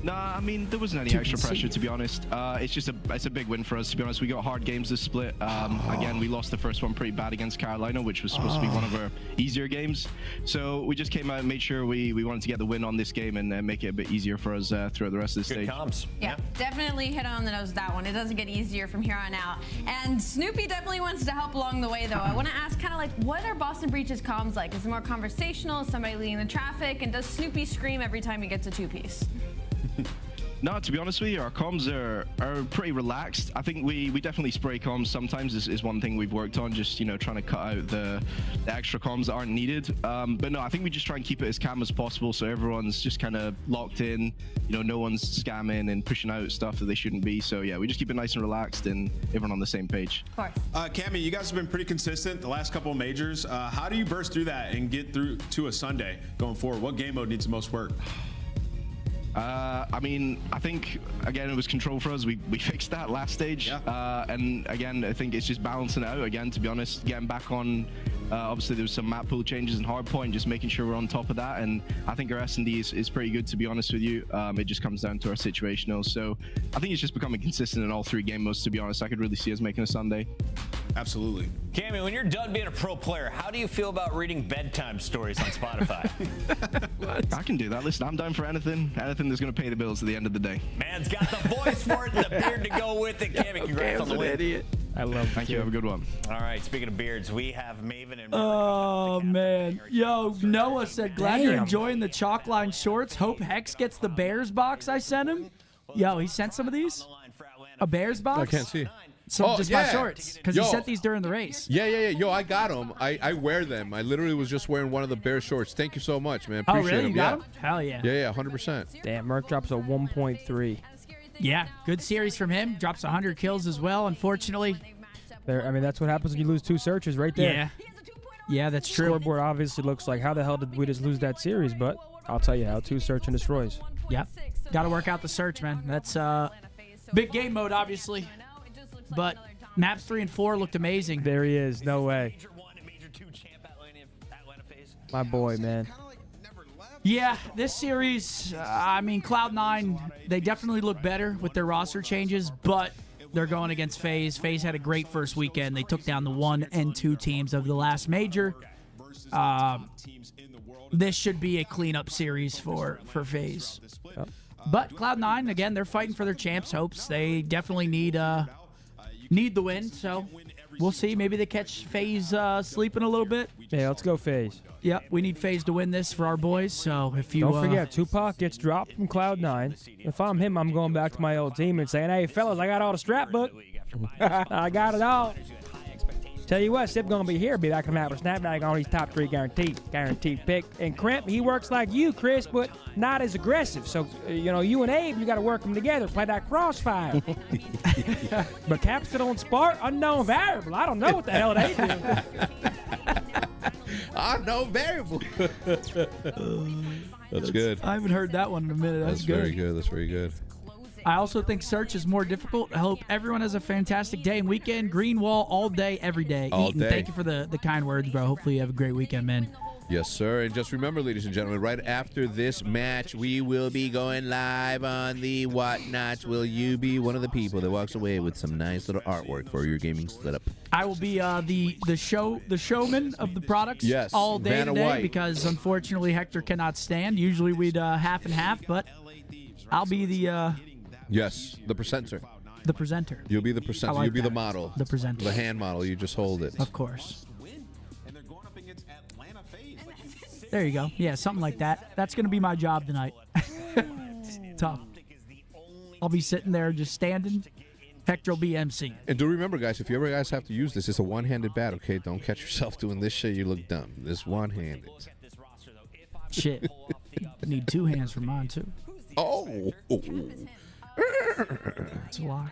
Nah, I mean, there wasn't any extra pressure, to be honest. It's a big win for us, to be honest. We got hard games this split. Again, we lost the first one pretty bad against Carolina, which was supposed to be one of our easier games. So we just came out and made sure we wanted to get the win on this game and make it a bit easier for us throughout the rest of the stage. Yeah, definitely hit on the nose with that one. It doesn't get easier from here on out. And Snoopy definitely wants to help along the way, though. I want to ask kind of like, what are Boston Breach's comms like? Is it more conversational? Is somebody leading the traffic? And does Snoopy scream every time he gets a two-piece? No, to be honest with you, our comms are pretty relaxed. I think we definitely spray comms sometimes is one thing we've worked on, just, you know, trying to cut out the extra comms that aren't needed. But no, I think we just try and keep it as calm as possible so everyone's just kind of locked in, you know, no one's scamming and pushing out stuff that they shouldn't be. So yeah, we just keep it nice and relaxed and everyone on the same page. Of course. Cammy, you guys have been pretty consistent the last couple of majors. How do you burst through that and get through to a Sunday going forward? What game mode needs the most work? I mean, I think, again, it was control for us. We fixed that last stage. Yeah. And again, I think it's just balancing it out again, to be honest, getting back on. Obviously, there was some map pool changes and hardpoint, just making sure we're on top of that. And I think our S&D is pretty good, to be honest with you. It just comes down to our situational. So I think it's just becoming consistent in all three game modes, to be honest. I could really see us making a Sunday. Absolutely. Cammy, when you're done being a pro player, how do you feel about reading bedtime stories on Spotify? I can do that. Listen, I'm down for anything that's going to pay the bills at the end of the day. Man's got the voice for it and the beard to go with it. Cammy, congrats on the win. Idiot. I love it. Thank you. Have a good one. All right, speaking of beards, we have Maven and Oh, man. Yo, Noah said, glad you're enjoying the chalk line shorts. Hope Hex gets the Bears box I sent him. Yo, he sent some of these? A Bears box? I can't see. So just my shorts, because he sent these during the race. Yeah. Yo, I got them. I wear them. I literally was just wearing one of the Bear shorts. Thank you so much, man. Appreciate really? them. You got them? Hell yeah. Yeah, 100%. Damn, Merc drops a 1.3. Yeah, good series from him. Drops 100 kills as well, unfortunately. I mean, that's what happens when you lose two searches right there. Yeah. Yeah, that's true. Scoreboard obviously looks like, how the hell did we just lose that series? But I'll tell you how, two search and destroys. Yep. Got to work out the search, man. That's big game mode, obviously. But maps 3 and 4 looked amazing. There he is. No way. My boy, man. Yeah, this series, I mean, Cloud9, they definitely look better with their roster changes, but they're going against FaZe. FaZe had a great first weekend. They took down the 1 and 2 teams of the last major. This should be a cleanup series for FaZe. Yep. But Cloud9, again, they're fighting for their champs' hopes. They definitely need the win, so we'll see. Maybe they catch FaZe sleeping a little bit. Yeah, let's go FaZe. Yep, we need FaZe to win this for our boys. So if you don't forget, Tupac gets dropped from Cloud9. If I'm him, I'm going back to my old team and saying, "Hey, fellas, I got all the strap book. I got it all." Tell you what, Sip gonna be here, be back on that with Snapdragon on these top 3 guaranteed pick. And Crimp, he works like you, Chris, but not as aggressive. So you know, you and Abe, you got to work them together, play that crossfire. But Capstan on Spark, unknown variable. I don't know what the hell they do. Unknown variable. That's good. I haven't heard that one in a minute. That's good. Very good. That's very good. I also think search is more difficult. I hope everyone has a fantastic day and weekend. Green wall all day, every day. All Eaton, day. thank you for the kind words, bro. Hopefully you have a great weekend, man. Yes, sir. And just remember, ladies and gentlemen, right after this match, we will be going live on the Whatnots. Will you be one of the people that walks away with some nice little artwork for your gaming setup? I will be the showman of the products all day Vanna today White. because unfortunately Hector cannot stand. Usually we'd half and half, but I'll be the yes, the presenter. The presenter. You'll be the presenter. Like You'll be that. the model. The presenter. The hand model. You just hold it. Of course. There you go. Yeah, something like that. That's going to be my job tonight. Tough. I'll be sitting there just standing. Hector will be MC. And do remember, guys, if you ever guys have to use this, it's a one-handed bat, okay? Don't catch yourself doing this shit. You look dumb. This one-handed. Shit. Need 2 hands for mine, too. Oh. That's a lot.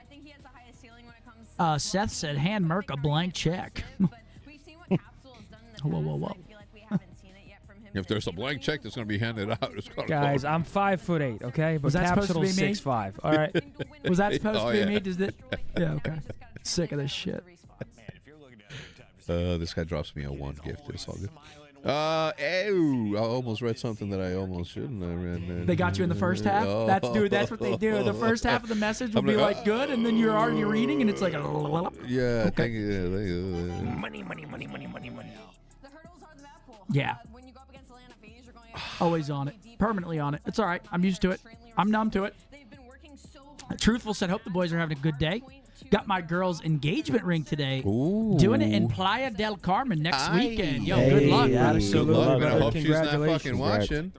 Seth said, hand Merc a blank check. Whoa. If there's a blank check that's going to be handed out, it's going to Guys, I'm 5'8", okay? But Was that supposed to Capsule's be me? 6'5". All right. Was that supposed to be yeah. me? Does it? Yeah, okay. Sick of this shit. This guy drops me a 1 gift. It's all good. I almost read something that I almost shouldn't have read. They got you in the first half? That's what they do. The first half of the message will be like good, and then you're already reading, and it's like yeah, okay. thank you. Money. Yeah. Always on it. Permanently on it. It's all right. I'm used to it. I'm numb to it. Truthful said, hope the boys are having a good day. Got my girl's engagement ring today. Ooh. Doing it in Playa del Carmen next weekend. Yo, Hey, good luck. absolutely. Good luck, man. I brother. hope she's not fucking watching.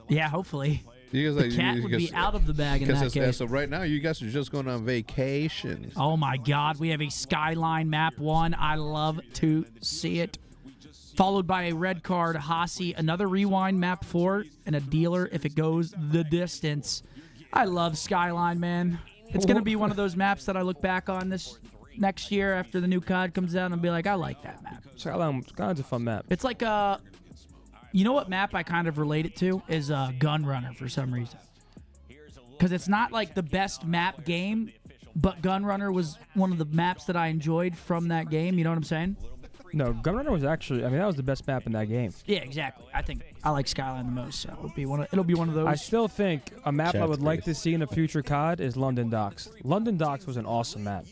Yeah, hopefully. You guys, The cat would be out of the bag in that case. So right now, you guys are just going on vacation. Oh my God, we have a Skyline map 1. I love to see it. Followed by a red card, Hasi, another rewind map 4, and a dealer if it goes the distance. I love Skyline, man. It's going to be one of those maps that I look back on this next year after the new COD comes out and be like, I like that map. Skyline's a fun map. It's like you know what map I kind of relate it to is Gunrunner for some reason. Because it's not like the best map game, but Gunrunner was one of the maps that I enjoyed from that game. You know what I'm saying? No, Gunrunner was actually, that was the best map in that game. Yeah, exactly. I think I like Skyline the most, so it'll be one of those. I still think a map I would like to see in a future COD is London Docks. London Docks was an awesome map.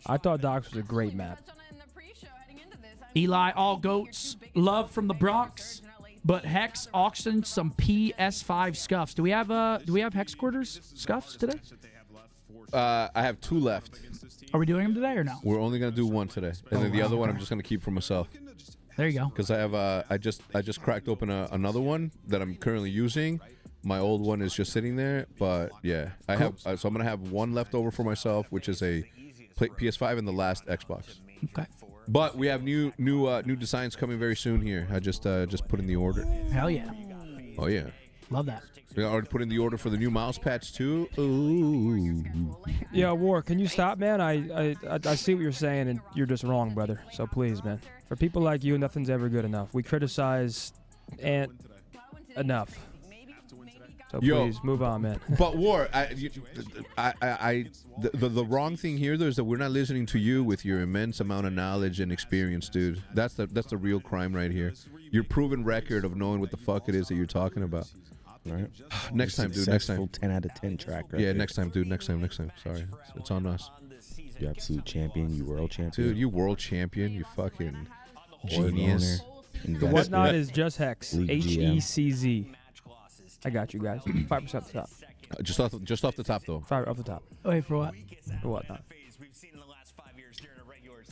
I thought Docks was a great map. Eli, all goats, love from the Bronx, but Hex auctioned some PS5 scuffs. Do we have Hex quarters scuffs today? I have 2 left. Are we doing them today or no? We're only gonna do 1 today, and then the other one I'm just gonna keep for myself. There you go. Because I have I just cracked open another one that I'm currently using. My old one is just sitting there, but yeah, I have so I'm gonna have 1 left over for myself, which is a PS5 and the last Xbox. Okay. But we have new designs coming very soon here. I just put in the order. Hell yeah. Oh yeah. Love that. We already put in the order for the new mouse patch too. Ooh. Yeah, War, can you stop, man? I see what you're saying, and you're just wrong, brother. So please, man. For people like you, nothing's ever good enough. We criticize enough. So please, move on, man. But War, the wrong thing here though is that we're not listening to you with your immense amount of knowledge and experience, dude. That's the real crime right here. Your proven record of knowing what the fuck it is that you're talking about. All right. Next time, dude. Next time. 10 out of 10 track. Right yeah, there. next time, dude. Next time. Sorry, it's on us. You absolute champion. You world champion. Dude, you world champion. You fucking genius. The whatnot is just Hex. League HECZ. I got you guys. 5% off the top. Just off the top though. 5 off the top. Wait, for what? For whatnot.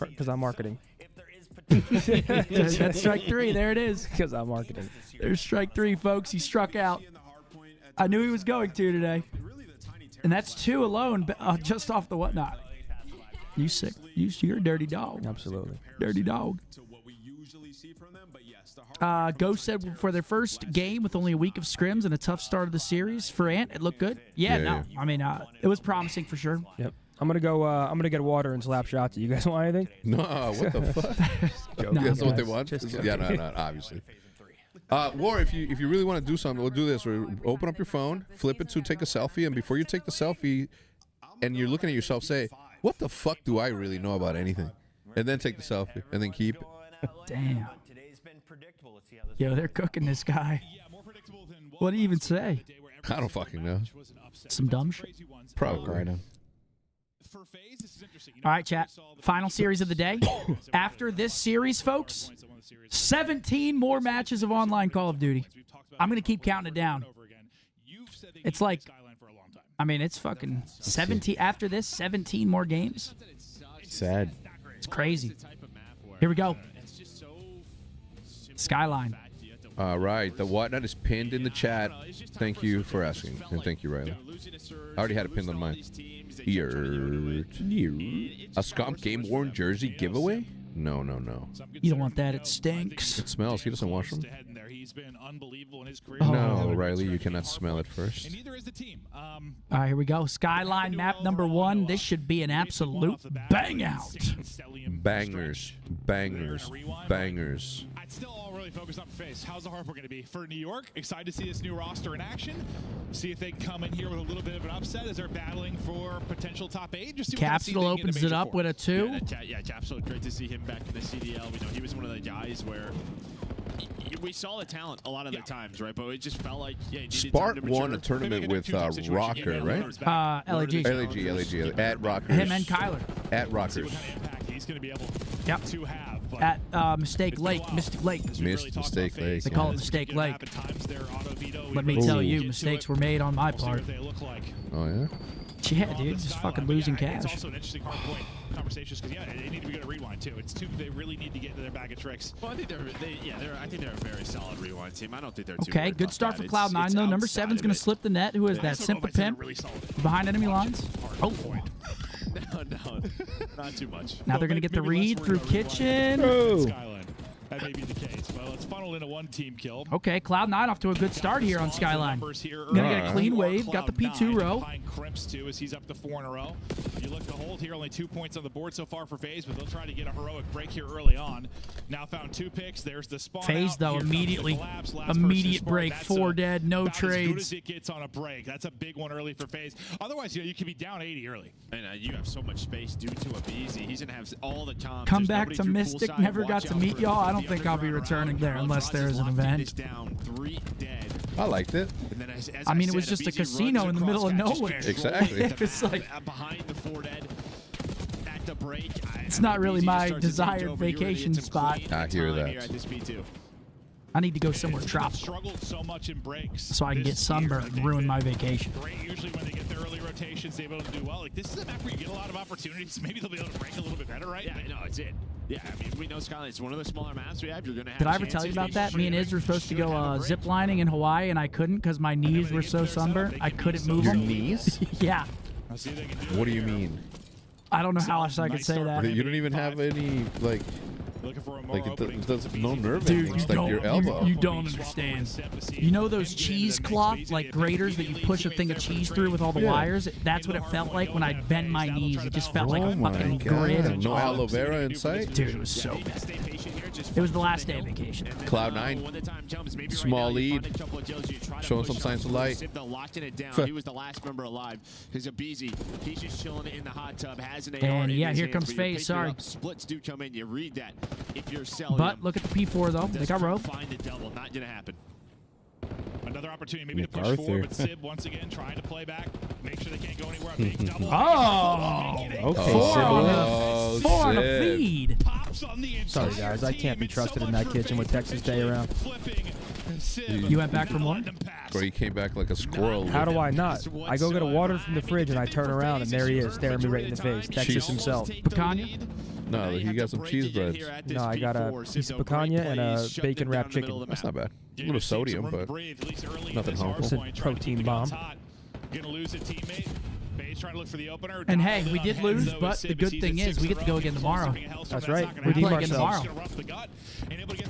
Because I'm marketing. That's strike 3. There it is. Because I'm marketing. There's strike 3, folks. He struck out. I knew he was going to today. And that's 2 alone, just off the whatnot. You sick. You're a dirty dog. Absolutely. Dirty dog. Ghost said for their first game with only a week of scrims and a tough start of the series for Ant, it looked good. Yeah. I mean, it was promising for sure. Yep. I'm gonna go. I'm gonna get water and slap shots. You guys want anything? No. What the fuck? That's what they want. Yeah, no, obviously. War, if you really want to do something, we'll do this. Open up your phone, flip it to take a selfie, and before you take the selfie, and you're looking at yourself, say, "What the fuck do I really know about anything?" And then take the selfie, and then keep it. Damn. Yo, they're cooking this guy. What do you even say? I don't fucking know. Some dumb shit. Probably. Right now. All right, chat. Final series of the day. After this series, folks, 17 more matches of online Call of Duty. I'm going to keep counting it down. It's like, I mean, it's fucking 17. After this, 17 more games. Sad. It's crazy. Here we go. Skyline. All right. The whatnot is pinned in the chat. Thank you for asking. And thank you, Riley. I already had it pinned on mine. Here. A Scomp game worn jersey giveaway? No. You don't want that. It stinks. It smells. He doesn't wash them. He's been unbelievable in his career. No, Riley, you cannot smell it first. And neither is the team. All right, here we go. Skyline map number 1. This should be an absolute bang out. Bangers. I'd still all really focus on FaZe. How's the Harper going to be? For New York, excited to see this new roster in action. See if they can come in here with a little bit of an upset as they're battling for potential top 8. Just Capsule opens it up with a 2. Yeah, Capsule, great to see him back in the CDL. We know he was one of the guys where we saw the talent a lot of the times, right? But it just felt like Spark won a tournament with Rocker, right? LAG at Rockers. Him and Kyler. At Rockers. He's going to be able to have. At Mystic Lake. Mistake Lake. They call it Mistake Lake. Let me tell you, mistakes were made on my part. Oh, yeah? Yeah, dude, just fucking losing cash. It's also an interesting hard point conversations because they need to be good at rewind too. It's two. They really need to get into their bag of tricks. Well, I think they're a very solid rewind team. I don't think they're too okay. Good start for Cloud9 though. Number 7's gonna slip the net. Who is that? Simpa Pimp behind enemy lines. Oh. No, not too much. Now they're gonna get the read through kitchen. Skyline. That may be the case. Well, let's funnel into one team kill. Okay, Cloud9 off to a good start here on Skyline. Gonna get a clean wave. Got the P2 row. Crimps too, as he's up to 4 in a row. You look to hold here, only 2 points on the board so far for FaZe, but they'll try to get a heroic break here early on. Now found 2 picks. There's the spawn. FaZe though immediately, immediate break, 4 dead, no trades. As good as it gets on a break. That's a big one early for FaZe. Otherwise, you could be down 80 early. And you have so much space due to a BZ. He's gonna have all the comms. Come back to Mystic. Never got to meet y'all. I don't think I'll be returning there unless there is an event. I liked it. I mean, it was just a casino in the middle of nowhere. Exactly. It's like behind the 4 dead at the break. It's not really my desired vacation spot. I hear that. I need to go somewhere tropical Struggled so much in breaks so I can get sunburned and ruin my vacation. Usually when they get their early rotations, they're able to do well. Like, this is a map where you get a lot of opportunities. Maybe they'll be able to break a little bit better, right? Yeah, no, it's it. Yeah, I mean, we know Skyline is one of the smaller maps we have. You're gonna have. Did I ever tell you about that? Me and Iz were supposed to go zip lining in Hawaii, and I couldn't because my knees were so sunburned. I couldn't move Your them. knees? Yeah. What do you mean? I don't know how else I could say that. You don't even have any, like it does no nerve endings, like your elbow. You don't understand. You know those cheesecloth like graters that you push a thing of cheese through with all the wires? That's what it felt like when I'd bend my knees. It just felt like a fucking grid. No aloe vera in sight? Dude, it was so bad. It was the last day of vacation. Cloud9, small lead, showing some signs of light. Locked it down. He was the last member alive. He's a BZ. He's just chilling in the hot tub. Has an AR. And yeah, here comes FaZe. Sorry. Splits do come in. You read that. If you're selling but look at the P4 though. They got rope. Find the double. Not gonna happen. Another opportunity maybe to push forward, but Sib once again trying to play back. Make sure they can't go anywhere. Big double. Okay, four on a feed. Sorry guys, I can't be trusted in that kitchen with Texas Day around. You went back from one? Or he came back like a squirrel. How do I not? I go get a water from the fridge and I turn around and there he is, staring me right in the face. Texas himself. Picanha? No, he got some cheese breads. No, I got a piece of picanha and a bacon wrapped chicken. That's not bad. A little sodium, but nothing harmful. It's a protein bomb. Gonna lose a teammate. FaZe trying to look for the opener. And hey, we did lose, but the good thing is we get to go again tomorrow. That's right. We play again tomorrow.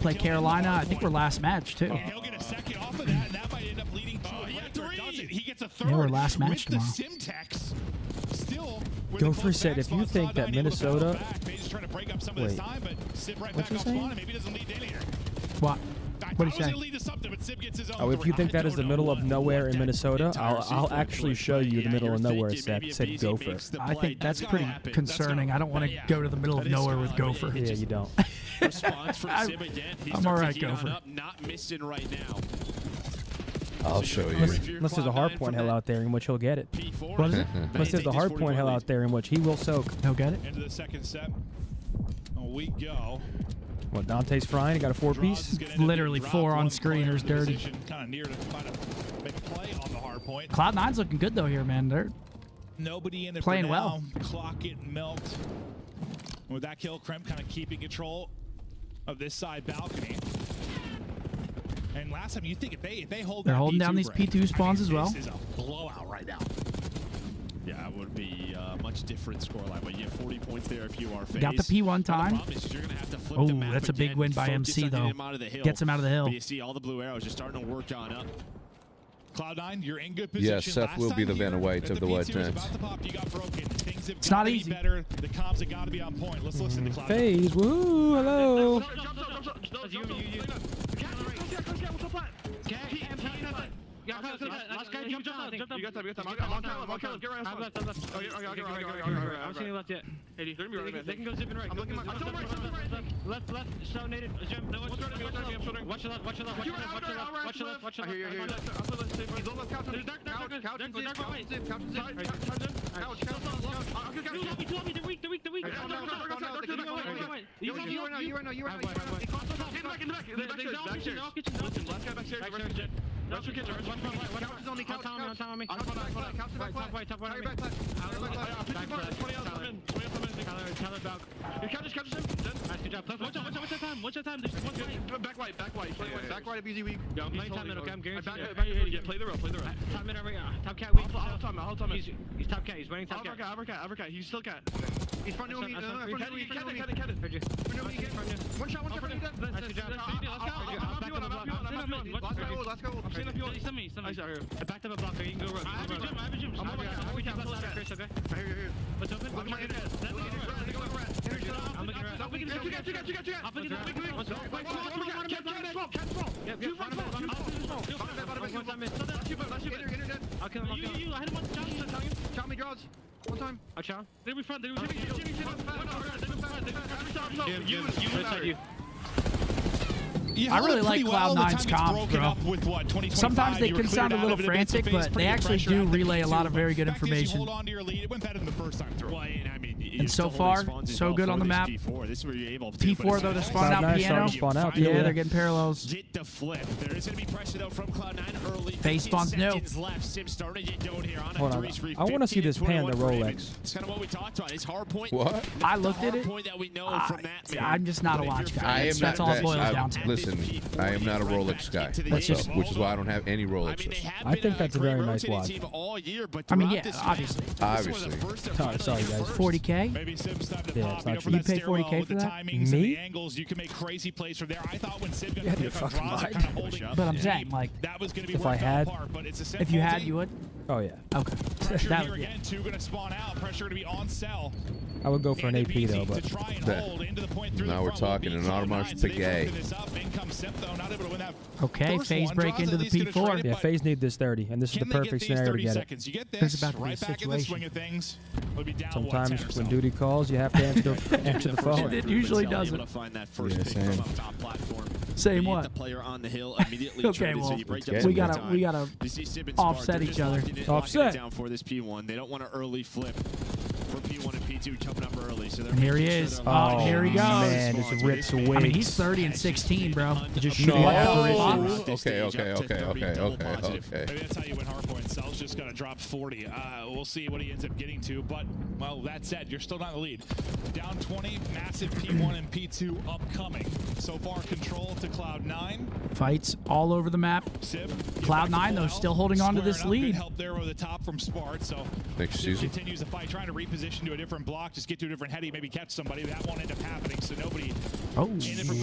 Play Carolina. I think we're last match too. He'll get a second off of that, and that might end up leading to a victory. He gets a third. Yeah, we're last match tomorrow. Still, Gopher said if you think that Minnesota... Wait, what's he saying? What? What did he say? Oh, if you think that is the middle of nowhere in Minnesota, I'll actually show you the middle of nowhere, said Gopher. I think that's pretty concerning. I don't want to go to the middle of nowhere with Gopher. Yeah, you don't. I'm all right, Gopher. Not missing right now. I'll show you. Unless there's a hard point hell out there in which he'll get it. What is it? Unless there's a hard point hell out there in which he will soak. He'll get it? Into the second set. We go. What, Dante's frying? He got a 4-piece? Literally 4 on screeners, dirty. Kind of near to try to make a play on the hard point. Cloud9's looking good though here, man. They're nobody in there playing for now. well. Clock getting milked. With that kill, Krem kind of keeping control of this side balcony. And last time, you think if they hold, they're holding down these P2 spawns as well. This is a blowout right now. Yeah, it would be a much different scoreline, but you have 40 points there if you are FaZe. Got the P1 time. Oh, that's a big win by MC though. Gets him out of the hill. But you see all the blue arrows just starting to work on up. Cloud9, you're in good position. Yeah, Seth will be the Vanna White of the White Giants. It's not easy. Better. The comms have got to be on point. Let's listen to Cloud9. FaZe, woohoo, hello. Last guy jumped up. You got time. I'm on Caleb. Get right on left. Okay. I'm seeing left yet. 80. They're gonna be right. They can go zipping right. I'm looking right. Left. So nated. Jump. No, watch the left. Watch the left. I hear you. He's on left. Couch. There's dark. Couch. They're weak. You right now. Last guy back here. That's your kitchen. Couch is on me. Couch on me. Top right. Tyler back. You catch him. Nice, good job. What's your time? There's one right. Back right. BZ weak. Yo, I'm playing time, okay? I'm guaranteed. Play the row. Top mid, top cat weak. I'll time it. He's top cat. He's running top cat. Uppercut. He's still cat. He's front of me. Cat. One shot. Nice, good job. Let's go. I'm seeing a few. Send me. I backed up a blocker. You can go run. I have a gym. I'm over. Chris, okay? I hear you. What's open? Look at my internet. I'm looking around. You got. I'll kill him. I hit him on the Chow me draws. One time. I'll chow. They were front. You I really like Cloud9's comms, bro. Sometimes they can sound a little frantic, but they actually do relay a lot of very good information. And so far, so good on the map. P4 though, they're spawning out piano. Yeah, they're getting parallels. Get the flip. There is going to be pressure though from Cloud9 early. FaZe spawns new. Hold on. I want to see this Panda Rolex. It's kind of what we talked about. It's hard point. What? I looked at it. I'm just not a watch guy. That's all it boils down to. Listen, I am not a Rolex guy, which is why I don't have any Rolexes. I think that's a very nice watch. I mean, yeah, obviously. Obviously. Sorry, guys. 40K? Maybe Sim stepped Yeah, it's not you pay 40K for that? Me? You can make crazy plays from there. I thought when Sim got Yeah, you're fucking right. But I'm saying, like, that was going to be if I had, if you had, you would? Oh yeah. Okay. Pressure That here would, yeah. again, two going to spawn out. Pressure to be on cell. I would go for an AP though, but now we're talking an Audemars Piguet. Okay, FaZe break into the P4. Yeah, FaZe need this 30, and this is the perfect scenario to get it. There's about to be a situation. Sometimes when duty calls, you have to answer the phone. It usually doesn't. Same what? Okay, well, we gotta offset each other. Offset. Down for this P1. They don't want an early flip for P1 and P2 coming up early. So and here he is. Oh, here he goes. Man, this rips away. I mean, he's 30 and 16, bro. Just Okay. Maybe that's how you win hardpoint. Sal's just going to drop 40. We'll see what he ends up getting to. But, well, that said, you're still not in the lead. Down 20, massive P1 and P2 upcoming. So far, control to Cloud9. Fights all over the map. Cloud9, though, still holding on to this lead. Help there over the top from Spart. So Sib continues the fight, trying to reposition to a different block, just get to a different heady, maybe catch somebody. That won't end up happening, so nobody. Oh, a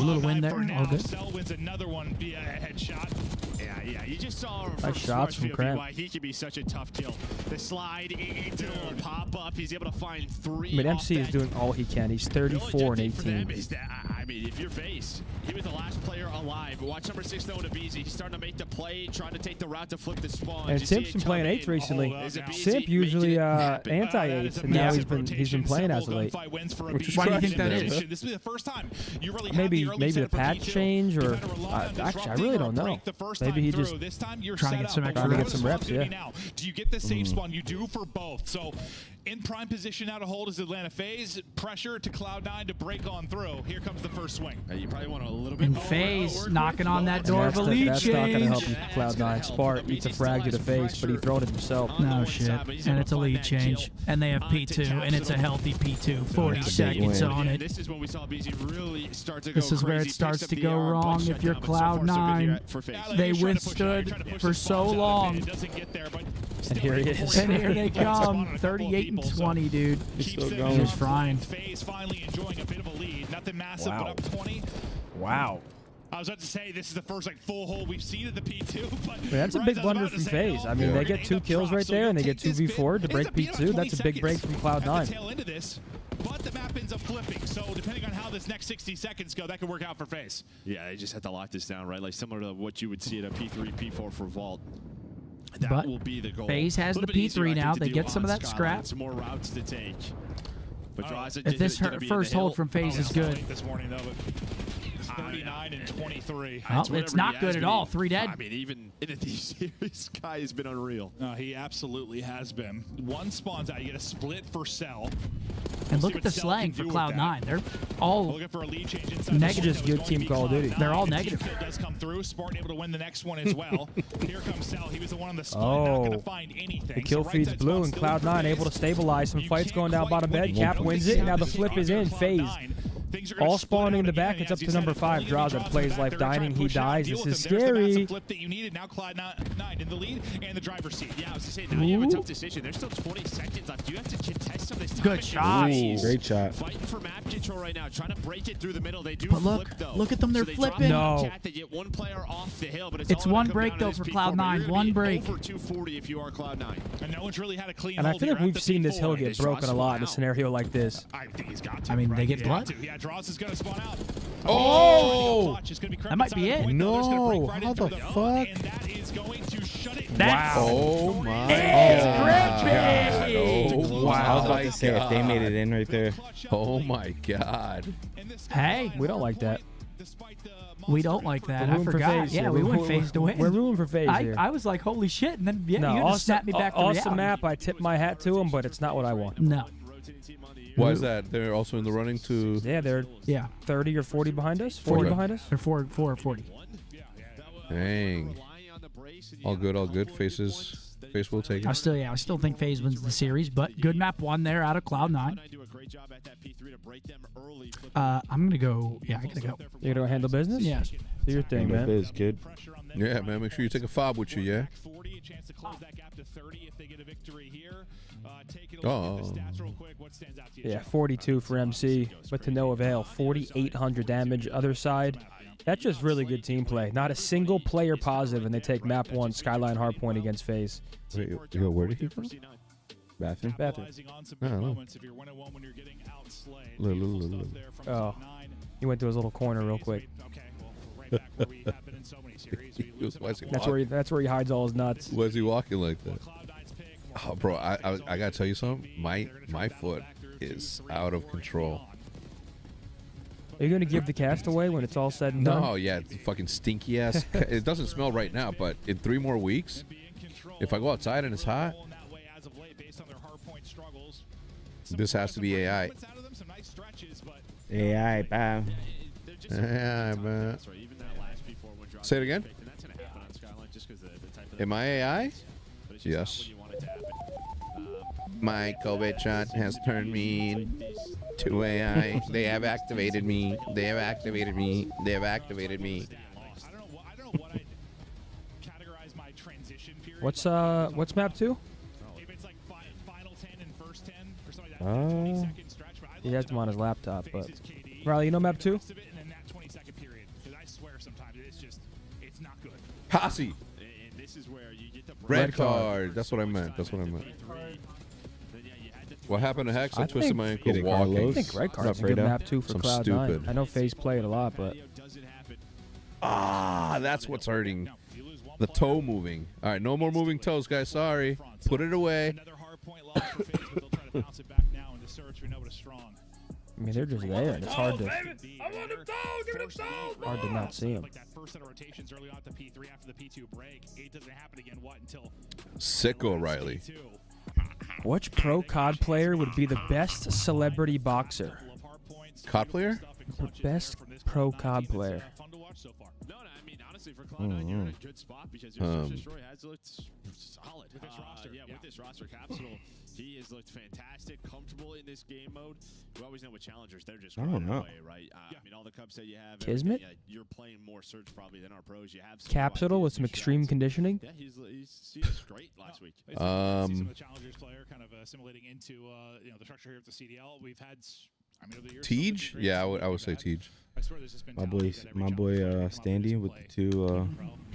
little win there. All good. Cell wins another one via a headshot. Yeah. You just saw nice shots from Krant. why he could be such a tough kill. The slide into the pop up. He's able to find 3. I mean, MC is doing all he can. He's 34 and 18. I mean, if you're FaZe, he was the last player alive. Watch number 6 though to BZ. He's starting to make the play, trying to take the route to flip the spawn. And Simp's been playing 8 recently. Simp usually anti-8, and now he's been playing as of late. Which is why do you think that is? This is the first time you really maybe the patch change, or actually, I really don't know. Maybe he just trying to get some reps. Yeah. Do you get the safe spawn? You do for both. So in prime position now to hold is Atlanta FaZe. Pressure to Cloud9 to break on through. Here comes the first swing. You probably want a little bit more. And FaZe knocking on that door of a lead change. That's not going to help you, Cloud9. Spart eats a frag to the face, but he thrown it himself. No shit. And it's a lead change. And they have P2, and it's a healthy P2. 40 seconds on it. This is when we saw BZ really start to go This is where it starts to go wrong if you're Cloud9. They withstood for so long. And here he is. And here they come. 38 and 20, dude. He's still going. He's frying. FaZe finally enjoying a bit of a lead. Nothing massive, but up 20. Wow. I was about to say this is the first full hold we've seen at the P2, but that's a big blunder from FaZe. I mean, they get 2 kills right there, and they get 2v4 to break P2. That's a big break from Cloud9. But the map ends up flipping, so depending on how this next 60 seconds go, that could work out for FaZe. Yeah, they just had to lock this down, right? Like similar to what you would see at a P3, P4 for Vault. That But will be the goal. FaZe has A the little bit easier, I P3 think, now. to They do get some of on that Skyline. scrap. Some more routes to take. But If this first hold from FaZe is good. This morning, though, but it's 39 and 23. Well, it's not good at all. 3 dead. I mean, even in a D series, Kai has been unreal. He absolutely has been. One spawns out. You get a split for Cell. And look at the slang for Cloud9. They're all looking for a lead change inside negative. Good team Call of Duty. They're all negative. Does come through. Spartan able to win the next one as well. Here comes Cell. He was the one on the split. Oh. Not going to find anything. The kill feed's blue, and Cloud9 able to stabilize. Some fights going down bottom bed. Cap wins it, and now the flip is in. FaZe. All spawning in the back. It's up to number 5. Draws that plays life dining. He dies. This is scary. Flip that you needed. Now Cloud9 in the lead and the driver's seat. Yeah, I was going to say, now you have a tough decision. There's still 20 seconds left. You have to contest some of this time. Good shot. Great shot. Fighting for map control right now, trying to break it through the middle. They do But look, flip, though. look at them. They're So they drop flipping. one No. chat, they get one player off the hill, but It's all one gonna come break, down though, to for this P4, but Cloud9. you're gonna One be break. Over 240 if you are Cloud9. And no one's really had a clean And I hold feel like here at we've the seen this hill P4. get broken a lot in a scenario like this. I think he's got to. I mean, they get He's got blood. to. Yeah, Draws is going to spawn out. Oh! That might be it. No, how the fuck? And that is going to shut it That's Oh my It's god. grippy. Oh I was about my to say if they made it in right there. Oh my god. Hey, We don't like that. we don't like that. We're I rooting for forgot. FaZe Yeah, here. we We're- went FaZe to win. We're rooting for FaZe here. I was like, holy shit, and then you had to awesome, snap me back to awesome reality. map. I tip my hat to him, but it's not what I want. No. Why is that? They're also in the running to. Yeah, they're Yeah. 30 or 40 behind us. 40 Okay. behind us. They're 4 or 40. Dang. All good, all good. Faces. Face will take I it. still think FaZe wins the series, but good map 1 there out of Cloud9. I'm gonna go. Yeah, I gotta go. You gonna go handle business? Yeah. Do your thing, man. Biz, kid. Yeah, man. Make sure you take a fob with you, yeah? Oh. Yeah, 42 for MC, but to no avail. 4,800 damage. Other side, that's just really good team play. Not a single player positive, and they take map 1 Skyline Hardpoint against FaZe. Wait, yo, where did he go? Bathroom. Bathroom. I don't know. Look. Oh, he went to his little corner real quick. That's where he hides all his nuts. Why is he walking like that? Oh, bro, I gotta tell you something. My foot is out of control. Are you gonna give the cast away when it's all said and done? No, yeah, it's fucking stinky ass. It doesn't smell right now, but in 3 more weeks, if I go outside and it's hot, this has to be AI. AI, bam. AI, man. Say it again. Am I AI? Yes. My COVID shot has turned me to AI. They have activated me. They have activated me. They have activated me. What's map 2? He has them on his laptop, but Riley, you know map 2? Posse. Red card. That's what I meant. That's what I meant. What happened to Hex? I twisted my ankle walking. I think red card's a good map 2 for I'm Cloud9. stupid. I know FaZe play it a lot, but that's what's hurting. The toe moving. All right, no more moving toes, guys. Sorry. Put it away. I mean, they're just there, and it's hard to not see them. Sicko Riley. Which pro COD player would be the best celebrity boxer? COD player? Best pro COD player. For Cloud9, you're in a good spot because your search and destroy has looked solid. With this roster, with this roster, Capsule, he has looked fantastic, comfortable in this game mode. You always know with challengers, they're just running away, right? I mean, all the cups that you have, Kismet? you're playing more search probably than our pros. You have Capsule with some extreme conditioning. Yeah, he's great last week. Some of the challengers player kind of assimilating into the structure here of the CDL. We've had. Tej? Yeah, I would say Tej. My boy Standy with the 2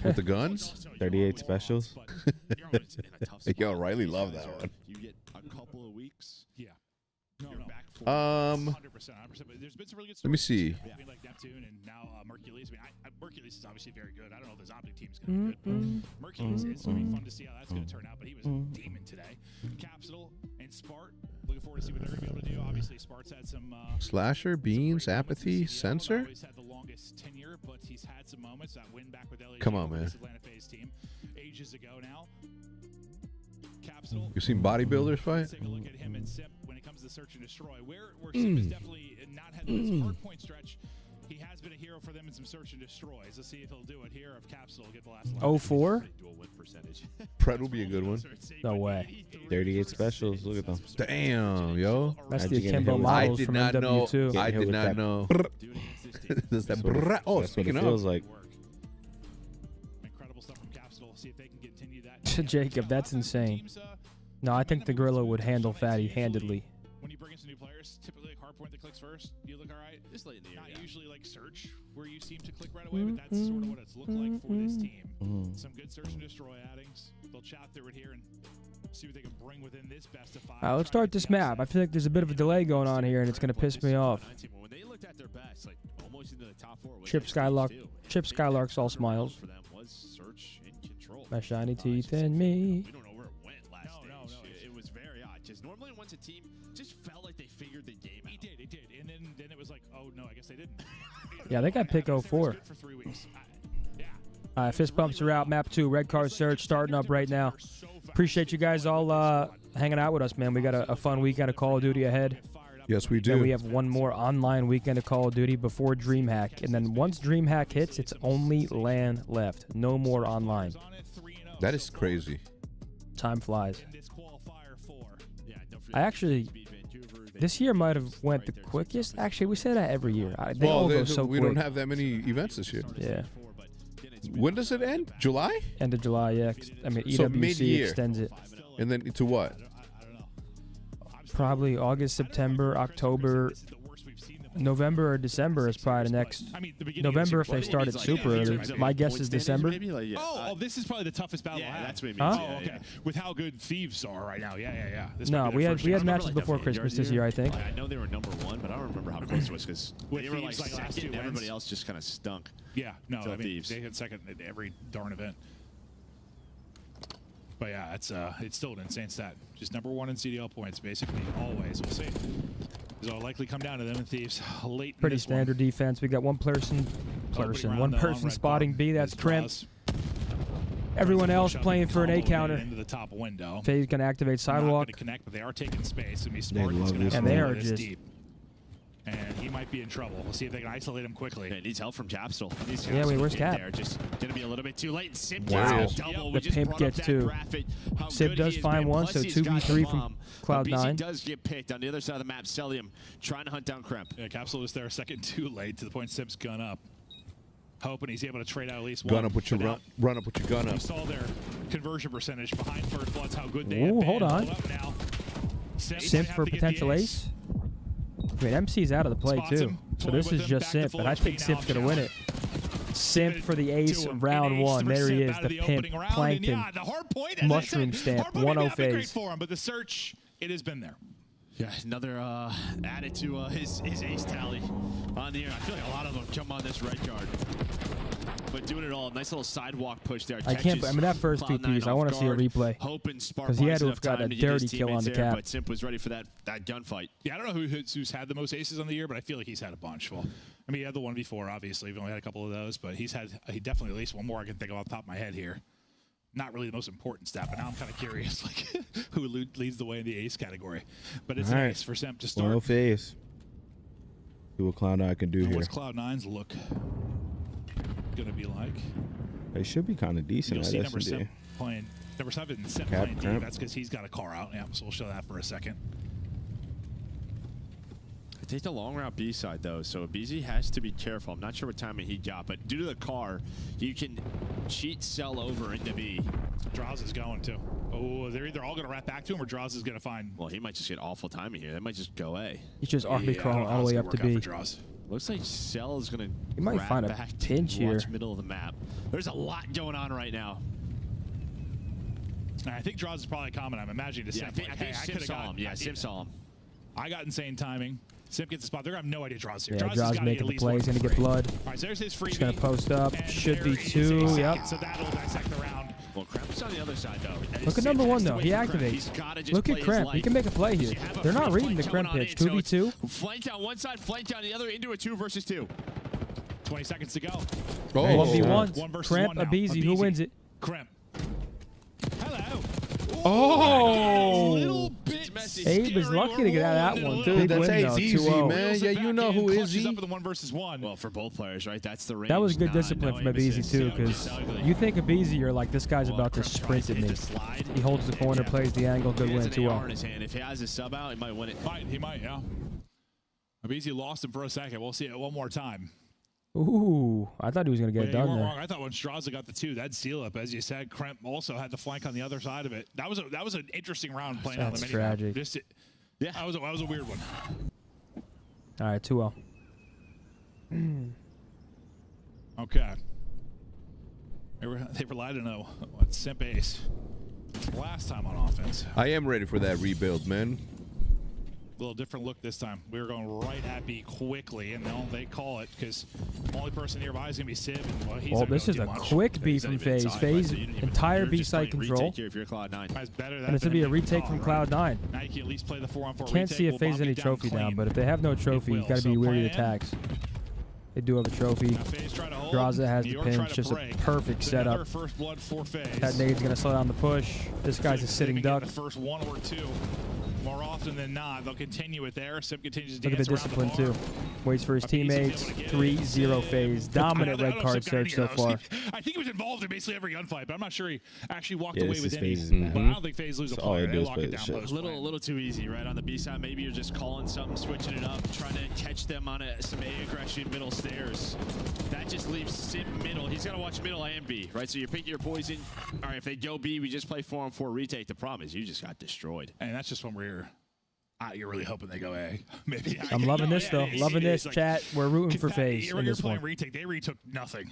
with the guns, 38 specials. Yo, Riley loved that one. You get a couple of weeks. Yeah. 100%. But there's been some really good Let me see. between like Neptune and now Mercules. I mean, Mercules is obviously very good. I don't know if this OpTic team's going to be good, but Mercules is going to be fun to see how that's going to turn out. But he was a demon today. Capsule and Spart. Looking forward to see what they're going to be able to do. Obviously, Spart's had some Slasher, Beans, Apathy, Sensor. Always had the longest tenure, but he's had some moments. That win back with LA. Come on, man. Atlanta FaZe team ages ago now. Capsule. You seen bodybuilders fight? Take a look at him and Simp when it comes to search and destroy. Where Simp has definitely not had this hard point stretch. He has been a hero for them in some search and destroys. Let's see if he'll do it here. If Capsule will get the last line. 04? Dual win percentage. Pred will be a good one. No way. 38 specials. Look at them. Damn, yo. That's the Akimbo models from MW2. I did not know. Does that oh, that's what it speaking feels of. like. Incredible stuff from Capsule. See if they can continue that. Jacob, that's insane. No, I think the Gorilla would handle Fatty handedly. When you bring in some new players, typically like hardpoint that clicks first, you look all right. This late in the year, not usually like search where you seem to click right away, but that's sort of what it's looked like for this team. Some good search and destroy addings. They'll chat through it here and see what they can bring within this best of 5. Let's start this map. I feel like there's a bit of a delay going on here, and it's going to piss me off. When they looked at their best, like almost into the top 4. Chip Skylark's all smiles. For them was search and control. My shiny teeth and me. We don't know where it went last stage. It was very odd. Just normally once a team just felt like they figured the game out. It did. And then it was like, oh no, I guess they didn't. Yeah, they got pick 04. For 3 weeks. Fist bumps are out. Map 2, red car search starting up right now. Appreciate you guys all hanging out with us, man. We got a fun weekend of Call of Duty ahead. Yes, we do. Then we have one more online weekend of Call of Duty before DreamHack. And then once DreamHack hits, it's only LAN left. No more online. That is crazy. Time flies. I actually, this year might have went the quickest. Actually, we say that every year. They all go so we quick. don't have that many events this year. Yeah. When does it end? July? End of July, yeah. I mean, So EWC mid-year. extends it. And then to what? Probably August, September, October, November or December is probably the next. November if they started super early. My guess is December. Oh, this is probably the toughest battle. Yeah, that's what it Huh? means. Oh, okay. With how good Thieves are right now. Yeah. This No, might be we their had first we had chance. matches before Christmas this year, I think. I know they were number 1, but I don't remember how close it was because With they were like Thieves, like, last second, two and everybody wins. else just kind of stunk. Yeah, no, Until I mean, Thieves. they hit second at every darn event. But yeah, it's still an insane stat. Just number 1 in CDL points, basically, always. We'll see. It'll likely come down to them and Thieves late in Pretty this standard defense. We got one person spotting B. That's Crimp. Everyone else playing for an A counter. Into the top window. FaZe can activate sidewalk. Not gonna connect, but they are taking space. And be smart. And they are just deep. And he might be in trouble. We'll see if they can isolate him quickly. Yeah, he needs help from Capsule. Yeah, wait, where's Cap? They're just going to be a little bit too late. And Simp Wow. gets a double. We The just pimp brought up gets that 2. graphic, how Sib good does he has find been. 1, Plus so he's got 2v3 the from bomb. Cloud9. BZ does get picked on the other side of the map. Celium trying to hunt down Kremp. Yeah, Capsule was there a second too late to the point Sib's gun up. Hoping he's able to trade out at least one. Gun up with your run up with your gun You up. saw their conversion percentage behind First Blood's how good they Ooh, have been. hold on. Up now. Simp for potential ace. I mean, MC's out of the play Spots too. him, So toy this with is him, just back to Simp, full and I HP think now, Simp's going to win it. Simp for the ace of round 1. There he is, the pimp, Plankton, Yeah, the hard point, as I mushroom said, stamp, hard point may 1-0 not be great FaZe. for him, but the search, it has been there. Yeah, another added to his ace tally on the air. I feel like a lot of them jump on this red card. But doing it all, nice little sidewalk push there. I can't. I mean, that first 2 piece, I want to see a replay. Because he had to have gotten a dirty kill on the cap. But Simp was ready for that gunfight. Yeah, I don't know who's had the most aces on the year, but I feel like he's had a bunch. Well, I mean, he had the 1v4, obviously. We've only had a couple of those, but he definitely at least one more I can think of off the top of my head here. Not really the most important stat, but now I'm kind of curious, like who leads the way in the ace category. But it's an ace for Simp to start. 1-0 FaZe. See what Cloud9 can do here. What's Cloud9's look gonna be like? They should be kind of decent You'll at see number S&D. 7 playing. Number 7 Simp Cap, playing D. Crimp. That's because he's got a car out. Yeah, so we'll show that for a second. They take the long route B side though, so BZ has to be careful. I'm not sure what timing he got, but due to the car, you can cheat sell over into B. Draws is going too. Oh, they're either all going to wrap back to him or Draws is going to find. Well, he might just get awful timing here. They might just go A. He's just arcing crawling all the way up to B. Looks like Cell is going to He might find a back pinch to here. watch middle of the map. There's a lot going on right now. I think Draws is probably common. I'm imagining to Yeah, Simp. I think Sim saw him. Yeah, Sim saw him. I got insane timing. Simp gets the spot. They're going to have no idea Draw's here. Yeah, Draw's making the play. He's going to get blood. All right, so there's his free. He's going to post up. Should be 2. Yep. So that'll dissect the round. Well, Kremp's on the other side, though. Look at number 1, though. He activates. Look at Kremp. He can make a play here. They're not reading the Kremp pitch. 2v2. Flank down one side, flank down the other into a 2 versus 2. 20 seconds to go. Oh. 1v1. 1 versus Kremp, 1 now. Abizi. Who wins it? Kremp. Hello. Oh. Little bit messy. Abe is lucky to get out of that one. Dude, that's Big win, easy, though, 2-0. man. Yeah, you know who is he. Up with the 1 versus 1. Well, for both players, right? That's the range. That was good discipline from Abizi, too, because you think Abizi, you're like, this guy's about to sprint at me. He holds the corner, plays the angle, good win, 2-0. If he has his sub out, he might win it. He might, yeah. Abizi lost him for a second. We'll see it one more time. Ooh, I thought he was going to get it done there. Wrong. I thought when Straza got the 2, that'd seal up. As you said, Kremp also had the flank on the other side of it. That was an interesting round playing on the mini. Tragic. Yeah, that was a weird one. All right, 2-0. Okay. They relied on a simp ace last time on offense. I am ready for that rebuild, man. A little different look this time. We were going right at B quickly, and they call it because the only person nearby is going to be Sib. And, he's this is a quick B from FaZe. FaZe, entire B site control. If you're Cloud9. And it's going to be a retake from Cloud9. Now you can at least play the 4-on-4 Can't see if FaZe has any trophy down, but if they have no trophy, you've got to be weary of attacks. They do have a trophy. Draza has the pinch, just a perfect setup. That nade's going to slow down the push. This guy's a sitting duck. The first 1 or 2. More often than not, they'll continue it there. Sim continues to Look at the dance discipline, around the too. Waits for his teammates. 3-0 FaZe. Dominant red card search so far. I think he was involved in basically every gunfight, but I'm not sure he actually walked away with any. Mm-hmm. But I don't think FaZe lose a player. They lock it down. A little too easy, right? On the B side, maybe you're just calling something, switching it up, trying to catch them on some A aggression middle stairs. That just leaves Sim middle. He's got to watch middle and B, right? So you're picking your poison. All right, if they go B, we just play 4-on-4 retake. The problem is you just got destroyed. And that's just when you're really hoping they go A. Maybe. I'm loving this, though. Loving this, chat. We're rooting for FaZe in this one. Retake. They retook nothing.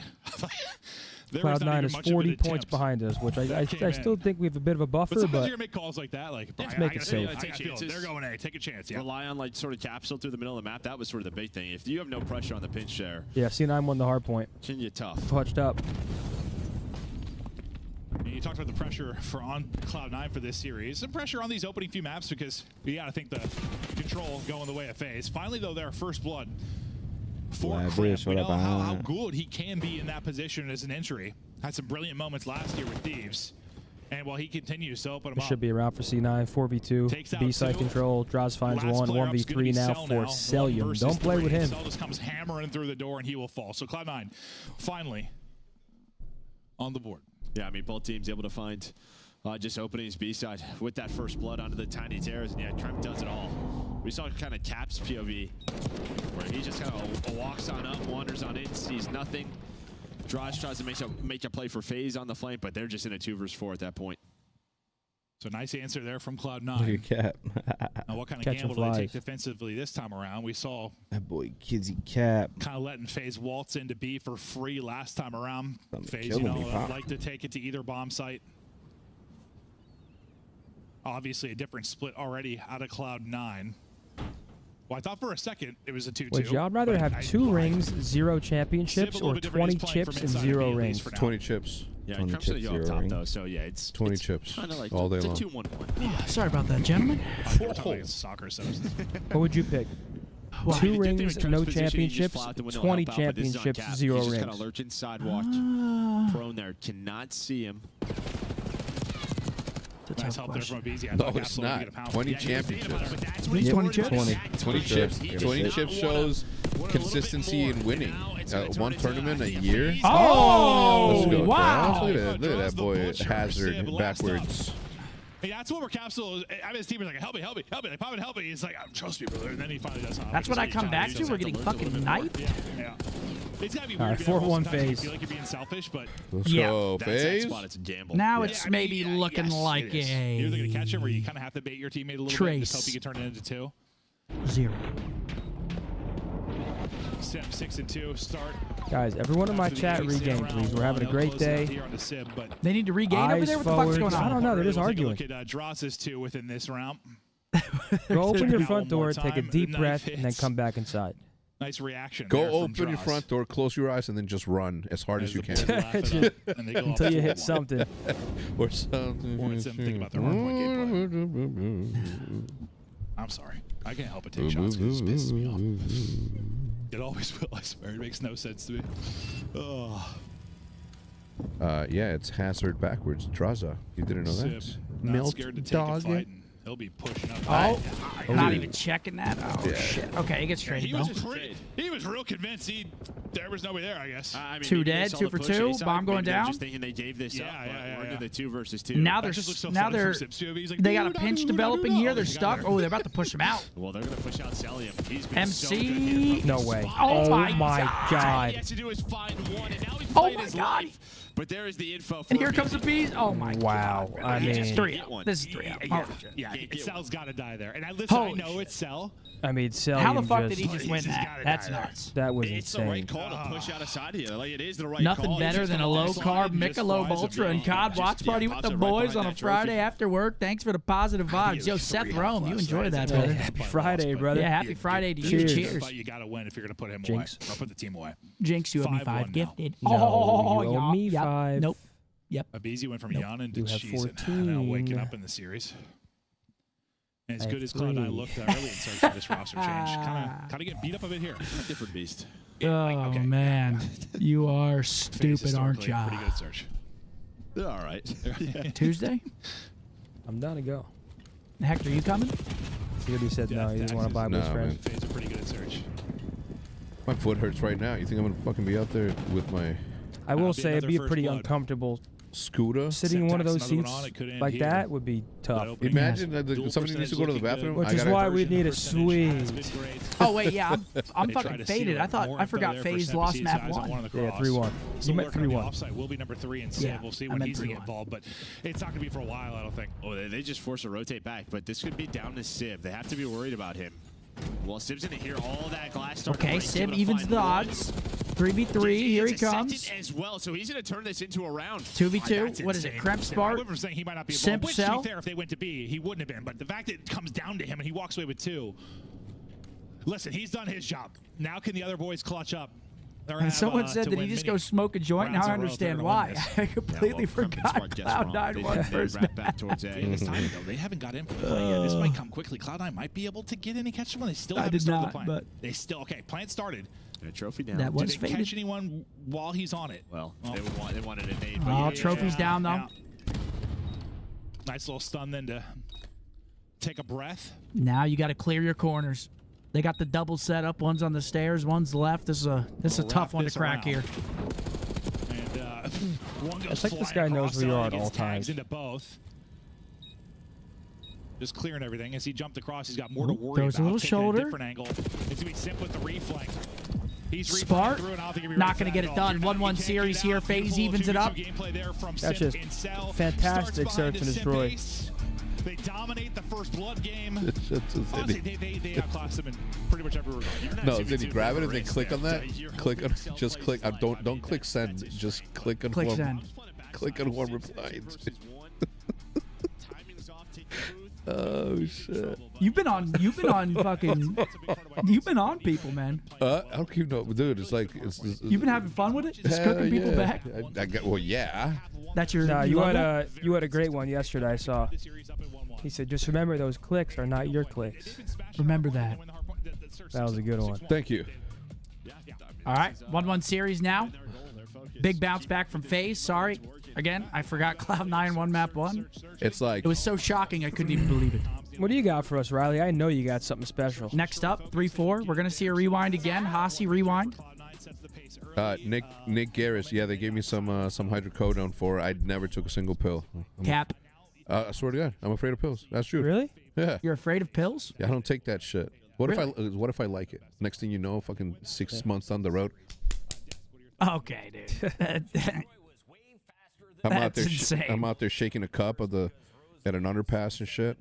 Cloud9 is 40 points behind us, which I still think we have a bit of a buffer, but sometimes but you're gonna make calls like that, like let's make it safe. They're going A. Take a chance. Yeah. Rely on like sort of capsule through the middle of the map. That was sort of the big thing. If you have no pressure on the pinch there, yeah, C9 won the hard point. Can you tough? Clutched up. You talked about the pressure on Cloud9 for this series. Some pressure on these opening few maps because you got to think the control going the way of FaZe. Finally, though, their first blood for Kremp. We know how good he can be in that position as an entry. Had some brilliant moments last year with Thieves. And while he continues to open them up. Should be around for C9. 4v2. B-side control. Draws finds one. 1v3 now for Celium. Don't play with him. Cell just comes hammering through the door and he will fall. So Cloud9 finally on the board. Yeah, I mean, both teams able to find just openings B-side with that first blood onto the tiny terrace. And yeah, Kremp does it all. We saw kind of Cap's POV where he just kind of walks on up, wanders on in, sees nothing. Draws tries to make a play for FaZe on the flank, but they're just in a 2 versus 4 at that point. So nice answer there from Cloud9. Cap. Now, what kind of gamble do they take defensively this time around? We saw that boy Kizzy Cap kind of letting FaZe waltz into B for free last time around. FaZe, you know, like to take it to either bomb site. Obviously, a different split already out of Cloud9. Well, I thought for a second it was a 2-2. Would y'all rather have 2 rings, 0 championships, or 20 chips and 0 rings? 20 chips. Yeah, 20 chips, 0 top though, so yeah, it's 20 chips like all day long. 2-1-1. Sorry about that, gentlemen. Soccer What would you pick? 2 rings, no championships, 20 championships, 0 rings. Just kind of lurching sidewalk, prone there, cannot see him. Nice help there from Abizi. No, it's not. 20 championships. 20 chips? 20 chips. 20 chips shows consistency in winning. One tournament a year. Oh, let's go, wow. Look at that boy Hazard backwards. Hey, that's what Capsule. I mean, his team is like, help me. They pop it, help me. He's like, trust me, brother. And then he finally does. That's what I come back to. We're getting fucking knifed. Yeah. It's gotta be weird. 4-1 FaZe. I feel like you're being selfish, but let's go FaZe. It's a gamble. Now it's maybe looking like a. You're either gonna catch him, or you kind of have to bait your teammate a little bit and just hope you can turn it into 2. 0. 6-2 start. Guys, everyone in my chat regain, please. We're having a great day. They need to regain over there? What the fuck's going on? I don't know. They're just arguing. Look at Dross's 2 within this round. Go open your front One more door, take a time, deep knife breath, and then hits. come back inside. Nice reaction. Go there from open your Droz. front door, close your eyes, and then just run as hard as you can. Until you hit something. Or something. Or some think about their hardpoint gameplay. I'm sorry. I can't help but take shots because it pisses me off. It always will, I swear. It makes no sense to me. Oh. Yeah, it's Hazard backwards. Draza. You didn't know that? Sip, not scared to take a fight. He'll be pushing up. Oh, not even checking that. Oh, Yeah. shit. Okay, he gets traded, though. He was real convinced there was nobody there, I guess. I mean, Two maybe they dead, saw 2 the for push 2. inside, Bomb going maybe they're down. Just thinking they gave this up. We're into the 2 versus 2. Now That just looks so now funny they're from Sips, too. He's like, they got a "Dude, pinch dude, developing dude, here. dude." They're They stuck. got Oh, they're about to push him out. Well, they're going to push out Celium. He's been so good MC. here from No the way. spot. Oh my God. All he has to do is find one, and now he's Oh playing my his God. life. But there is the info. And here comes the bees. Oh my Wow. God. I mean, It's 3 out. This is 3 out. Oh, Yeah, Get Cell's got to die there. And I listen, I Holy know it's Cell. I mean, Cell. How the fuck did he just win just that? gotta That's die there. nuts. That was It's the insane. right call to push out a side here. Like, it is the right Nothing call. better He's than just a gonna low slide carb and just Michelob flies Ultra him and down. COD Just, watch party with pops the it right boys behind on a that Friday trophy. after work. Thanks for the positive vibes. Yo, Seth Rome, you enjoy that, brother. Happy Friday, brother. Yeah, happy Friday to you. Cheers. Cheers. You got to win if you're going to put him Jinx. away. Or put the team away. Jinx, you owe me 5-1 5 now. gifted. No, you owe me yep. 5. Nope. Yep. Abizi went from Nope. Yanin to You have Cheesin. Now 14. waking up in the series. And as I good as have Cloud9 3. looked early in search of this roster change, kind of get beat up a bit here. Different beast. Oh, man. You are stupid, aren't Historically, ya? Pretty good search. They're all right. Tuesday? I'm down to go. Hector, you coming? He already said no. He didn't want to buy with his No, friend. FaZe are pretty good at search. My foot hurts right now. You think I'm gonna fucking be out there with my I will be say it'd another be first pretty blood. uncomfortable. scooter? Sitting in one of those Syntax, another seats one on it, could end like here. that would be tough. Imagine that Dual somebody needs to go to the percentage bathroom. Which I is gotta- why we need a Percentage has suite. been great. Oh, wait, yeah. I'm They try fucking to seal faded. it. I thought More I info forgot there for FaZe Snap lost Seeds map eyes on 1. one of the Yeah, cross. 3-1. So You meant lurking on the 3-1. offside will be number 3 and Yeah, we'll see I when meant he's going to 3-1. get involved, but it's not going to be for a while, I don't think. Oh, they just forced a rotate back, but this could be down to Sib. They have to be worried about him. Well, Sib's going to hear all that glass start to Okay, break. He's Sib gonna evens find the one. odds. 3v3. Here he Gets a second comes. as well, so he's going to turn this into a round. 2v2. What is it? Kremp I Spark? went from saying he might not be Simp involved, which, to Cell? be fair, if they went to B, he wouldn't have been. But the fact that it comes down to him and he walks away with 2. Listen, he's done his job. Now can the other boys clutch up? Or And have, someone said, to did he win just many go smoke a joint? Now rounds I in a row if they're understand gonna why. win this. I completely forgot Cloud9 won first wrap back towards A. It's timing, though. They haven't got in for play yet. This might come quickly. Cloud9 might be able to get any catch someone. They still I haven't did started not, the plan. but- They still, okay, plan started. A trophy down. That was Did they faded. catch anyone while he's on it? Well, they wanted a nade. but Oh, yeah, trophy's down, though. Nice little stun then to take a breath. Now you got to clear your corners. They got the double set up. One's on the stairs, one's left. This is a We'll tough wrap one to this crack around. here. And one goes It's like this flying guy knows across where you Cell, are at he all gets tags times. into both. Just clearing everything. As he jumped across, he's got more to Ooh, worry throws a about. little Taking shoulder. A different angle. It's going to be Simp with the reflank. He's Spark, through, and I don't think he'll be not ready for going to that get at it all. done. You're not- 1-1 you can't series get here. out. FaZe Beautiful evens it up. 2v2 gameplay there from That's Simp just in Cell. fantastic Starts search behind and the Simp destroy. base. They dominate the first blood game. It's just a Honestly, city. they outclass them in pretty much every regard. No, did you grab it and then click on that? Click on, just click. Don't click send. Just click on Click one. send. Click on one reply. Oh shit! You've been on fucking, you've been on people, man. I don't keep no, dude. It's like You've been having fun with it, just Hell cooking people yeah. back. I got, well, yeah. That's your. Nah, you you love had that? you had a great one yesterday. I saw. He said, "Just remember those clicks are not your clicks." Remember that. That was a good one. Thank you. All right, 1-1 series now. Big bounce back from FaZe. Sorry, again, I forgot Cloud9 won map 1. It's like It was so shocking I couldn't even believe it. What do you got for us, Riley? I know you got something special. Next up, 3-4. We're gonna see a rewind again. Hasi rewind. Nick Garris. Yeah, they gave me some hydrocodone for. I never took a single pill. Cap. I swear to God, I'm afraid of pills. That's true. Really? Yeah. You're afraid of pills? Yeah, I don't take that shit. What if I like it? Next thing you know, fucking 6 months down the road, Okay, dude. That's insane. I'm out there shaking a cup at an underpass and shit.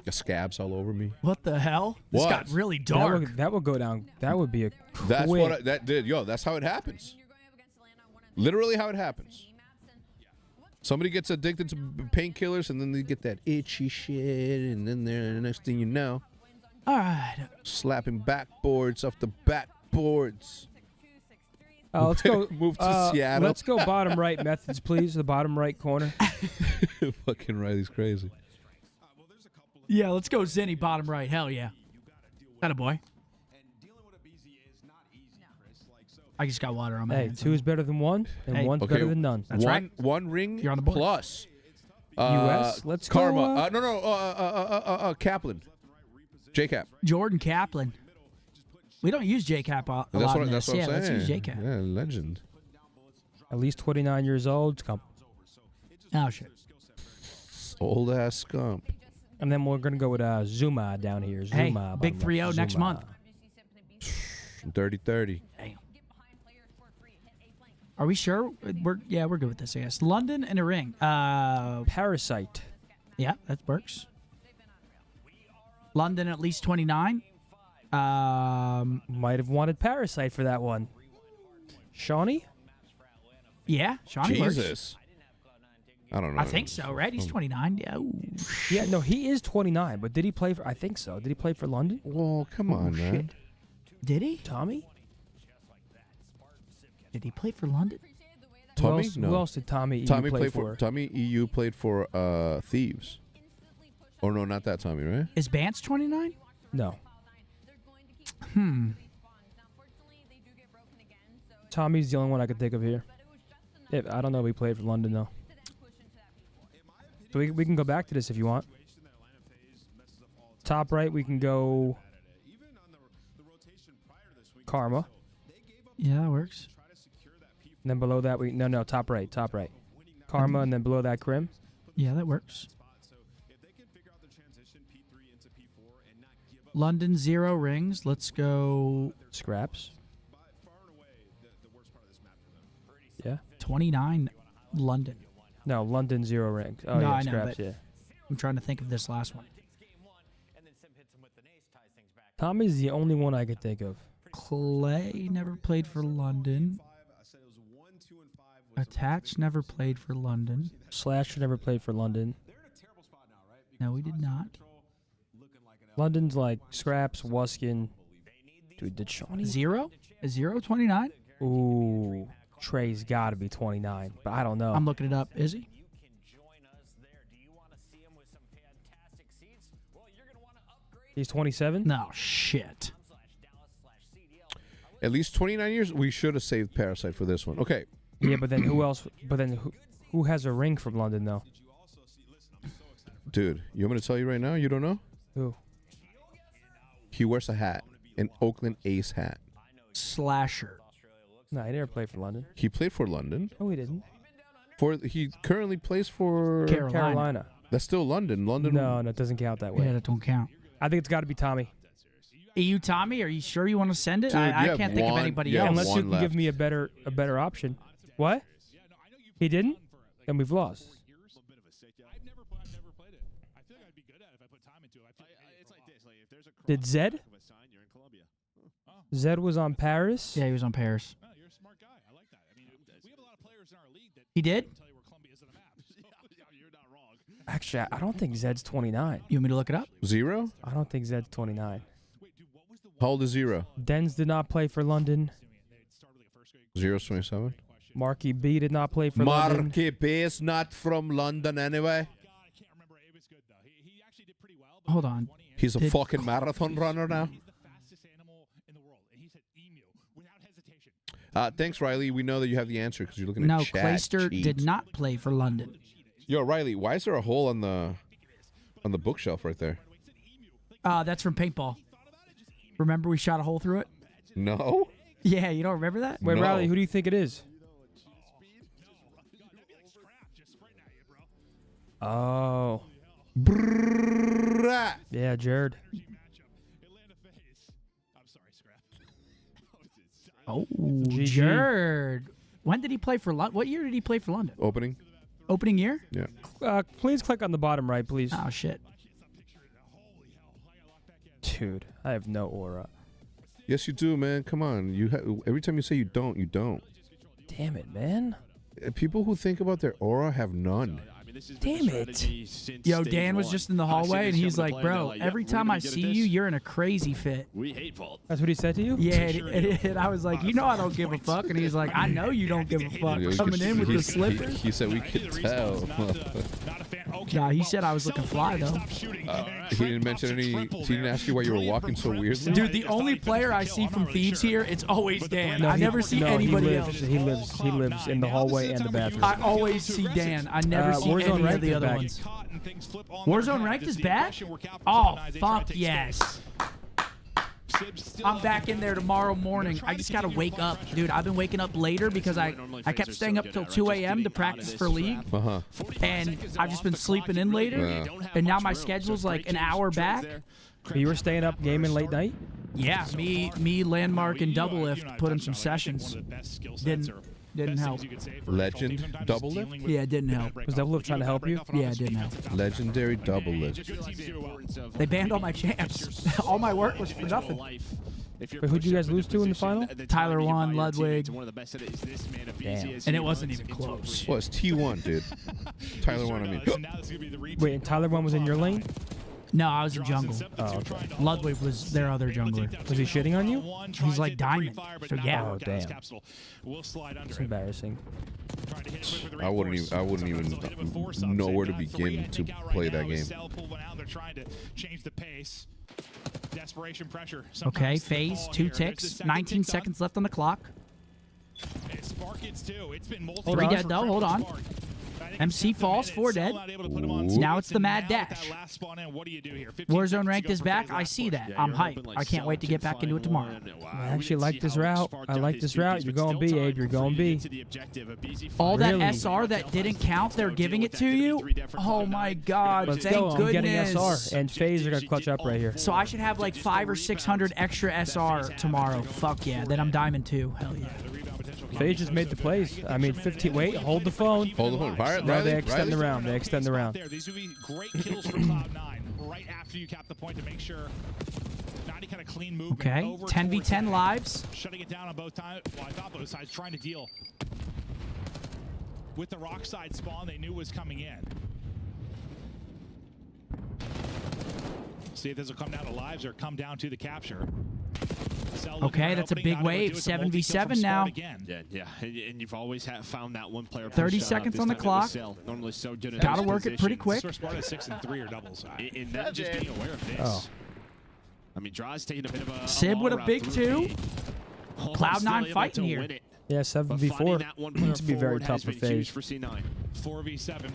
Got scabs all over me. What the hell? This What? got really dark. That would go down. That would be a. That's quick. what that did. Yo, that's how it happens. Literally how it happens. Somebody gets addicted to painkillers, and then they get that itchy shit, and then the next thing you know, all right, slapping backboards off the backboards. Let's go. Move to Seattle. Let's go bottom right methods, please. The bottom right corner. Fucking Riley's crazy. Yeah, let's go Zinni bottom right. Hell yeah. That a boy. I just got water on my hands. 2 is better than 1, and 1's better than none. That's right. One ring You're on the board. plus. US. Let's Karma. go. Kaplan. J-Cap. Jordan Kaplan. We don't use J-Cap a lot in this. That's what Yeah, I'm let's saying. use J-Cap. Yeah, legend. At least 29 years old. Scump. Oh, shit. Old ass scump. And then we're going to go with Zuma down here. Hey, Zuma. big bottom 3-0 left. next Zuma. month. Dirty 30. Damn. Are we sure? We're good with this, I guess. London and a ring. Parasite. Yeah, that works. London at least 29. Might have wanted Parasite for that one. Shawnee? Yeah, Shawnee works. Jesus. I don't know. I think so, right? He's 29. Yeah. Ooh. Yeah, no, he is 29, but did he play for, I think so. Did he play for London? Well, come on, man. Did he? Tommy? Did he play for London? Tommy? Who else did Tommy Tommy play played for? Tommy EU played for Thieves. Or no, not that Tommy, right? Is Bance 29? No. Tommy's the only one I could think of here. I don't know if he played for London, though. So we can go back to this if you want. Top right, we can go Karma. Yeah, that works. And then below that, top right. Karma, and then below that, Crim. Yeah, that works. London 0 rings. Let's go Scraps. Yeah. 29 London. No, London 0 rings. Oh, No, yeah, I know, Scraps, but yeah. I'm trying to think of this last one. Tommy's the only one I could think of. Clay never played for London. Attach never played for London. Slasher never played for London. No, we did not. London's like Scraps, Wuskin. Dude, did Shawnee? 0? Is 0 29? Ooh. Trey's got to be 29, but I don't know. I'm looking it up. Is he? He's 27? No, shit. At least 29 years? We should have saved Parasite for this one. Okay. Yeah, but then who else? But then who has a ring from London, though? Dude, you want me to tell you right now? You don't know? Who? He wears a hat. An Oakland Ace hat. Slasher. No, he never played for London. He played for London. No, he didn't. He currently plays for Carolina. That's still London. London. No, that doesn't count that way. Yeah, that don't count. I think it's got to be Tommy. EU Tommy, are you sure you want to send it? Dude, I can't think of anybody else. Unless you can give me a better option. What? He didn't? Then we've lost. Did Zed? Zed was on Paris? Yeah, he was on Paris. He did? Actually, I don't think Zed's 29. You want me to look it up? 0? I don't think Zed's 29. How old is 0? Dens did not play for London. 0's 27. Marky B did not play for London. Marky B is not from London anyway. Hold on. He's a fucking marathon runner now. Thanks, Riley. We know that you have the answer because you're looking at No, chat. Clayster Cheat. did not play for London. Yo, Riley, why is there a hole on the bookshelf right there? That's from paintball. Remember we shot a hole through it? No. Yeah, you don't remember that? Wait, No. Riley, who do you think it is? Oh. Brrrr. Yeah, Jared. Oh, GG. Jared. When did he play for London? What year did he play for London? Opening. Opening year? Yeah. Please click on the bottom right, please. Oh, shit. Dude, I have no aura. Yes, you do, man. Come on. Every time you say you don't, you don't. Damn it, man. People who think about their aura have none. Damn it. Yo, Dan was just in the hallway, and he's like, bro, every time I see you, you're in a crazy fit. We hate Vault. That's what he said to you? Yeah, and I was like, you know I don't give a fuck. And he's like, I know you don't give a fuck. Coming in with the slippers. He said we could tell. Nah, he said I was looking fly, though. He didn't mention any... He didn't ask you why you were walking so weirdly? Dude, the only player I see from Thieves here, it's always Dan. I never see anybody else. He lives in the hallway and the bathroom. I always see Dan. I never see any of the other ones. Warzone Ranked is back? Oh, fuck yes. I'm back in there tomorrow morning. I just gotta wake up. Dude, I've been waking up later because I kept staying up till 2 a.m. to practice for League. And I've just been sleeping in later. And now my schedule's like an hour back. You were staying up gaming late night? Yeah, me, Landmark, and Double Lift put in some sessions. Didn't help. Legend Double Lift? Yeah, it didn't help. Was Double Lift trying to help you? Yeah, it didn't help. Legendary Double Lift. They banned all my champs. All my work was for nothing. Wait, who'd you guys lose to in the final? Tyler won, Ludwig. Damn. And it wasn't even close. Well, it's T1, dude. Tyler won, I mean. Wait, and Tyler one was in your lane? No, I was in jungle. Oh, okay. Ludwig was their other jungler. Was he shitting on you? He's like diamond. So yeah. Oh, damn. It's embarrassing. I wouldn't even know where to begin to play that game. Okay, FaZe, 2 ticks, 19 seconds left on the clock. 3 dead though, hold on. MC falls, 4 dead. Now it's the mad dash. Warzone Ranked is back. I see that. I'm hyped. I can't wait to get back into it tomorrow. I actually like this route. I like this route. You're going B, Abe. You're going B. All that SR that didn't count, they're giving it to you? Oh my god, Let's thank go. goodness. I'm getting SR. And FaZe are going to clutch up right here. So I should have like 500 or 600 extra SR tomorrow. Fuck yeah. Then I'm Diamond 2. Hell yeah. FaZe just made the plays. I mean, 15. Wait, hold the phone. Hold the phone. Fire it, no, they extend the round. They extend the round. These would be great kills for Cloud9 right after you cap the point to make sure not any kind of clean movement. Okay, 10v10 lives. Shutting it down on both sides. Well, I thought both sides trying to deal with the rock side spawn they knew was coming in. See if this will come down to lives or come down to the capture. Okay, that's a big wave. 7v7 now. Yeah. And you've always found that one player. 30 seconds on the clock. Normally so good at Gotta work it pretty quick. 6 and 3 or doubles. And then just being aware of this. Oh. I mean, Draw's taking a bit of a Sib with a big 2. Cloud9 fighting here. Yeah, 7v4. It's to be very tough for FaZe. 4v7.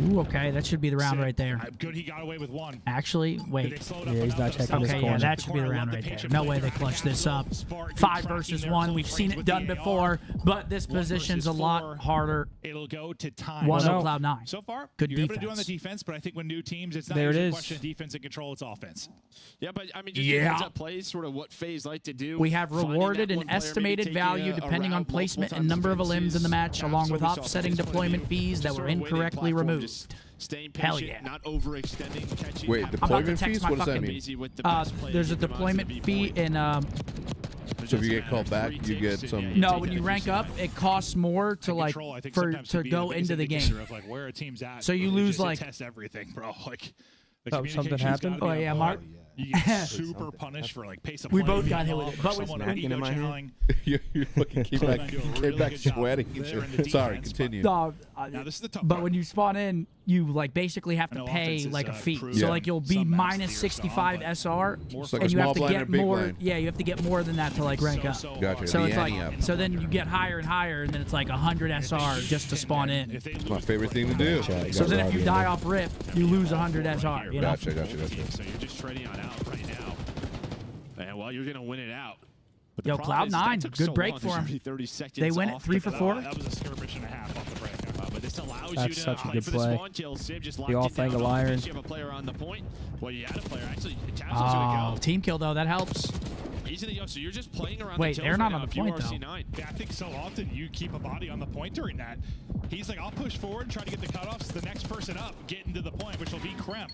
Ooh, okay, that should be the round right there. Good, he got away with 1. Actually, wait. Yeah, he's not checking his corner. Okay, yeah, that should be the round right there. No way they clutch this up. 5 versus 1. We've seen it done before, but this position's a lot harder. It'll go to time. 1-0 Cloud9. So far, good you're defense. able to do on the defense, but I think when new teams, it's not there usually it a is. question of defense and control, it's offense. Yeah, but I mean, just heads up plays, sort of what FaZe like to do. We have rewarded an estimated value depending on placement and number of limbs in the match, along with offsetting deployment fees that were incorrectly removed. Staying patient, Hell yeah. not overextending, catching. Wait, deployment fees? What does that mean? There's a deployment fee in. So if you get called back, you get some. No, when you rank up, it costs more to to go into the game. So you lose like. Test everything, bro. Like. Something happened? Oh yeah, Mark. You get super punished for like pace of play. We both got hit with it. But snacking in my hand. You're looking, came back sweating. Sorry, continue. Now this is the tough but when you spawn in, you like basically have to pay like a fee. So like you'll be minus 65 SR, and you have to get more. Yeah, you have to get more than that to like rank up. Gotcha. So it's like, so then you get higher and higher, and then it's like 100 SR just to spawn in. It's my favorite thing to do. So then if you die off rip, you lose 100 SR. You know? Gotcha. So you're just trading on out right now. And well, you're gonna win it out. But yo, Cloud9, good break for him. They win it 3 for 4. That was a skirmish and a half off the break. But this allows That's you to such a good for play. the spawn kill. Sib just the off-angle iron. You have a player on the point. Well, you had a player actually. Oh, team kill though, that helps. So you're just playing around. Wait, the they're not on the point though. Yeah, I think so often you keep a body on the point during that. He's like, I'll push forward and try to get the cutoffs. The next person up, get into the point, which will be Kremp.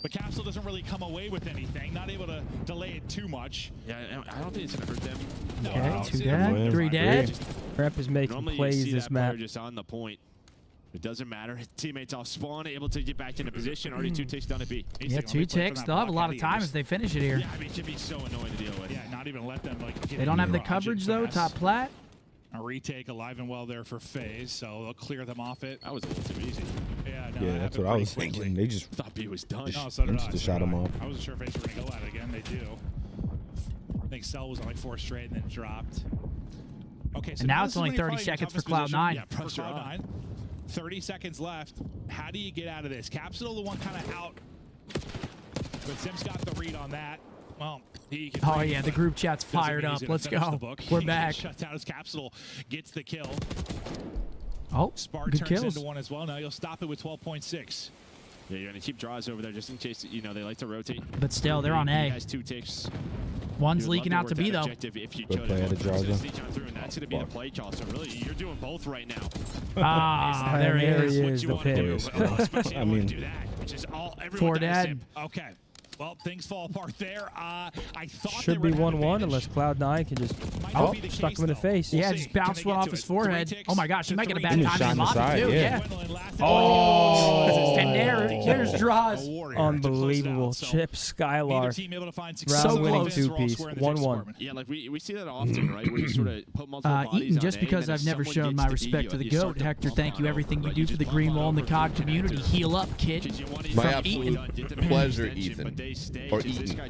But Capsule doesn't really come away with anything. Not able to delay it too much. Yeah, I don't think it's gonna hurt them. Okay, 2 dead, 3 dead. Rep is making Normally plays you see this that map. player just on the point. It doesn't matter. Teammates off spawn, able to get back into position. Already 2 ticks down at B. Yeah, 2 ticks. They'll have a lot of time if they finish it here. Yeah, I mean, it can be so annoying to deal with. Yeah, not even let them like. They don't have the coverage though. Top plat. A retake alive and well there for FaZe, so they'll clear them off it. That was a little too easy. Yeah, no, Yeah, that's what I was thinking. They just thought B was done. No, so did I. shot him off. I wasn't sure FaZe were gonna go at it again. They do. I think Cell was on like 4 straight and then dropped. Okay, so And now this it's is only when you're 30 probably in seconds for toughest position. Cloud9. Yeah, for Cloud9. 30 seconds left. How do you get out of this? Capsule, the one kind of out. But Sim's got the read on that. Well, he can Oh yeah, the group chat's fired up. Let's go. We're back. Shuts out his Capsule, gets the kill. Oh, Spark good turns kills. into one as well. Now you'll stop it with 12.6. Yeah, you're gonna keep draws over there just in case they like to rotate. But still, they're on A. He has 2 ticks. One's leaking out to B though. If you Good play out of Jaws. that's gonna be the play call. So really, you're doing both right now. Ah, there he is. The pin. I mean, Which is all 4 dead. Okay. Well, things fall apart there. I thought Should they be were 1-1 unless Cloud9 can just stuck him in the face. Yeah, just bounced one off his forehead. Oh my gosh, he might get a bad He time shot in in the lobby side, too. yeah. Oh, and there's draws. Unbelievable. Chip Skylar. Round winning close. 2-piece. 1-1. Yeah, like we see that often, right? Where you sort of put multiple bodies Eaton, on just A, because and then I've if never someone shown gets my to respect B, to the you start GOAT. to Hector, bump thank you. on Everything you over, do like, for the you green just wall and the bump on COD over, community. turn it Heal down. up, kid. My From absolute Eaton. pleasure, Ethan. Or Eaton.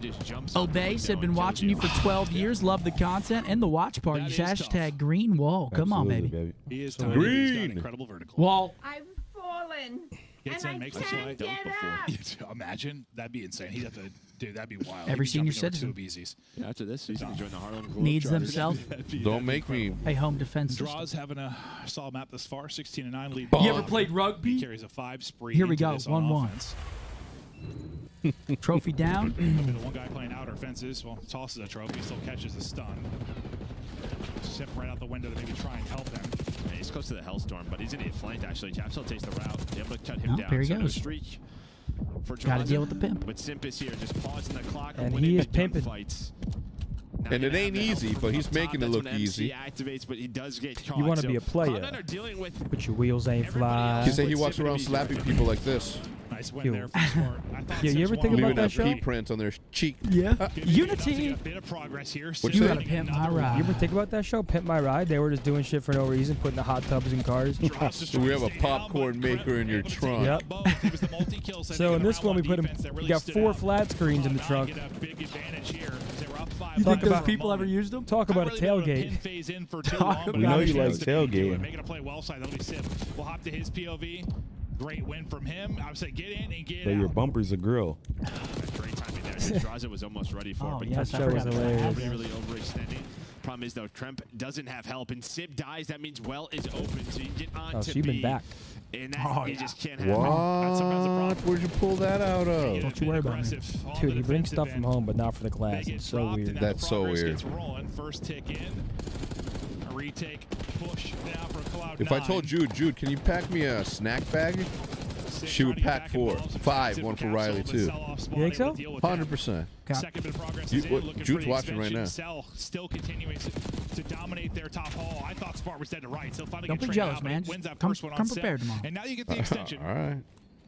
Obey said, been watching you for 12 years. Love the content and the watch parties. Hashtag green wall. Come on, baby. He is Green. He's got incredible vertical. Wall. I've fallen. Gets and in, I makes the can't slide. get up. Imagine. That'd be insane. He'd have to, dude, that'd be wild. Every He'd be senior jumping over citizen. 2 BZs. Yeah, after this, he's gonna join the Harlem Globetrotters. Needs themselves. Don't make me. A home defense system. Draws having a solid map thus far. 16-9 lead. You ever played He rugby? carries a 5 spree. Here we into go. this on 1-1. offense. Trophy down. The one guy playing outer fences, well, tosses a trophy, still catches a stun. Sip right out the window to maybe try and help him. Yeah, he's close to the Hellstorm, but he's gonna get flanked actually. Capsule takes the route. They're able to cut him Oh, down. here he So no goes. streak for Gotta Draws. deal with the pimp. But Simp is here, just pausing the clock. And winning he is big pimping. gunfights. And it ain't easy, but he's making it look easy. Activates, but he does get caught. You want to So be a player. Cloud9 are dealing with But your wheels ain't fly. He said he walks around slapping people like this. Nice win Yo. there for Sport. I thought Yeah, you ever Sims think won. about Leaving that a show? pea print on their cheek. Yeah. Unity. Unity. A bit of progress here. What You you gotta say? pimp my ride. You ever think about that show, Pimp My Ride? They were just doing shit for no reason, putting the hot tubs in cars. So we have a popcorn maker in your trunk. Yep. So in this one, we put him. We got 4 flat screens in the trunk. You think those about- people ever used them? Talk about a tailgate. We know you like tailgating. Making a play well side. That'll be Sip. We'll hop to his POV. Great win from him. I would say get in and get So out. your bumper's a grill. great timing there. Draza was almost ready for it, Oh, but yes, That show was hilarious. really overextending. Problem is though, Tremp doesn't have help, and Sip dies. That means Well is open, so you can get on Oh, to she been B, back. and that you just can't have. What? Where'd you pull that out of? Don't you worry about me. Dude, he brings stuff from home, but not for the class. It's so weird. That's so weird. First tick in. A retake. Push now for Cloud9. If I told Jude, can you pack me a snack bag? She would pack 4, 5, one for Riley too. You think so? 100%. Second bit of progress You- is in, what- looking Jude's for the watching right extension. now. Cell still continuing to dominate their top hall. I thought Spart was dead to right. He'll finally Don't get be traded jealous, out, but man. he Just wins that come- first one on come Cell. prepared tomorrow. And now you get the extension. All right.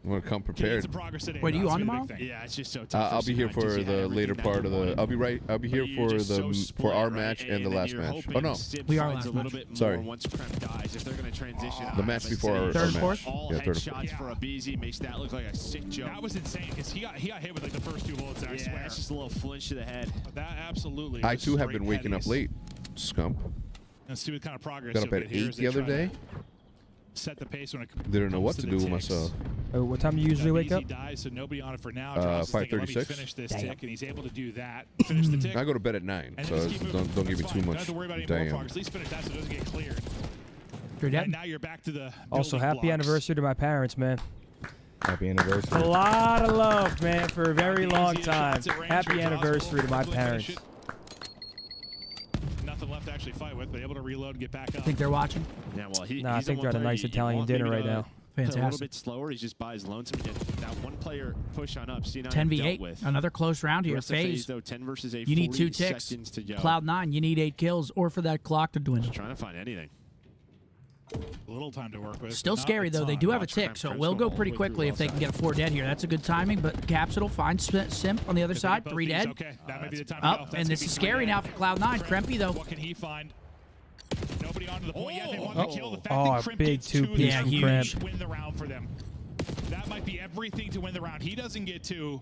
I'm gonna come He needs prepared. the progress today. Wait, are you That's on gonna be the tomorrow? big thing. Yeah, it's just so tough. I'll be here for the later part of the. I'll be here But for you're just so the split, our right? match and the then last you're match. hoping Oh no, Sip We are finds last a little match. bit more Sorry. once Kremp dies, if they're going to transition. The match before our Third, match. fourth? All Yeah, third. headshots for a BZ makes that look like a sick joke. That was insane because he got hit with like the first 2 bullets there, I Yeah, swear. it's just a little flinch to the head. But that absolutely. I was too have straight been waking up headies. late. Scump. Let's see what kind of progress. Got up you'll at get here 8 as the they other try to day. Set the pace when it Didn't know comes what to to the do with ticks. myself. What time do you usually wake up? BZ dies, so nobody on it for now. Josh is thinking, let me 5:36. finish this tick, and he's able to do that. Finish the tick. I go to bed at 9, and so then just keep don't moving. give me That's too fine. much. Don't have to worry about any more Damn. progress. At least finish that so it doesn't get cleared. You're dead. And now you're back to the Also, building happy blocks. anniversary to my parents, man. Happy anniversary. A lot of love, man, for a very long Easiest time. shots at range Happy for anniversary to my Joshua. Finish parents. it. Nothing left to actually fight with, but able to reload and get back up. Think they're watching? Yeah, well, Nah, I think they're at a nice Italian dinner right now. Fantastic. A little bit slower. He's just by his lonesome. Again, that one player push on up. C9 10v8. with. Another close round here. FaZe. Though, 10 versus 8. You need 2 ticks. Cloud9, you need 8 kills or for that clock to dwindle. Just trying to find anything. A little time to work with. Still scary, though. They do have a tick, so it will go pretty quickly if they can get a 4 dead here. That's a good timing, but Capsule finds Simp on the other side. 3 dead. Okay, that might be the time Up, and this is scary now for Cloud9. Krempy, though. What can he find? Nobody onto the point yet. They want to kill. The fact Oh, that big 2-piece from huge. Crimp. Win the round for them. That might be everything to win the round. He doesn't get 2.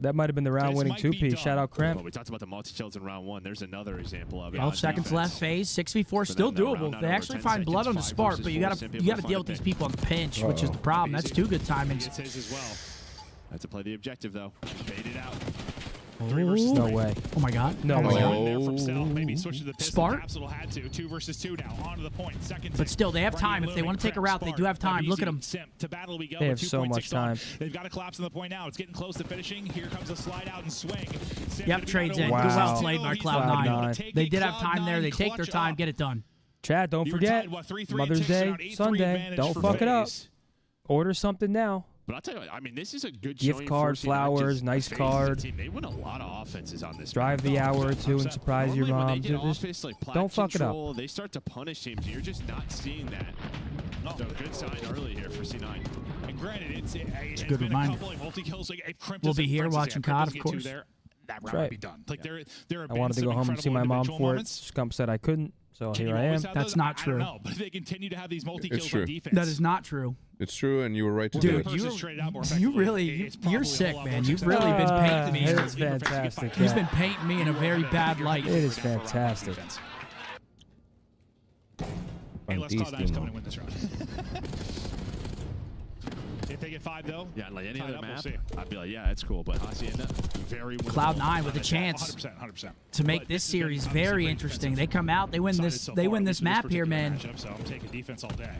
That might have been the round-winning 2-piece. Shout out Crimp. Well, we talked about the multi-kills in round 1. There's another example of it. 12 seconds left. FaZe 6v4, still doable. They actually find blood on the spark, but you gotta deal with these people on the pinch, which is the problem. That's 2 good timings. It's his as well. Had to play the objective though. Bait it out. No way. Oh my God. No way. Maybe switch to the pistol. Spark. Capsule had to. 2 versus 2 now. Onto the point. Second. But still, they have time. If they want to take a route, they do have time. Look at them. To battle we go. They have so much time. They've got to collapse on the point now. It's getting close to finishing. Here comes a slide out and swing. Yep, trades in. Wow. Good well played by Cloud9. They did have time there. They take their time. Get it done. Chad, don't forget. Mother's Day, Sunday. Don't fuck it up. Order something now. But I'll tell you what, I mean, this is a good gift card, flowers, nice card. They win a lot of offenses on this. Drive the hour or 2 and surprise your mom. Don't fuck it up. They start to punish teams. You're just not seeing that. So good sign early here for C9. And granted, it's a good reminder. We'll be here watching COD, of course. That round would be done. Like there I wanted to go home and see my mom for it. Scump said I couldn't, so here I am. That's not true. No, but they continue to have these multi-kills on defense. That is not true. It's true, and you were right to do it. You're sick, man. You've really been painting me. It is fantastic. He's been painting me in a very bad light. It is fantastic. Hey, let's call that coming to win this round. If they get 5 though, yeah, like any other map, I'd be like, yeah, it's cool. But Hacienda, very Cloud9 with a chance 100%. to make this series very interesting. They come out, they win this. They win this map here, man. So I'm taking defense all day.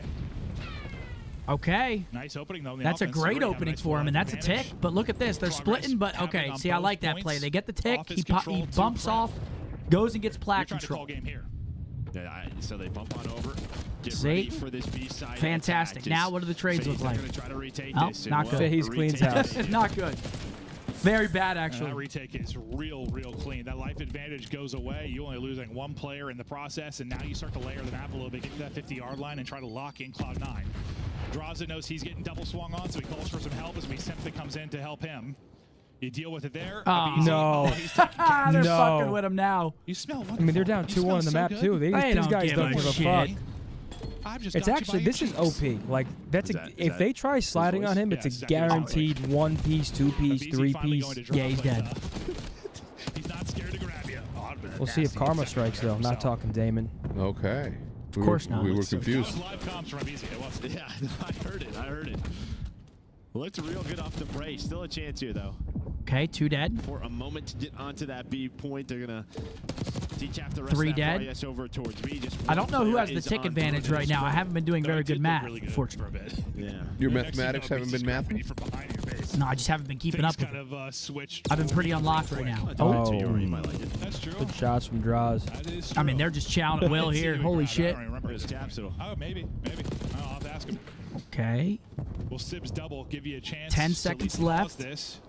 Okay. Nice opening though. That's a great opening for him, and that's a tick. But look at this, they're splitting. But okay, see, I like that play. They get the tick. He bumps off, goes and gets plat control. Yeah, so they bump on over. See? Fantastic. Now what do the trades look like? Oh, not good. FaZe cleans house. Not good. Very bad, actually. That retake is real clean. That life advantage goes away. You only losing 1 player in the process, and now you start to layer the map a little bit, get to that 50-yard line, and try to lock in Cloud9. Draza knows he's getting double swung on, so he calls for some help as we simply comes in to help him. You deal with it there. No. They're fucking with him now. You smell I mean, they're down 2-1 on the map, too. These guys don't give a fuck. It's actually, this is OP. Like, that's if they try sliding on him, it's a guaranteed 1-piece, 2-piece, 3-piece. Yeah, he's dead. He's not scared to grab you. We'll see if Karma strikes, though. Not talking Damon. Okay. Of course not. We were confused. Yeah, I heard it. Looked real good off the break. Still a chance here, though. Okay, 2 dead. For a moment to get onto that B point, they're going to decap the rest 3 of that dead. over towards B. I don't know who has the tick advantage right now. I haven't been doing very good math, unfortunately. Yeah. Your mathematics haven't been mathing? No, I just haven't been keeping up with it. I've been pretty unlocked right now. Oh. That's true. Good shots from Draws. I mean, they're just chowing at will here. Holy shit. Oh, maybe. I'll have to ask him. Okay. Will Sibs double give you a chance? 10 seconds left. This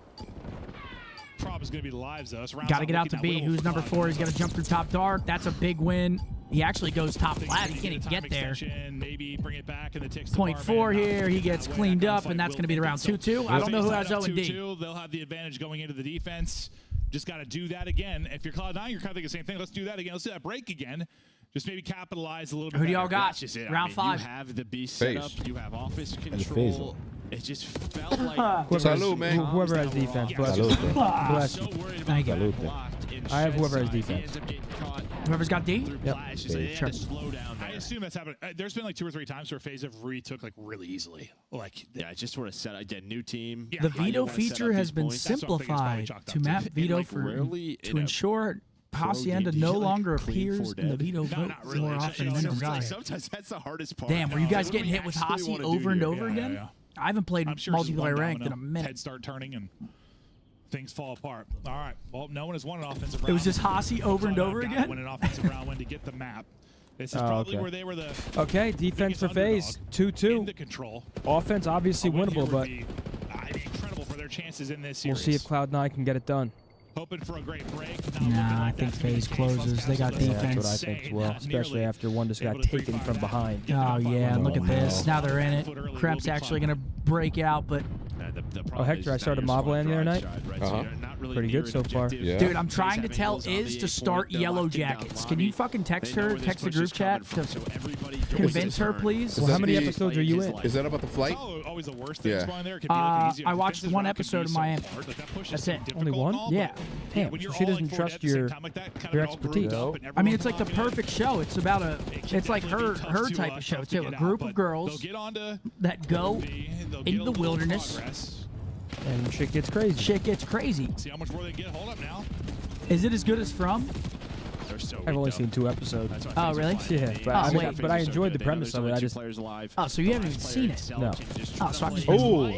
problem is going to be the lives, though. Got to get out to B. Who's number 4? He's got to jump through top dark. That's a big win. He actually goes top flat. He can't even get there. Maybe bring it back in the ticks. Point 4 here. He gets cleaned up, and that's going to be the round 2-2. I don't know who has 0 and D. They'll have the advantage going into the defense. Just got to do that again. If you're Cloud9, you're kind of thinking the same thing. Let's do that again. Let's do that break again. Just maybe capitalize a little bit. Who do y'all got? That's just it. Round 5. You have the B set up. You have office control. It just felt like whoever has defense. Bless you. Bless you. Thank you. I have whoever has defense. Whoever's got D? Yep. Sure. I assume that's happened. There's been like 2 or 3 times where FaZe have retook like really easily. Like yeah, just sort of set again, new team. Yeah, the veto feature has been simplified to map veto to ensure Hacienda no longer appears in the veto vote more often than desired. Sometimes that's the hardest part. Damn, were you guys getting hit with Hasi over and over again? Yeah. I haven't played multiplayer ranked in a minute. Heads start turning and things fall apart. All right. Well, no one has won an offensive round. It was just Hasi over and over again. Win an offensive round win to get the map. This is probably where they were the okay, defense for FaZe, 2-2. control. Offense obviously winnable, but incredible for their chances in this we'll series. see if Cloud9 can get it done. Hoping for a great break. Nah, I think FaZe closes. They got Yeah, that's what I defense. think as well, especially after one just got taken from behind. Oh, yeah, and look at this. Now they're in it. Kremp's actually going to break out, but... Oh, Hector, I started mob landing the other night. Pretty good so far. Dude, I'm trying to tell Iz to start Yellow Jackets. Can you fucking text her, text the group chat to convince her, please? Well, how many episodes are you in? Is that about the flight? Always the worst Yeah. thing there. I watched one episode of Miami. That's it. Only one? Yeah. Damn, so she doesn't trust your expertise. I mean, it's like the perfect show. It's about it's like her type of show too. A group of girls that go into the wilderness. And shit gets crazy. Shit gets crazy. See how much more they get. Hold up now. Is it as good as From? I've only seen 2 episodes. Oh, really? Yeah, but I enjoyed the premise of it. I just Oh, so you haven't even seen it? no. Oh, so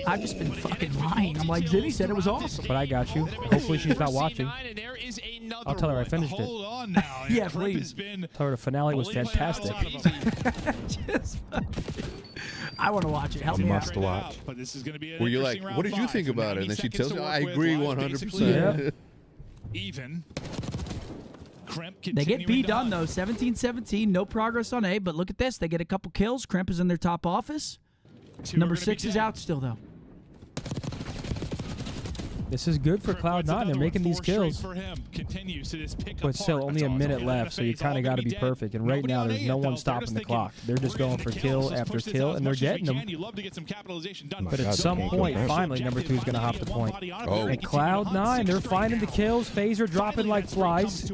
I've just been fucking lying. I'm like, Zibby said it was awesome. But I got you. Hopefully she's not watching. I'll tell her I finished it. Hold on now. Yeah, please. Tell her the finale was fantastic. I want to watch it. Help me out. Must watch. But this is going to be Were you like, what did you think about it? And then she tells you, I agree 100%. Even. They get B done, though. 17-17. No progress on A, but look at this. They get a couple kills. Kremp is in their top office. Number 6 is out still, though. This is good for Cloud9. They're making these kills. But still, only a minute left, so you kind of got to be perfect. And right now, there's no one stopping the clock. They're just going for kill after kill, and they're getting them. But at some point, finally, number 2 is going to hop the point. Oh. And Cloud9, they're finding the kills. FaZe are dropping like flies.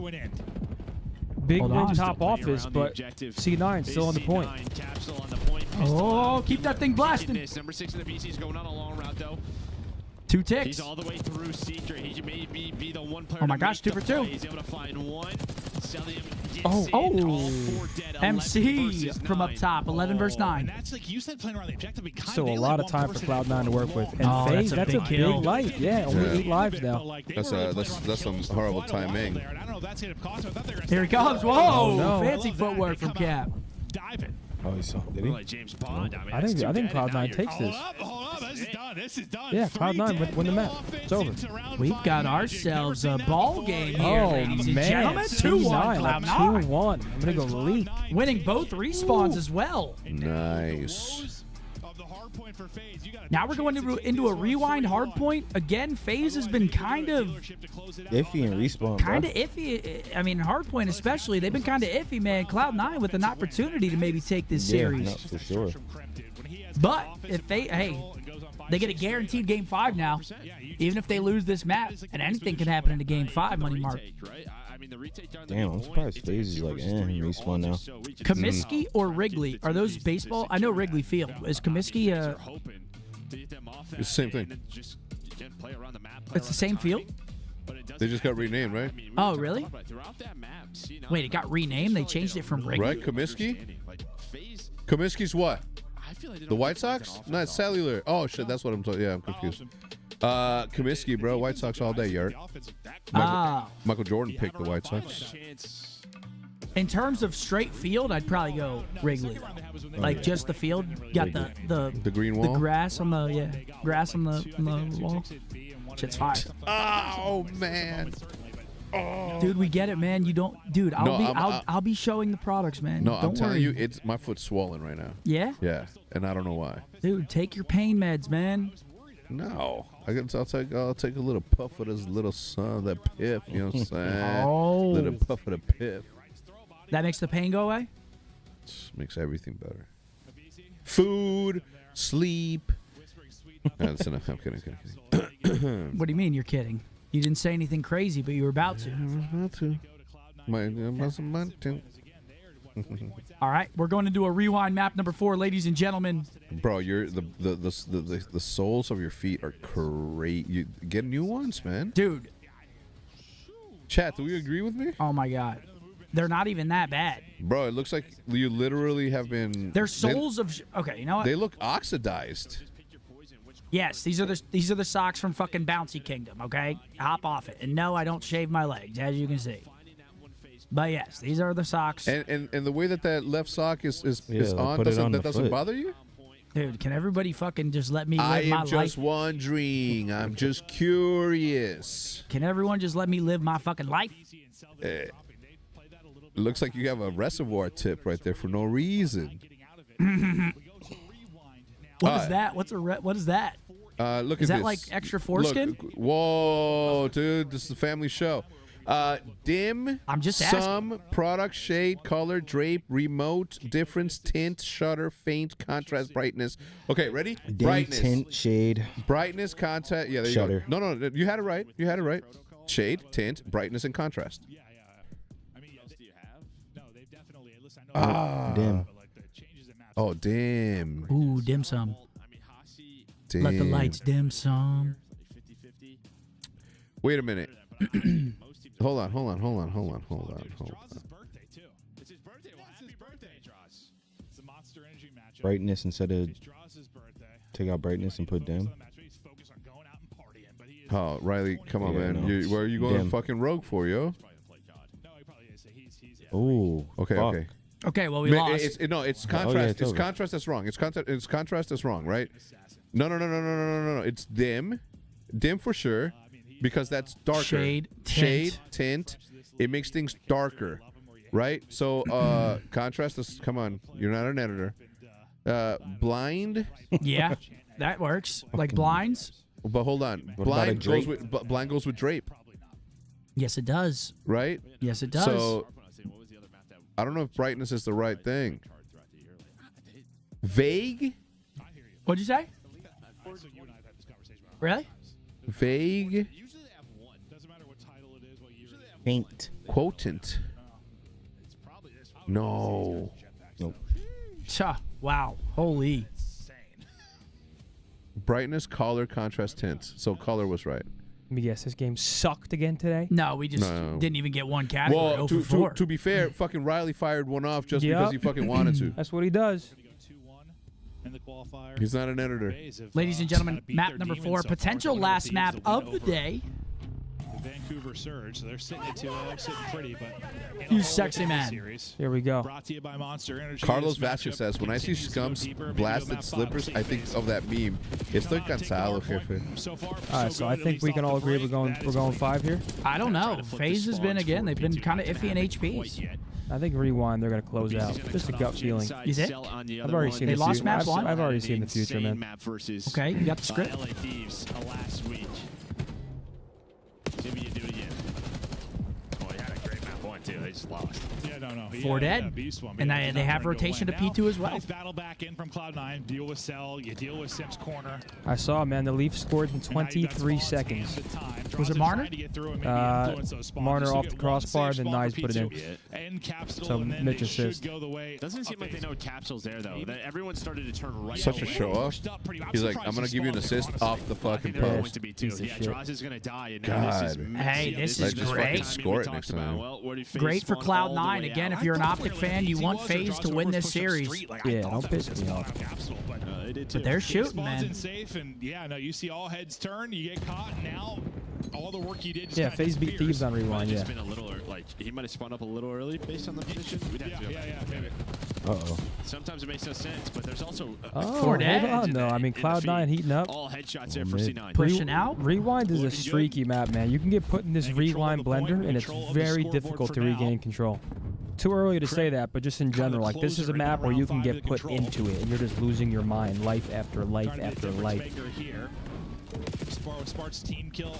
Big win top office, but C9 still on the point. Oh, keep that thing blasting. Number 6 in the BC is going on a long route, though. 2 ticks. He's all the way through Secret. He may be the one player. Oh my gosh, 2 for 2. He's able to find one. MC from up top, 11 versus 9. That's like you said, playing around the objective. Still a lot of time for Cloud9 to work with. And FaZe, that's a big light. Yeah, only 8 lives now. That's some horrible timing. Here he comes. Whoa! Fancy footwork from Cap. Diving. Oh, he saw. Did he? Like James Bond. I think Cloud9 takes this. Hold up. This is done. This is done. Yeah, Cloud9 win the map. It's over. We've got ourselves a ball game here, Oh, ladies and man. gentlemen. 2-1 Cloud9. 2-1. I'm going to go leak. Winning both respawns as well. Nice. Now we're going into a rewind hardpoint. Again, FaZe has been kind of iffy and respawn. Kind of iffy. I mean, hardpoint especially, they've been kind of iffy, man. Cloud9 with an opportunity to maybe take this series. No, for sure. But if they get a guaranteed game 5 now. Even if they lose this map, and anything can happen in a game 5, Money Mark. Damn, I'm surprised FaZe is like, respawn now. Comiskey or Wrigley? Are those baseball? I know Wrigley Field. Is Comiskey It's the same thing. It's the same field? They just got renamed, right? Oh, really? Wait, it got renamed? They changed it from Wrigley? Right, Comiskey? Comiskey's what? The White Sox? No, it's Cellular. Oh, shit, that's what I'm talking. Yeah, I'm confused. Comiskey, bro. White Sox all day, Yard. Michael Jordan picked the White Sox. In terms of straight field, I'd probably go Wrigley. Like just the field, got the green wall, the grass on the grass on the wall. Shit's fire. Oh man. Oh. Dude, we get it, man. You don't, dude. I'll be showing the products, man. No, don't I'm telling worry. you, it's my foot's swollen right now. Yeah. Yeah, and I don't know why. Dude, take your pain meds, man. No, I'll take a little puff of this little sun, that piff. You know what I'm saying? Oh. Little puff of the piff. That makes the pain go away. Makes everything better. Food, sleep. No, that's enough. I'm kidding. What do you mean you're kidding? You didn't say anything crazy, but you were about to. All right, we're going to do a rewind map number 4, ladies and gentlemen. Bro, you're the soles of your feet are great. You get new ones, man. Dude. Chat, do you agree with me? Oh my God, they're not even that bad. Bro, it looks like you literally have been. They're soles of. Okay, you know what? They look oxidized. Yes, these are the socks from fucking Bouncy Kingdom. Okay, hop off it. And no, I don't shave my legs, as you can see. But yes, these are the socks. And the way that left sock is on, put it on the doesn't foot. bother you? Dude, can everybody fucking just let me live I my am just life? wondering. I'm just curious. Can everyone just let me live my fucking life? It looks like you have a reservoir tip right there for no reason. What is that? What is that? Look Is at that this. like extra foreskin? Look, whoa, dude, this is a family show. Dim, I'm just some, product, shade, color, drape, remote, difference, tint, shutter, faint, contrast, brightness. Okay, ready? Dim, Brightness. tint, shade. Brightness, contrast. Yeah, there Shutter. you go. No, you had it right. You had it right. Shade, tint, brightness, and contrast. Dim. Oh, dim. Ooh, dim sum. Dim. Let the lights dim some. Wait a minute. Hold on. Brightness instead of take out brightness and put dim. Oh, Riley, come on, man. No. Where are you going Dim. fucking rogue for, yo? Ooh. Okay, fuck. okay. Okay, well, we lost. It's Oh, contrast. yeah, It's totally. contrast that's wrong. It's contrast that's wrong, right? No. It's dim. Dim for sure. Because that's darker. Shade, Shade, tint. It makes things darker. Right? So contrast is, come on, you're not an editor. Blind. Yeah, that works. Like blinds. But hold on. What about a Blind goes with drape. Yes, it does. Right? Yes, it does. So I don't know if brightness is the right thing. Vague? What'd you say? Really? Vague? Faint. Quotient. No. Nope. Wow. Holy. Brightness, color, contrast, tints. So color was right. Let me guess, this game sucked again today? No, we just No. didn't even get one category. Well, 0 for 4. to be fair, fucking Riley fired one off just because he fucking wanted to. That's what he does. He's not an editor. Ladies and gentlemen, map number 4, potential last map of the day. The Vancouver Surge. So they're sitting at 2-0, sitting pretty, but You sexy man. Here we go. Brought to you by Monster Energy. Carlos This matchup Vasquez says, when I see continues to go Scum's deeper. blasted Maybe slippers, about I think of that meme. Estoy cansado, jefe. So far, All right, so I think we can all agree we're going 5 here. I don't know. FaZe has been, again, they've been kind of iffy in HPs. I think Rewind, they're going to close out. Just a gut feeling. You think? I've already seen They the lost future. map 1? I've already seen the future, man. Okay, you got the script. LA Thieves last week. See what you do again. Oh, he had a great map 1 too. They just lost. Yeah, no. 4 dead. And they have rotation to P2 as well. Nice battle back in from Cloud9. Deal with Cell. You deal with Sim's corner. I saw, man, the Leafs scored in 23 seconds. Was it Marner? Marner off the crossbar, then Nyes put it in. So Mitch assist. Doesn't seem like they know Capsule's there though. Everyone started to turn right. Such a show off. He's like, I'm going to give you an assist off the fucking post. Yeah, Droz is going to die. And now this is God. Hey, this Let's is just great. fucking score it next time. Great for Cloud9. Again, if you're an OpTic fan, you want FaZe to win this series. Yeah, don't piss me off. But they're shooting, man. Safe and yeah, no, you see all heads turn, you get caught, and now all the work you did just Yeah, kinda FaZe beat disappears. Thieves on Rewind, yeah. Been a little, like he might have spun up a little early based on the position. We'd have to go back. Maybe. Uh-oh. Sometimes it makes no sense, but there's also Oh, hold on, though. I mean, Cloud9 heating up. all headshots there for C9. Pushing out. Rewind is a streaky map, man. You can get put in this Rewind blender, and it's very difficult to regain control. Too early to say that, but just in general, like this is a map where you can get put into it, and you're just losing your mind, life after life after life. Sparks team kill.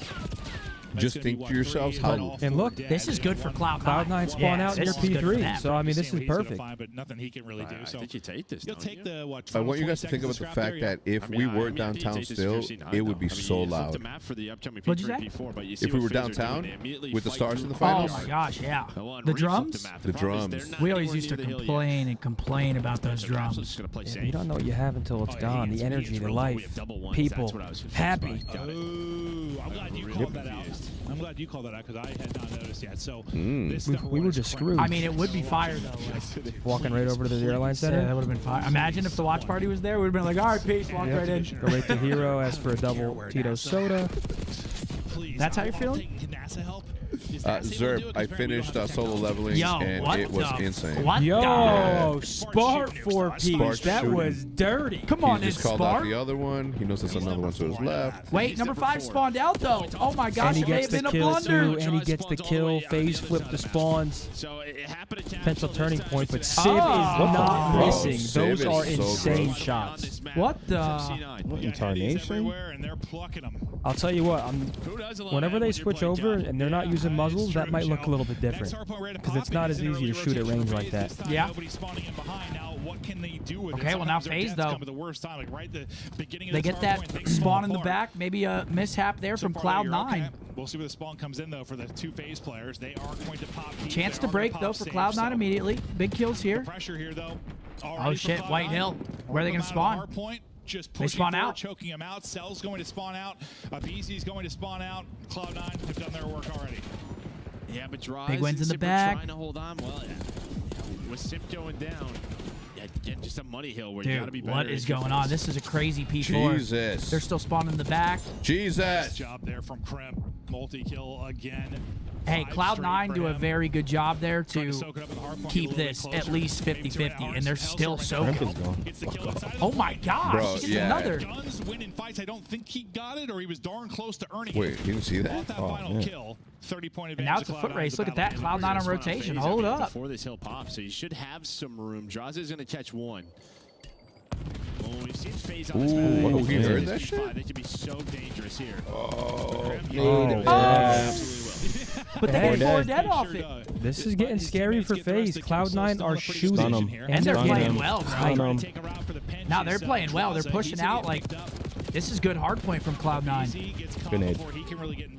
Just think to yourselves how. And look, This is good for Cloud9. Cloud9 spawn out in your this is good for P3, them. so I mean, this is perfect. But nothing he can really do. I So think you take this. you'll don't take you? the what? I want you guys to 20 think about the seconds fact to that if we were downtown still, it would be so loud. The map for the upcoming What'd you P3, say? P4, but you see If we what were FaZe are doing. downtown They immediately with the fight stars through in the the finals. Oh my gosh, yeah. one The reflipped drums? map. The problem is drums. they're not We always anywhere used to near the hill yet. complain and complain about those So Capsule's drums. just gonna play Yeah, safe. you don't know what you have until it's gone. The energy, the life, people, happy. Ooh, I'm glad you called that out. I'm glad you called that out because I had not noticed yet. So this We were just screwed. I mean, it would be fire though. Like, Walking right over to the airline yeah, center. that would have been fire. Imagine if the watch party was there. We'd have been like, all right, peace, walk right in. Go right to Hero, ask for a double Tito soda. please, That's how you're I'll feeling? take NASA help. Zerb, I finished solo leveling, and it was insane. What? Yo, Spark 4-piece. That shooting. was dirty. Come on, He just called out the other one. He knows there's another one to his left. Wait, number 5 spawned out though. Oh my gosh, And he it may gets have the been a kill blunder. too, and he gets the kill. FaZe flipped the spawns. Potential turning point, but Civ is not missing. Those are insane shots. What the? What incarnation? I'll tell you what, whenever they switch over and they're not using muzzles, that might look a little bit different. Because it's not as easy to shoot at range like that. Yeah. Okay, well now FaZe though. They get that spawn in the back. Maybe a mishap there from Cloud9. We'll see where the spawn comes in though for the 2 FaZe players. They are going to pop. Chance to break though for Cloud9 immediately. Big kills here. Pressure here though. Oh shit, White Hill. Where are they going to spawn? Just they spawn out. Choking him out. Cell's going to spawn out. BZ's going to spawn out. Cloud9 have done their work already. Yeah, but Draws Big wins in the Simp back. trying to hold on. Well, with Simp going down, again, just a money hill where you got to be Dude, better. what is going on? This is a crazy P4. Jesus. They're still spawning in the back. Jesus. Nice job there from Krim. Multi-kill again. Hey, Cloud9 do a very good job there to keep this at least 50-50, and they're still soaking. Oh my gosh, Bro, he gets another. Guns win in fights. I don't think he got it, or he was darn close to earning Wait, it. you didn't see that? Final kill. 30-point advantage. And now it's a foot race. Look at that. Cloud9 on rotation. Hold up. Before this hill pops, so you should have some room. Draws is going to catch one. Oh, we've seen FaZe on this map. Ooh, he heard that shit? They could be so dangerous here. But they get 4 dead off it. This is getting scary for FaZe. Cloud9 are shooting. And they're playing him. well, bro. Now they're playing well. They're pushing out like this is good hard point from Cloud9. Grenade.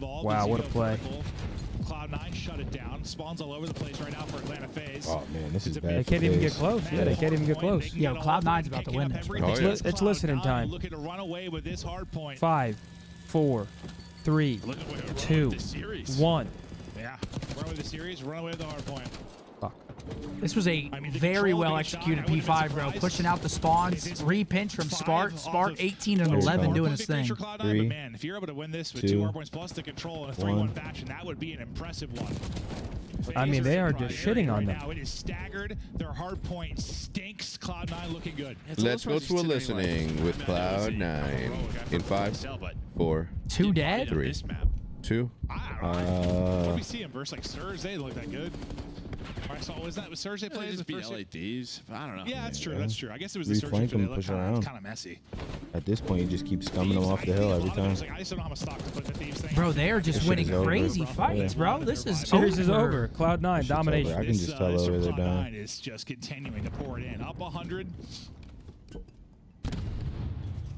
Wow, what a play. Cloud9 shut it down. Spawns all over the place right now for Atlanta FaZe. Oh man, this is bad. They can't even get close. Yeah, they can't even get close. Yo, Cloud9's about to win this. It's listening time. Looking to run away with this hard point. 5, 4, 3, 2, 1. Yeah, run away with the series. Run away with the hard point. This was a very well executed P5, bro. Pushing out the spawns, re-pinch from Spark. Spark 18 and 11 doing his thing. 3, man, if you're able to win this with 2 hard points plus the control in a 3-1 fashion, that would be an impressive one. I mean, they are just shitting on them. Now it is staggered. Their hard point stinks. Cloud9 looking good. Let's go to a listening with Cloud9 in 5, 4, 2 dead? 3, 2. What we see him versus like Surge, they look that good. I saw was Surge they played just the beat first LA Thieves. I don't know. Yeah, that's true. That's true. I guess it was the Surge Reflank they him, look push kind around. of messy. At this point, you just keep scumming them off the hill every time. I just don't know how much stock to put the Thieves thing. Bro, they are just This winning shit is over. crazy fights, bro. This is Series is over. Cloud9 Shit's domination. over. I can just tell over they're down. Cloud9 is just continuing to pour it in. Up 100.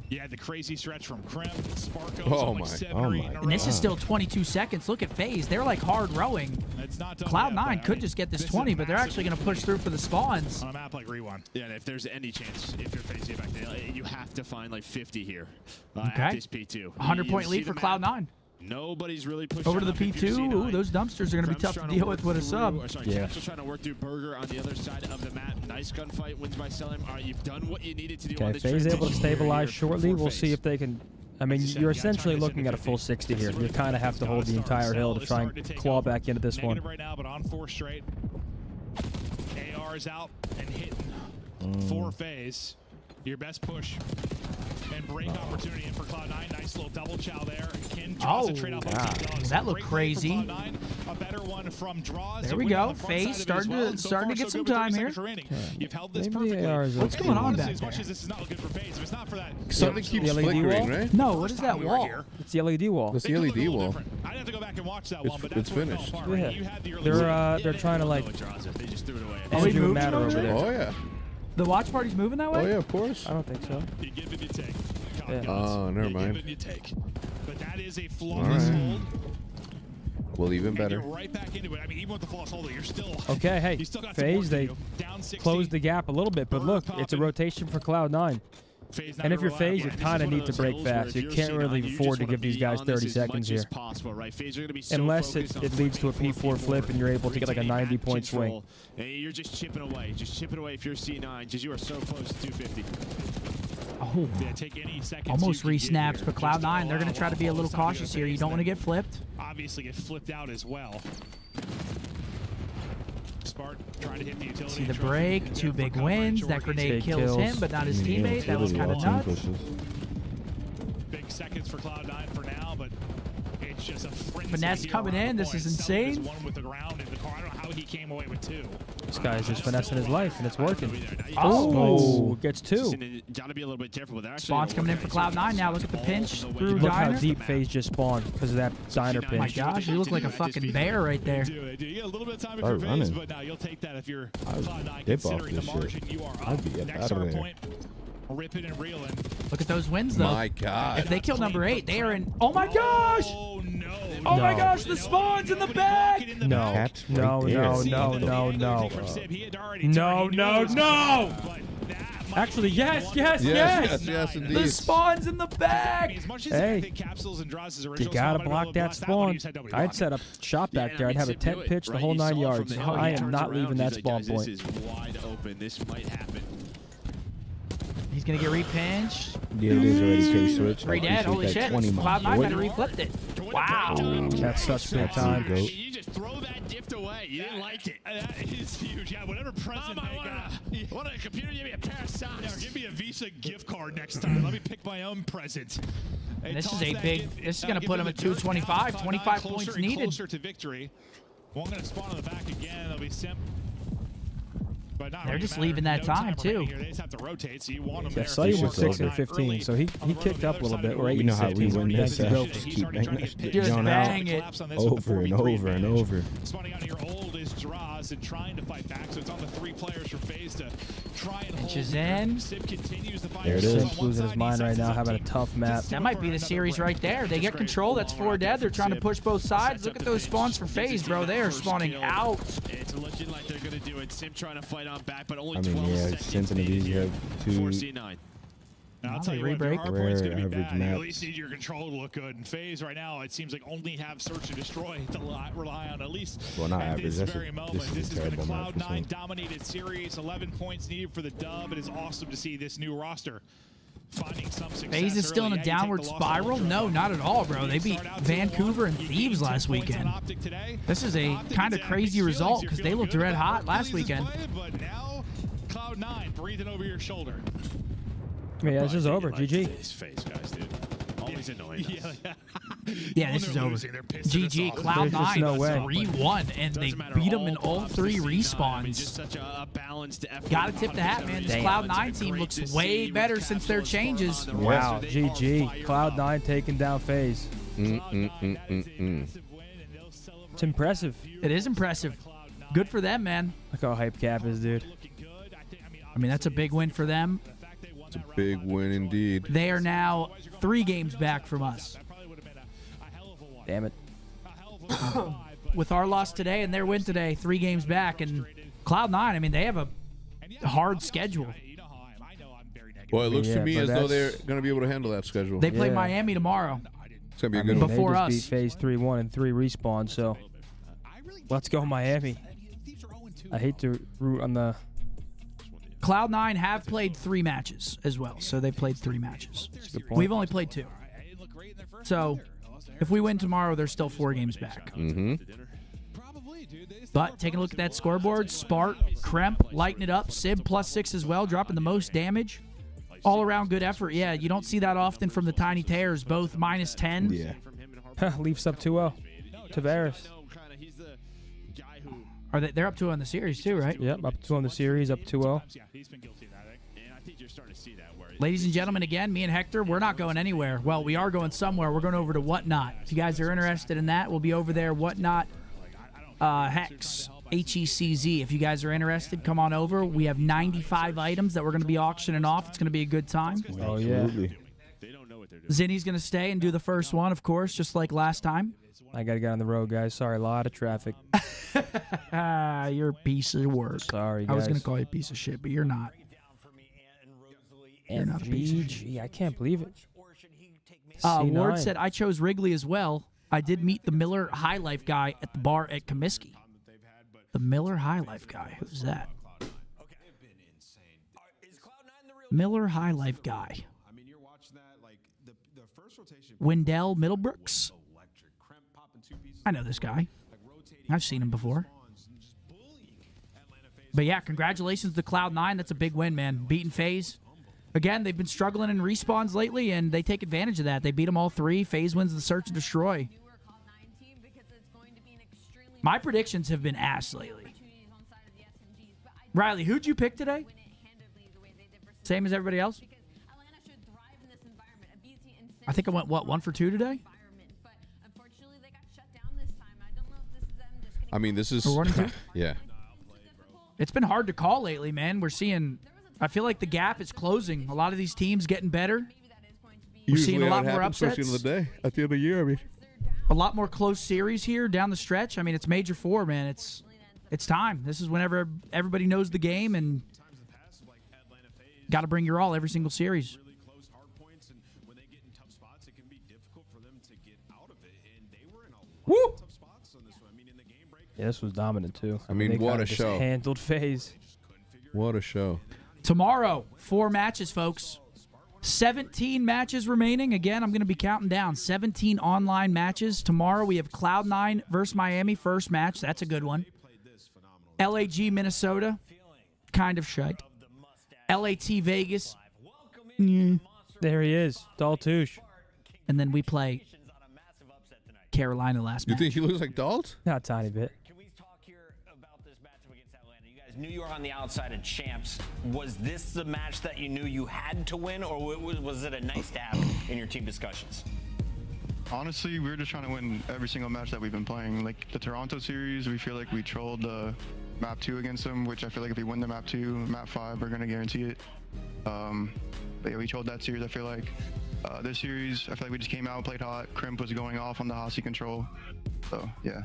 You had the crazy stretch from Krim, Sparko, Oh like my. 7 Oh or 8 my in a And this row. is still 22 seconds. Look at FaZe. They're like hard rowing. It's not done yet, Cloud9 but, could just get this 20, but they're actually going to push through for the spawns. on a map like Rewan. Yeah, and if there's any chance, if you're facing back there, you have to find like 50 here Okay. at this P2. 100-point lead for Cloud9. Nobody's really pushing Over to the up if you're P2. C9. Ooh, those dumpsters are going to be Krem's tough to trying deal work with a sub. through- Sorry, Yeah. Cap's trying to work through Burger on the other side of the map. Nice gunfight, wins by selling. All right, you've done what you needed to do on Okay, this FaZe able to transition here stabilize shortly. for We'll FaZe. see if they can. I mean, you're essentially looking at a full 60 here. You kind of have to hold the entire hill to try and claw back into this one. Negative right now, but on 4 straight. AR's out and hitting 4 FaZe. Your best push and break opportunity in for Cloud9. Nice little double chow there. Kin draws a trade off on Methodz. That looked Great play from crazy. Cloud9. A better one from Draws. There we go. FaZe starting to get some time here. You've held this Maybe the perfectly. AR is What's okay. going on Honestly, back as much there? as this is not good for FaZe, if it's not for that. Something keeps The LED flickering, wall? right? No, what is that wall? It's the LED wall. That's It the could look a LED little wall. different. I'd have to go back and watch that It's- one, but it's that's where it finished. fell apart, right? Yeah. You had the early They're trying to like They just threw it away. Are we Andrew moving Matter over over there? there. Oh yeah. The watch party's moving that way? Oh yeah, of course. I don't think so. You give and you take. Yeah. Oh, never You mind. give and you take. But that is a flawless All right. hold. Well, even And better. you're right back into it. I mean, even with the flawless hold, you're still. Okay, hey, You still got some FaZe, work to they do. Down 60. closed the gap a little bit, but look, it's a rotation for Cloud9. FaZe not And if you're reliable. FaZe, you kind of need to break fast. You can't really afford to give these guys 30 seconds here. Unless it leads to a P4 flip and you're able to get like a 90-point swing. And you're just chipping away. Just chip it away if you're C9, because you are so close to 250. Oh, take any seconds almost you can get re-snaps, here. but Cloud9, they're going to try to be a little cautious here. You don't want to get flipped. Obviously get flipped out as well. Smart trying to hit the utility. See the break, 2 big wins. That grenade kills him, but not his teammate. That was kind of nuts. Big seconds for Cloud9 for now, but it's just a frenzy. Finesse coming in. This is insane. One with the ground in the car. I don't know how he came away with 2. This guy's just finessing his life, and it's working. Oh, gets 2. Gotta be a little bit careful with that. Spawn's coming in for Cloud9 now. Look at the pinch through Look how Diner. deep FaZe just spawned because of that Diner Oh my pinch. gosh, you look like a fucking bear right there. You get a little bit of time if you're FaZe, but now you'll take that if you're Cloud9 considering the margin you are up. Next hard point, ripping and reeling. Look at those wins, though. My God. If they kill number 8, they are in. Oh my gosh! Oh no! Oh my gosh, the spawn's in the back! No, no, no, no, no, no. No, no, no! Actually, yes, yes, yes! Yes, indeed. The spawn's in the back! Hey, you gotta block that spawn. I'd set up shop back there. I'd have a tent pitch the whole 9 yards. I am not leaving that spawn point. This is wide open. This might happen. He's gonna get repinched. Yeah, it is already K-switch. 3 dead, holy shit. Cloud9 might have reflipped it. Wow. That's such good time. You just throw that gift away. You didn't like it. That is huge. Yeah, whatever present they got. What a computer, give me a pair of socks. Yeah, give me a Visa gift card next time. Let me pick my own present. And this is a big. This is gonna put him at 225. 25 points needed. Closer to victory. One gonna spawn on the back again. They'll be simp. But not They're really just matter. leaving that No time too. Here. They just have to rotate, so you want them Yeah, there. so he went 6 or 15, so he kicked up a little bit. We're 8 You know how we 15. win Thanks this. to Bill. Just keep banging that shit Just down bang it. over and over and over. Spawning out here, old is draws and trying to fight back, so it's on the 3 players from FaZe to try and hold. Inches in. Sim continues the fight. There it is. Sim's losing his mind right now, having a tough map. That might be the series right there. They get control. That's 4 dead. They're trying to push both sides. Look at those spawns for FaZe, bro. They are spawning out. It's looking like they're gonna do it. Sim trying to fight on back, but only I mean, 12 yeah, seconds. since in the bees, you have 2 4C9. Now, I'll tell you what, rebreak. your hard point's gonna be Rare bad. average You at maps. least need your control to look good. And FaZe right now, it seems like only have search and destroy to rely on at least Well, not at average. this That's very a- moment. this is a This has been a terrible map for Cloud9 Sim. dominated series. 11 points needed for the dub. It is awesome to see this new roster finding some success. FaZe is still in early. a Yeah, you take downward the loss spiral? on No, not at all, bro. They beat Start out 2-0. Vancouver and You Thieves gained 10 last points on weekend. OpTic today. This is a OpTic kind is of at crazy mixed result feelings. because You're they feeling looked good red about hot last Hercules' weekend. play, but now Cloud9 breathing over your shoulder. Yeah, this is over. GG. This FaZe guys, dude. Always annoying. Yeah, this is over. GG, Cloud9 no way. 3-1, and they beat them in all 3 respawns. Just such a balanced effort. Gotta tip the hat, man. This Cloud9 team looks way better since their changes. Wow, GG. Cloud9 taking down FaZe. It's impressive. It is impressive. Good for them, man. Look how hype Cap is, dude. I mean, that's a big win for them. It's a big win indeed. They are now 3 games back from us. Damn it. With our loss today and their win today, 3 games back. And Cloud9, I mean, they have a hard schedule. Well, it looks to Yeah, me but as though they're that's- going to be able to handle that schedule. They play Yeah. Miami tomorrow. It's going to be a I good mean, one. Before they us. just beat FaZe 3-1 and 3 respawn, so let's go Miami. I hate to root on the... Cloud9 have played 3 matches as well, so they played 3 matches. a good point. We've only played 2. So if we win tomorrow, they're still 4 games back. Mm-hmm. But taking a look at that scoreboard, Spart, Kremp, lighting it up, Sib +6 as well, dropping the most damage. All around good effort. Yeah, you don't see that often from the Tiny Tears, both -10. Yeah. Leafs up 2-0. Tavares. Are they're up 2 on the series too, right? Yep, up 2 on the series, up 2-0. Ladies and gentlemen, again, me and Hector, we're not going anywhere. Well, we are going somewhere. We're going over to Whatnot. If you guys are interested in that, we'll be over there. Whatnot Hex, HECZ. If you guys are interested, come on over. We have 95 items that we're going to be auctioning off. It's going to be a good time. Oh, yeah. Absolutely. Zinni's going to stay and do the first one, of course, just like last time. I got to get on the road, guys. Sorry, a lot of traffic. You're a piece of work. Sorry, guys. I was going to call you a piece of shit, but you're not. You're not a piece of shit. GG. I can't believe it. Ward C9. said, I chose Wrigley as well. I did meet the Miller High Life guy at the bar at Comiskey. The Miller High Life guy. Who's that? Miller High Life guy. Wendell Middlebrooks. I know this guy. I've seen him before. But yeah, congratulations to Cloud9. That's a big win, man. Beating FaZe. Again, they've been struggling in respawns lately, and they take advantage of that. They beat them all 3. FaZe wins the search and destroy. My predictions have been ass lately. Riley, who'd you pick today? Same as everybody else? I think I went, what, 1 for 2 today? I mean, this is... yeah. It's been hard to call lately, man. We're seeing... I feel like the gap is closing. A lot of these teams getting better. We're seeing a lot more upsets. At the end of the day, at the end of the year, I mean. A lot more close series here down the stretch. I mean, it's Major 4, man. It's time. This is whenever everybody knows the game and got to bring your all every single series. Woo! Yeah, this was dominant too. I mean, what a show. Handled FaZe. What a show. Tomorrow, 4 matches, folks. 17 matches remaining. Again, I'm going to be counting down. 17 online matches. Tomorrow, we have Cloud9 versus Miami, first match. That's a good one. LAG, Minnesota. Kind of shite. LAT, Vegas. There he is. Daltouche. And then we play Carolina last match. You think he looks like Dalt? Not a tiny bit. Knew you were on the outside of champs. Was this the match that you knew you had to win, or was it a nice to have in your team discussions? Honestly, we were just trying to win every single match that we've been playing. Like the Toronto series, we feel like we trolled the map 2 against them, which I feel like if we win the map 2, map 5, we're gonna guarantee it. But yeah, we trolled that series. I feel like this series, I feel like we just came out, played hot. Crimp was going off on the Hossie control. So yeah.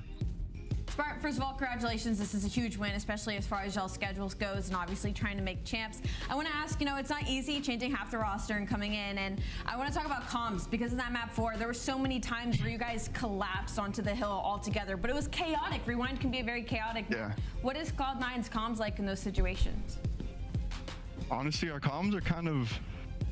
Spark, first of all, congratulations. This is a huge win, especially as far as y'all's schedules goes and obviously trying to make champs. I want to ask, it's not easy changing half the roster and coming in, and I want to talk about comms because in that map 4, there were so many times where you guys collapsed onto the hill altogether, but it was chaotic. Rewind can be a very chaotic. Yeah. What is Cloud9's comms like in those situations? Honestly, our comms are kind of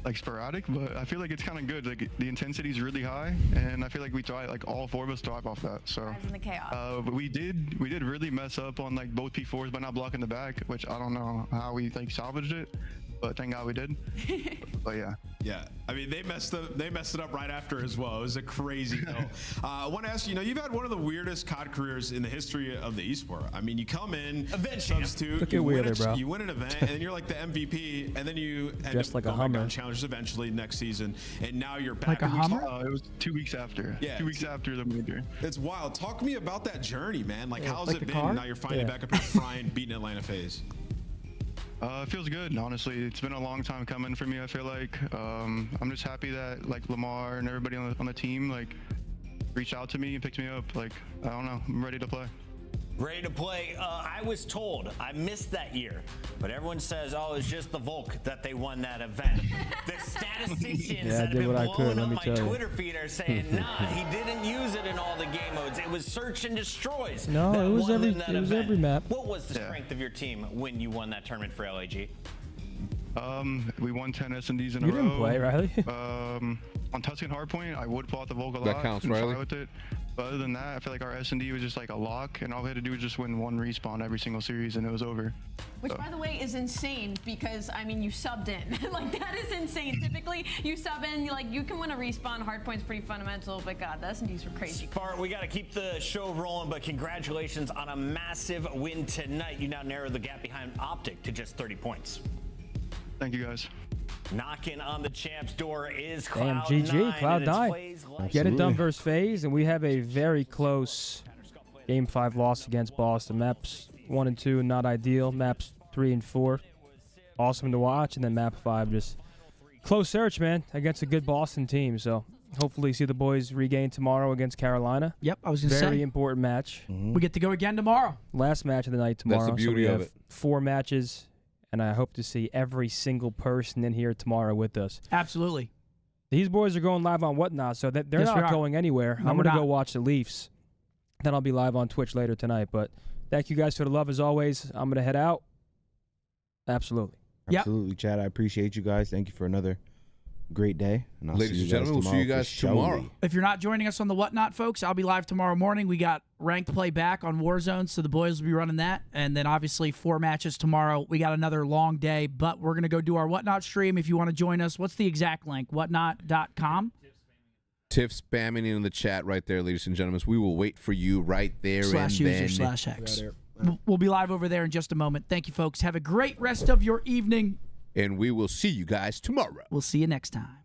like sporadic, but I feel like it's kind of good. Like the intensity is really high, and I feel like we thrive. Like all 4 of us thrive off that. So in the chaos. But we did really mess up on like both P4s by not blocking the back, which I don't know how we like salvaged it, but thank God we did. but yeah. Yeah, I mean they messed it up right after as well. It was a crazy goal. I want to ask you, you've had one of the weirdest COD careers in the history of the esport. I mean, you come in, substitute, you win an event, and then you're like the MVP, and then you end up like going back on challenges eventually next season, and now you're back. Like a Hummer? It was 2 weeks after. Yeah, 2 weeks after the major. It's wild. Talk to me about that journey, man. Like, how's like it been? car? Now you're finally back up here frying, beating Atlanta FaZe. It feels good, honestly. It's been a long time coming for me, I feel like. I'm just happy that like Lamar and everybody on the team like reached out to me and picked me up. Like, I don't know, I'm ready to play. Ready to play. I was told, I missed that year, but everyone says, oh, it's just the Volk that they won that event. The statisticians that have been blowing up my Twitter feed are saying, nah, he didn't use it in all the game modes. It was search and destroys. No, it was every map. What was the strength of your team when you won that tournament for LAG? We won 10 S&Ds in a row. You didn't play, Riley. On Tuscan Hardpoint, I would pull out the Volk a lot. That counts, Riley. With it. But other than that, I feel like our S&D was just like a lock, and all we had to do was just win 1 respawn every single series, and it was over. Which, by the way, is insane because, I mean, you subbed in. Like, that is insane. Typically, you sub in, like, you can win a respawn. Hardpoint's pretty fundamental, but God, the S&Ds were crazy. Bart, we got to keep the show rolling, but congratulations on a massive win tonight. You now narrow the gap behind OpTic to just 30 points. Thank you, guys. Knocking on the champ's door is Damn, Cloud9. GG, Cloud9. Get it done versus FaZe, and we have a very close Game 5 loss against Boston. Maps 1 and 2, not ideal. Maps 3 and 4, awesome to watch. And then map 5, just close search, man, against a good Boston team. So hopefully see the boys regain tomorrow against Carolina. Yep, I was going to say. Very important match. We get to go again tomorrow. Last match of the night tomorrow. That's the beauty so we of have it. 4 matches. And I hope to see every single person in here tomorrow with us. Absolutely. These boys are going live on Whatnot, so they're Yes, not going anywhere. No, I'm we're going to go not. watch the Leafs. Then I'll be live on Twitch later tonight. But thank you guys for the love as always. I'm going to head out. Absolutely. Absolutely, Chad. I appreciate you guys. Thank you for another great day. And I'll Ladies see and you guys gentlemen, we'll see you tomorrow guys for tomorrow. Shelby. If you're not joining us on the Whatnot, folks, I'll be live tomorrow morning. We got ranked play back on Warzone, so the boys will be running that. And then obviously 4 matches tomorrow. We got another long day, but we're going to go do our Whatnot stream. If you want to join us, what's the exact link? Whatnot.com? Tiff spamming in the chat right there, ladies and gentlemen. We will wait for you right there. /user/X. We'll be live over there in just a moment. Thank you, folks. Have a great rest of your evening. And we will see you guys tomorrow. We'll see you next time.